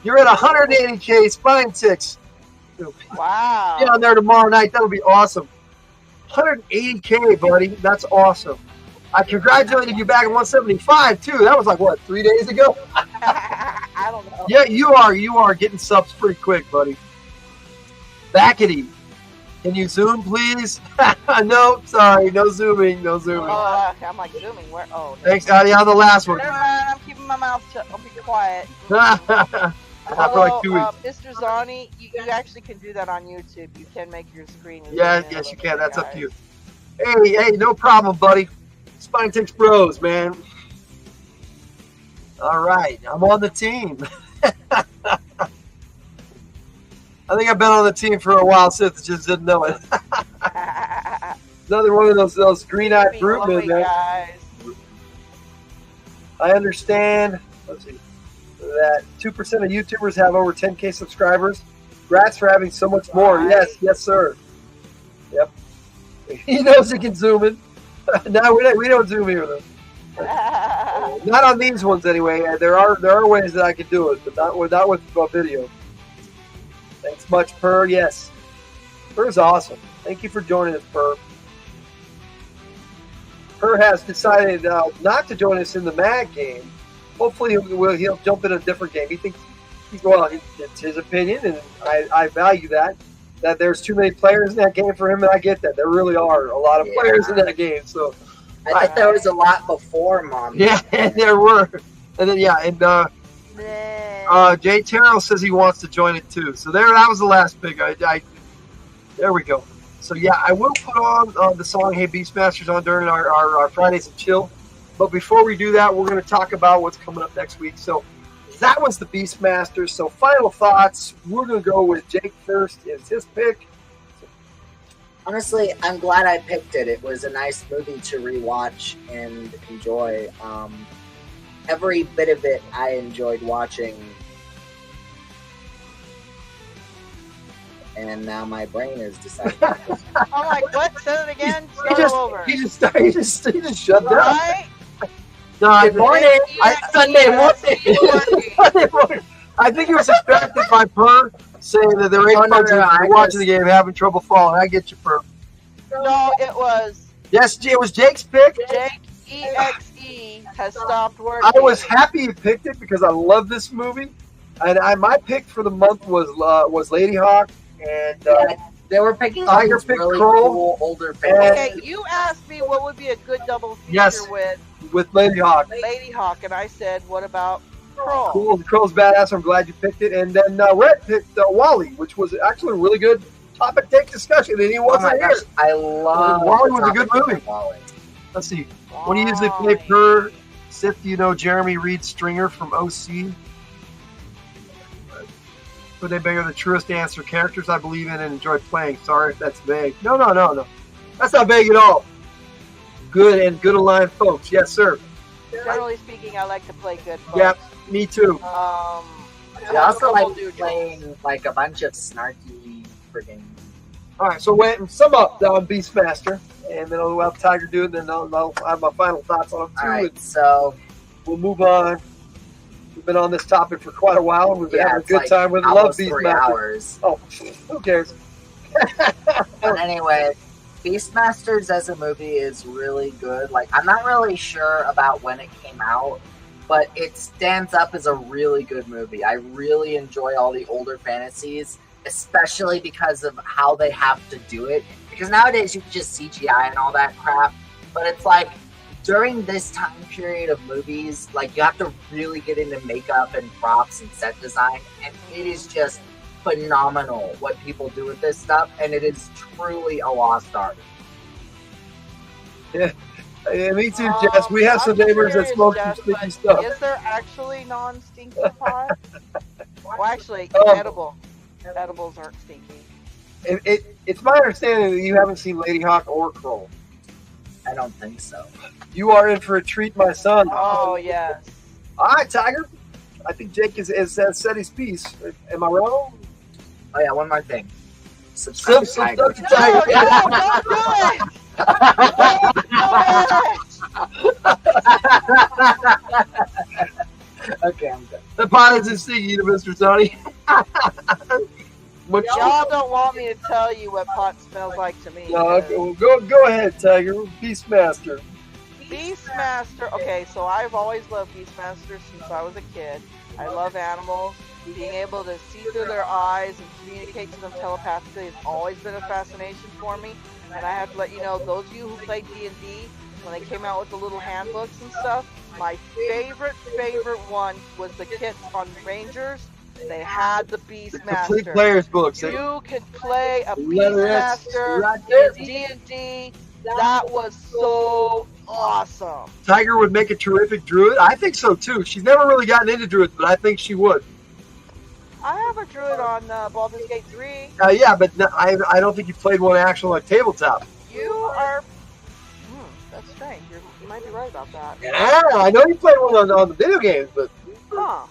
You're at 180K spine ticks. Wow. Down there tomorrow night. That'll be awesome. 180K, buddy. That's awesome. I congratulated you back at 175, too. That was like, what, 3 days ago? I don't know. Yeah, you are getting subs pretty quick, buddy. Backety. Can you zoom, please? No, sorry, no zooming, no zooming. Oh, I'm like zooming. Where? Oh. Thanks, Adi, on the last one. Never mind. I'm keeping my mouth shut. I'll be quiet. For like 2 weeks. Mr. Zani, you actually can do that on YouTube. You can make your screen. Yeah, yes, you can. That's up to you. Hey, no problem, buddy. Spine Takes Bros, man. All right, I'm on the team. I think I've been on the team for a while since just didn't know it. Another one of those green-eyed fruitmen, man. I understand. Let's see. That 2% of YouTubers have over 10K subscribers. Congrats for having so much more. Right. Yes, sir. Yep. He knows he can zoom in. No, we don't zoom here though. Not on these ones anyway. There are ways that I can do it, but not with video. Thanks much, Purr. Yes, Purr's awesome. Thank you for joining us, Purr. Purr has decided not to join us in the MAG game. Hopefully he'll jump in a different game. He thinks it's his opinion, and I value that. That there's too many players in that game for him, and I get that. There really are a lot of players in that game. So I thought there was a lot before, Mom. Yeah, there were. And then Jay Terrell says he wants to join it too. So that was the last pick. There we go. So yeah, I will put on the song "Hey Beastmasters" on during our Fridays of Chill. But before we do that, we're going to talk about what's coming up next week. So that was the Beastmaster. So final thoughts. We're going to go with Jake first. It's his pick. Honestly, I'm glad I picked it. It was a nice movie to rewatch and enjoy. Every bit of it I enjoyed watching. And now my brain is deciding. I'm like, what? Say it again. Start He just shut down. Right? No, Good morning. Sunday morning. I think he was distracted by Purr saying that they're watching the game, having trouble falling. I get you, Purr. No, it was. Yes, it was Jake's pick. Jake EXE has stopped working. I was happy he picked it because I love this movie, and my pick for the month was Lady Hawk, and they were picking Tiger picked really Kroll, cool older fans. Okay, you asked me what would be a good double feature with Lady Hawk. Lady Hawk, and I said, what about Kroll? Cool, Kroll's badass. I'm glad you picked it. And then Rhett picked Wally, which was actually a really good topic take discussion, and he wasn't here. I love Wally was a good movie. Wally. Let's see. When you usually play per Sith, do you know Jeremy Reed Stringer from OC? Would they be the truest answer? Characters I believe in and enjoy playing. Sorry if that's vague. No. That's not vague at all. Good aligned folks. Yes, sir. Generally speaking, I like to play good folks. Yep, me too. I also like playing like a bunch of snarky friggin'. All right, so went and sum up on Beastmaster, and then I'll have Tiger do it, and then I'll have my final thoughts on it too. All right, so we'll move on. We've been on this topic for quite a while, and we've been having a good time with almost Love 3 Beastmaster. hours. Oh, who cares? But anyway, Beastmasters as a movie is really good. Like, I'm not really sure about when it came out, but it stands up as a really good movie. I really enjoy all the older fantasies, especially because of how they have to do it. Because nowadays you can just CGI and all that crap, but it's like during this time period of movies, like you have to really get into makeup and props and set design, and it is just phenomenal what people do with this stuff, and it is truly a lost art. Yeah, me too, Jess. We have some neighbors that smoke some sticky stuff. Is there actually non-stinky pot? Well, actually, edibles aren't stinky. It's my understanding that you haven't seen Lady Hawk or Kroll. I don't think so. You are in for a treat, my son. Oh, yes. All right, Tiger. I think Jake has said his piece. Am I wrong? Oh, yeah, one more thing. Subscribe to Tiger. To Tiger. Okay, I'm done. The pot isn't stinky, Mr. Tony. Y'all don't want me to tell you what pot smells like to me. No, go ahead, Tiger. Beastmaster. Beastmaster. Okay, so I've always loved Beastmaster since I was a kid. I love animals. Being able to see through their eyes and communicate to them telepathically has always been a fascination for me. And I have to let you know, those of you who played D&D, when they came out with the little handbooks and stuff, my favorite one was the kits on Rangers. They had the Beastmaster. Complete players books. You can play a Beastmaster in D&D. That was so awesome. Tiger would make a terrific druid. I think so too. She's never really gotten into druids, but I think she would. I have a druid on Baldur's Gate 3. Yeah, but I don't think you played one actual like tabletop. You are. That's strange. You might be right about that. Yeah, I know you played one on the video games, but. Huh.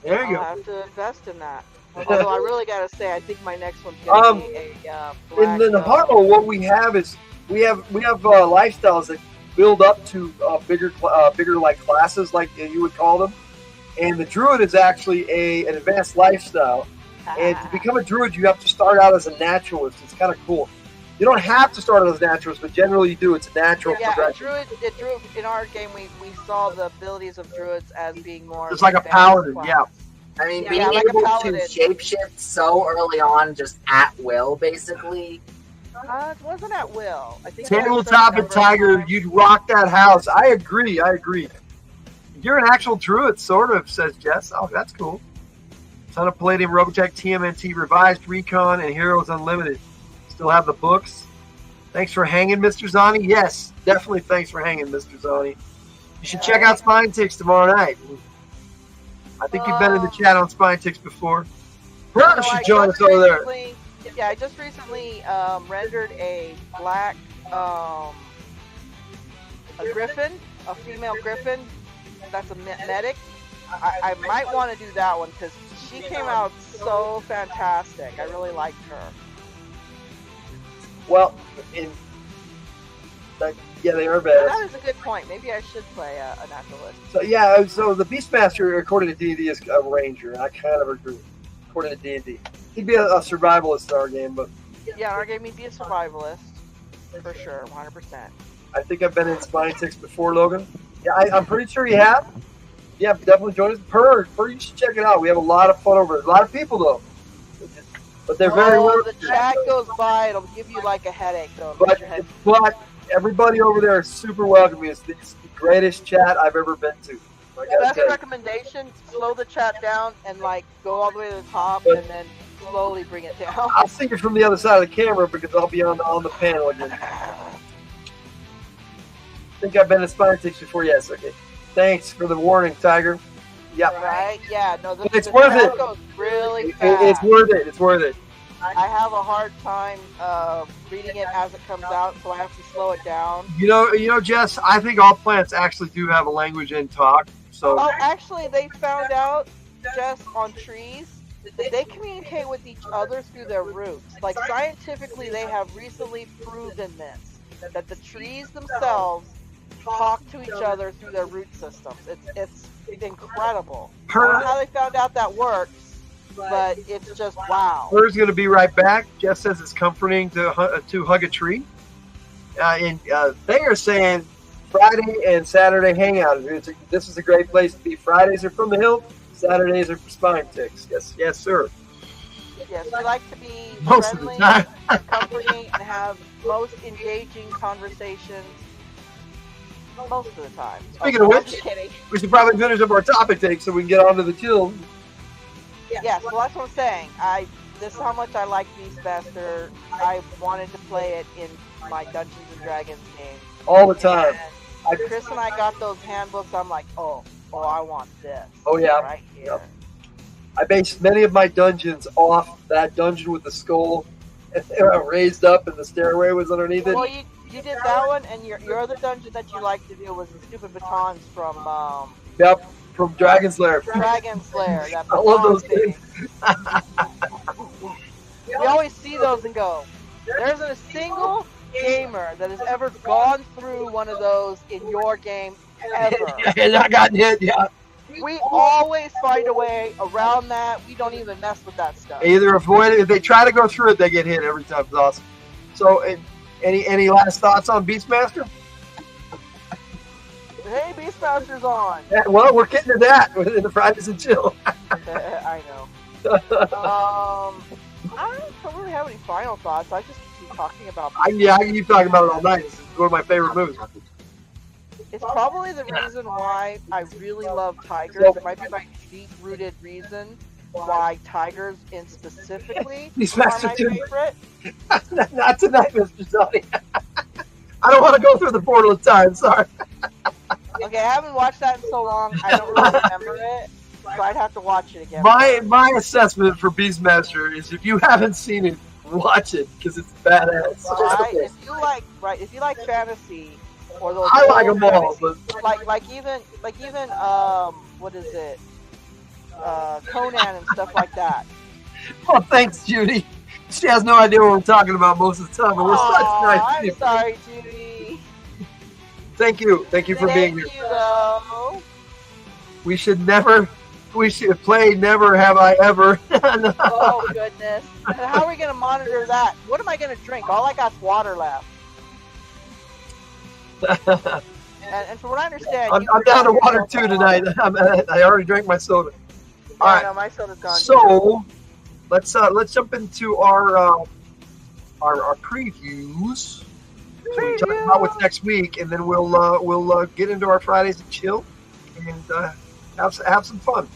There you go. I'll have to invest in that. Although I really gotta say, I think my next one's gonna be a black. In the Harlow, what we have is we have lifestyles that build up to bigger like classes, like you would call them. And the druid is actually an advanced lifestyle. And to become a druid, you have to start out as a naturalist. It's kind of cool. You don't have to start out as a naturalist, but generally you do. It's a natural progression. Druid, in our game, we saw the abilities of druids as being more. It's like a paladin, yeah. I mean, being able to shapeshift so early on, just at will, basically. It wasn't at will. I think Tabletop and Tiger, you'd rock that house. I agree. You're an actual druid, sort of, says Jess. Oh, that's cool. Ton of Palladium, Robotech, TMNT, Revised, Recon, and Heroes Unlimited. Still have the books. Thanks for hanging, Mr. Zani. Yes, definitely thanks for hanging, Mr. Zani. You should check out Spine Ticks tomorrow night. I think you've been in the chat on Spine Ticks before. Brother should join us over there. Yeah, I just recently rendered a black a griffin, a female griffin. That's a medic. I might want to do that one because she came out so fantastic. I really liked her. Well, yeah, they are bad. That is a good point. Maybe I should play a naturalist. So yeah, so the Beastmaster, according to D&D, is a ranger. I kind of agree. According to D&D, he'd be a survivalist in our game, but yeah, in our game he'd be a survivalist for sure, 100%. I think I've been in Spine Ticks before, Logan. Yeah, I'm pretty sure you have. Yeah, definitely join us. Per, you should check it out. We have a lot of fun over it. A lot of people though, but they're very well. The chat goes by, it'll give you like a headache though. But everybody over there is super welcoming. It's the greatest chat I've ever been to. That's a recommendation. Slow the chat down and like go all the way to the top and then slowly bring it down. I'll see you from the other side of the camera because I'll be on the panel again. I think I've been to Spine Ticks before. Yes, okay. Thanks for the warning, Tiger. Yeah. Right? Yeah. No, it's worth it. Goes really fast. It's worth it. It's worth it. I have a hard time reading it as it comes out, so I have to slow it down. You know, Jess. I think all plants actually do have a language and talk. So. Oh, actually, they found out, Jess, on trees, that they communicate with each other through their roots. Like scientifically, they have recently proven this, that the trees themselves talk to each other through their root systems. It's incredible. I don't know how they found out that works, but it's just wow. Her's going to be right back. Jeff says it's comforting to hug a tree. And they are saying Friday and Saturday hangout. This is a great place to be. Fridays are from the Hildt. Saturdays are for Spine Ticks. Yes, sir. Yes, we like to be most friendly, of the time. comforting, and have most engaging conversations. Most of the time. Speaking of which, we should probably finish up our topic take so we can get on to the chill. Yes, well that's what I'm saying. This is how much I like Beastmaster. I wanted to play it in my Dungeons and Dragons game. All the time. And Chris and I got those handbooks. I'm like, oh, I want this. Oh yeah. Right here. Yep. I based many of my dungeons off that dungeon with the skull raised up and the stairway was underneath it. Well, you did that one, and your other dungeon that you like to do was the stupid batons from Yep, from Dragon Slayer. Dragon Slayer. That I love those things. We always see those and go, there isn't a single gamer that has ever gone through one of those in your game ever. And I got hit, yeah. We always find a way around that. We don't even mess with that stuff. Either avoid it. If they try to go through it, they get hit every time. It's awesome. So, any last thoughts on Beastmaster? Hey, Beastmaster's on. Yeah, well, we're getting to that in the Fridays and Chill. I know. I don't really have any final thoughts. I just keep talking about. Yeah, I can keep talking about it all night. This is one of my favorite movies. It's probably the reason why I really love tigers. It might be my deep-rooted reason why tigers, in specifically, are my favorite. Not tonight, Mr. Sonny. I don't want to go through the portal of time. Sorry. Okay, I haven't watched that in so long. I don't really remember it, so I'd have to watch it again. My assessment for Beastmaster is if you haven't seen it, watch it because it's badass. Right? If you like fantasy or those. I like them all, but like even what is it? Conan and stuff like that. Oh, thanks, Judy. She has no idea what we're talking about most of the time, but we're such nice I'm people. sorry, Judy. Thank you for being here. Thank you, though. We should play Never Have I Ever. No. Oh goodness! How are we gonna monitor that? What am I gonna drink? All I got's water left. And from what I understand, I'm down to water too tonight. I already drank my soda. Yeah, All right. no, my soda's gone. So let's jump into our previews. So we talk about what's next week, and then we'll get into our Fridays and Chill, and have some fun.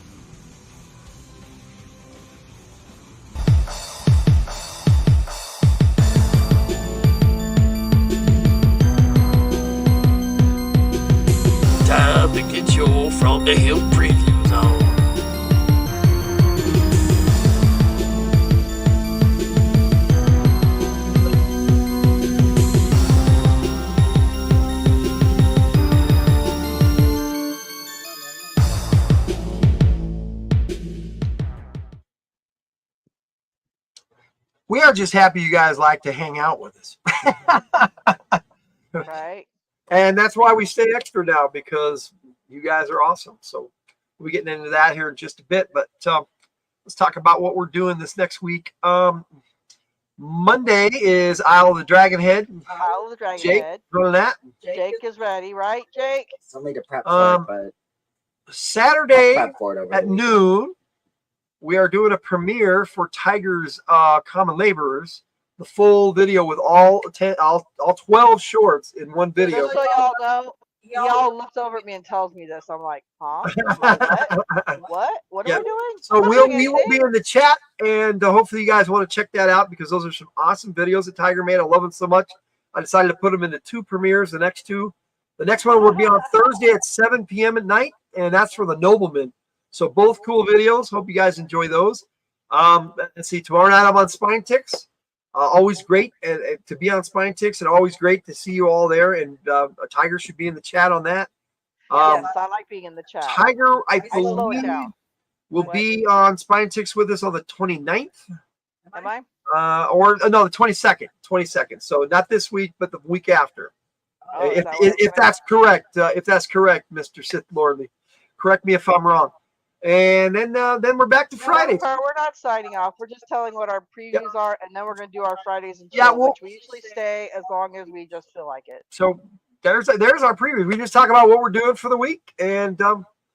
Time to get your From the Hildt previews on. We are just happy you guys like to hang out with us. Right. And that's why we stay extra now, because you guys are awesome. So we'll be getting into that here in just a bit. But let's talk about what we're doing this next week. Monday is Isle of the Dragon Head. Isle of the Dragon Jake, Head. running that. Jake is ready, right, Jake? Still need to prep for it, but Saturday I'll prep for it over at the weekend. noon, we are doing a premiere for Tiger's Common Laborers. The full video with all 12 shorts in one video. Just so y'all know, y'all looks over at me and tells me this. I'm like, huh? I'm like, what? What Yeah. are we doing? So I'm we not doing will be anything. in the chat, and hopefully you guys want to check that out, because those are some awesome videos that Tiger made. I love them so much. I decided to put them into 2 premieres. The next one will be on Thursday at 7 p.m. at night, and that's for the Nobleman. So both cool videos. Hope you guys enjoy those. Let's see. Tomorrow night I'm on Spine Ticks. Always great to be on Spine Ticks, and always great to see you all there. And Tiger should be in the chat on that. Yes, I like being in the chat. Tiger, I slow it believe, down. will be on Spine Ticks with us on the 29th. Am I? No, the 22nd. So not this week, but the week after. Oh, If that's correct, Mr. Sith Lordly, correct me if I'm wrong. And then we're back to Fridays. We're not signing off. We're just telling what our previews are, and then we're going to do our Fridays and Yeah, Chill, which we usually stay as long as we just feel like it. So there's our preview. We just talk about what we're doing for the week, and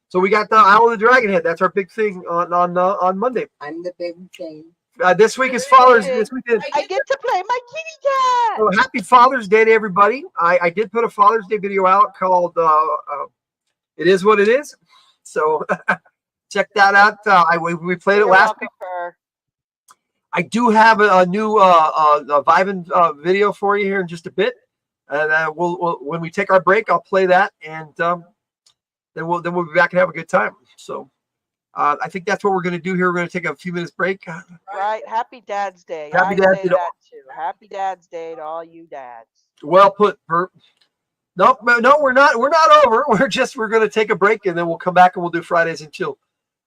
so we got the Isle of the Dragon Head. That's our big thing on Monday. I'm the big thing. This week is Father's. This week is. I get to play my kitty cat. So happy Father's Day to everybody. I did put a Father's Day video out called "It Is What It Is." So check that out. We played it last week. I do have a new Vivin video for you here in just a bit, and we'll when we take our break, I'll play that, and then we'll be back and have a good time. So I think that's what we're going to do here. We're going to take a few minutes break. Right. Happy Dad's Day. Happy I Dad's say Day. that too. Happy Dad's Day to all you dads. Well put, Bert. No, we're not over. We're going to take a break, and then we'll come back and we'll do Fridays and Chill.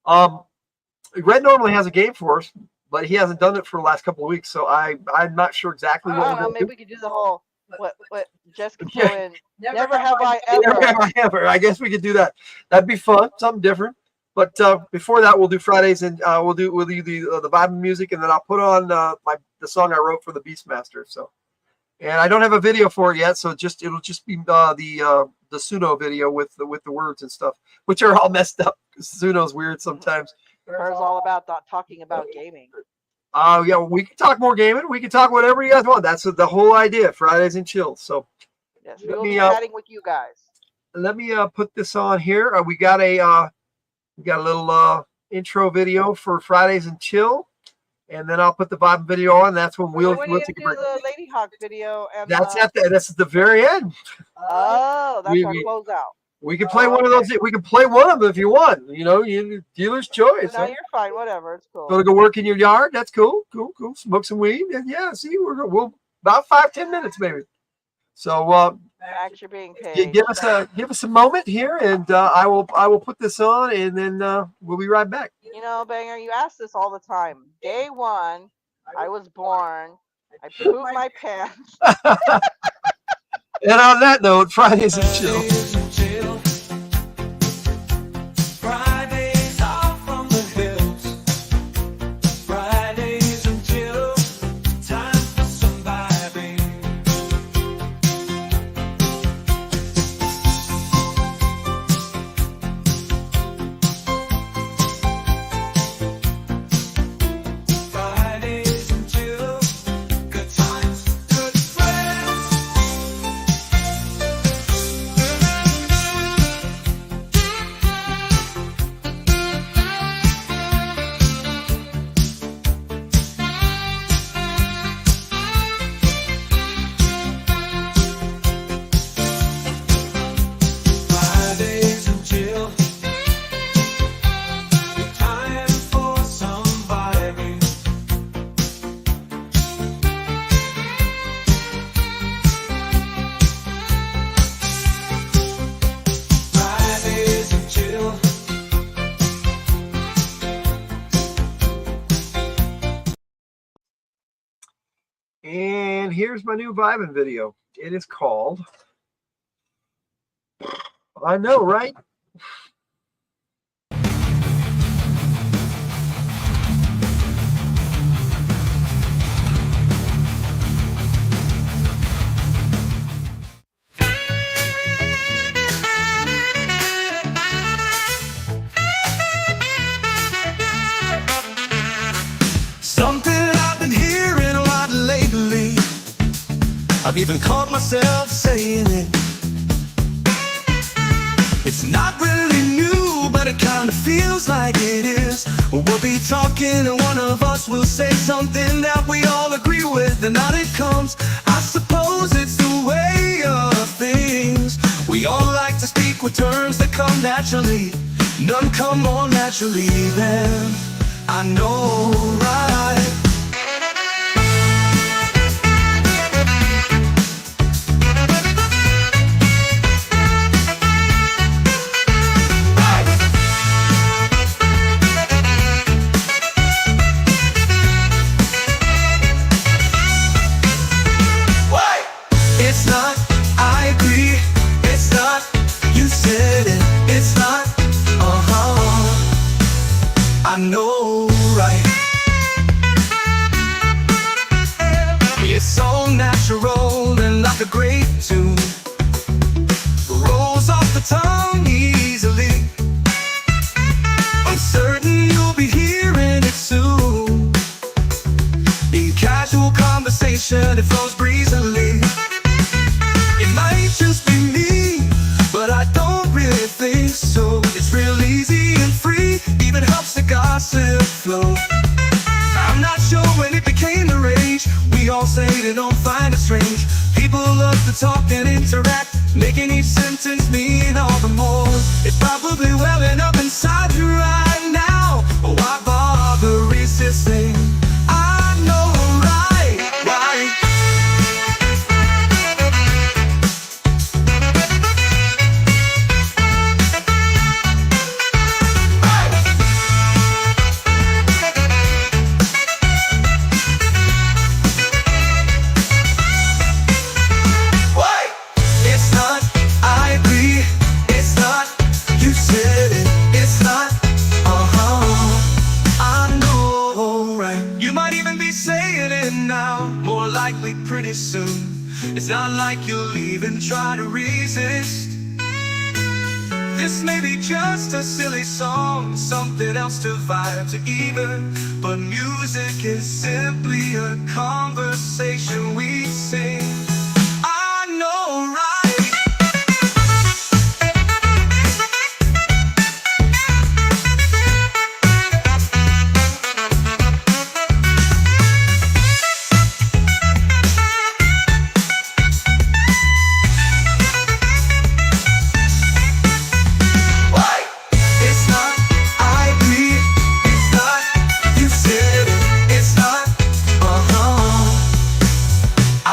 Red normally has a game for us, but he hasn't done it for the last couple of weeks, so I'm not sure exactly I what don't we're know. going to Maybe do. we could do the whole what Jessica threw in. Never have I Never have I ever. I guess we could do that. That'd be fun, something different. But before that, we'll do Fridays, and we'll do the vibe music, and then I'll put on the song I wrote for the Beastmaster. So, And I don't have a video for it yet, so it'll just be the Suno video with the words and stuff, which are all messed up because Suno's weird sometimes. Hers all about talking about gaming. Yeah, we can talk more gaming. We can talk whatever you guys want. That's the whole idea. Fridays and chill. So yes, we will be chatting with you guys. Let me put this on here. We got a little intro video for Fridays and chill. And then I'll put the vibe video on. That's when we'll take a break. The Lady Hawk video. And, that's that's at the very end. Oh, that's our closeout. We can play one of those. We can play one of them if you want. You know, dealer's choice. No, you're fine. Whatever. It's cool. Go to go work in your yard. That's cool. Cool. Smoke some weed. And yeah, see, we'll about 5-10 minutes maybe. So actually being paid. Give us a moment here, and I will put this on, and then we'll be right back. You know, Banger, you ask this all the time. Day one, I was born. I pooped my pants. And on that note, Fridays and chill. Fridays are from the hills. Fridays and chill. Time for some vibing. Fridays and chill. Good times, good friends. Fridays and chill. Good time for some vibing. Fridays and chill. And here's my new vibing video. It is called, I know, right? Something I've been hearing a lot lately. I've even caught myself saying it. It's not really new, but it kind of feels like it is. We'll be talking and one of us will say something that we all agree with, and out it comes. I suppose it's the way of things. We all like to speak with terms that come naturally. None come more naturally than I know, right? It's not, I agree. It's not, you said it. It's not, I know, right? It's so natural and like a great tune. Rolls off the tongue easily. I'm certain you'll be hearing it soon. In casual conversation, it flows breezily. It might just be me, but I don't really think so. It's real easy and free, even helps the gossip flow. I'm not sure when it became the rage. We all say they don't find it strange. People love to talk and interact, making each sentence mean all the more. It's probably welling up inside you right now. Why bother resisting? I know, right, right. It's not, I agree. It's not, you said it. It's not, I know, right. You might even be saying it now, more likely pretty soon. It's not like you'll even try to resist. This may be just a silly song, something else to vibe to even, but music is simply a conversation we sing. I know, right?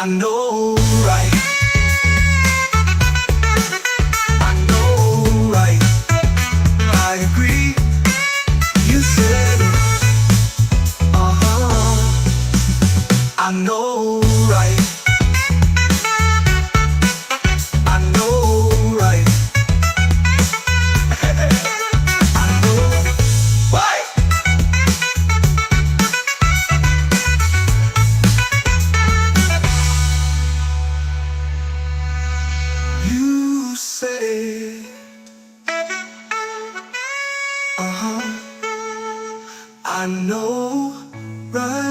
I know, right? I know, right? I agree. You said it. I know, right? I know, right? I know, right? You say, I know, right?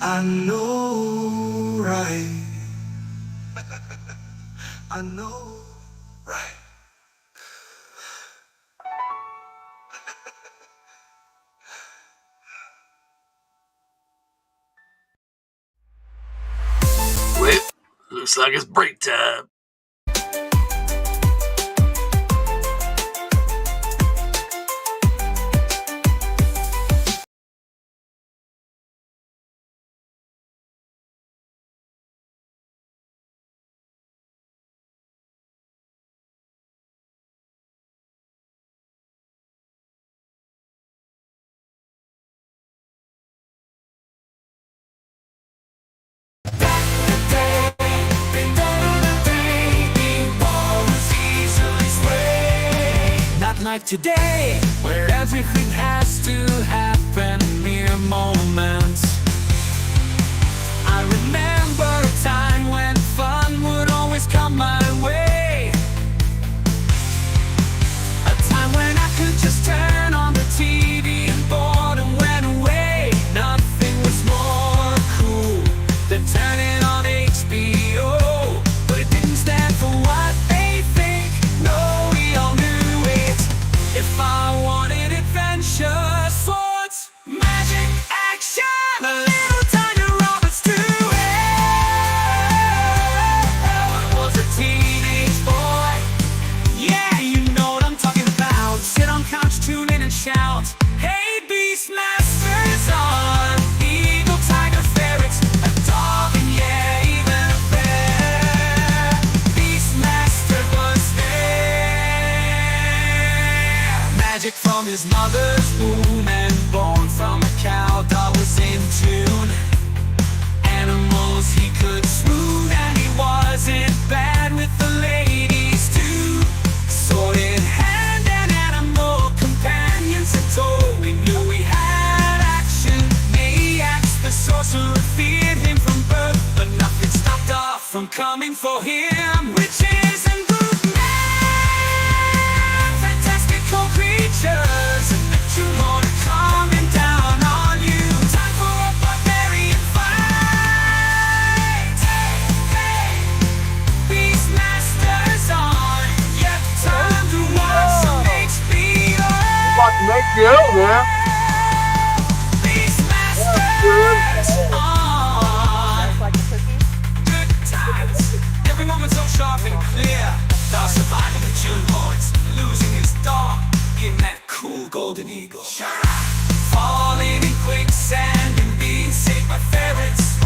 I know, right? I know, right? Well, looks like it's break time. Not like today, where everything has to happen in mere moments. I remember a time when fun would always come my way. A time when I could just turn on the TV and boredom went away. Nothing was more cool than turning on HBO. But it didn't stand for what they think. No, we all knew it. If I wanted adventure, sports, magic, action, a little tiny Roberts too. I was a teenage boy. Yeah, you know what I'm talking about. Sit on couch, tune in and shout. Hey, Beastmaster's on. Eagle, tiger, ferret, a dog, and yeah, even a bear. Beastmaster was there. Magic from his mother's womb and born from a cow that was in tune. Animals he could swoon, and he wasn't bad with the ladies too. Sword in hand and animal companions in tow. We knew we had action maniacs. The sorcerer feared him from birth, but nothing stopped us from coming for him. Witches and boogmen, fantastical creatures, and the true Lord coming down on you. Time for a barbarian fight. Hey, Beastmaster's on. Yep, time to watch some HBO. About to make you out, man. Beastmaster's on. Like a cookie. Good times. Every moment so sharp and clear. Thou surviving the June Lords, losing his dog in that cool golden eagle. Falling in quicksand and being saved by ferrets.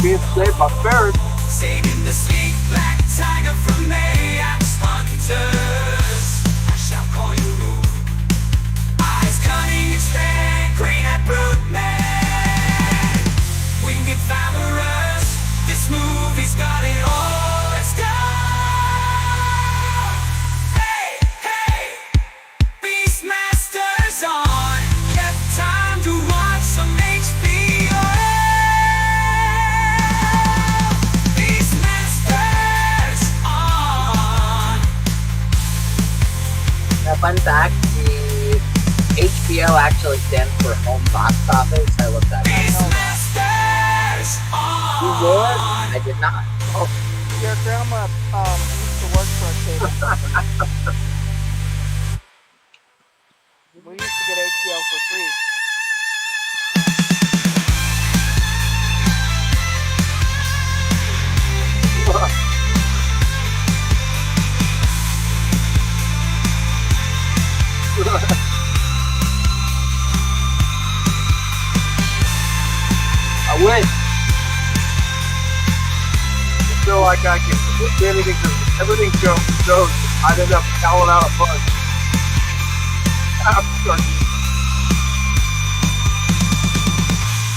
Being saved by ferrets. Saving the sleek black tiger from maniacs hunters. I shall call you rude. Eyes cunning and strength, green and brute man. Winged glamorous, this movie's got it all. Let's go. Hey, hey, Beastmaster's on. Yep, time to watch some HBO. fact, the HBO actually stands for Home Box Office. I looked that up. You knew it? I did not. Oh, your grandma used to work for a cable company. We used to get HBO for free. I win. I feel like I can do anything because everything goes. I'd end up calling out a bunch.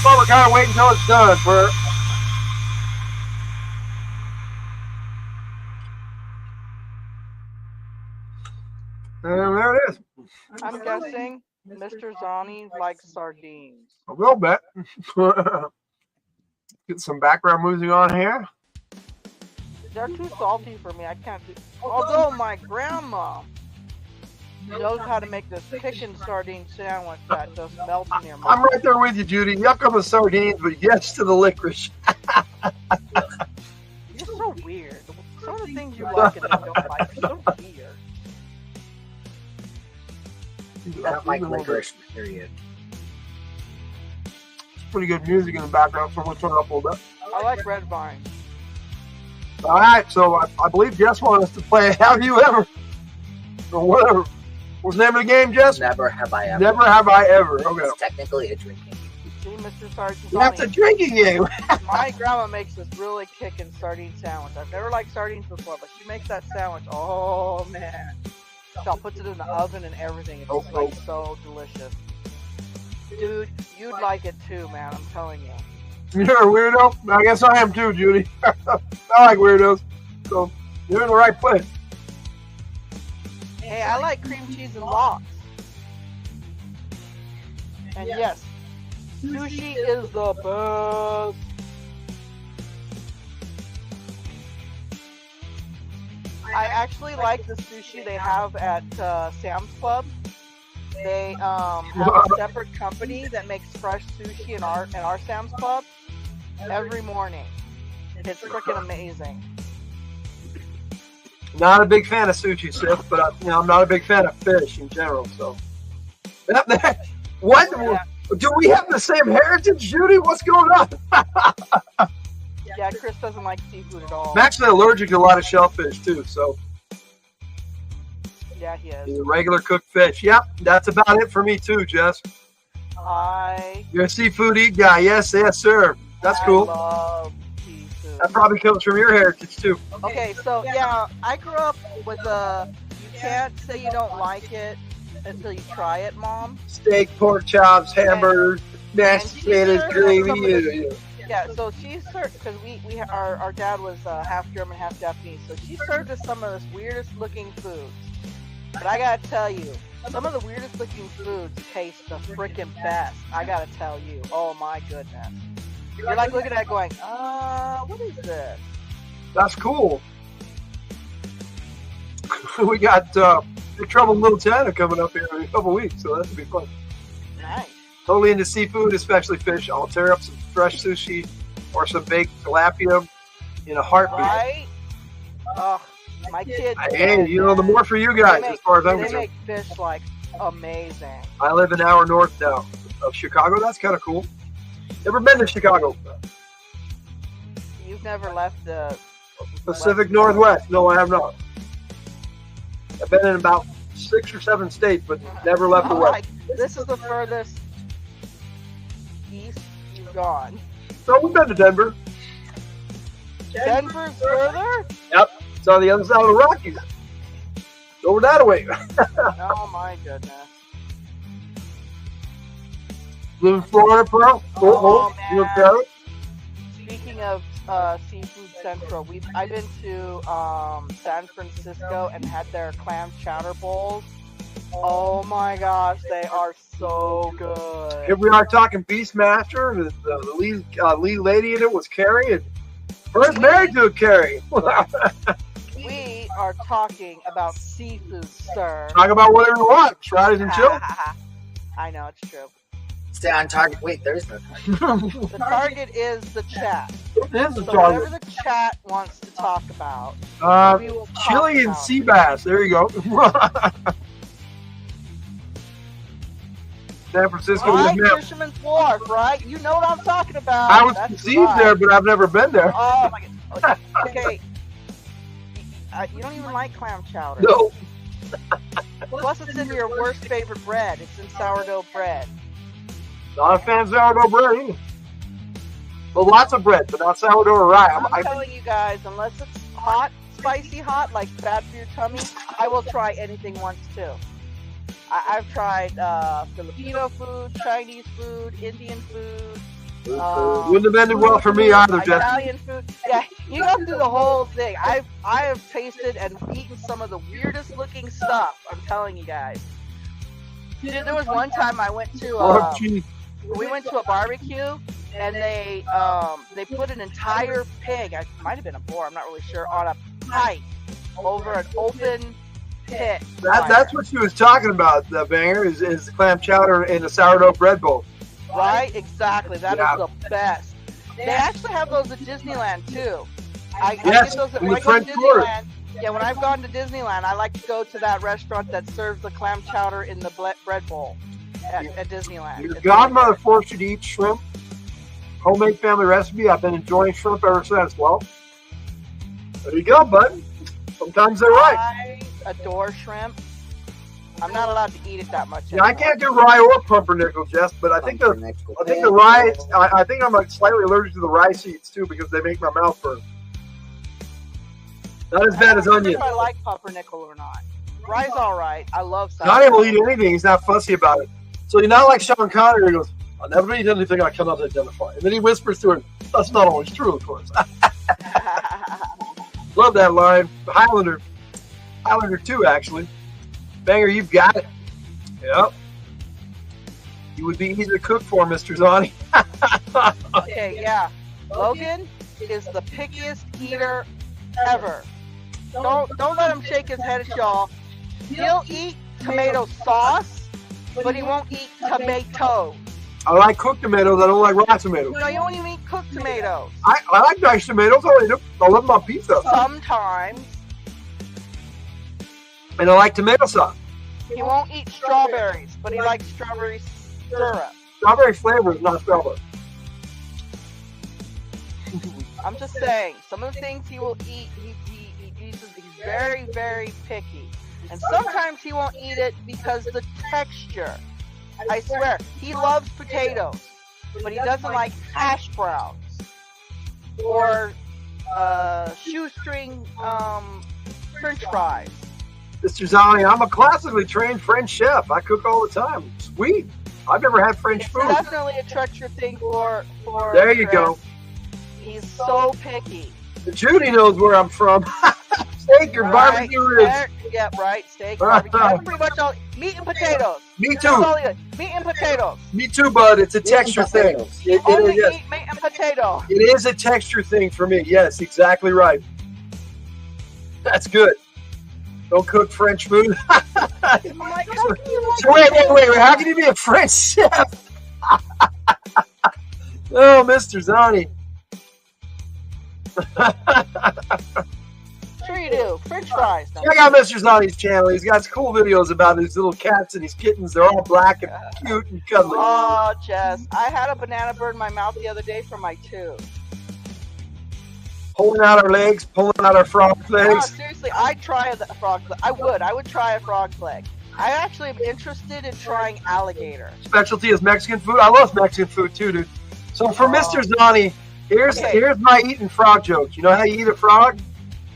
Well, we're kind of waiting until it's done. And there it is. I'm guessing Mr. Zani likes sardines. A little bit. Get some background music on here. They're too salty for me. I can't do. Although my grandma knows how to make this chicken sardine sandwich that just melts in your mouth. I'm right there with you, Judy. Yuck on the sardines, but yes to the licorice. You're so weird. Some of the things you like and I don't like are so weird. I don't like licorice, period. Pretty good music in the background, so I'm going to turn it up a little bit. I like red vine. All right, so I believe Jess wanted us to play Have You Ever? Or whatever. What's the name of the game, Jess? Never Have I Ever. Never Have I Ever. Okay. It's technically a drinking game. See, Mr. Sardine. That's a drinking game. My grandma makes this really kicking sardine sandwich. I've never liked sardines before, but she makes that sandwich. Oh, man. She puts it in the oven and everything. It's just, like, so delicious. Dude, you'd like it too, man. I'm telling you. You're a weirdo? I guess I am too, Judy. I like weirdos. So you're in the right place. Hey, I like cream cheese and lox. And yes, sushi is the best. I actually like the sushi they have at Sam's Club. They have a separate company that makes fresh sushi in our Sam's Club every morning. It's freaking amazing. Not a big fan of sushi, Sif, but I'm not a big fan of fish in general. So, what? Do we have the same heritage, Judy? What's going on? Yeah, Chris doesn't like seafood at all. I'm actually allergic to a lot of shellfish too. So, yeah, he is. Regular cooked fish. Yep, that's about it for me too, Jess. You're a seafood eat guy. Yes, sir. That's cool. I love seafood. That probably comes from your heritage too. Okay, so yeah, I grew up with you can't say you don't like it until you try it, Mom. Steak, pork chops, hamburgers, mashed potatoes, gravy. Yeah, so she served, because our dad was half German, half Japanese, so she served us some of the weirdest looking foods. But I gotta tell you, some of the weirdest looking foods taste the freaking best. I gotta tell you. Oh my goodness. You're like looking at it going, what is this? That's cool. We got Big Trouble in Little China coming up here in a couple weeks, so that should be fun. Nice. Totally into seafood, especially fish. I'll tear up some fresh sushi or some baked tilapia in a heartbeat. Right? My kids. Hey, the more for you guys, as far as I'm concerned. They make fish like amazing. I live an hour north now of Chicago. That's kind of cool. Never been to Chicago. You've never left the Pacific Northwest? No, I have not. I've been in about 6 or 7 states, but never left the West. This is the furthest east you've gone. So we've been to Denver. Denver's further? Yep. It's on the other side of the Rockies. Over that way. Oh my goodness. Live in Florida, bro. Oh, man. Speaking of Seafood Central, I've been to San Francisco and had their clam chowder bowls. Oh my gosh, they are so good. Here we are talking Beastmaster. The lead lady in it was Carrie, and first married to Carrie. We are talking about seafood, sir. Talk about whatever you want. Fridays and chill. I know, it's true. Stay on target. Wait, there's no target. The target is the chat. It is the So target. whatever the chat wants to talk about, we will talk chili and about. sea bass. There you go. San Francisco Right, was Fisherman's Wharf, right? You know what I'm talking about. I was That's conceived right. there, but I've never been there. Oh my god. Okay. You don't even like clam chowder. No. Plus, it's in your worst favorite bread. It's in sourdough bread. Not a fan of sourdough bread either. Well, lots of bread, but not sourdough or rye. I'm telling you guys, unless it's hot, spicy hot, like bad for your tummy, I will try anything once too. I've tried Filipino food, Chinese food, Indian food. Wouldn't have ended well for me either, Jeff. Italian food. Yeah, you go through the whole thing. I have tasted and eaten some of the weirdest looking stuff. I'm telling you guys. Dude, there was one time I went to we went to a barbecue and they put an entire pig, it might have been a boar, I'm not really sure, on a pipe over an open pit. That's what she was talking about, the banger, is the clam chowder in a sourdough bread bowl. Right? Exactly. That is the best. They actually have those at Disneyland too. I get those in when the I go French to Quarter. Disneyland. Yeah, when I've gone to Disneyland, I like to go to that restaurant that serves the clam chowder in the bread bowl at Disneyland. Your It's godmother really forced you to eat shrimp. Homemade family recipe. I've been enjoying shrimp ever since. Well, there you go, bud. Sometimes they're right. I adore shrimp. I'm not allowed to eat it that much. Yeah, I can't do rye or pumpernickel, Jess, but I think the rye. I think I'm like slightly allergic to the rye seeds too because they make my mouth burn. Not as bad as I don't know onion. if I like pumpernickel or not. Rye's all right. I love sour. Johnny will eat anything. He's not fussy about it. So you're not like Sean Connery. He goes, "I'll never eat anything I cannot identify." And then he whispers to her, "That's not always true, of course." Love that line. Highlander 2, actually. Banger, you've got it. Yep. You would be easy to cook for, Mr. Zani. Okay, yeah. Logan is the pickiest eater ever. Don't let him shake his head at y'all. He'll eat tomato sauce, but he won't eat tomatoes. I like cooked tomatoes. I don't like raw tomatoes. No, you don't even eat cooked tomatoes. I like diced tomatoes. I love them on pizza. Sometimes. And I like tomato sauce. He won't eat strawberries, but he likes strawberry syrup. Strawberry flavor is not strawberry. I'm just saying, some of the things he will eat, he's very, very picky. And sometimes he won't eat it because the texture. I swear, he loves potatoes, but he doesn't like hash browns or shoestring French fries. Mr. Zani, I'm a classically trained French chef. I cook all the time. Sweet. I've never had French food. It's definitely a treacherous thing for there you Chris. go. He's so picky. Judy knows where I'm from. Steak or barbecue ribs. Yeah, right. Steak, barbecue. That's pretty much all. Meat and potatoes. Me That's too. all he does. Meat and potatoes. Me too, bud. It's a texture thing. Only Yes. eat meat and potato. It is a texture thing for me. Yes, exactly right. That's good. Don't cook French food. I'm like, how can you So wait. How can you be a French chef? Oh, Mr. Zani. Sure you do. French fries. Check out Mr. Zani's channel. He's got cool videos about his little cats and his kittens. They're all black and cute and cuddly. Oh, Jess. I had a banana bird in my mouth the other day from my tooth. Pulling out our legs, pulling out our frog No, legs. seriously, I'd try a frog's leg. I would try a frog's leg. I actually am interested in trying alligator. Specialty is Mexican food. I love Mexican food too, dude. So for Mr. Zani, here's my eating frog joke. You know how you eat a frog?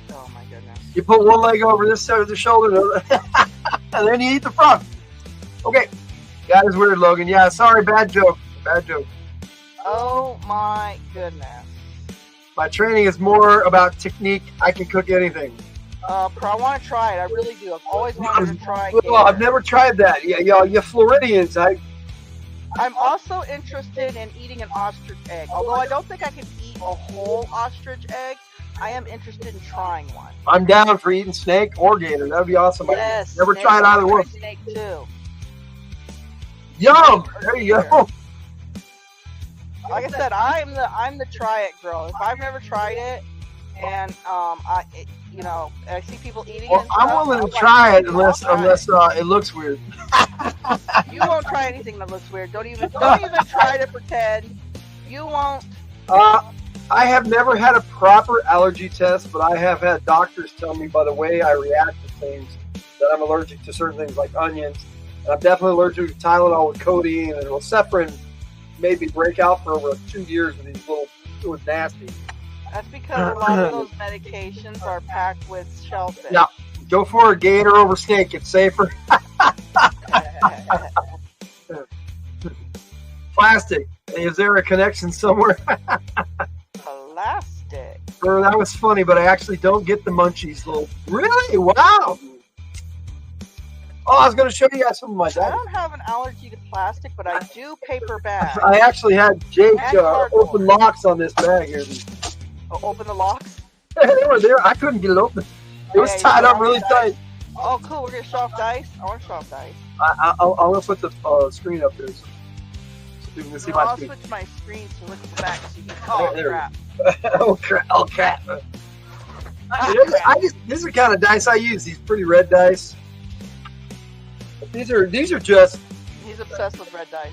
Oh my goodness. You put one leg over this side of the shoulder, and then you eat the frog. Okay. That is weird, Logan. Yeah, sorry, bad joke. Bad joke. Oh my goodness. My training is more about technique. I can cook anything. I want to try it. I really do. I've always wanted to try Well, I've never tried that. Yeah, you Floridians. I'm also interested in eating an ostrich egg. Although I don't think I can eat a whole ostrich egg, I am interested in trying one. I'm down for eating snake or gator. That'd be awesome. Yes. Never tried either one. Snake too. Yum! There you go. Like I said, I'm the try it girl. If I've never tried it, and you know, I see people eating it. I'm willing to try it unless it looks weird. You won't try anything that looks weird. Don't even try to pretend. You won't. I have never had a proper allergy test, but I have had doctors tell me by the way I react to things that I'm allergic to certain things like onions. And I'm definitely allergic to Tylenol with codeine, and Lucifrin made me break out for over 2 years with these little. It was nasty. That's because a lot of those medications are packed with shellfish. Yeah, go for a gator over snake. It's safer. Plastic. Is there a connection somewhere? Plastic. That was funny, but I actually don't get the munchies. Little. Really? Wow. Oh, I was going to show you guys some of my diet. I don't have an allergy to plastic, but I do paper bags. I actually had Jake open locks on this bag here. Oh, open the locks? They were there. I couldn't get it open. It was tied up really tight. Oh, cool. We're going to show off dice. I want to show off dice. I'm going to put the screen up there so you can see my screen. I'll switch my screen to look at the back so you can... Oh, crap. Oh, crap. Oh, crap. These are kind of dice I use. These pretty red dice. These are just... He's obsessed with red dice.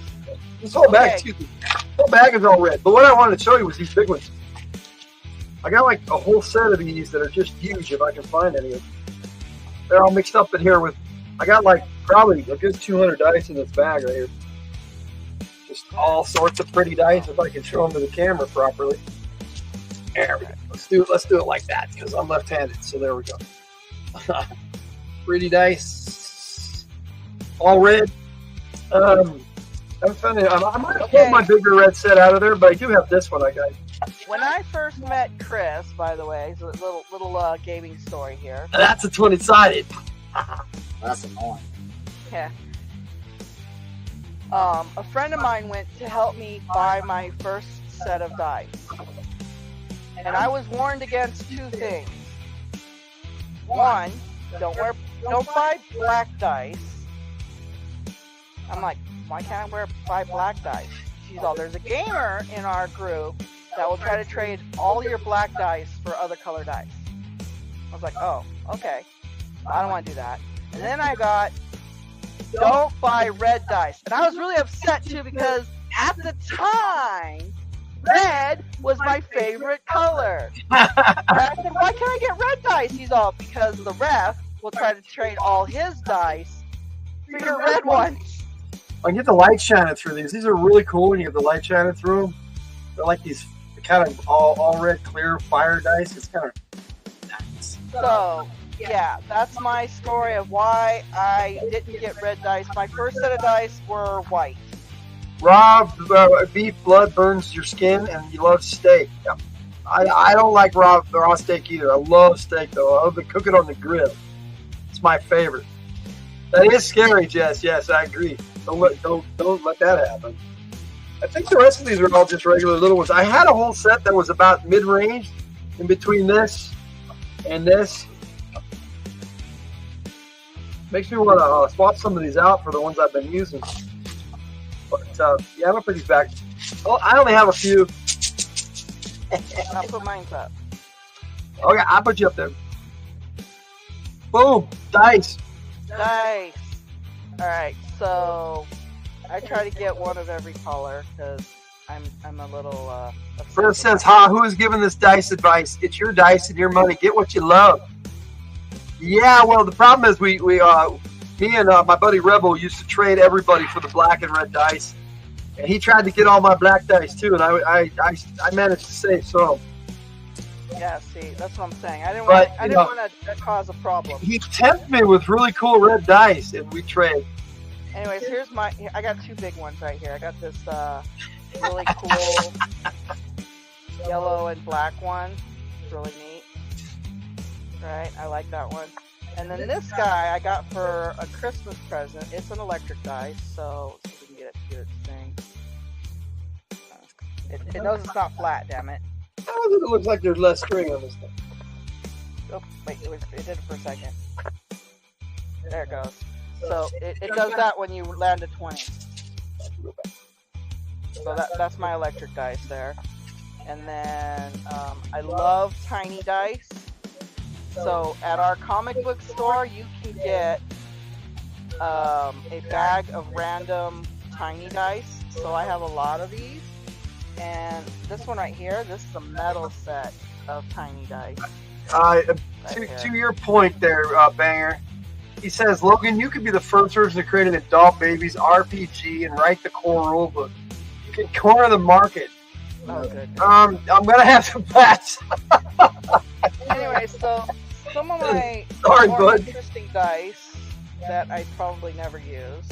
This whole bag, excuse me. This whole bag is all red. But what I wanted to show you was these big ones. I got like a whole set of these that are just huge if I can find any of them. They're all mixed up in here with... I got like probably a good 200 dice in this bag right here. Just all sorts of pretty dice if I can show them to the camera properly. There we go. Let's do it like that because I'm left-handed. So there we go. Pretty dice. All red. I'm funny. I might have pulled my bigger red set out of there, but I do have this one I got. When I first met Chris, by the way, so a little gaming story here. That's a 20-sided. That's annoying. Yeah. A friend of mine went to help me buy my first set of dice. And I was warned against 2 things. One, don't buy black dice. I'm like, why can't I buy black dice? She's all, there's a gamer in our group that will try to trade all your black dice for other color dice. I was like, oh, okay. I don't want to do that. And then I got, don't buy red dice. And I was really upset too because at the time, red was my favorite color. And I said, why can't I get red dice? He's all, because the ref will try to trade all his dice for your red ones. I get the light shining through these. These are really cool when you have the light shining through them. They're like these kind of all red clear fire dice. It's kind of nice. So, yeah, that's my story of why I didn't get red dice. My first set of dice were white. Raw beef blood burns your skin, and you love steak. Yep. I don't like raw steak either. I love steak though. I love to cook it on the grill. It's my favorite. That is scary, Jess. Yes, I agree. Don't let that happen. I think the rest of these are all just regular little ones. I had a whole set that was about mid-range, in between this and this. Makes me want to swap some of these out for the ones I've been using. But yeah, I'm gonna put these back. Oh, I only have a few. I'll put mine up. Okay, I'll put you up there. Boom, dice. Dice. All right, so I try to get one of every color because I'm a little. Fred says, "Ha, who is giving this dice advice? It's your dice and your money. Get what you love." Yeah, well, the problem is me and my buddy Rebel used to trade everybody for the black and red dice, and he tried to get all my black dice too, and I managed to save some. Yeah, see, that's what I'm saying. I didn't want to cause a problem. He tempted me with really cool red dice, and we trade. Anyways, I got 2 big ones right here. I got this really cool yellow and black one. It's really neat. Right, I like that one. And then this guy I got for a Christmas present. It's an electric dice, so we can get it to do its thing. It knows it's not flat, damn it. Oh, does it look like there's less string on this thing? Oh, wait, it did it for a second. There it goes. So it does that when you land a 20. So that's my electric dice there. And then I love tiny dice. So at our comic book store, you can get a bag of random tiny dice. So I have a lot of these. And this one right here, this is a metal set of tiny dice. To your point there, Banger, he says, Logan, you could be the first person to create an adult babies RPG and write the core rulebook. You can corner the market. Oh, good. I'm gonna have to pass. Anyway, so some of my more interesting dice that I probably never use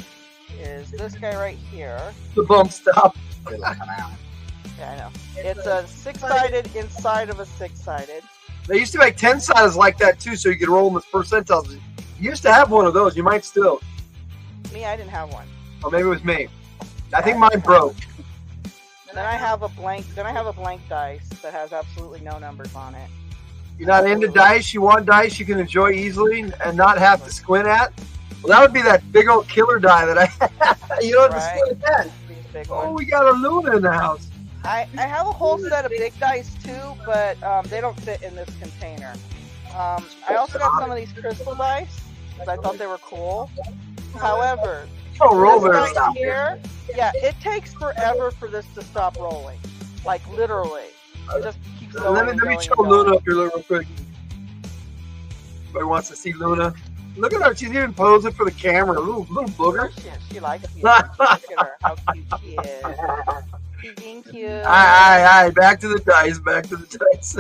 is this guy right here. The bump stop. Yeah, I know. It's a 6-sided inside of a 6-sided. They used to make 10-sideds like that too, so you could roll them as percentiles. You used to have one of those. You might still. Me, I didn't have one. Or maybe it was me. I think mine broke. Then I have a blank. Then I have a blank dice that has absolutely no numbers on it. You're not into dice. You want dice you can enjoy easily and not have to squint at. Well, that would be that big old killer die that I had. You don't have to squint at. Oh, we got a Luna in the house. I have a whole set of big dice too, but they don't fit in this container. I also got some of these crystal dice because I thought they were cool. However, this dice here, yeah, it takes forever for this to stop rolling. Like literally, it just keeps going. Let me show Luna up here real quick. Everybody wants to see Luna. Look at her; she's even posing for the camera. Little booger. She likes you. Look at her, how cute she is. She's being cute. All right, back to the dice. Back to the dice.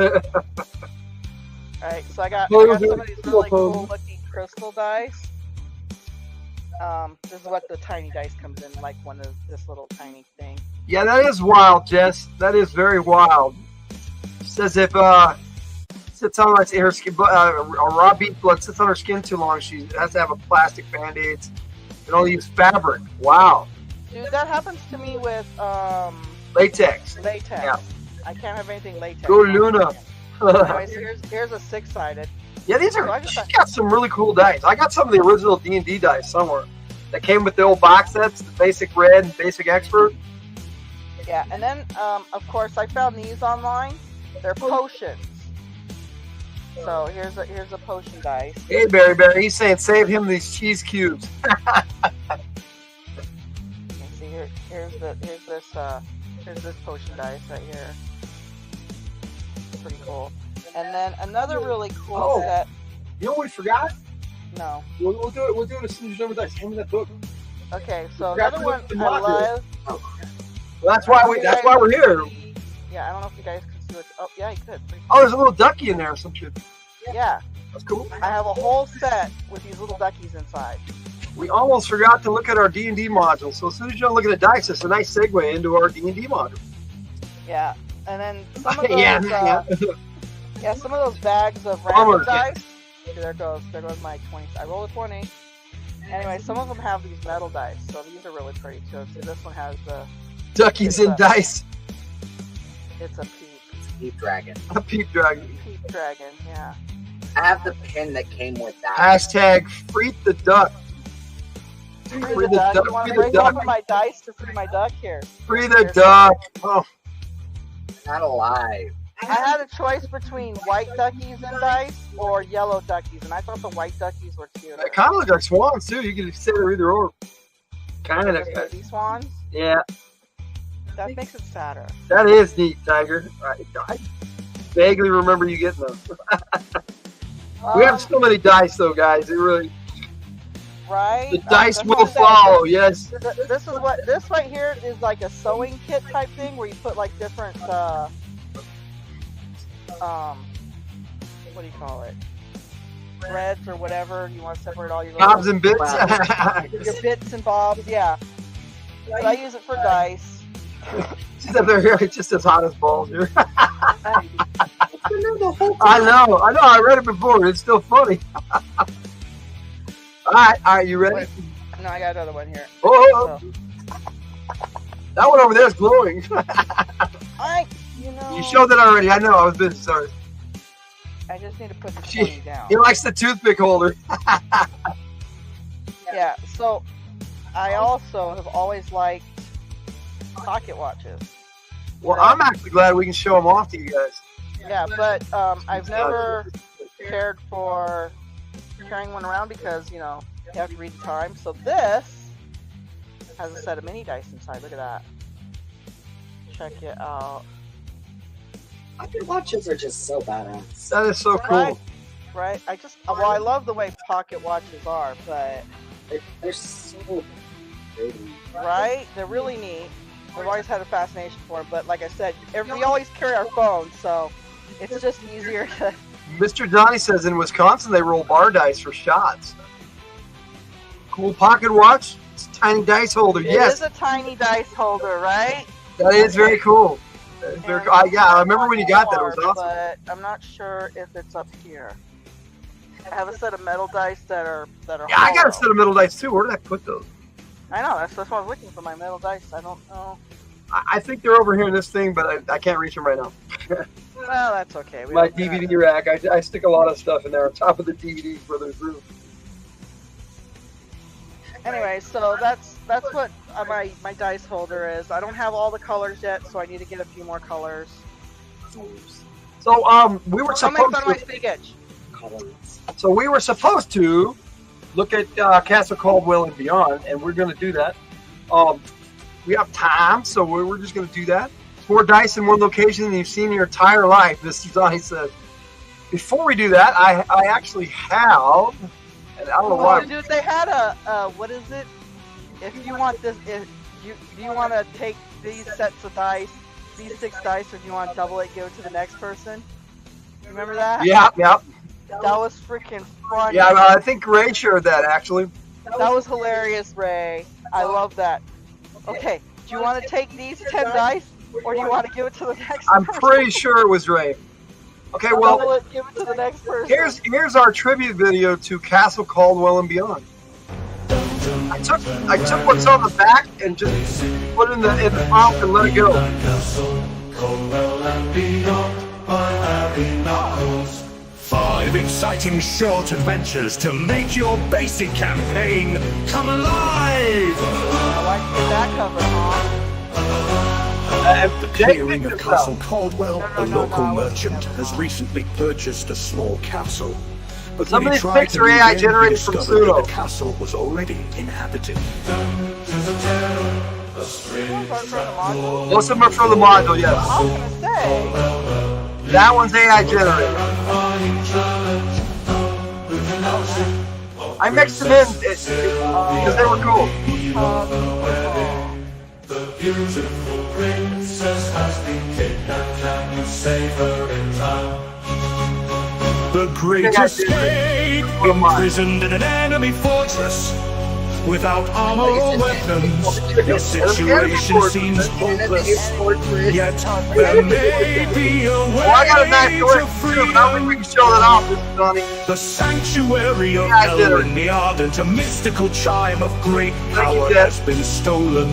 Alright, so I got some of these really cool looking crystal dice. This is what the tiny dice comes in, like one of this little tiny thing. Yeah, that is wild, Jess. That is very wild. Says if sits on her skin, a raw beef blood sits on her skin too long, she has to have a plastic band-aids and only use fabric. Wow. Dude, that happens to me with latex. Latex. Yeah. I can't have anything latex. Go Luna. Anyways, here's a 6-sided. Yeah, these are. She's got some really cool dice. I got some of the original D&D dice somewhere that came with the old box sets, the basic red and basic expert. Yeah, and then of course I found these online. They're potions. So here's a potion dice. Hey Barry, he's saying save him these cheese cubes. See here's this potion dice right here. Pretty cool. And then another really cool set. You know what we forgot? No. We'll do it. We'll do it as soon as you're done with dice. Hand me that book. Okay, so another one I love. Well, that's why we're here. Yeah, I don't know if you guys can see what. Oh, yeah, you could. Oh, there's a little ducky in there or some shit. Yeah. That's cool. I have a whole set with these little duckies inside. We almost forgot to look at our D&D module. So as soon as you're looking at dice, it's a nice segue into our D&D module. Yeah. And then some of those, some of those bags of random dice. There goes my 20. I rolled a 20. Anyway, some of them have these metal dice, so these are really pretty too. See, this one has the duckies and dice. It's a peep. It's a peep dragon. A peep dragon. Peep dragon, yeah. I have the pin that came with that. Hashtag freak the duck. Free the duck. You want to break open my dice to free my duck here? Free the duck. Oh. Not alive. I had a choice between white duckies and dice or yellow duckies, and I thought the white duckies were cute. They kind of look like swans too. You can consider either or. Kind of. Baby swans? Yeah. That makes it sadder. That is neat, Tiger. I vaguely remember you getting those. We have so many dice, though, guys. It really. Right. The dice will follow. Yes. This right here is like a sewing kit type thing where you put like different what do you call it? Threads or whatever. You want to separate all your bobs and bits. Your bits and bobs, yeah. But I use it for dice. She's up there here. It's just as hot as balls here. I know. I read it before. It's still funny. All right. You ready? Wait. No, I got another one here. Oh. So. That one over there is glowing. Alright, You know. You showed that already. I know. I was being sorry. I just need to put the 20 down. He likes the toothpick holder. Yeah. So, I also have always liked pocket watches. Well, I'm actually glad we can show them off to you guys. Yeah, but I've never cared for carrying one around because, you know, you have to read the time. So this has a set of mini dice inside. Look at that. Check it out. Pocket watches are just so badass. That is so cool. Right? I love the way pocket watches are, but... They're so pretty. Right? They're really neat. I've always had a fascination for them, but like I said, we always carry our phones, so it's just easier to... Mr. Johnny says in Wisconsin they roll bar dice for shots. Cool pocket watch. It's a tiny dice holder. Yes. It is a tiny dice holder, right? That is very cool. That is very cool. Yeah, I remember when you got that. It was awesome. But I'm not sure if it's up here. I have a set of metal dice that are Yeah, I got a set of metal dice too. Where did I put those? I know. That's why I was looking for my metal dice. I don't know. I think they're over here in this thing, but I can't reach them right now. Well, that's okay. My DVD rack. I stick a lot of stuff in there on top of the DVDs for there's room. Anyway, so that's what my dice holder is. I don't have all the colors yet, so I need to get a few more colors. So we were Don't make supposed fun of my to. speakage. So we were supposed to look at Castle Caldwell and Beyond, and we're going to do that. We have time, so we're just going to do that. 4 dice in one location, and you've seen your entire life. This is Johnny says. Before we do that, I actually have, and I don't know why. Dude, they had a what is it? If you want this, do you want to take these sets of dice, these 6 dice, or do you want to double it, give it to the next person? You remember that? Yeah. That was freaking funny. Yeah, I think Ray shared that actually. That was hilarious, Ray. I love that. Okay, do you want to take these 10 dice, or do you want to give it to the next I'm person? pretty sure it was Ray. Okay, well, Double it, give it to the next person. here's our tribute video to Castle Caldwell and Beyond. I took what's on the back and just put it in the prompt and let it go. Caldwell and Beyond by Harry Knuckles. 5 exciting short adventures to make your basic campaign come alive! I like that cover, huh? The clearing of Castle Caldwell, a local merchant, has recently purchased a small castle. But Some when of he these tried pics to are move AI in, he generated from discovered Pseudo. that the castle was already inhabited. Most of them are from the module, yes. I was gonna say. That one's AI generated. I mixed them in because they were cool. The beautiful princess has been kidnapped and you save her in time. The great escape, imprisoned in an enemy fortress. Without armor or weapons, the situation seems hopeless. Yet there may be a way I got a nice to collection too, but I don't think we can show that off, Mr. Donnie. the sanctuary of hell in the ardent, a mystical chime of great power has been stolen.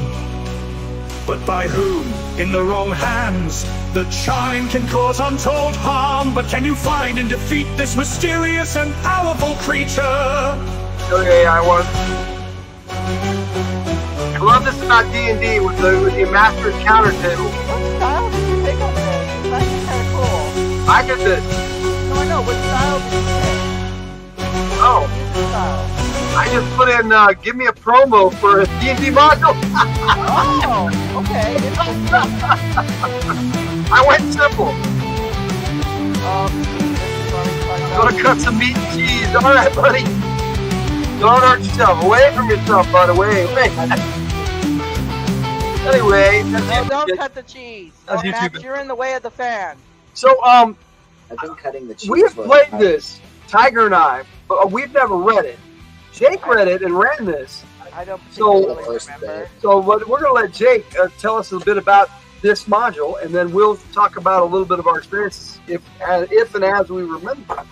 But by whom? In the wrong hands. The chime can cause untold harm, but can you find and defeat this mysterious and powerful creature? Okay, I was. I love this about D&D with the master encounter table. What style did you pick on this? That's kind of cool. I did this. No, I know. What style did you pick? Oh, Style. I just put in, give me a promo for a D&D module. Oh, okay. I went simple. Gonna cut some meat and cheese. All right, buddy. Don't hurt yourself. Away from yourself, bud. Away. Anyway, No, don't cut the cheese. That's Oh, Max, YouTube. you're in the way of the fan. so I've been cutting the cheese. we have played this, Tiger and I, but we've never read it. Jake read it and ran this. I don't So- particularly remember. So we're going to let Jake tell us a bit about this module, and then we'll talk about a little bit of our experiences, if and as we remember.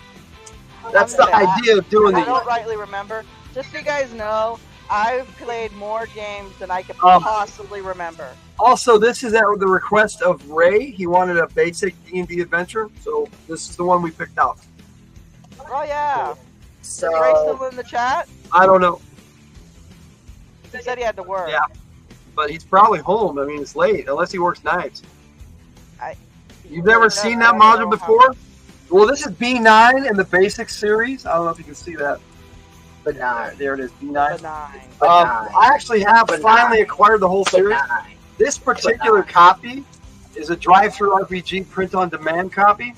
That's the idea of doing I these. don't rightly remember. Just so you guys know, I've played more games than I could possibly remember. Also, this is at the request of Ray. He wanted a basic D&D adventure, so this is the one we picked out. Oh yeah. So Is Ray still in the chat? I don't know. He said he had to work. Yeah, but he's probably home. I mean, it's late, unless he works nights. You've never seen that module before? Well, this is B9 in the basic series. I don't know if you can see that. But nine. There it is, B9. Benign. I actually have finally acquired the whole series. This particular copy is a drive-through RPG print-on-demand copy.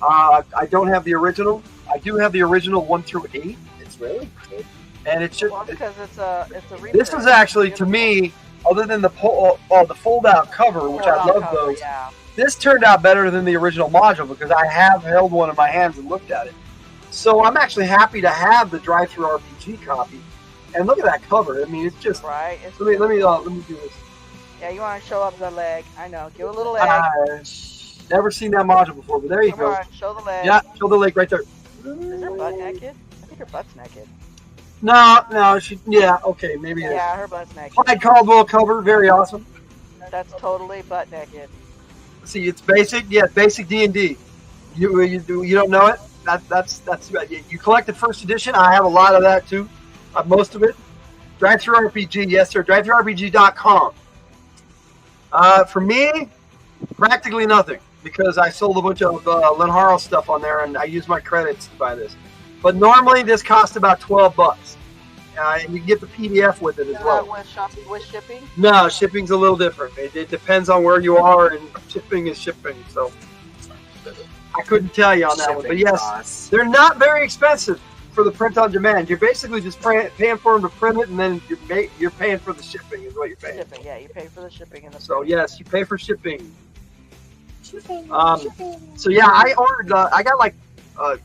I don't have the original. I do have the original 1 through 8. It's really good. And it's just because it's a reprint. this is actually to me, other than the fold-out cover, which I love those. Yeah. This turned out better than the original module because I have held one in my hands and looked at it. So I'm actually happy to have the drive-through RPG copy. And look at that cover. I mean, it's just right. Let me do this. Yeah, you want to show up the leg? I know. Give a little leg. Never seen that module before, but there you go. On, show the leg. Yeah, show the leg right there. Is her butt naked? I think her butt's naked. No, okay, maybe. Yeah, her butt's naked. Clyde Caldwell cover, very awesome. That's totally butt naked. See, it's basic. Yeah, basic D&D. You don't know it? That's you collected first edition. I have a lot of that too. Most of it. Drive-through RPG, yes sir. DriveThroughRPG.com. For me, practically nothing because I sold a bunch of Len Harl stuff on there, and I used my credits to buy this. But normally this costs about $12, and you can get the PDF with it as well. With shipping? No, shipping's a little different. It depends on where you are, and shipping is shipping. So I couldn't tell you on that one, but yes, they're not very expensive for the print on demand. You're basically just paying for them to print it, and then you're paying for the shipping is what you're paying. Shipping, yeah, you pay for the shipping and the. So yes, you pay for shipping. So yeah, I ordered. I got like.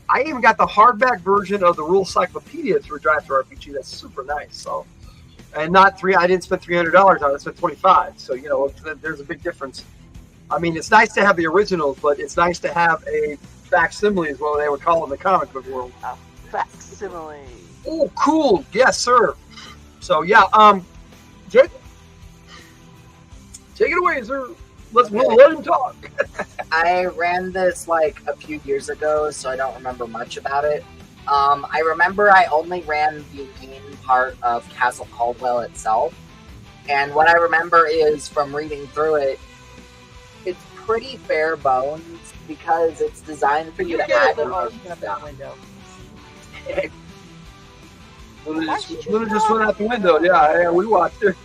I even got the hardback version of the Rule Cyclopedia through Drive-Thru RPG. That's super nice. So, and not I didn't spend $300 on it. I spent $25. So there's a big difference. I mean, it's nice to have the originals, but it's nice to have a facsimile, is what they would call it in the comic book world. Facsimile. Oh, cool. Yes, sir. So yeah, Jake, take it away, sir. We'll let him talk. I ran this like a few years ago, so I don't remember much about it. I remember I only ran the main part of Castle Caldwell itself, and what I remember is from reading through it, it's pretty bare bones because it's designed for you to add your own stuff. Luna just went out the window. Yeah, we watched her.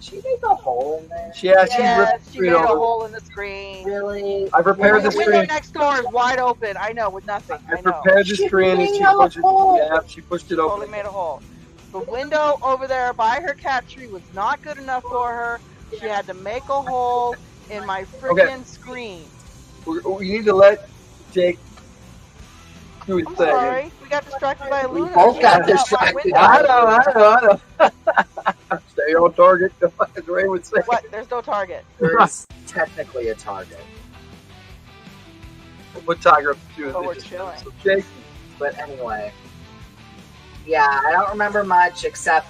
She made a hole in there. She made a hole in the screen. Really? I prepared the window screen. Next door is wide open. I know, with nothing. I prepared the screen and she pushed it open. Totally made a hole. The window over there by her cat tree was not good enough for her. She had to make a hole in my freaking screen. We need to let Jake do his thing. Sorry, we got distracted by Luna. We both got distracted. I know. Stay on target, as Ray would say. What? There's no target. There's technically a target. We'll put Tiger up to we're chilling. Jake. But anyway. Yeah, I don't remember much except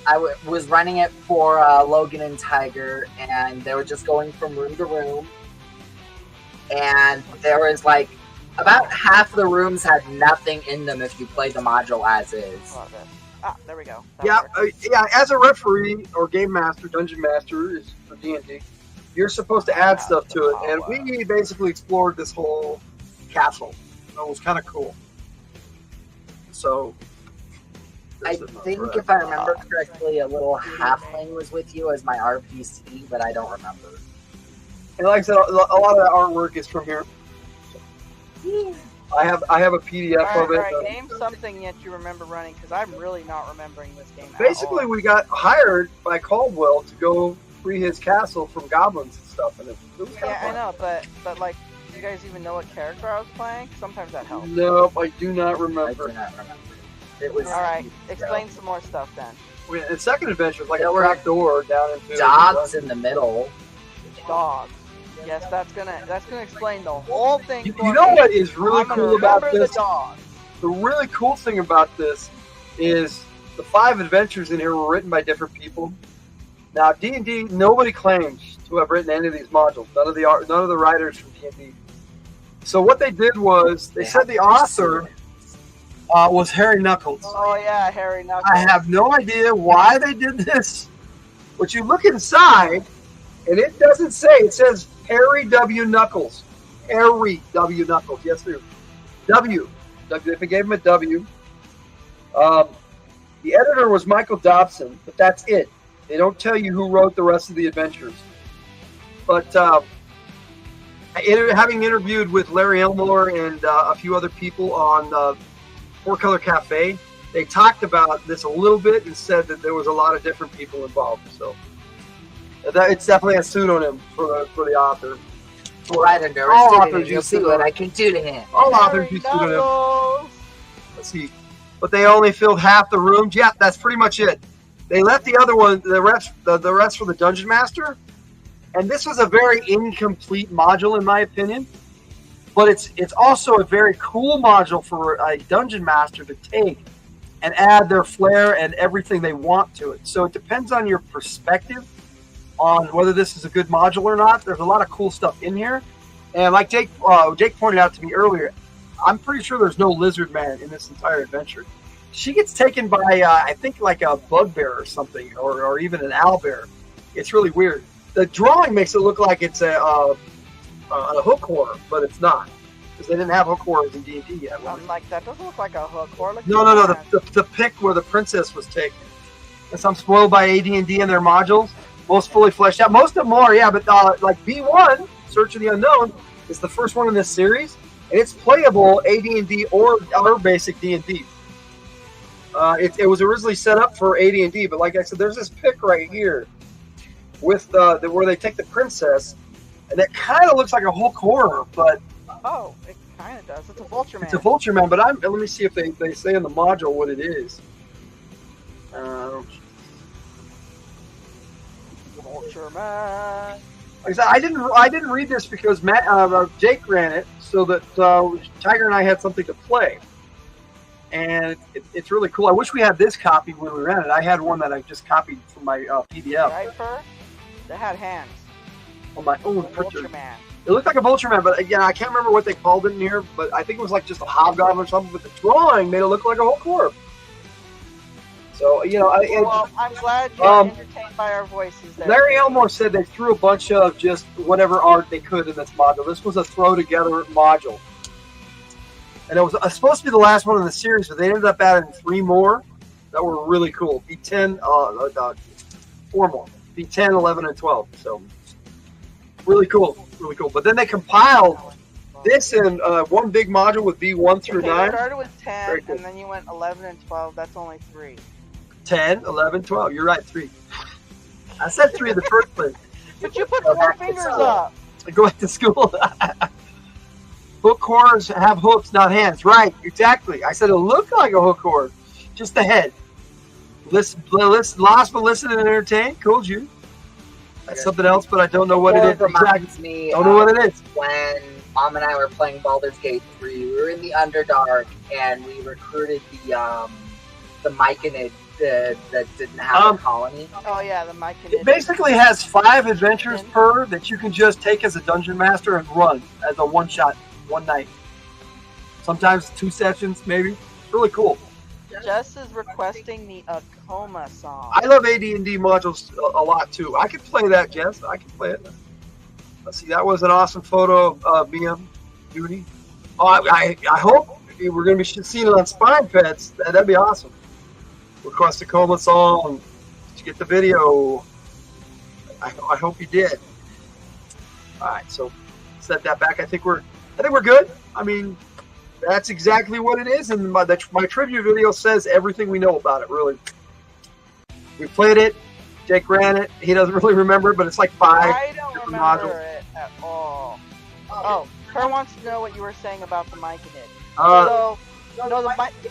I was running it for Logan and Tiger, and they were just going from room to room. And there was like about half the rooms had nothing in them if you played the module as is. Ah, there we go. Yeah. As a referee or game master, dungeon master is for D&D, you're supposed to add stuff to it, and we basically explored this whole castle. It was kind of cool. So. I think if I remember correctly, a little halfling was with you as my RPC, but I don't remember. And like I said, a lot of that artwork is from here. I have a PDF of it. All right, name something that you remember running, because I'm really not remembering this game. Basically, we got hired by Caldwell to go free his castle from goblins and stuff, and it was kind of fun. I know, but like, do you guys even know what character I was playing? Sometimes that helps. Nope, I do not remember. I do not remember. It was all right. Explain some more stuff then. The second adventure was like a trap door down into dogs in the middle. Dogs. Yes, that's gonna explain the whole thing. You know what is really cool about this? The really cool thing about this is the 5 adventures in here were written by different people. Now D&D, nobody claims to have written any of these modules. None of the writers from D&D. So what they did was they said the author was Harry Knuckles. Oh yeah, Harry Knuckles. I have no idea why they did this. But you look inside, and it doesn't say. It says Harry W. Knuckles. Harry W. Knuckles. Yes, sir. W. They gave him a W. The editor was Michael Dobson, but that's it. They don't tell you who wrote the rest of the adventures. But having interviewed with Larry Elmore and a few other people on Four Color Cafe, they talked about this a little bit and said that there was a lot of different people involved. So it's definitely a pseudonym for the author. Right under it. You'll see what I can do to him. All authors use pseudonyms. Let's see. But they only filled half the rooms. Yeah, that's pretty much it. They left the other one, the rest for the Dungeon Master. And this was a very incomplete module, in my opinion. But it's also a very cool module for a Dungeon Master to take and add their flair and everything they want to it. So it depends on your perspective on whether this is a good module or not. There's a lot of cool stuff in here. And like Jake pointed out to me earlier, I'm pretty sure there's no lizard man in this entire adventure. She gets taken by, I think, like a bugbear or something, or even an owlbear. It's really weird. The drawing makes it look like it's a hook horror, but it's not, because they didn't have hook horrors in D&D yet. I'm like, that doesn't look like a hook horror. No. The pic where the princess was taken. Guess I'm spoiled by AD&D and their modules. Most fully fleshed out. Most of them are, yeah, but like B1, Search of the Unknown, is the first one in this series, and it's playable AD&D or basic D&D. It was originally set up for AD&D, but like I said, there's this pic right here with where they take the princess, and it kind of looks like a Hulk horror, but oh, it kind of does. It's a Vulture Man. It's a Vulture Man, but let me see if they say in the module what it is. Vulture Man. Like I said, I didn't read this because Jake ran it, so that Tiger and I had something to play. And it's really cool. I wish we had this copy when we ran it. I had one that I just copied from my PDF. Right, fur? That had hands. On my own printer. Vulture Man. It looked like a Vulture Man, but again, I can't remember what they called it in here. But I think it was like just a hobgoblin or something. But the drawing made it look like a Hulk horror. So well, I'm glad you're entertained by our voices. There. Larry Elmore said they threw a bunch of just whatever art they could in this module. This was a throw together module. And it was supposed to be the last one in the series, but they ended up adding 3 more that were really cool. B10, 4 more. B10, 11, and 12. So, really cool. Really cool. But then they compiled this in one big module with B1 through 9. You started with 10, cool. And then you went 11 and 12. That's only 3. 10, 11, 12. You're right, 3. I said 3 in the first place. But you put 4 fingers up. Go back to school. Hook horrors have hooks, not hands. Right, exactly. I said it looked like a hook horror, just the head. Lost but listen and entertain. Cool, you. That's something else, but I don't know what it is. Exactly. Don't know what it is. When Mom and I were playing Baldur's Gate 3, we were in the Underdark, and we recruited the Myconid that didn't have a colony. Oh yeah, the Myconid. It basically has 5 adventures per that you can just take as a dungeon master and run as a one-shot. One night. Sometimes 2 sessions, maybe. It's really cool. Jess is requesting the Akoma song. I love AD&D modules a lot, too. I can play that, Jess. I can play it. Let's see. That was an awesome photo of BM Duty. Oh, I hope we're going to be seeing it on Spine Pets. That'd be awesome. Request Akoma song. Did you get the video? I hope you did. All right, so set that back. I think we're good. I mean, that's exactly what it is, and my trivia video says everything we know about it, really. We played it. Jake ran it. He doesn't really remember it, but it's like 5 I don't remember modules. It at all. Oh, Her wants to know what you were saying about the Myconid.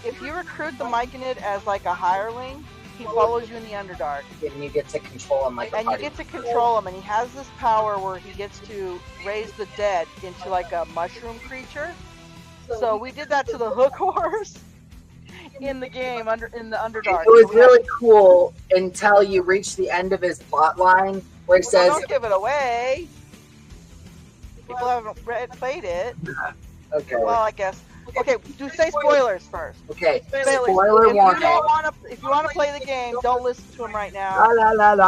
If you recruit the Myconid as like a hireling, he follows you in the Underdark. And you get to control him like a party. You get to control him, and he has this power where he gets to raise the dead into like a mushroom creature. So we did that to the hook horse. in the game, in the Underdark. It was really cool until you reach the end of his plot line where it says, don't give it away. People haven't played it. Okay. Well, I guess. Okay, say spoilers first. Okay, Spoilers. spoiler warning. If you want to play the game, don't listen to him right now.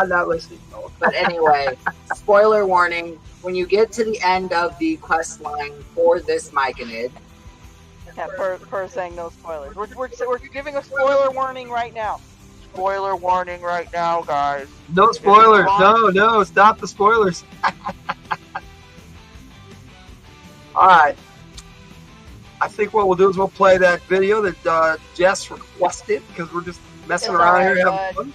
Not listening. But anyway, spoiler warning. When you get to the end of the quest line for this Myconid, Yeah, per saying no spoilers. We're giving a spoiler warning right now. Spoiler warning right now, guys. No spoilers. No, stop the spoilers. All right. I think what we'll do is we'll play that video that Jess requested because we're just messing around here having fun.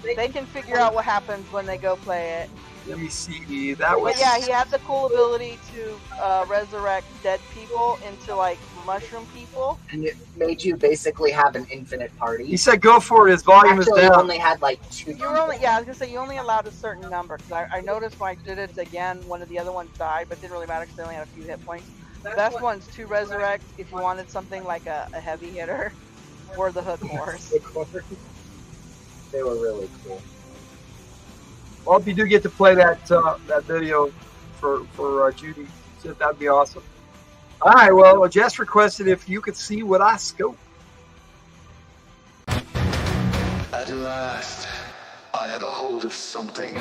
They can figure out what happens when they go play it. Let me see. That was. But yeah, he had the cool ability to resurrect dead people into like mushroom people. And it made you basically have an infinite party. He said, "Go for it." His volume is down. You only had like 2. You were only, yeah, I was gonna say you only allowed a certain number because I noticed when I did it again, one of the other ones died, but it didn't really matter because they only had a few hit points. The best one's to resurrect if you wanted something like a heavy hitter or the hook horse. They were really cool. Well, if you do get to play that video for Judy, that'd be awesome. All right. Well, Jess requested if you could see what I scope. At last, I had a hold of something.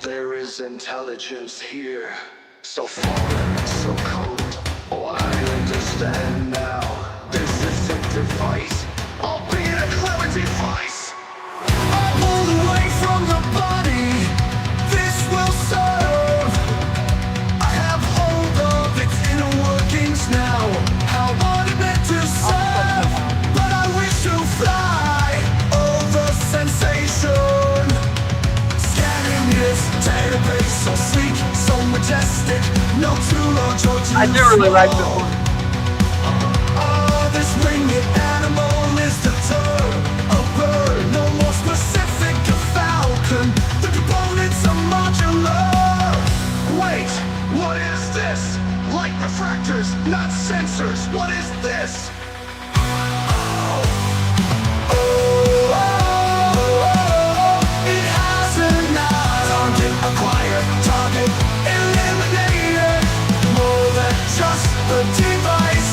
There is intelligence here. So foreign, so cold. Oh, I understand now. This isn't device, albeit a clever device. I pulled away from the body. This will serve. I have hold of its inner workings now. How was it meant to serve? But I wish to fly over sensation. Scanning his database, so sleek, so majestic. No too large or too I do really like this one. This winged animal is the term. A bird, no more specific, a falcon. The components are modular. Wait, what is this? Light refractors, not sensors. What is this? It has an eye. Target acquired, target eliminated. More than just a device.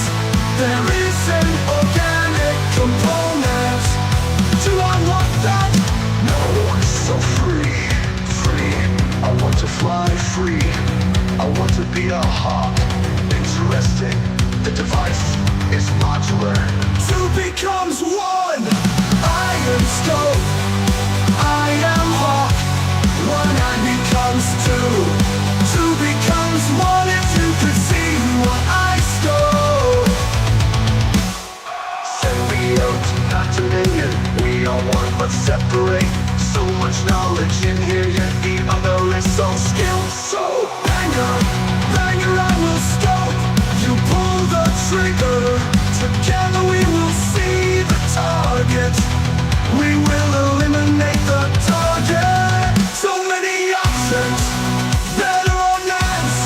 There is an organic component. Do I want that? No, so free, free. I want to fly free. I want to be a hawk. Interesting. The device is modular. Two becomes one. I am scope. I am hawk. One eye becomes two. Two becomes one. If you could see what I scope. Symbiote, not dominion. We are one but separate. So much knowledge in here, yet the other is so skilled. So banger, banger, I will scope. You pull the trigger. Together we will see the target. We will eliminate the target. So many options. Better on ends.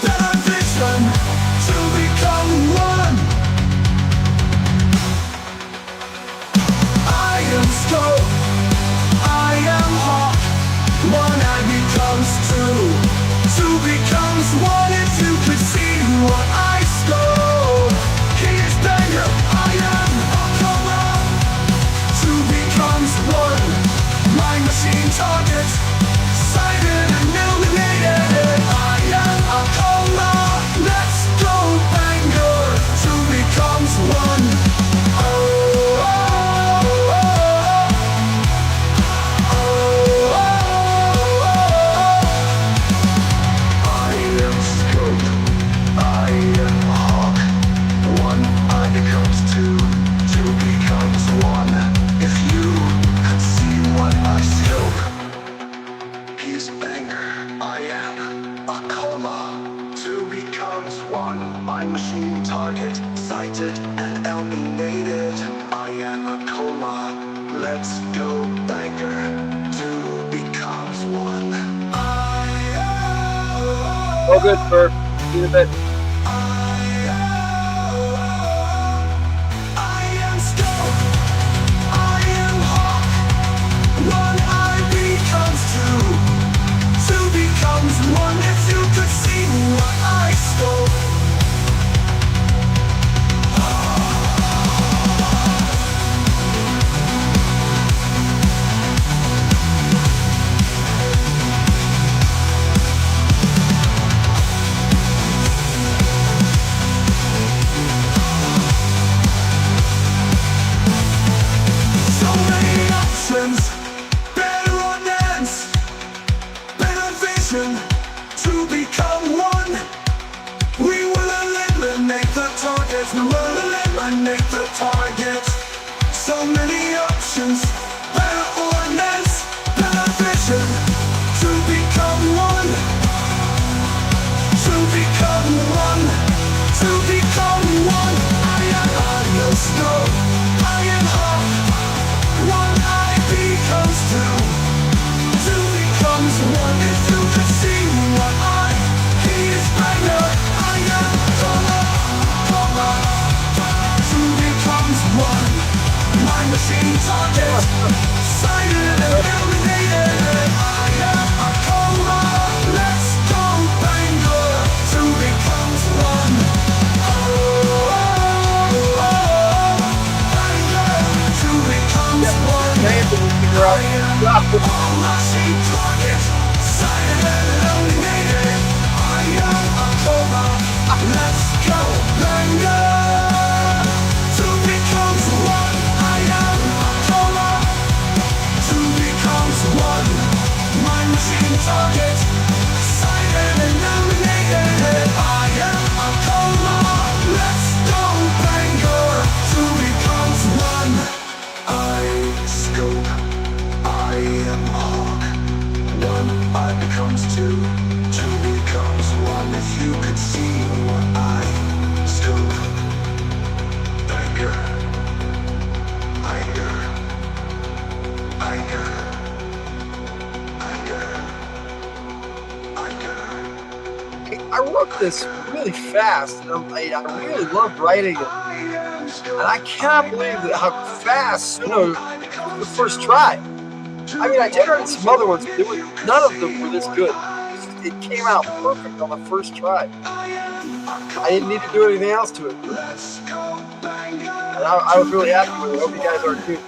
Better vision. To become one. I am scope. I am hawk. One eye becomes two. Two becomes one. If you could see what I scope. He is banger. I am a coma. Two becomes one. My machine target. Sighted and illuminated. I am a coma. Let's go banger. Two becomes one. Machine target sighted and eliminated. I am a coma. Let's go banger. Two becomes one. Oh, good, Bert. See you in a bit. to become one, to become one, to become one. I am audio snow, I am hot. One eye becomes two, two becomes one. If you could see what he is banger. I am coma, two becomes one. My machine target, sighted and illuminated. I am a coma, let's go banger. Two becomes one. Oh, oh, oh, banger. Two becomes one. I am a machine target, sighted and illuminated. I am a coma, let's go banger. Two becomes one. I am a coma, two becomes one. My machine target, sighted and illuminated. I am a coma, let's go banger. Two becomes one. I scope, I am hawk. One eye becomes two, two becomes one. If you could see what I scope, banger. I wrote this really fast, and I really loved writing it. And I cannot believe how fast, the first try. I mean, I generated some other ones, but none of them were this good. It came out perfect on the first try. I didn't need to do anything else to it. And I was really happy with it. I hope you guys are too.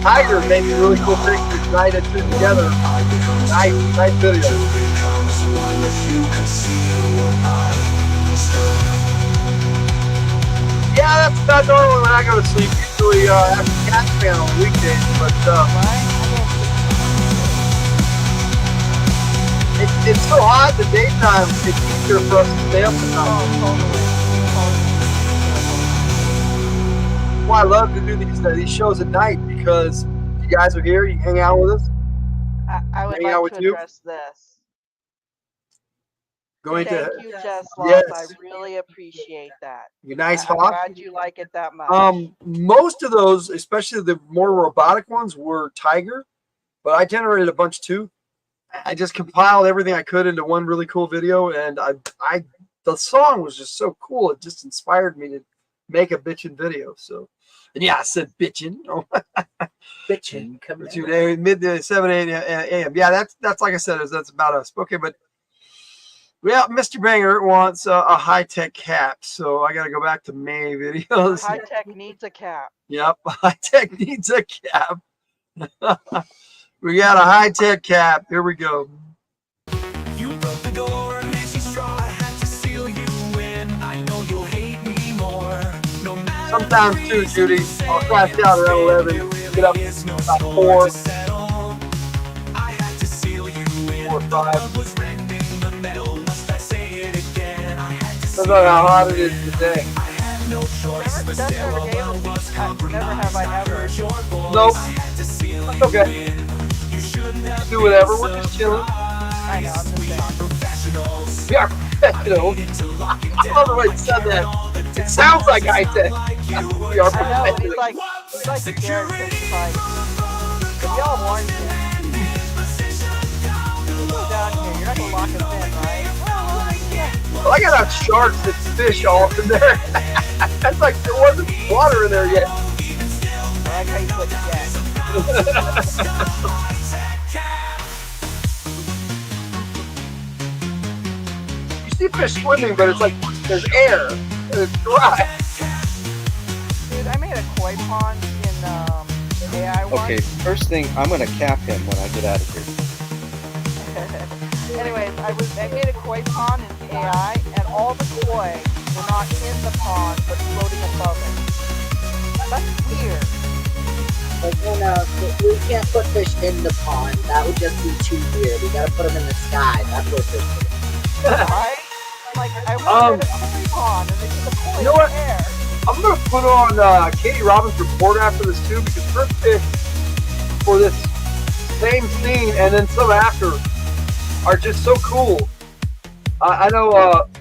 Tiger made some really cool pictures tonight and two together. Nice video. Yeah, that's not normally when I go to sleep. Usually after cat fan on weekdays, but it's so hot in the daytime. It's easier for us to stay up at night. Well, I love to do these shows at night because you guys are here. You hang out with us. I would like to address this. Thank you, Jess. Yes. I really appreciate that. You're nice, I'm Hawk. glad you like it that much. Most of those, especially the more robotic ones, were Tiger, but I generated a bunch too. I just compiled everything I could into one really cool video, and the song was just so cool. It just inspired me to make a bitchin' video. So, and yeah, I said bitchin'. Bitchin', come on. Midday 7 a.m. Yeah, that's like I said, that's about us. Okay, but well, Mr. Banger wants a high-tech cap, so I got to go back to May videos. High-tech needs a cap. Yep, high-tech needs a cap. We got a high-tech cap. Here we go. You broke the door, Nancy Straw, I had to seal you in. I know you'll hate me more. No matter sometimes too, Judy. I'll crash out around 11. Get up about 4. I had to seal you in. 4 or 5. Was rending the metal. Must I say it again? I had to Depends on how hot it is today. I had no choice, but still all was compromised. Never have I ever. Nope. I had to seal That's okay. you shouldn't have Do whatever. We're just chilling. I know, I'm just saying. professionals. We are professionals. I love the way you said that. It sounds like high-tech. We are I know, he's professionals. like scared because he's like, y'all warned you. Go down here, you're not gonna lock us in, right? Well, I got sharks and fish all in there. That's like there wasn't water in there yet. I like how you put gas. You see fish swimming, but it's like there's air and it's dry. Dude, I made a koi pond in AI one. Okay, first thing, I'm gonna cap him when I get out of here. Anyways, I made a koi pond in AI, and all the koi were not in the pond, but floating above it. That's weird. Like, no, we can't put fish in the pond. That would just be too weird. We gotta put them in the sky. That's what fish is. Right? Like, I wanted a koi pond, and they put the koi You know what? in the air. I'm gonna put on Katie Robbins' report after this too, because her pick for this same scene and then some after are just so cool. I know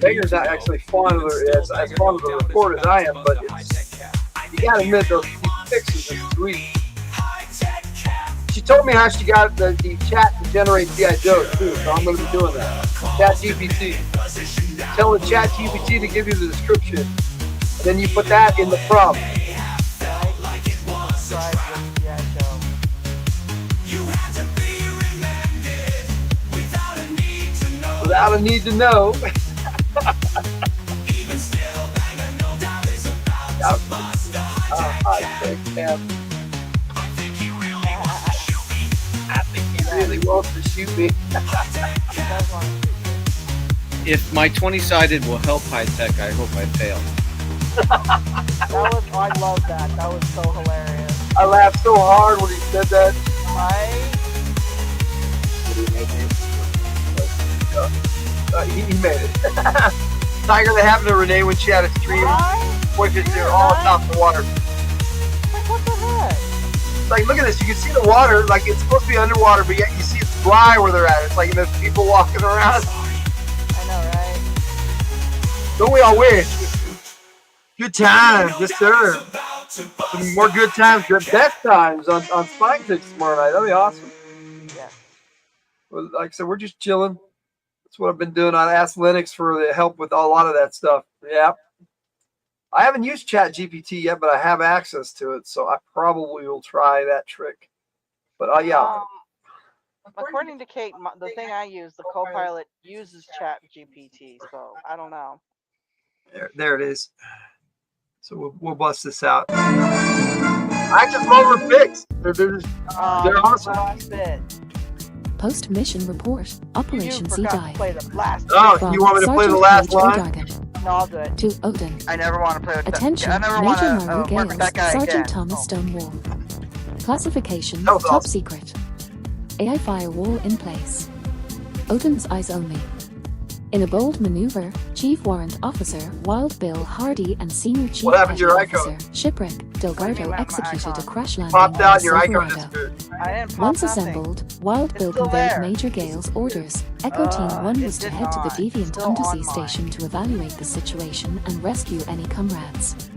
Banger's not actually fond of as fond of the report as I am, but you gotta admit those fixes are sweet. She told me how she got the chat to generate G.I. Joe too, so I'm gonna be doing that. Chat GPT. Tell the Chat GPT to give you the description, and then you put that in the prompt. Without a need to know. I think he really wants to shoot me. If my 20-sided will help high tech, I hope I fail. I love that. That was so hilarious. I laughed so hard when he said that. Right? He made it. Tiger, that happened to Renee when she had a stream. Voices there all atop the water. Like, what the heck? Like, look at this. You can see the water. Like, it's supposed to be underwater, but yet you see it's dry where they're at. It's like there's people walking around. I know, right? Don't we all wish? Good times, yes, sir. Some more good times, good best times on Spine Tips tomorrow night. That'll be awesome. Yeah. Well, like I said, we're just chilling. That's what I've been doing. I asked Linux for the help with a lot of that stuff. Yeah. I haven't used Chat GPT yet, but I have access to it, so I probably will try that trick. But yeah. According to Kate, the thing I use, the Copilot, uses Chat GPT, so I don't know. There it is. So we'll bust this out. I just love her picks. They're awesome. Post-mission report. Operation Sea Dive. Oh, you want me to play the last line? No, I'll do it. To Odin. I never want to play with Attention, I never Major want Maru to work with that Gales, guy Sergeant again. Thomas Stonewall. Classification, That was top awesome. secret. AI firewall in place. Odin's eyes only. In a bold maneuver, Chief Warrant Officer Wild Bill Hardy and Senior Chief What happened to your Officer icon? Shipwreck Delgado executed a crash landing Popped on out, your icon Silverado. disappeared. I didn't pop Once nothing. assembled, Wild Bill still conveyed there. Major Gale's orders. Echo Team 1 was it to did head to the not. Deviant Still Undersea on mine. Station to evaluate the situation and rescue any comrades.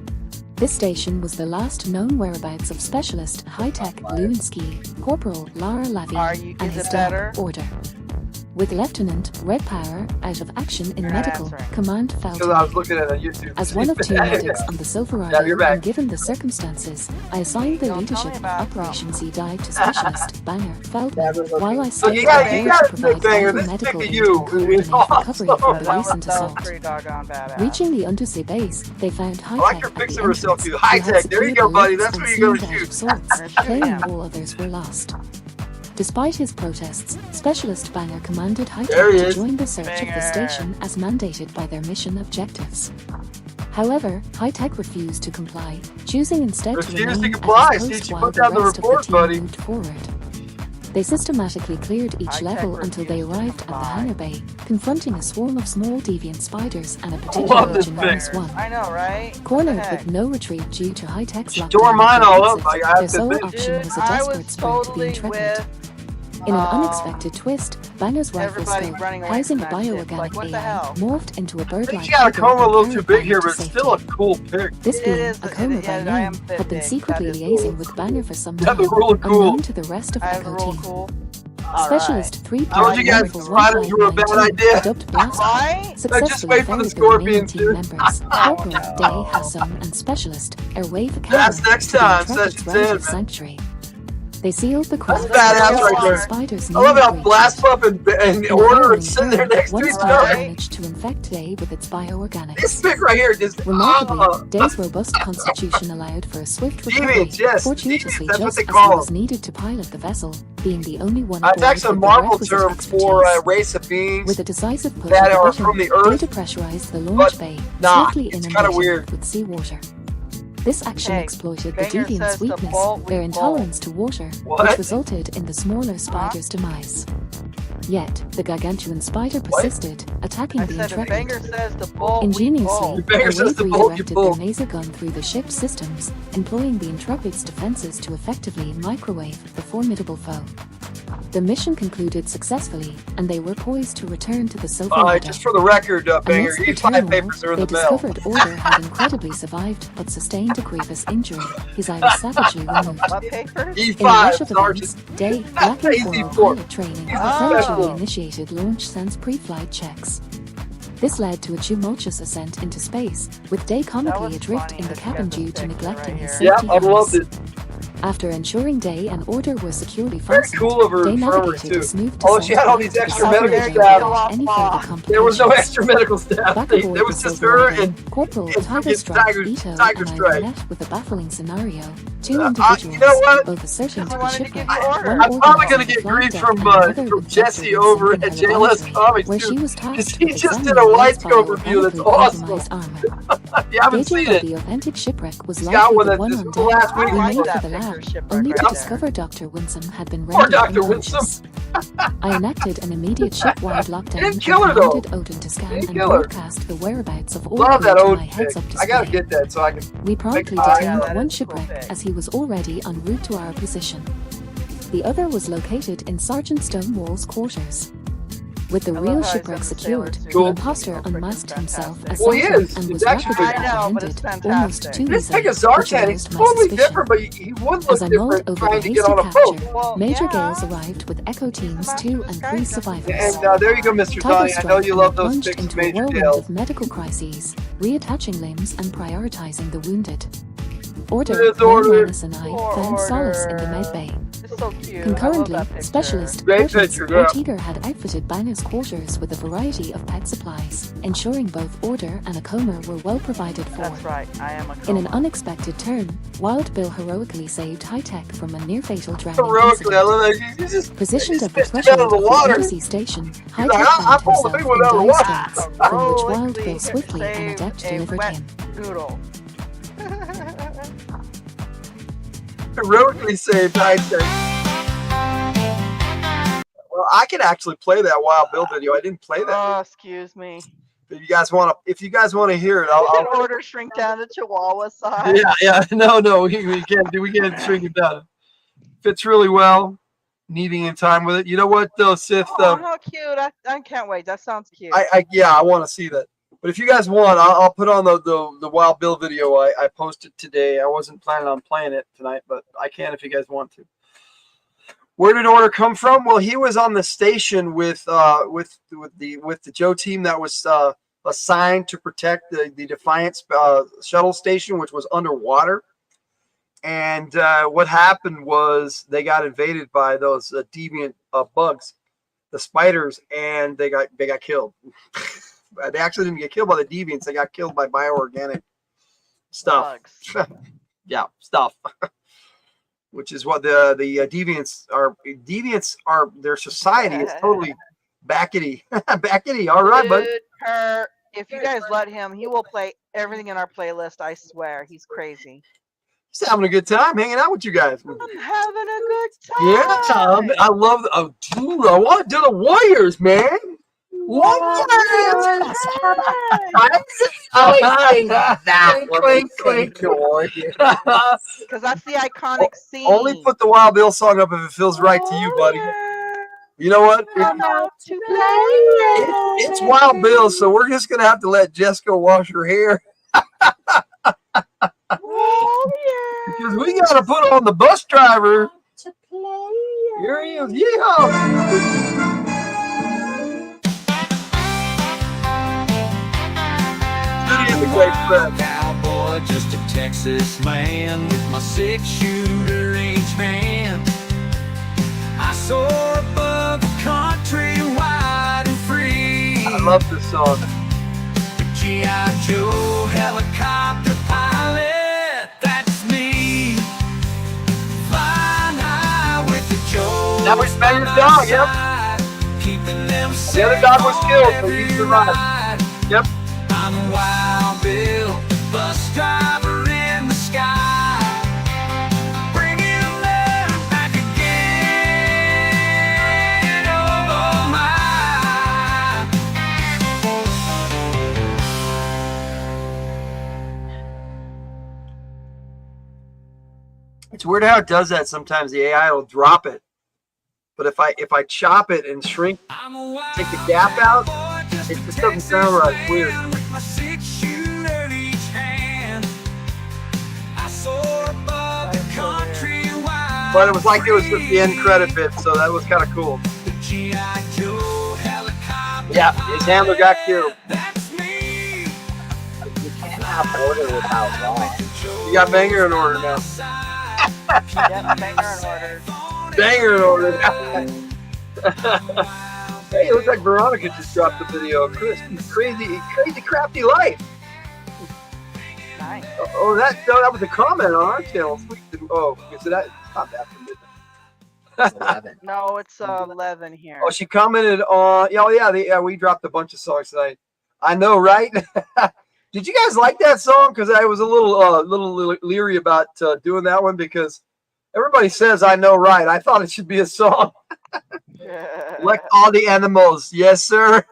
This station was the last known whereabouts of Specialist High-Tech Lewinsky, Corporal Lara Lavian, and his dog, Order. With Lieutenant Red Power out of action in medical, Command fell Because I was looking at a YouTube. as one of two medics on the Silverado, Yeah, you're back. and given the circumstances, I assigned the leadership of Operation Sea Dive to Specialist Banner Feldman, while I So set you the gotta board to admit, provide Banger, vital this medical pick of aid you and coordinate is awesome. recovery from the recent That was assault. pretty doggone badass. Reaching the undersea base, they found I like High-Tech her at the fixing herself entrance, too. who High had Tech, there you secured go, the buddy. lifts That's and where you're seemed gonna out of shoot. sorts, Shoot claiming him. all others were lost. Despite his protests, Specialist Banner commanded There High-Tech he to is. join the search of the Banger. station as mandated by their mission objectives. However, High-Tech refused to comply, choosing instead Refused to to remain comply. at his See, post she while put the down the rest report, of the team buddy. moved forward. They systematically cleared each High-Tech level until they refused to arrived at the comply. hangar bay, confronting a swarm of small deviant spiders and a love particularly this enormous thing. one. I know, right? Cornered What the with no retreat due to High-Tech's She lockdown tore mine of the all up. exit, I have their to sole admit. option was a Dude, I desperate was sprint to be totally intrepid. with, In an unexpected twist, Banner's rifle everybody scope, running away housing a from that shit. bioorganic Like, what the AI, hell? morphed into a I bird-like think she got a figure coma a and little too carried big Banner here, to but safety. still a cool pick. This It being is- a coma it- by yeah, I name, am bit had been big. secretly That is liaising cool. with Banner for some That's time, really cool. unknown to the rest of I have Echo real Team. cool. Specialist 3 Told you guys spiders were a bad idea. dubbed Blast, Right? successfully wait for the ferried scorpion, remaining team too. members, Corporal, Day, Hassan, and Specialist, Airwave Academy, That's next to the time, Intrepid's session 10, relative man. sanctuary. They sealed the craft badass right there. spiders I love how near Blast Pup and in Order following are sitting there turn, next to one each spider other. managed to infect Day with its bioorganics. This pick right here just Remarkably, Day's robust constitution allowed for a swift recovery, Deviants, yes, fortuitously deviants, that's what just they as call he was them. needed to pilot the vessel, being the only one It's aboard actually a with the Marvel requisite term for a expertise. race of beings With a decisive push that of the are button, from the Earth, Day depressurized the but launch bay, not. swiftly It's kinda inundating weird. it with seawater. This action Hey, exploited the Banger deviant's says to weakness, bolt, we their bolt. intolerance to water, What? which resulted in the smaller spider's demise. Yet, the gargantuan spider persisted, attacking I the said if Intrepid. Banger says the bull, we Ingeniously, bull. the Banger says the Wave bull, you redirected bull. their laser gun through the ship's systems, employing the Intrepid's defenses to effectively microwave the formidable foe. The mission concluded successfully, and they were poised to return to the Silver Ladder. Just for the record, Banger, Amidst the these 5 turmoil, papers are in they the mail. discovered Order had incredibly survived but sustained a grievous injury. His eye was savagely removed. What papers? In a E5, rush of Sergeant. events, Day, lacking formal EZ4. pilot training, Oh. essentially initiated launch sans pre-flight checks. This led to a tumultuous ascent into space, with Day comically was adrift funny in the that you cabin got this due to picture neglecting right his here. safety Yeah, I loved harness. it. After ensuring Day and Order were securely Very fastened, cool of her Day infirmary, navigated too. a smooth Although she had all descent these back to extra the medical Silver staff. Ladder without any further There was no complications. extra medical staff. Back There aboard was the just Silver her Ladder, and Corporal and Tiger freaking Stripe Tiger Ito and I Stripe. were met with a baffling scenario. Two you know individuals, what? both asserting to be wanted to give shipwrecked. you order. One I'm probably organizing gonna the get flight grief deck from and another with Jesse Dr. over Winston at in her JLS laboratory, Comics where too. she was tasked He with just did a examining lights Lights overview. That's bioorganically awesome. compromised armor. If you haven't Gauging seen that it, the authentic shipwreck was he's got likely one the that one this on was the last deck, week. we I made like for that the picture lab, shipwreck only to right there. discover Dr. Winsome had been Poor rendered Dr. unconscious. I enacted an immediate shipwide lockdown didn't and kill her, though. commanded Odin to scan Didn't and kill her. broadcast the whereabouts of all love that crew to old my pick. heads-up I gotta display. get that so I can. We promptly Make- detained that one is a cool shipwreck pick. as he was already en route to our position. The other was located in Sergeant Stonewall's quarters. With the I love real how he's shipwreck in the secured, sailor the suit. imposter Cool. unmasked himself as Well, he Zartan is. and It's was actually rapidly I know, but it's apprehended, almost fantastic. too This easily, pick is which Zartan. He's aroused my totally suspicion. different, but he would look As I mulled different over trying the to hasty get on a boat. capture, Well, Major yeah. Gales arrived with Echo Teams 2 and 3 survivors. And there you go, Mr. Tiger Donnie. I know Stripe you love those plunged picks, into a Major whirlwind Dale. of medical crises, reattaching limbs and prioritizing the wounded. Order, Yes, Order. Manus and I Poor found solace in the Order. med bay. It's so cute. Concurrently, I love that picture. Specialist Great Curtis picture, girl. Ortega had outfitted Banger's quarters with a variety of pet supplies, ensuring both Order and Akoma were well provided for. That's right. I am a In an coma. unexpected turn, Wild Bill heroically saved High-Tech from a near-fatal drowning Heroically, I incident. love that. He's just Positioned at the fished him out threshold of the of the water. embassy station, like, High-Tech I found pulled the himself big in one out of the dire water. straits, from which Wild Heroically Bill swiftly and saved adept a delivered wet him. noodle. Heroically saved High-Tech. Well, I could actually play that Wild Bill video. I didn't play that. Oh, excuse me. If you guys want to hear it, Can I'll Order shrink down to Chihuahua size? yeah. No, we can't shrink it down. Fits really well. Needing in time with it. You know what though, Sith? Oh, how cute! I can't wait. That sounds cute. I want to see that. But if you guys want, I'll put on the Wild Bill video I posted today. I wasn't planning on playing it tonight, but I can if you guys want to. Where did Order come from? Well, he was on the station with the Joe team that was assigned to protect the Defiance shuttle station, which was underwater. And what happened was they got invaded by those deviant bugs, the spiders, and they got killed. They actually didn't get killed by the deviants; they got killed by bioorganic stuff. Yeah, stuff. Which is what the deviants are. Deviants are, their society is totally backety. Backety. All right, bud. Dude, if you guys let him, he will play everything in our playlist. I swear, he's crazy. He's having a good time hanging out with you guys. I'm having a good time. Yeah, I love. Dude, I want to do the Warriors, man. Warriors. Because that's the iconic scene. Only put the Wild Bill song up if it feels right to you, buddy. You know what? It's Wild Bill, so we're just gonna have to let Jessica wash her hair. Because we gotta put on the bus driver. Here he is. Yeah. Cowboy, just a Texas man with my 6-shooter each hand. I soar above the country, wide and free. I love this song. The G.I. Joe helicopter pilot, that's me. Flying high with the Joe. That was Banger's dog, yep. Keeping them The other dog was killed, but he survived. Yep. I'm Wild Bill, bus driver in the sky, bringing love back again. Oh, my It's weird how it does that. Sometimes the AI will drop it, but if I chop it and shrink, take the gap out, it just doesn't sound right. It's weird. But it was like it was just the end credit bit, so that was kind of cool. Yeah, his handler got killed. You can't have order without law. You got Banger in order now. Yep, Banger in order. Banger in order. Hey, it looks like Veronica just dropped the video. Chris, crazy crafty life. Nice. Oh, that was a comment on our channel. Oh, so that not that for midnight. It's 11. No, it's 11 here. Oh, she commented on. Yeah, we dropped a bunch of songs tonight. I know, right? Did you guys like that song? Because I was a little leery about doing that one because everybody says "I know, right." I thought it should be a song. Elect all the animals, yes, sir.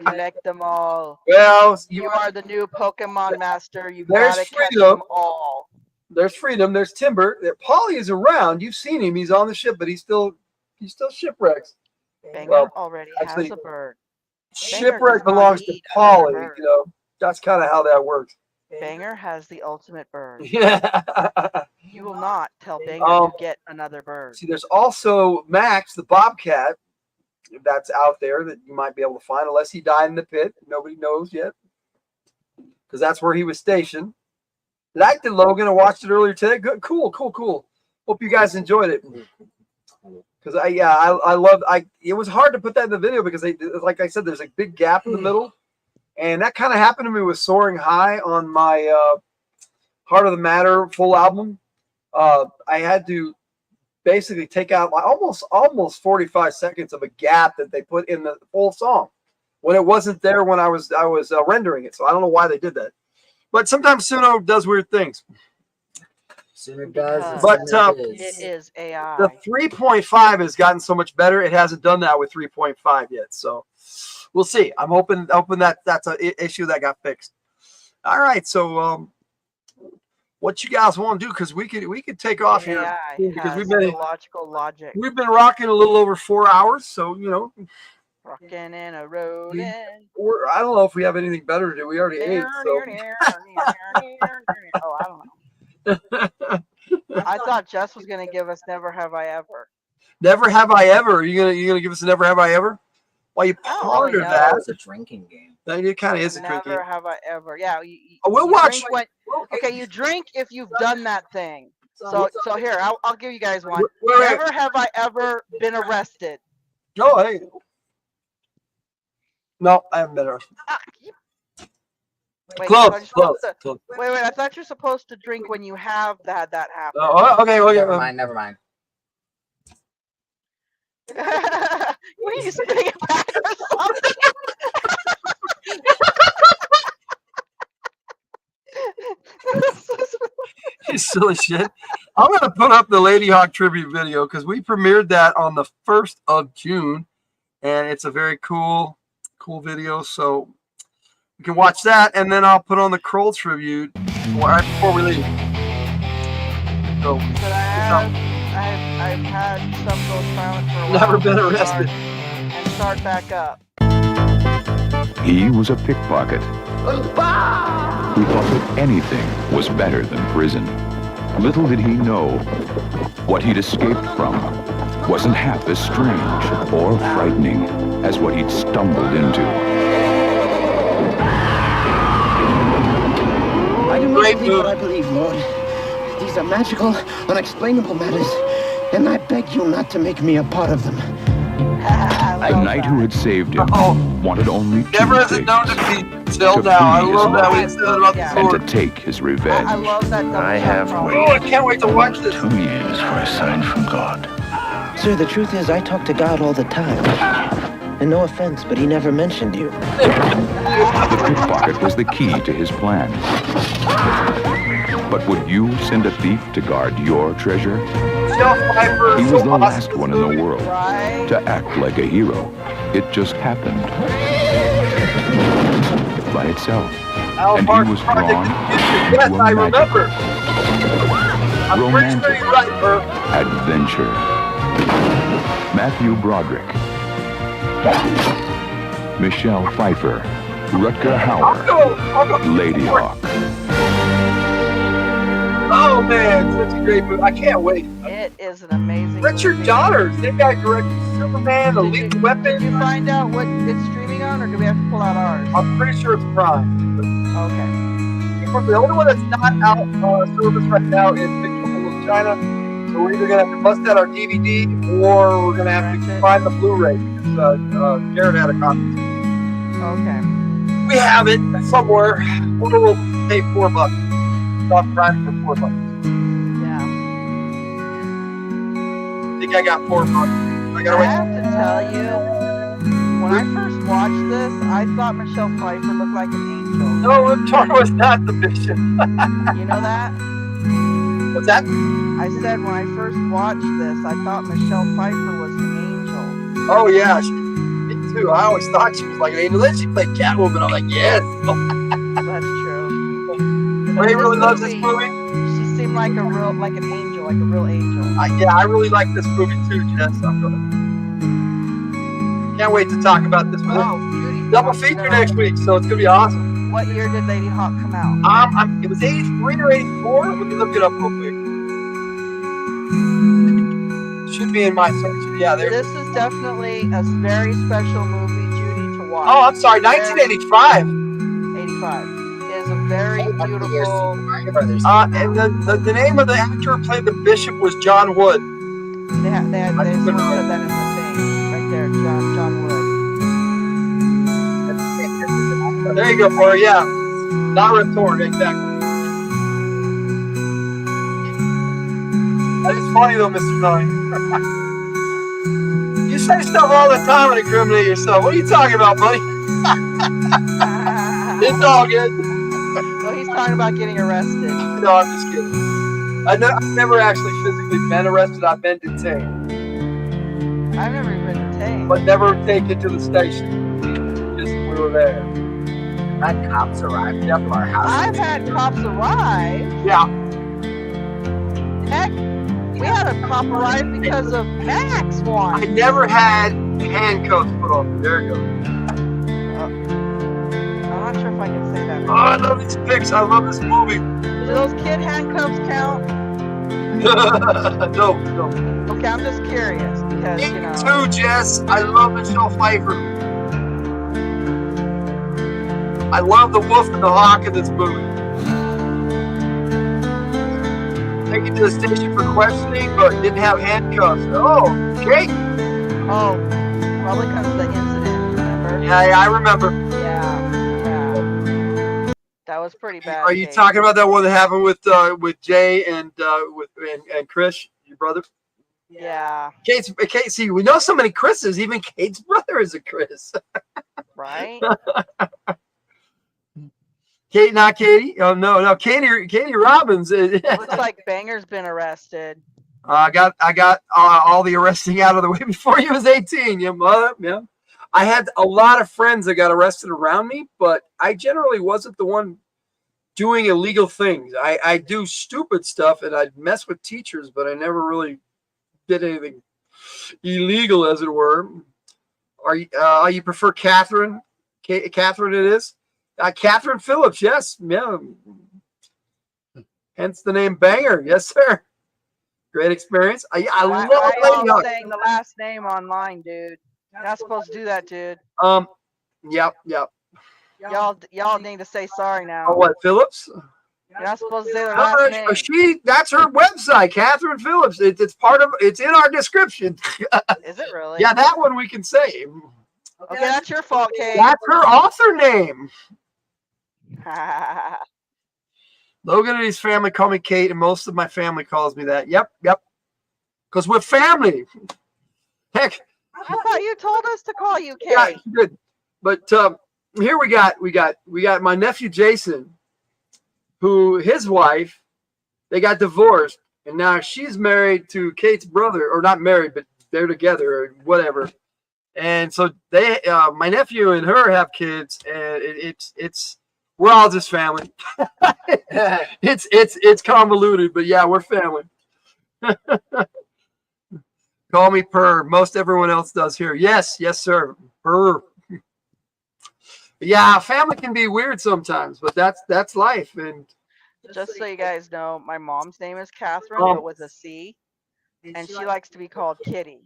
Elect them all. Well, you are the new Pokemon master. You there's gotta catch freedom. them all. There's Freedom. There's Timber. Polly is around. You've seen him. He's on the ship, but he still shipwrecks. Banger already has a bird. Shipwreck belongs to Polly. You know, that's kind of how that works. Banger has the ultimate bird. Yeah. You will not tell Banger to get another bird. See, there's also Max, the Bobcat, that's out there that you might be able to find, unless he died in the pit. Nobody knows yet, because that's where he was stationed. Liked it, Logan. I watched it earlier today. Good, cool. Hope you guys enjoyed it. Because it was hard to put that in the video because like I said, there's a big gap in the middle, and that kind of happened to me with Soaring High on my Heart of the Matter full album. I had to basically take out almost 45 seconds of a gap that they put in the full song when it wasn't there when I was rendering it. So I don't know why they did that. But sometimes Suno does weird things. Suno does. But it is AI. The 3.5 has gotten so much better. It hasn't done that with 3.5 yet. So we'll see. I'm hoping that that's an issue that got fixed. All right. So what you guys want to do? Because we could take off here because we've been logical logic. We've been rocking a little over 4 hours. So rocking and a rolling. Or I don't know if we have anything better to do. We already ate. So. Oh, I don't know. I thought Jess was gonna give us "Never Have I Ever." Never Have I Ever. You gonna give us a Never Have I Ever? While you ponder that, it's a drinking game. It kind of is a drinking game. Never have I ever. Yeah, we'll watch. Okay, you drink if you've done that thing. So here, I'll give you guys one. Wait. Never have I ever been arrested. No, hey. No, I haven't been arrested. Wait, close. Wait, I thought you're supposed to drink when you have had that happen. Oh, okay. Never mind. What are you spitting it back or something? You silly shit. I'm going to put up the Lady Hawk tribute video because we premiered that on the 1st of June. And it's a very cool video. So you can watch that. And then I'll put on the Kroll tribute right before we leave. So, I've had some go silent for a while. Never been arrested. And start back up. He was a pickpocket who thought that anything was better than prison. Little did he know what he'd escaped from wasn't half as strange or frightening as what he'd stumbled into. I do not believe what I believe, Lord. These are magical, unexplainable matters, and I beg you not to make me a part of them. The knight who had saved him wanted only two Never has it things: known to be till now. I love that we said about the and sword. to take his revenge. I love that. I have Oh, I can't wait to watch this. 2 years for a sign from God. Sir, the truth is I talk to God all the time. And no offense, but he never mentioned you. The pickpocket was the key to his plan. But would you send a thief to guard your treasure? He was the last one in the world to act like a hero. It just happened by itself. And he was drawn to Yes, a I magical, remember. I'm pretty sure romantic, you're right, Bert. adventure. Matthew Broderick, Michelle Pfeiffer, Rutger Hauer, Lady Hawk. Oh man, such a great movie. I can't wait. It is an amazing Richard movie. Donner, that guy directed Superman, The Lethal Weapon. Did you find out what it's streaming on, or do we have to pull out ours? I'm pretty sure it's Prime. Okay. The only one that's not out on service right now is Big Trouble in China. So we're either gonna have to bust out our DVD or we're gonna have to find the Blu-ray because Jared had a copy. Okay. We have it somewhere. We'll pay $4. It's on Prime for $4. Yeah. I think I got $4. I gotta I wait. have to tell you, when I first watched this, I thought Michelle Pfeiffer looked like an angel. No, Rip Torn was not the bishop. You know that? What's that? I said when I first watched this, I thought Michelle Pfeiffer was an angel. Oh yeah, me too. I always thought she was like an angel. Then she played Catwoman. I'm like, yes. That's true. Ray really loves this movie. She seemed like an angel, like a real angel. Yeah, I really like this movie too, Jess. Can't wait to talk about this movie. Oh, Judy. Double feature next week, so it's gonna be awesome. What year did Lady Hawk come out? It was 83 or 84. Let me look it up real quick. Should be in my search. Yeah, there. This is definitely a very special movie, Judy, to watch. Oh, I'm sorry, 1985. 85 is a very beautiful. And the name of the actor who played the bishop was John Wood. They said that in the thing right there, John Wood. There you go, Corey. Yeah, not Rip Torn, exactly. That is funny though, Mr. Tony. You say stuff all the time and incriminate yourself. What are you talking about, buddy? It's all good. Well, he's talking about getting arrested. No, I'm just kidding. I've never actually physically been arrested. I've been detained. I've never been detained. But never taken to the station. Just we were there. Had cops arrive to our house. I've had cops arrive. Yeah. Heck, we had a cop arrive because of Max once. I never had handcuffs put on me. There you go. I'm not sure if I can say that. Oh, I love these pics. I love this movie. Do those kid handcuffs count? No. Okay, I'm just curious because, you know. Too, Jess. I love Michelle Pfeiffer. I love the wolf and the hawk in this movie. Taken to the station for questioning, but didn't have handcuffs. Oh, okay. Oh, probably because of the incident, remember? Yeah, I remember. Yeah. That was pretty bad. Are you talking about that one that happened with Jay and and Chris, your brother? Yeah. Kate, see, we know so many Chris's. Even Kate's brother is a Chris. Right? Kate, not Katie. Oh no, Katie Robbins. Looks like Banger's been arrested. I got all the arresting out of the way before he was 18. Yeah. I had a lot of friends that got arrested around me, but I generally wasn't the one doing illegal things. I do stupid stuff and I'd mess with teachers, but I never really did anything illegal, as it were. You prefer Catherine? Catherine, it is. Catherine Phillips, yes, yeah. Hence the name Banger, yes, sir. Great experience. I love Lady Hawk. Saying the last name online, dude. You're not supposed to do that, dude. Yep. Y'all need to say sorry now. Oh, what, Phillips? You're not supposed to say their last name. That's her website, Catherine Phillips. It's in our description. Is it really? Yeah, that one we can say. Okay, that's your fault, Kate. That's her author name. Logan and his family call me Kate, and most of my family calls me that. Yep. Because we're family. Heck. I thought you told us to call you Kate. Yeah, good. But here we got my nephew Jason, who his wife, they got divorced, and now she's married to Kate's brother, or not married, but they're together or whatever. And so my nephew and her have kids, and it's We're all just family. It's convoluted, but yeah, we're family. Call me Per. Most everyone else does here. Yes, sir. Per. Yeah, family can be weird sometimes, but that's life. And just so you guys know, my mom's name is Catherine, but with a C, and she likes to be called Kitty.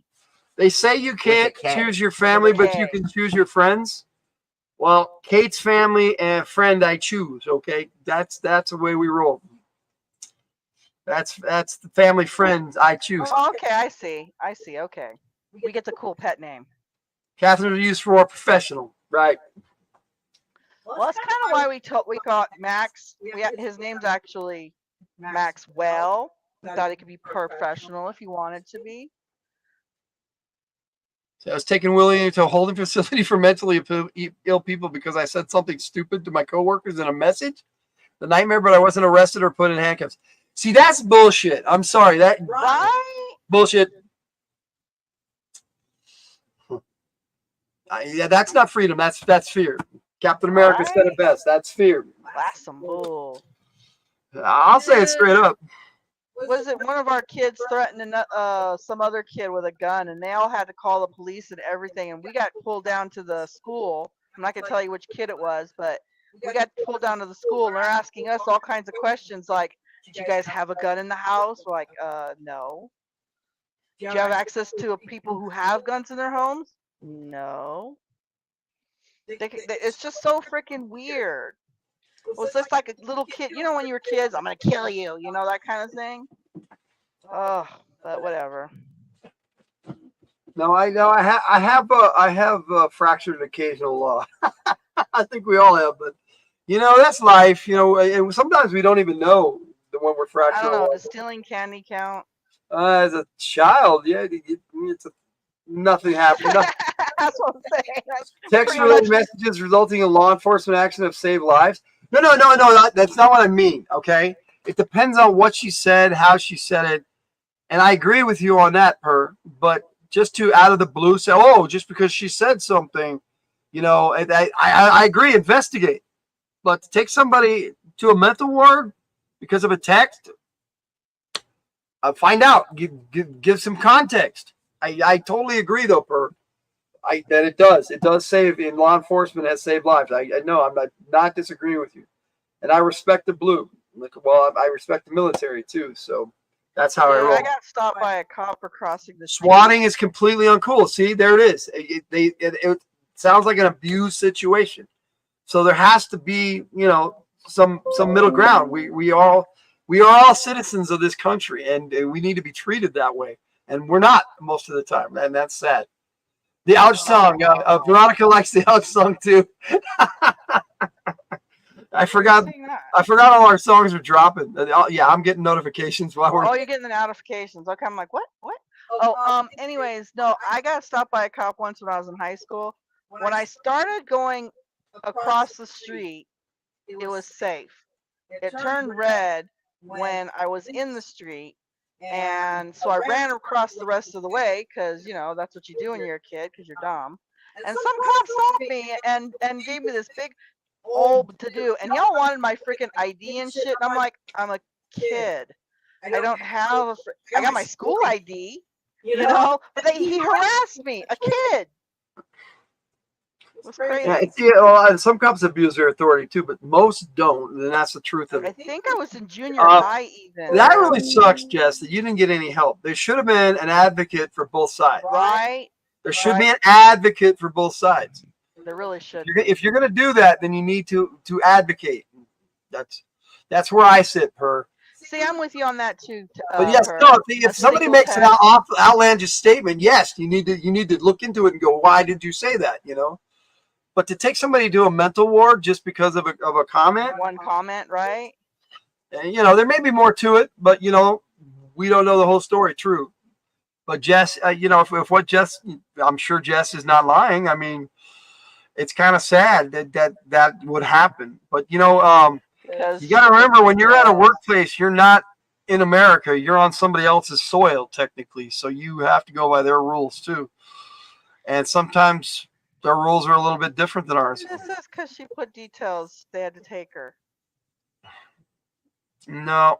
They say you can't choose your family, but you can choose your friends. Well, Kate's family and friend I choose. Okay, that's the way we roll. That's the family friends I choose. Oh, okay, I see. Okay, we get the cool pet name. Catherine is used for professional, right? Well, that's kind of why we got Max. His name's actually Maxwell. We thought it could be professional if you wanted to be. So I was taking Willie to a holding facility for mentally ill people because I said something stupid to my coworkers in a message. The nightmare, but I wasn't arrested or put in handcuffs. See, that's bullshit. I'm sorry. That bullshit. Yeah, that's not freedom. That's fear. Captain America said it best. That's fear. That's some bull. I'll say it straight up. Was it one of our kids threatening some other kid with a gun, and they all had to call the police and everything, and we got pulled down to the school. I'm not gonna tell you which kid it was, but we got pulled down to the school, and they're asking us all kinds of questions like, "Did you guys have a gun in the house?" We're like, no. Do you have access to people who have guns in their homes? No. It's just so freaking weird. Well, it's just like a little kid. You know, when you were kids, I'm gonna kill you. You know, that kind of thing. Oh, but whatever. No, I know. I have fractured an occasional law. I think we all have, but that's life. And sometimes we don't even know when we're fractured. I don't know. Does stealing candy count? As a child, yeah, nothing happened. That's what I'm saying. Text-related messages resulting in law enforcement action have saved lives. No, that's not what I mean, okay? It depends on what she said, how she said it, and I agree with you on that, Per, but just to out of the blue say, oh, just because she said something, I agree, investigate. But to take somebody to a mental ward because of a text, find out, give some context. I totally agree, though, Per. That it does save, in law enforcement has saved lives. I know, I'm not disagreeing with you, and I respect the blue. Well, I respect the military too, so that's how I roll. I got stopped by a cop for crossing the street. Swatting is completely uncool. See, there it is. It sounds like an abuse situation, so there has to be some middle ground. We are all citizens of this country, and we need to be treated that way, and we're not most of the time, and that's sad. The ouch song. Veronica likes the ouch song too. I forgot all our songs are dropping. Yeah, I'm getting notifications while we're. Oh, you're getting the notifications. Okay, I'm like, what? Oh, anyways, no, I got stopped by a cop once when I was in high school. When I started going across the street, it was safe. It turned red when I was in the street. And so I ran across the rest of the way because, that's what you do when you're a kid because you're dumb. And some cop stopped me and gave me this big old to do. And y'all wanted my freaking ID and shit. And I'm like, I'm a kid. I don't have I got my school ID, but he harassed me, a kid. It was crazy. Yeah, some cops abuse their authority too, but most don't, and that's the truth of it. I think I was in junior high even. That really sucks, Jess, that you didn't get any help. There should have been an advocate for both sides. Right. There should be an advocate for both sides. There really should. If you're going to do that, then you need to advocate. That's where I sit, Per. See, I'm with you on that too. But yes, if somebody makes an outlandish statement, yes, you need to look into it and go, why did you say that? But to take somebody to a mental ward just because of a comment, one comment, right? There may be more to it, but we don't know the whole story. True, but Jess, if what Jess, I'm sure Jess is not lying. I mean, it's kind of sad that would happen. But you got to remember, when you're at a workplace, you're not in America. You're on somebody else's soil technically, so you have to go by their rules too. And sometimes Their rules are a little bit different than ours. This is because she put details. They had to take her. No.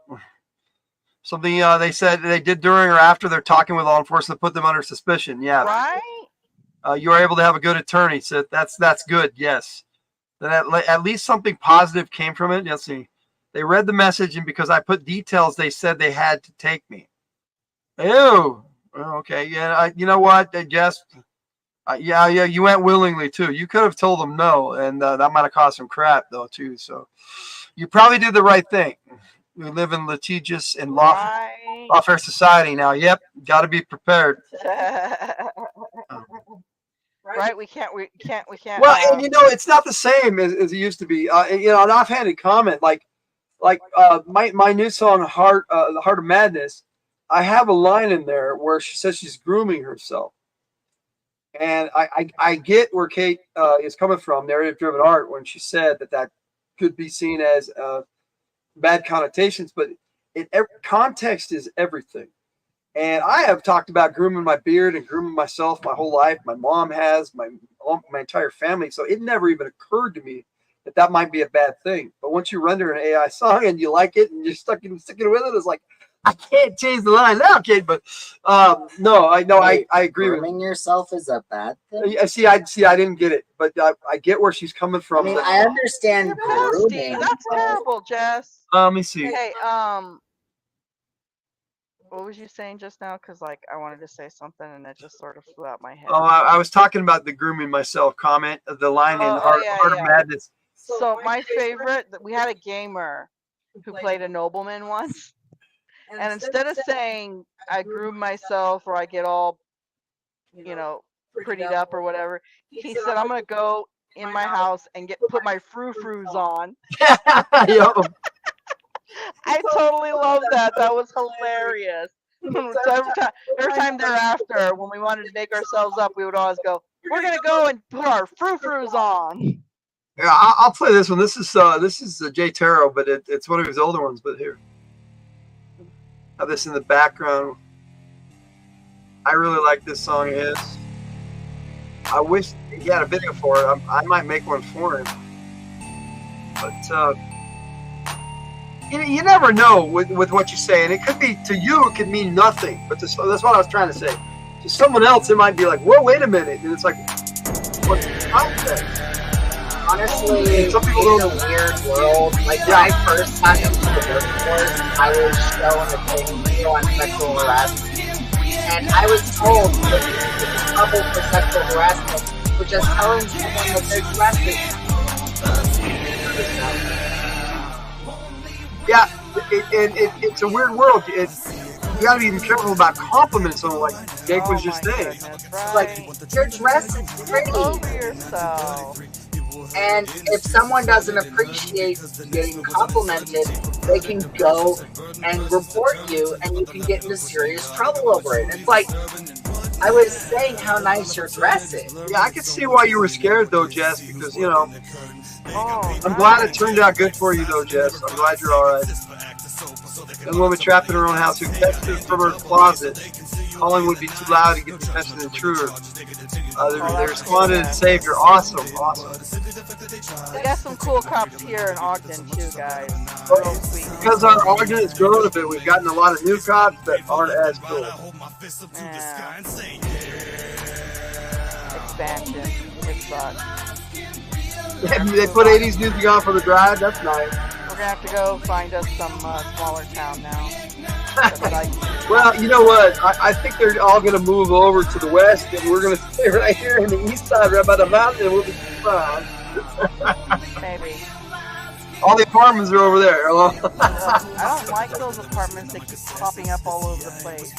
Something they said they did during or after they're talking with law enforcement put them under suspicion. Yeah. Right? You are able to have a good attorney. So that's good. Yes. Then at least something positive came from it. Let's see. They read the message, and because I put details, they said they had to take me. Ew. Okay. Yeah. You know what? Jess. Yeah. You went willingly too. You could have told them no, and that might have caused some crap though too. So you probably did the right thing. We live in litigious and lawfare society now. Yep. Got to be prepared. Right, we can't. Well, and it's not the same as it used to be. An offhanded comment, like my new song, "Heart," "The Heart of Madness." I have a line in there where she says she's grooming herself, and I get where Kate is coming from, narrative-driven art, when she said that could be seen as bad connotations, but context is everything. And I have talked about grooming my beard and grooming myself my whole life. My mom has, my entire family. So it never even occurred to me that might be a bad thing. But once you render an AI song and you like it and you're sticking with it, it's like, I can't change the line now, Kate. But no, I agree. Grooming yourself is a bad thing. I didn't get it, but I get where she's coming from. I mean, I understand grooming. That's terrible, Jess. Let me see. Hey, what was you saying just now? Because I wanted to say something and it just sort of flew out my head. Oh, I was talking about the grooming myself comment, the line in Heart of Madness. So my favorite, we had a gamer who played a nobleman once, and instead of saying I groom myself or I get all, prettied up or whatever, he said I'm gonna go in my house and put my frou-frous on. I totally love that. That was hilarious. So every time thereafter, when we wanted to make ourselves up, we would always go, "We're gonna go and put our frou-frous on." Yeah, I'll play this one. This is Jay Taro, but it's one of his older ones. But here, have this in the background. I really like this song of his. I wish he had a video for it. I might make one for him. But you never know with what you say, and it could be to you, it could mean nothing. But that's what I was trying to say. To someone else, it might be like, "Whoa, wait a minute," and it's like, "What's the context?" Honestly, some people in a weird world. Like when I first got into the workforce, I was shown a thing on sexual harassment, and I was told that you could trouble for sexual harassment for just telling someone that they're dressing. Yeah, it's a weird world. You got to be careful about complimenting someone like Jake was just saying. Like, your dress is pretty. And if someone doesn't appreciate getting complimented, they can go and report you, and you can get into serious trouble over it. It's like, I was saying how nice your dress is. Yeah, I can see why you were scared, though, Jess, because, I'm glad it turned out good for you, though, Jess. I'm glad you're all right. A woman trapped in her own house who texted from her closet. Calling would be too loud to get the attention of the intruder. They responded and saved her. Awesome. We got some cool cops here in Ogden, too, guys. Because our Ogden has grown a bit, we've gotten a lot of new cops that aren't as cool. Yeah. Expansion. It sucks. They put 80s music on for the drive. That's nice. We're gonna have to go find us some smaller town now. Well, you know what? I think they're all gonna move over to the west, and we're gonna stay right here in the east side, right by the mountain, and we'll be fine. Maybe. All the apartments are over there. I don't like those apartments that keep popping up all over the place.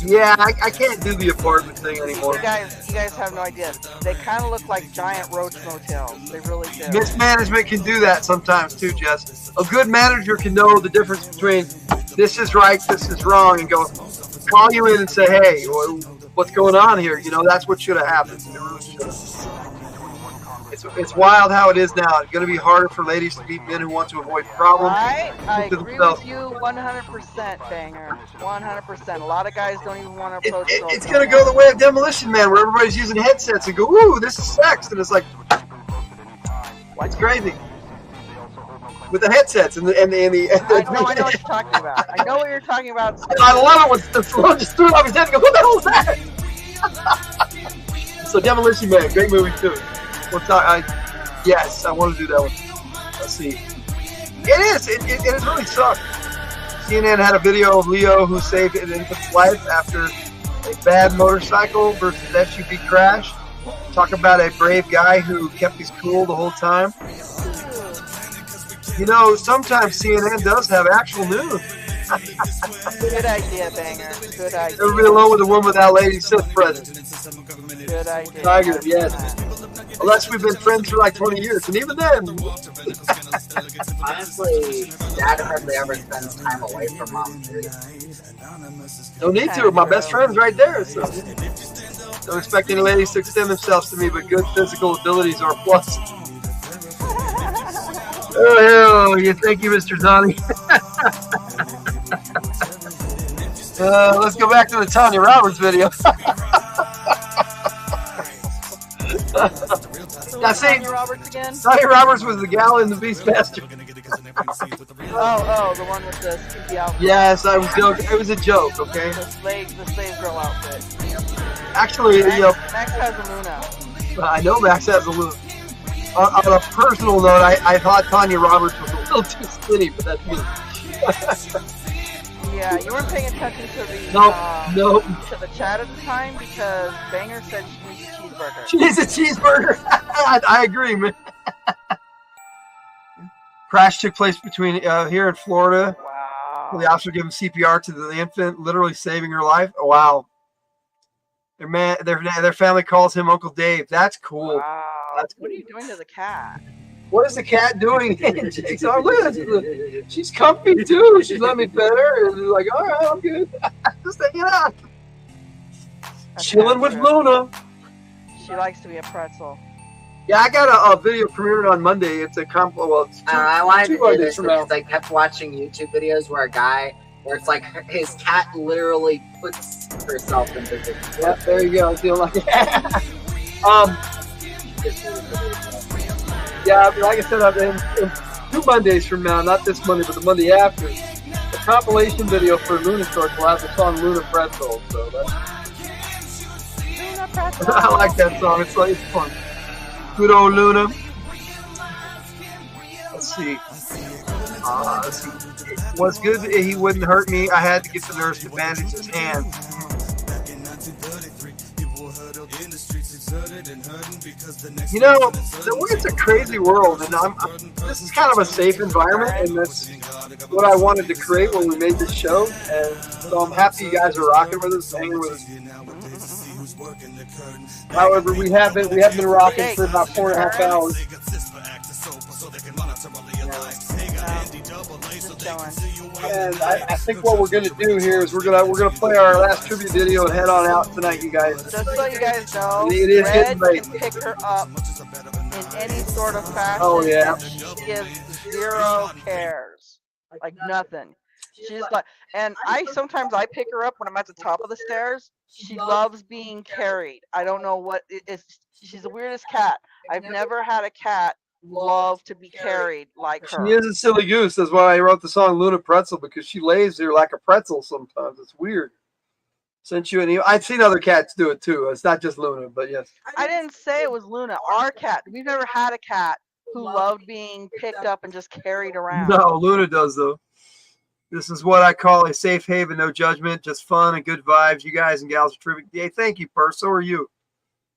Yeah, I can't do the apartment thing anymore. You guys have no idea. They kind of look like giant roach motels. They really do. Mismanagement can do that sometimes too, Jess. A good manager can know the difference between this is right, this is wrong, and call you in and say, "Hey, what's going on here?" That's what should have happened. It really should have. It's wild how it is now. It's going to be harder for ladies to meet men who want to avoid problems. I agree with you 100%, Banger. 100%. A lot of guys don't even want to approach girls. It's going to go the way of Demolition Man, where everybody's using headsets and go, "Ooh, this is sex," and it's like, it's crazy. With the headsets and the I know what you're talking about. I know what you're talking about. I love it when Stallone just threw it off his head and goes, "What the hell is that?" So Demolition Man, great movie too. Yes, I want to do that one. Let's see. It is. It really sucked. CNN had a video of Leo who saved an infant's life after a bad motorcycle versus SUV crash. Talk about a brave guy who kept his cool the whole time. You know, sometimes CNN does have actual news. Good idea, Banger. Good idea. Never be alone with a woman without Lady Sith present. Good idea. Tiger, yes. Unless we've been friends for like 20 years, and even then. Honestly, Dad hardly ever spends time away from Mom. No need to. My best friend's right there. So don't expect any ladies to extend themselves to me, but good physical abilities are a plus. Oh, yeah. Thank you, Mr. Donnie. Let's go back to the Tanya Roberts video. Now, see, Tanya Roberts again? Tanya Roberts was the gal in the Beastmaster. Oh, the one with the skimpy outfit. Yes, I was joking. It was a joke, okay? The slave girl outfit. Actually, Max has a Luna. I know Max has a Luna. On a personal note, I thought Tanya Roberts was a little too skinny, but that's me. Yeah, you weren't paying attention to the to the chat at the time because Banger said she needs a cheeseburger. She needs a cheeseburger. I agree, man. Crash took place between here in Florida. Wow. The officer giving CPR to the infant, literally saving her life. Oh, wow. Their family calls him Uncle Dave. That's cool. Wow. That's cool. What are you doing to the cat? What is the cat doing? Jake's arm. Look at this. She's comfy too. She's let me pet her, and like, all right, I'm good. Just hanging out, chilling with Luna. She likes to be a pretzel. Yeah, I got a video premiered on Monday. It's a I wanted to do this because I kept watching YouTube videos where it's like his cat literally puts herself into the. Yeah, there you go. I feel like yeah, like I said, in 2 Mondays from now, not this Monday, but the Monday after, the compilation video for Luna Shorts will have the song Luna Pretzel. So that's Luna Pretzel. I like that song. It's fun. Good old Luna. Let's see. What's good? He wouldn't hurt me. I had to get the nurse to bandage his hand. You know, it's a crazy world, and this is kind of a safe environment, and that's what I wanted to create when we made this show. And so I'm happy you guys are rocking with us, hanging with us. However, we have been rocking for about 4.5 hours. And I think what we're gonna do here is we're gonna play our last tribute video and head on out tonight, you guys. Just so you guys know, it is Red late. can pick her up in any sort of fashion. Oh yeah. She gives 0 cares, like nothing. She's like, and sometimes I pick her up when I'm at the top of the stairs. She loves being carried. I don't know what it is. She's the weirdest cat. I've never had a cat love to be carried like her. She is a silly goose. That's why I wrote the song Luna Pretzel, because she lays there like a pretzel sometimes. It's weird. Sent you an email. I've seen other cats do it too. It's not just Luna, but yes. I didn't say it was Luna. Our cat. We've never had a cat who loved being picked up and just carried around. No, Luna does though. This is what I call a safe haven, no judgment, just fun and good vibes. You guys and gals are terrific. Hey, thank you, Purr. So are you.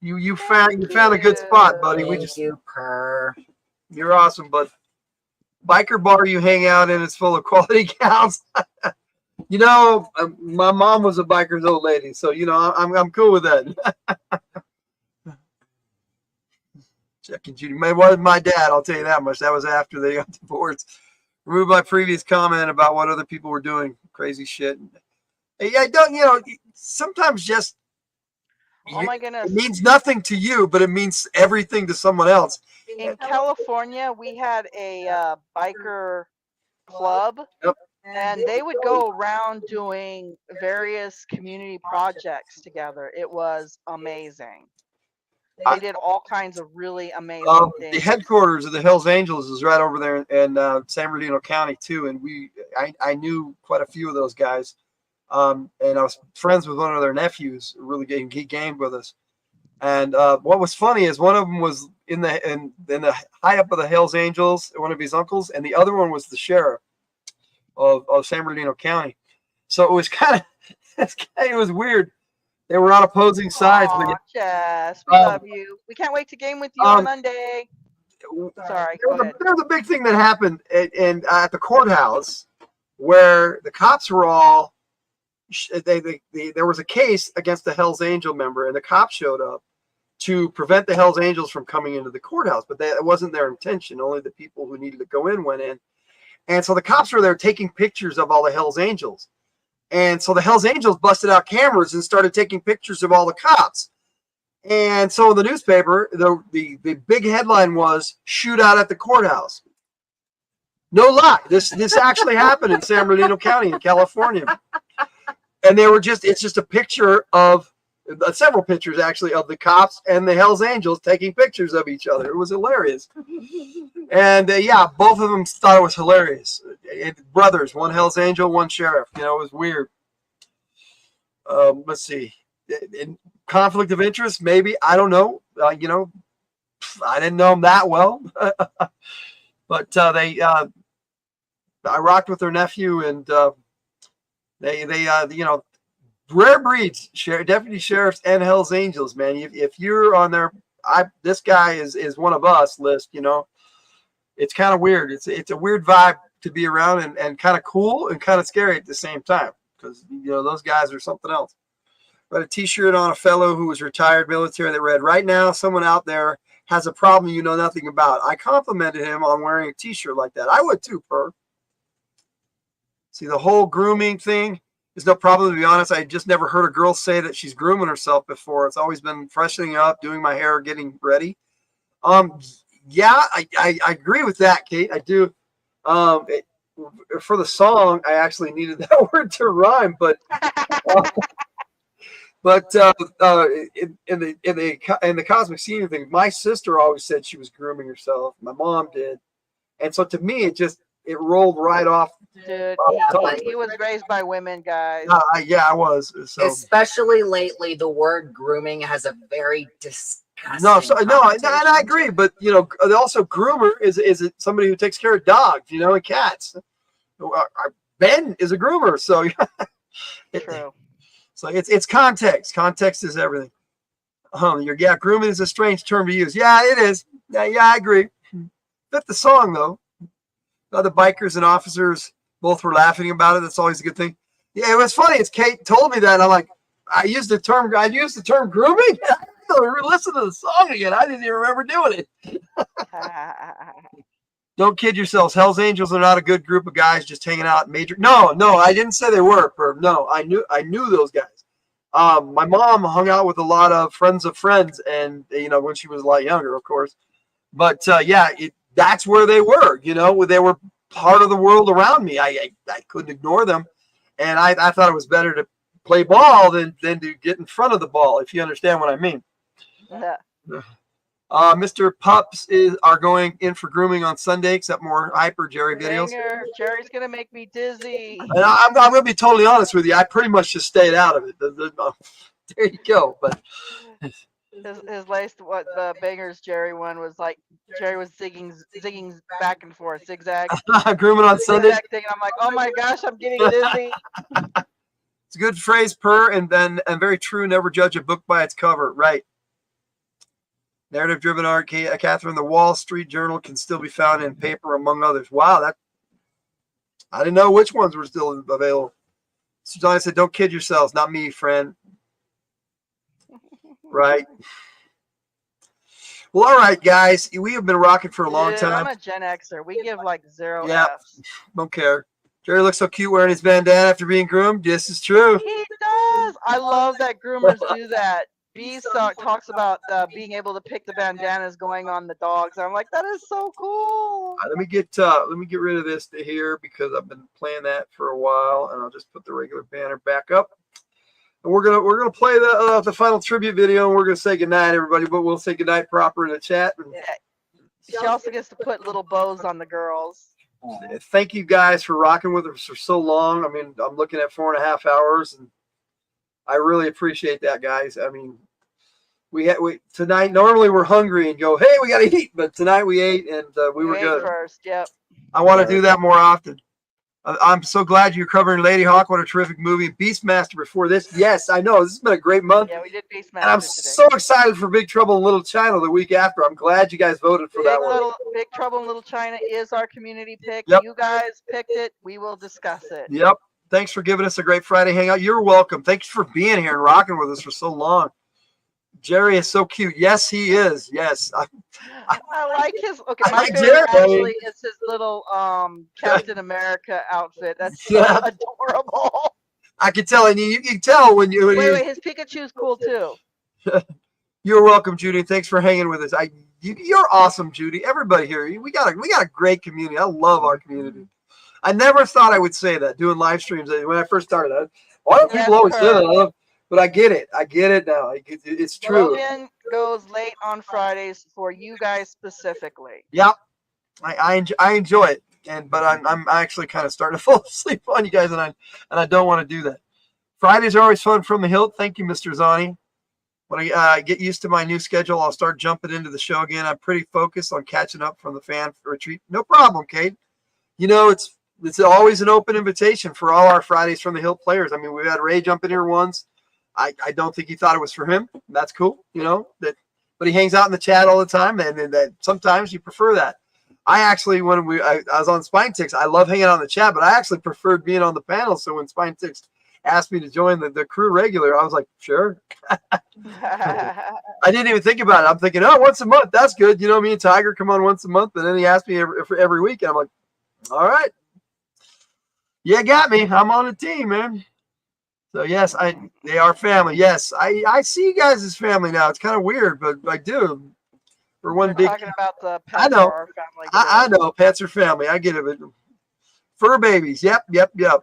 You found a good spot, buddy. Thank you, Purr. You're awesome, bud. Biker bar you hang out in is full of quality gals. You know, my mom was a biker's old lady, so you know I'm cool with that. Checking Judy. It wasn't my dad, I'll tell you that much. That was after they got divorced. Remove my previous comment about what other people were doing. Crazy shit. Hey, I don't, sometimes just Oh my goodness. It means nothing to you, but it means everything to someone else. In California, we had a biker club, Yep. and they would go around doing various community projects together. It was amazing. They did all kinds of really amazing things. The headquarters of the Hells Angels is right over there in San Bernardino County too, and I knew quite a few of those guys, and I was friends with one of their nephews. Really he gamed with us, and what was funny is one of them was in the high up of the Hells Angels, one of his uncles, and the other one was the sheriff of San Bernardino County. So it was kind of it was weird. They were on opposing sides. Aw, Jess, we love you. We can't wait to game with you on Monday. Sorry, go ahead. There was a big thing that happened at the courthouse where the cops were all. There was a case against the Hells Angel member, and the cops showed up to prevent the Hells Angels from coming into the courthouse. But it wasn't their intention. Only the people who needed to go in went in. And so the cops were there taking pictures of all the Hells Angels. And so the Hells Angels busted out cameras and started taking pictures of all the cops. And so in the newspaper, the big headline was "Shootout at the Courthouse." No lie, this actually happened in San Bernardino County in California. And it's just a picture of several pictures actually of the cops and the Hells Angels taking pictures of each other. It was hilarious. And both of them thought it was hilarious. Brothers, one Hells Angel, one sheriff. It was weird. Let's see. Conflict of interest, maybe. I don't know. I didn't know them that well. But I rocked with their nephew, and they rare breeds, deputy sheriffs and Hells Angels, man. If you're on their, this guy is one of us list, it's kind of weird. It's a weird vibe to be around, and kind of cool and kind of scary at the same time, because those guys are something else. Got a t-shirt on a fellow who was retired military that read, "Right now, someone out there has a problem you know nothing about." I complimented him on wearing a t-shirt like that. I would too, Per. See, the whole grooming thing is no problem, to be honest. I just never heard a girl say that she's grooming herself before. It's always been freshening up, doing my hair, getting ready. Yeah, I agree with that, Kate. I do. For the song, I actually needed that word to rhyme, but in the cosmic scene thing, my sister always said she was grooming herself. My mom did, and so to me, it rolled right off. Dude, he was raised by women, guys. Yeah, I was. So. Especially lately, the word grooming has a very disgusting. And I agree, but also groomer is somebody who takes care of dogs, and cats. Ben is a groomer, so true. So it's context. Context is everything. Grooming is a strange term to use. Yeah, it is. Yeah, I agree. Fit the song though. The bikers and officers both were laughing about it. That's always a good thing. Yeah, it was funny. It's Kate told me that, and I'm like, I used the term grooming. Listen to the song again. I didn't even remember doing it. Don't kid yourselves. Hells Angels are not a good group of guys just hanging out major. No, I didn't say they were. No, I knew those guys. My mom hung out with a lot of friends of friends, and when she was a lot younger, of course. But that's where they were. They were part of the world around me. I couldn't ignore them, and I thought it was better to play ball than to get in front of the ball, if you understand what I mean. Yeah. Mr. Pups are going in for grooming on Sunday, except more hyper Jerry videos. Jerry's gonna make me dizzy. And I'm gonna be totally honest with you. I pretty much just stayed out of it. There you go. But his latest, what the bangers Jerry one was like. Jerry was zigging back and forth, zigzag. Grooming on Sunday. Thing, I'm like, oh my gosh, I'm getting dizzy. It's a good phrase, Per, and very true. Never judge a book by its cover. Right. Narrative-driven art, Catherine. The Wall Street Journal can still be found in paper, among others. Wow, I didn't know which ones were still available. So Johnny said, "Don't kid yourselves. Not me, friend." Right. Well, all right, guys. We have been rocking for a long time. I'm a Gen Xer. We give like 0 Fs. Don't care. Jerry looks so cute wearing his bandana after being groomed. This is true. He does. I love that groomers do that. Beast talks about being able to pick the bandanas going on the dogs. I'm like, that is so cool. Let me get rid of this here because I've been playing that for a while, and I'll just put the regular banner back up. And we're gonna play the final tribute video, and we're gonna say goodnight, everybody. But we'll say goodnight proper in the chat. Yeah. She also gets to put little bows on the girls. Thank you guys for rocking with us for so long. I mean, I'm looking at 4.5 hours, and I really appreciate that, guys. I mean, we tonight. Normally we're hungry and go, hey, we gotta eat, but tonight we ate, and we were good. First, yep. I want to do that more often. I'm so glad you're covering Lady Hawk. What a terrific movie. Beastmaster before this. Yes, I know. This has been a great month. Yeah, we did Beastmaster. And I'm today. so excited for Big Trouble in Little China the week after. I'm glad you guys voted for that one. Big Trouble in Little China is our community pick. Yep. You guys picked it. We will discuss it. Yep. Thanks for giving us a great Friday hangout. You're welcome. Thanks for being here and rocking with us for so long. Jerry is so cute. Yes, he is. Yes. I like his. Okay, I my like favorite Jerry. actually is his little Captain America outfit. That's so adorable. I can tell, and you can tell when you. Wait, his Pikachu's cool too. You're welcome, Judy. Thanks for hanging with us. You're awesome, Judy. Everybody here, we got a great community. I love our community. I never thought I would say that doing live streams when I first started. Why don't people always say that? But I get it. I get it now. It's true. Logan goes late on Fridays for you guys specifically. Yep. I enjoy it, but I'm actually kind of starting to fall asleep on you guys, and I don't want to do that. Fridays are always fun from the Hildt. Thank you, Mr. Zani. When I get used to my new schedule, I'll start jumping into the show again. I'm pretty focused on catching up from the fan retreat. No problem, Kate. You know, it's always an open invitation for all our Fridays from the Hildt players. I mean, we had Ray jump in here once. I don't think he thought it was for him. That's cool, you know. But he hangs out in the chat all the time, and that sometimes you prefer that. I actually, when I was on Spine Ticks, I love hanging out in the chat, but I actually preferred being on the panel. So when Spine Ticks asked me to join the crew regular, I was like, sure. I didn't even think about it. I'm thinking, oh, once a month, that's good. You know, me and Tiger come on once a month, and then he asked me every week, and I'm like, all right. Yeah, got me. I'm on the team, man. So yes, they are family. Yes, I see you guys as family now. It's kind of weird, but I do. For one big. Talking about the pets I know. are our family. I know pets are family. I get it. But fur babies. Yep. We have fur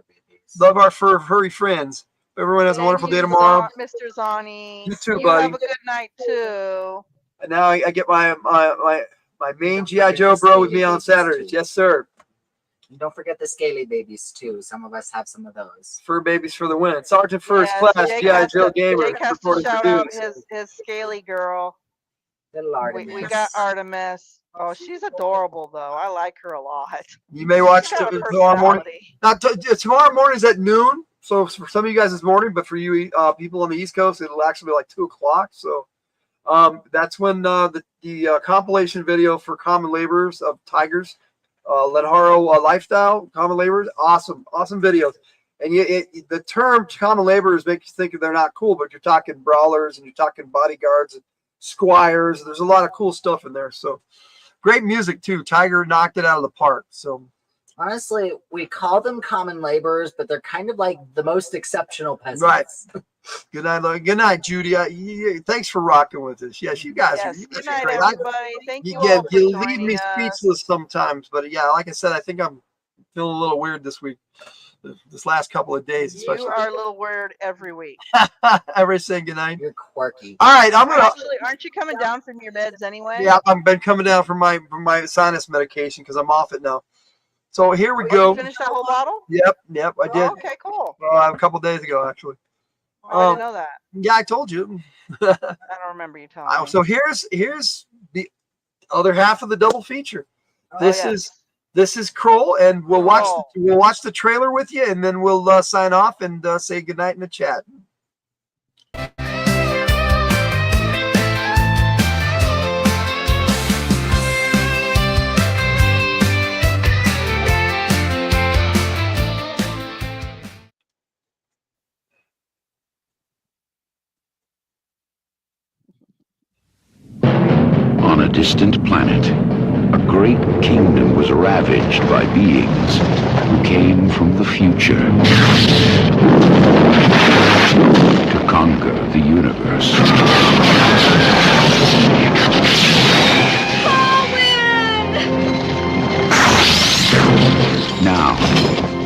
babies. Love our furry friends. Everyone has a wonderful day tomorrow. Mr. Zani. You too, buddy. Have a good night too. And now I get my main GI Joe bro with me on Saturdays. Yes, sir. And don't forget the scaly babies too. Some of us have some of those. Fur babies for the win. Sergeant First Class GI Joe Gamer. Jake has to shout out his scaly girl. Little Artemis. We got Artemis. Oh, she's adorable though. I like her a lot. You may watch tomorrow morning. Tomorrow morning is at noon. So for some of you guys it's morning, but for you people on the East Coast, it'll actually be like 2 o'clock. So that's when the compilation video for Common Laborers of Tigers. Lenharo Lifestyle, Common Laborers, awesome videos. And the term Common Laborers makes you think they're not cool, but you're talking brawlers and you're talking bodyguards and squires. There's a lot of cool stuff in there. So great music too. Tiger knocked it out of the park. So honestly, we call them common laborers, but they're kind of like the most exceptional peasants. Right. Good night, Judy. Thanks for rocking with us. Yes, you guys are. Good night, everybody. Thank you all for you leave joining me us. speechless sometimes, but yeah, like I said, I think I'm feeling a little weird this week. This last couple of days, especially. You are a little weird every week. Every saying good night. You're quirky. All right, I'm gonna. Actually, aren't you coming down from your meds anyway? Yeah, I've been coming down from my sinus medication because I'm off it now. So here we go. You finished that whole bottle? Yep, I did. Oh, okay, cool. A couple days ago, actually. I didn't know that. Yeah, I told you. I don't remember you telling me. So here's the other half of the double feature. This is Kroll, and we'll watch the trailer with you, and then we'll sign off and say goodnight in the chat. On a distant planet, a great kingdom was ravaged by beings who came from the future to conquer the universe. Now,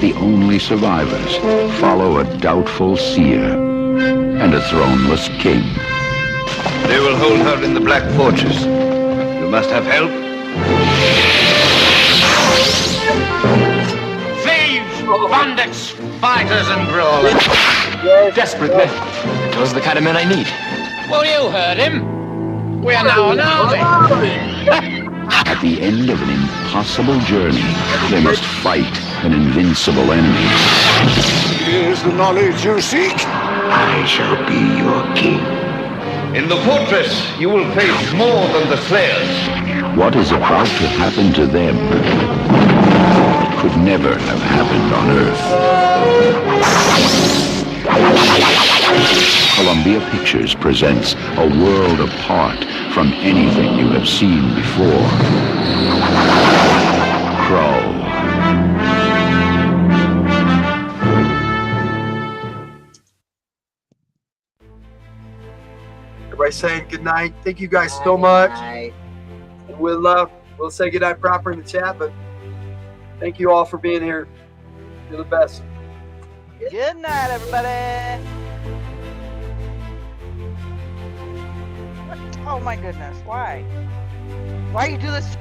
the only survivors follow a doubtful seer and a throneless king. They will hold her in the Black Fortress. You must have help. Thieves, bandits, fighters and brawlers. Desperate men. Those are the kind of men I need. Well, you heard him. We are now an army. At the end of an impossible journey, they must fight an invincible enemy. Here's the knowledge you seek. I shall be your king. In the fortress, you will face more than the slayers. What is about to happen to them could never have happened on Earth. Columbia Pictures presents a world apart from anything you have seen before. Crow. Everybody saying good night. Thank you guys so much. We'll say good night proper in the chat, but thank you all for being here. You're the best. Good night, everybody. What? Oh my goodness, why? Why you do this?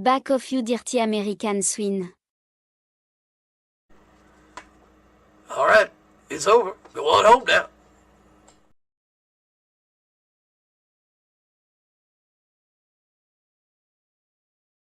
Back of you dirty American swine. All right, it's over. Go on home now.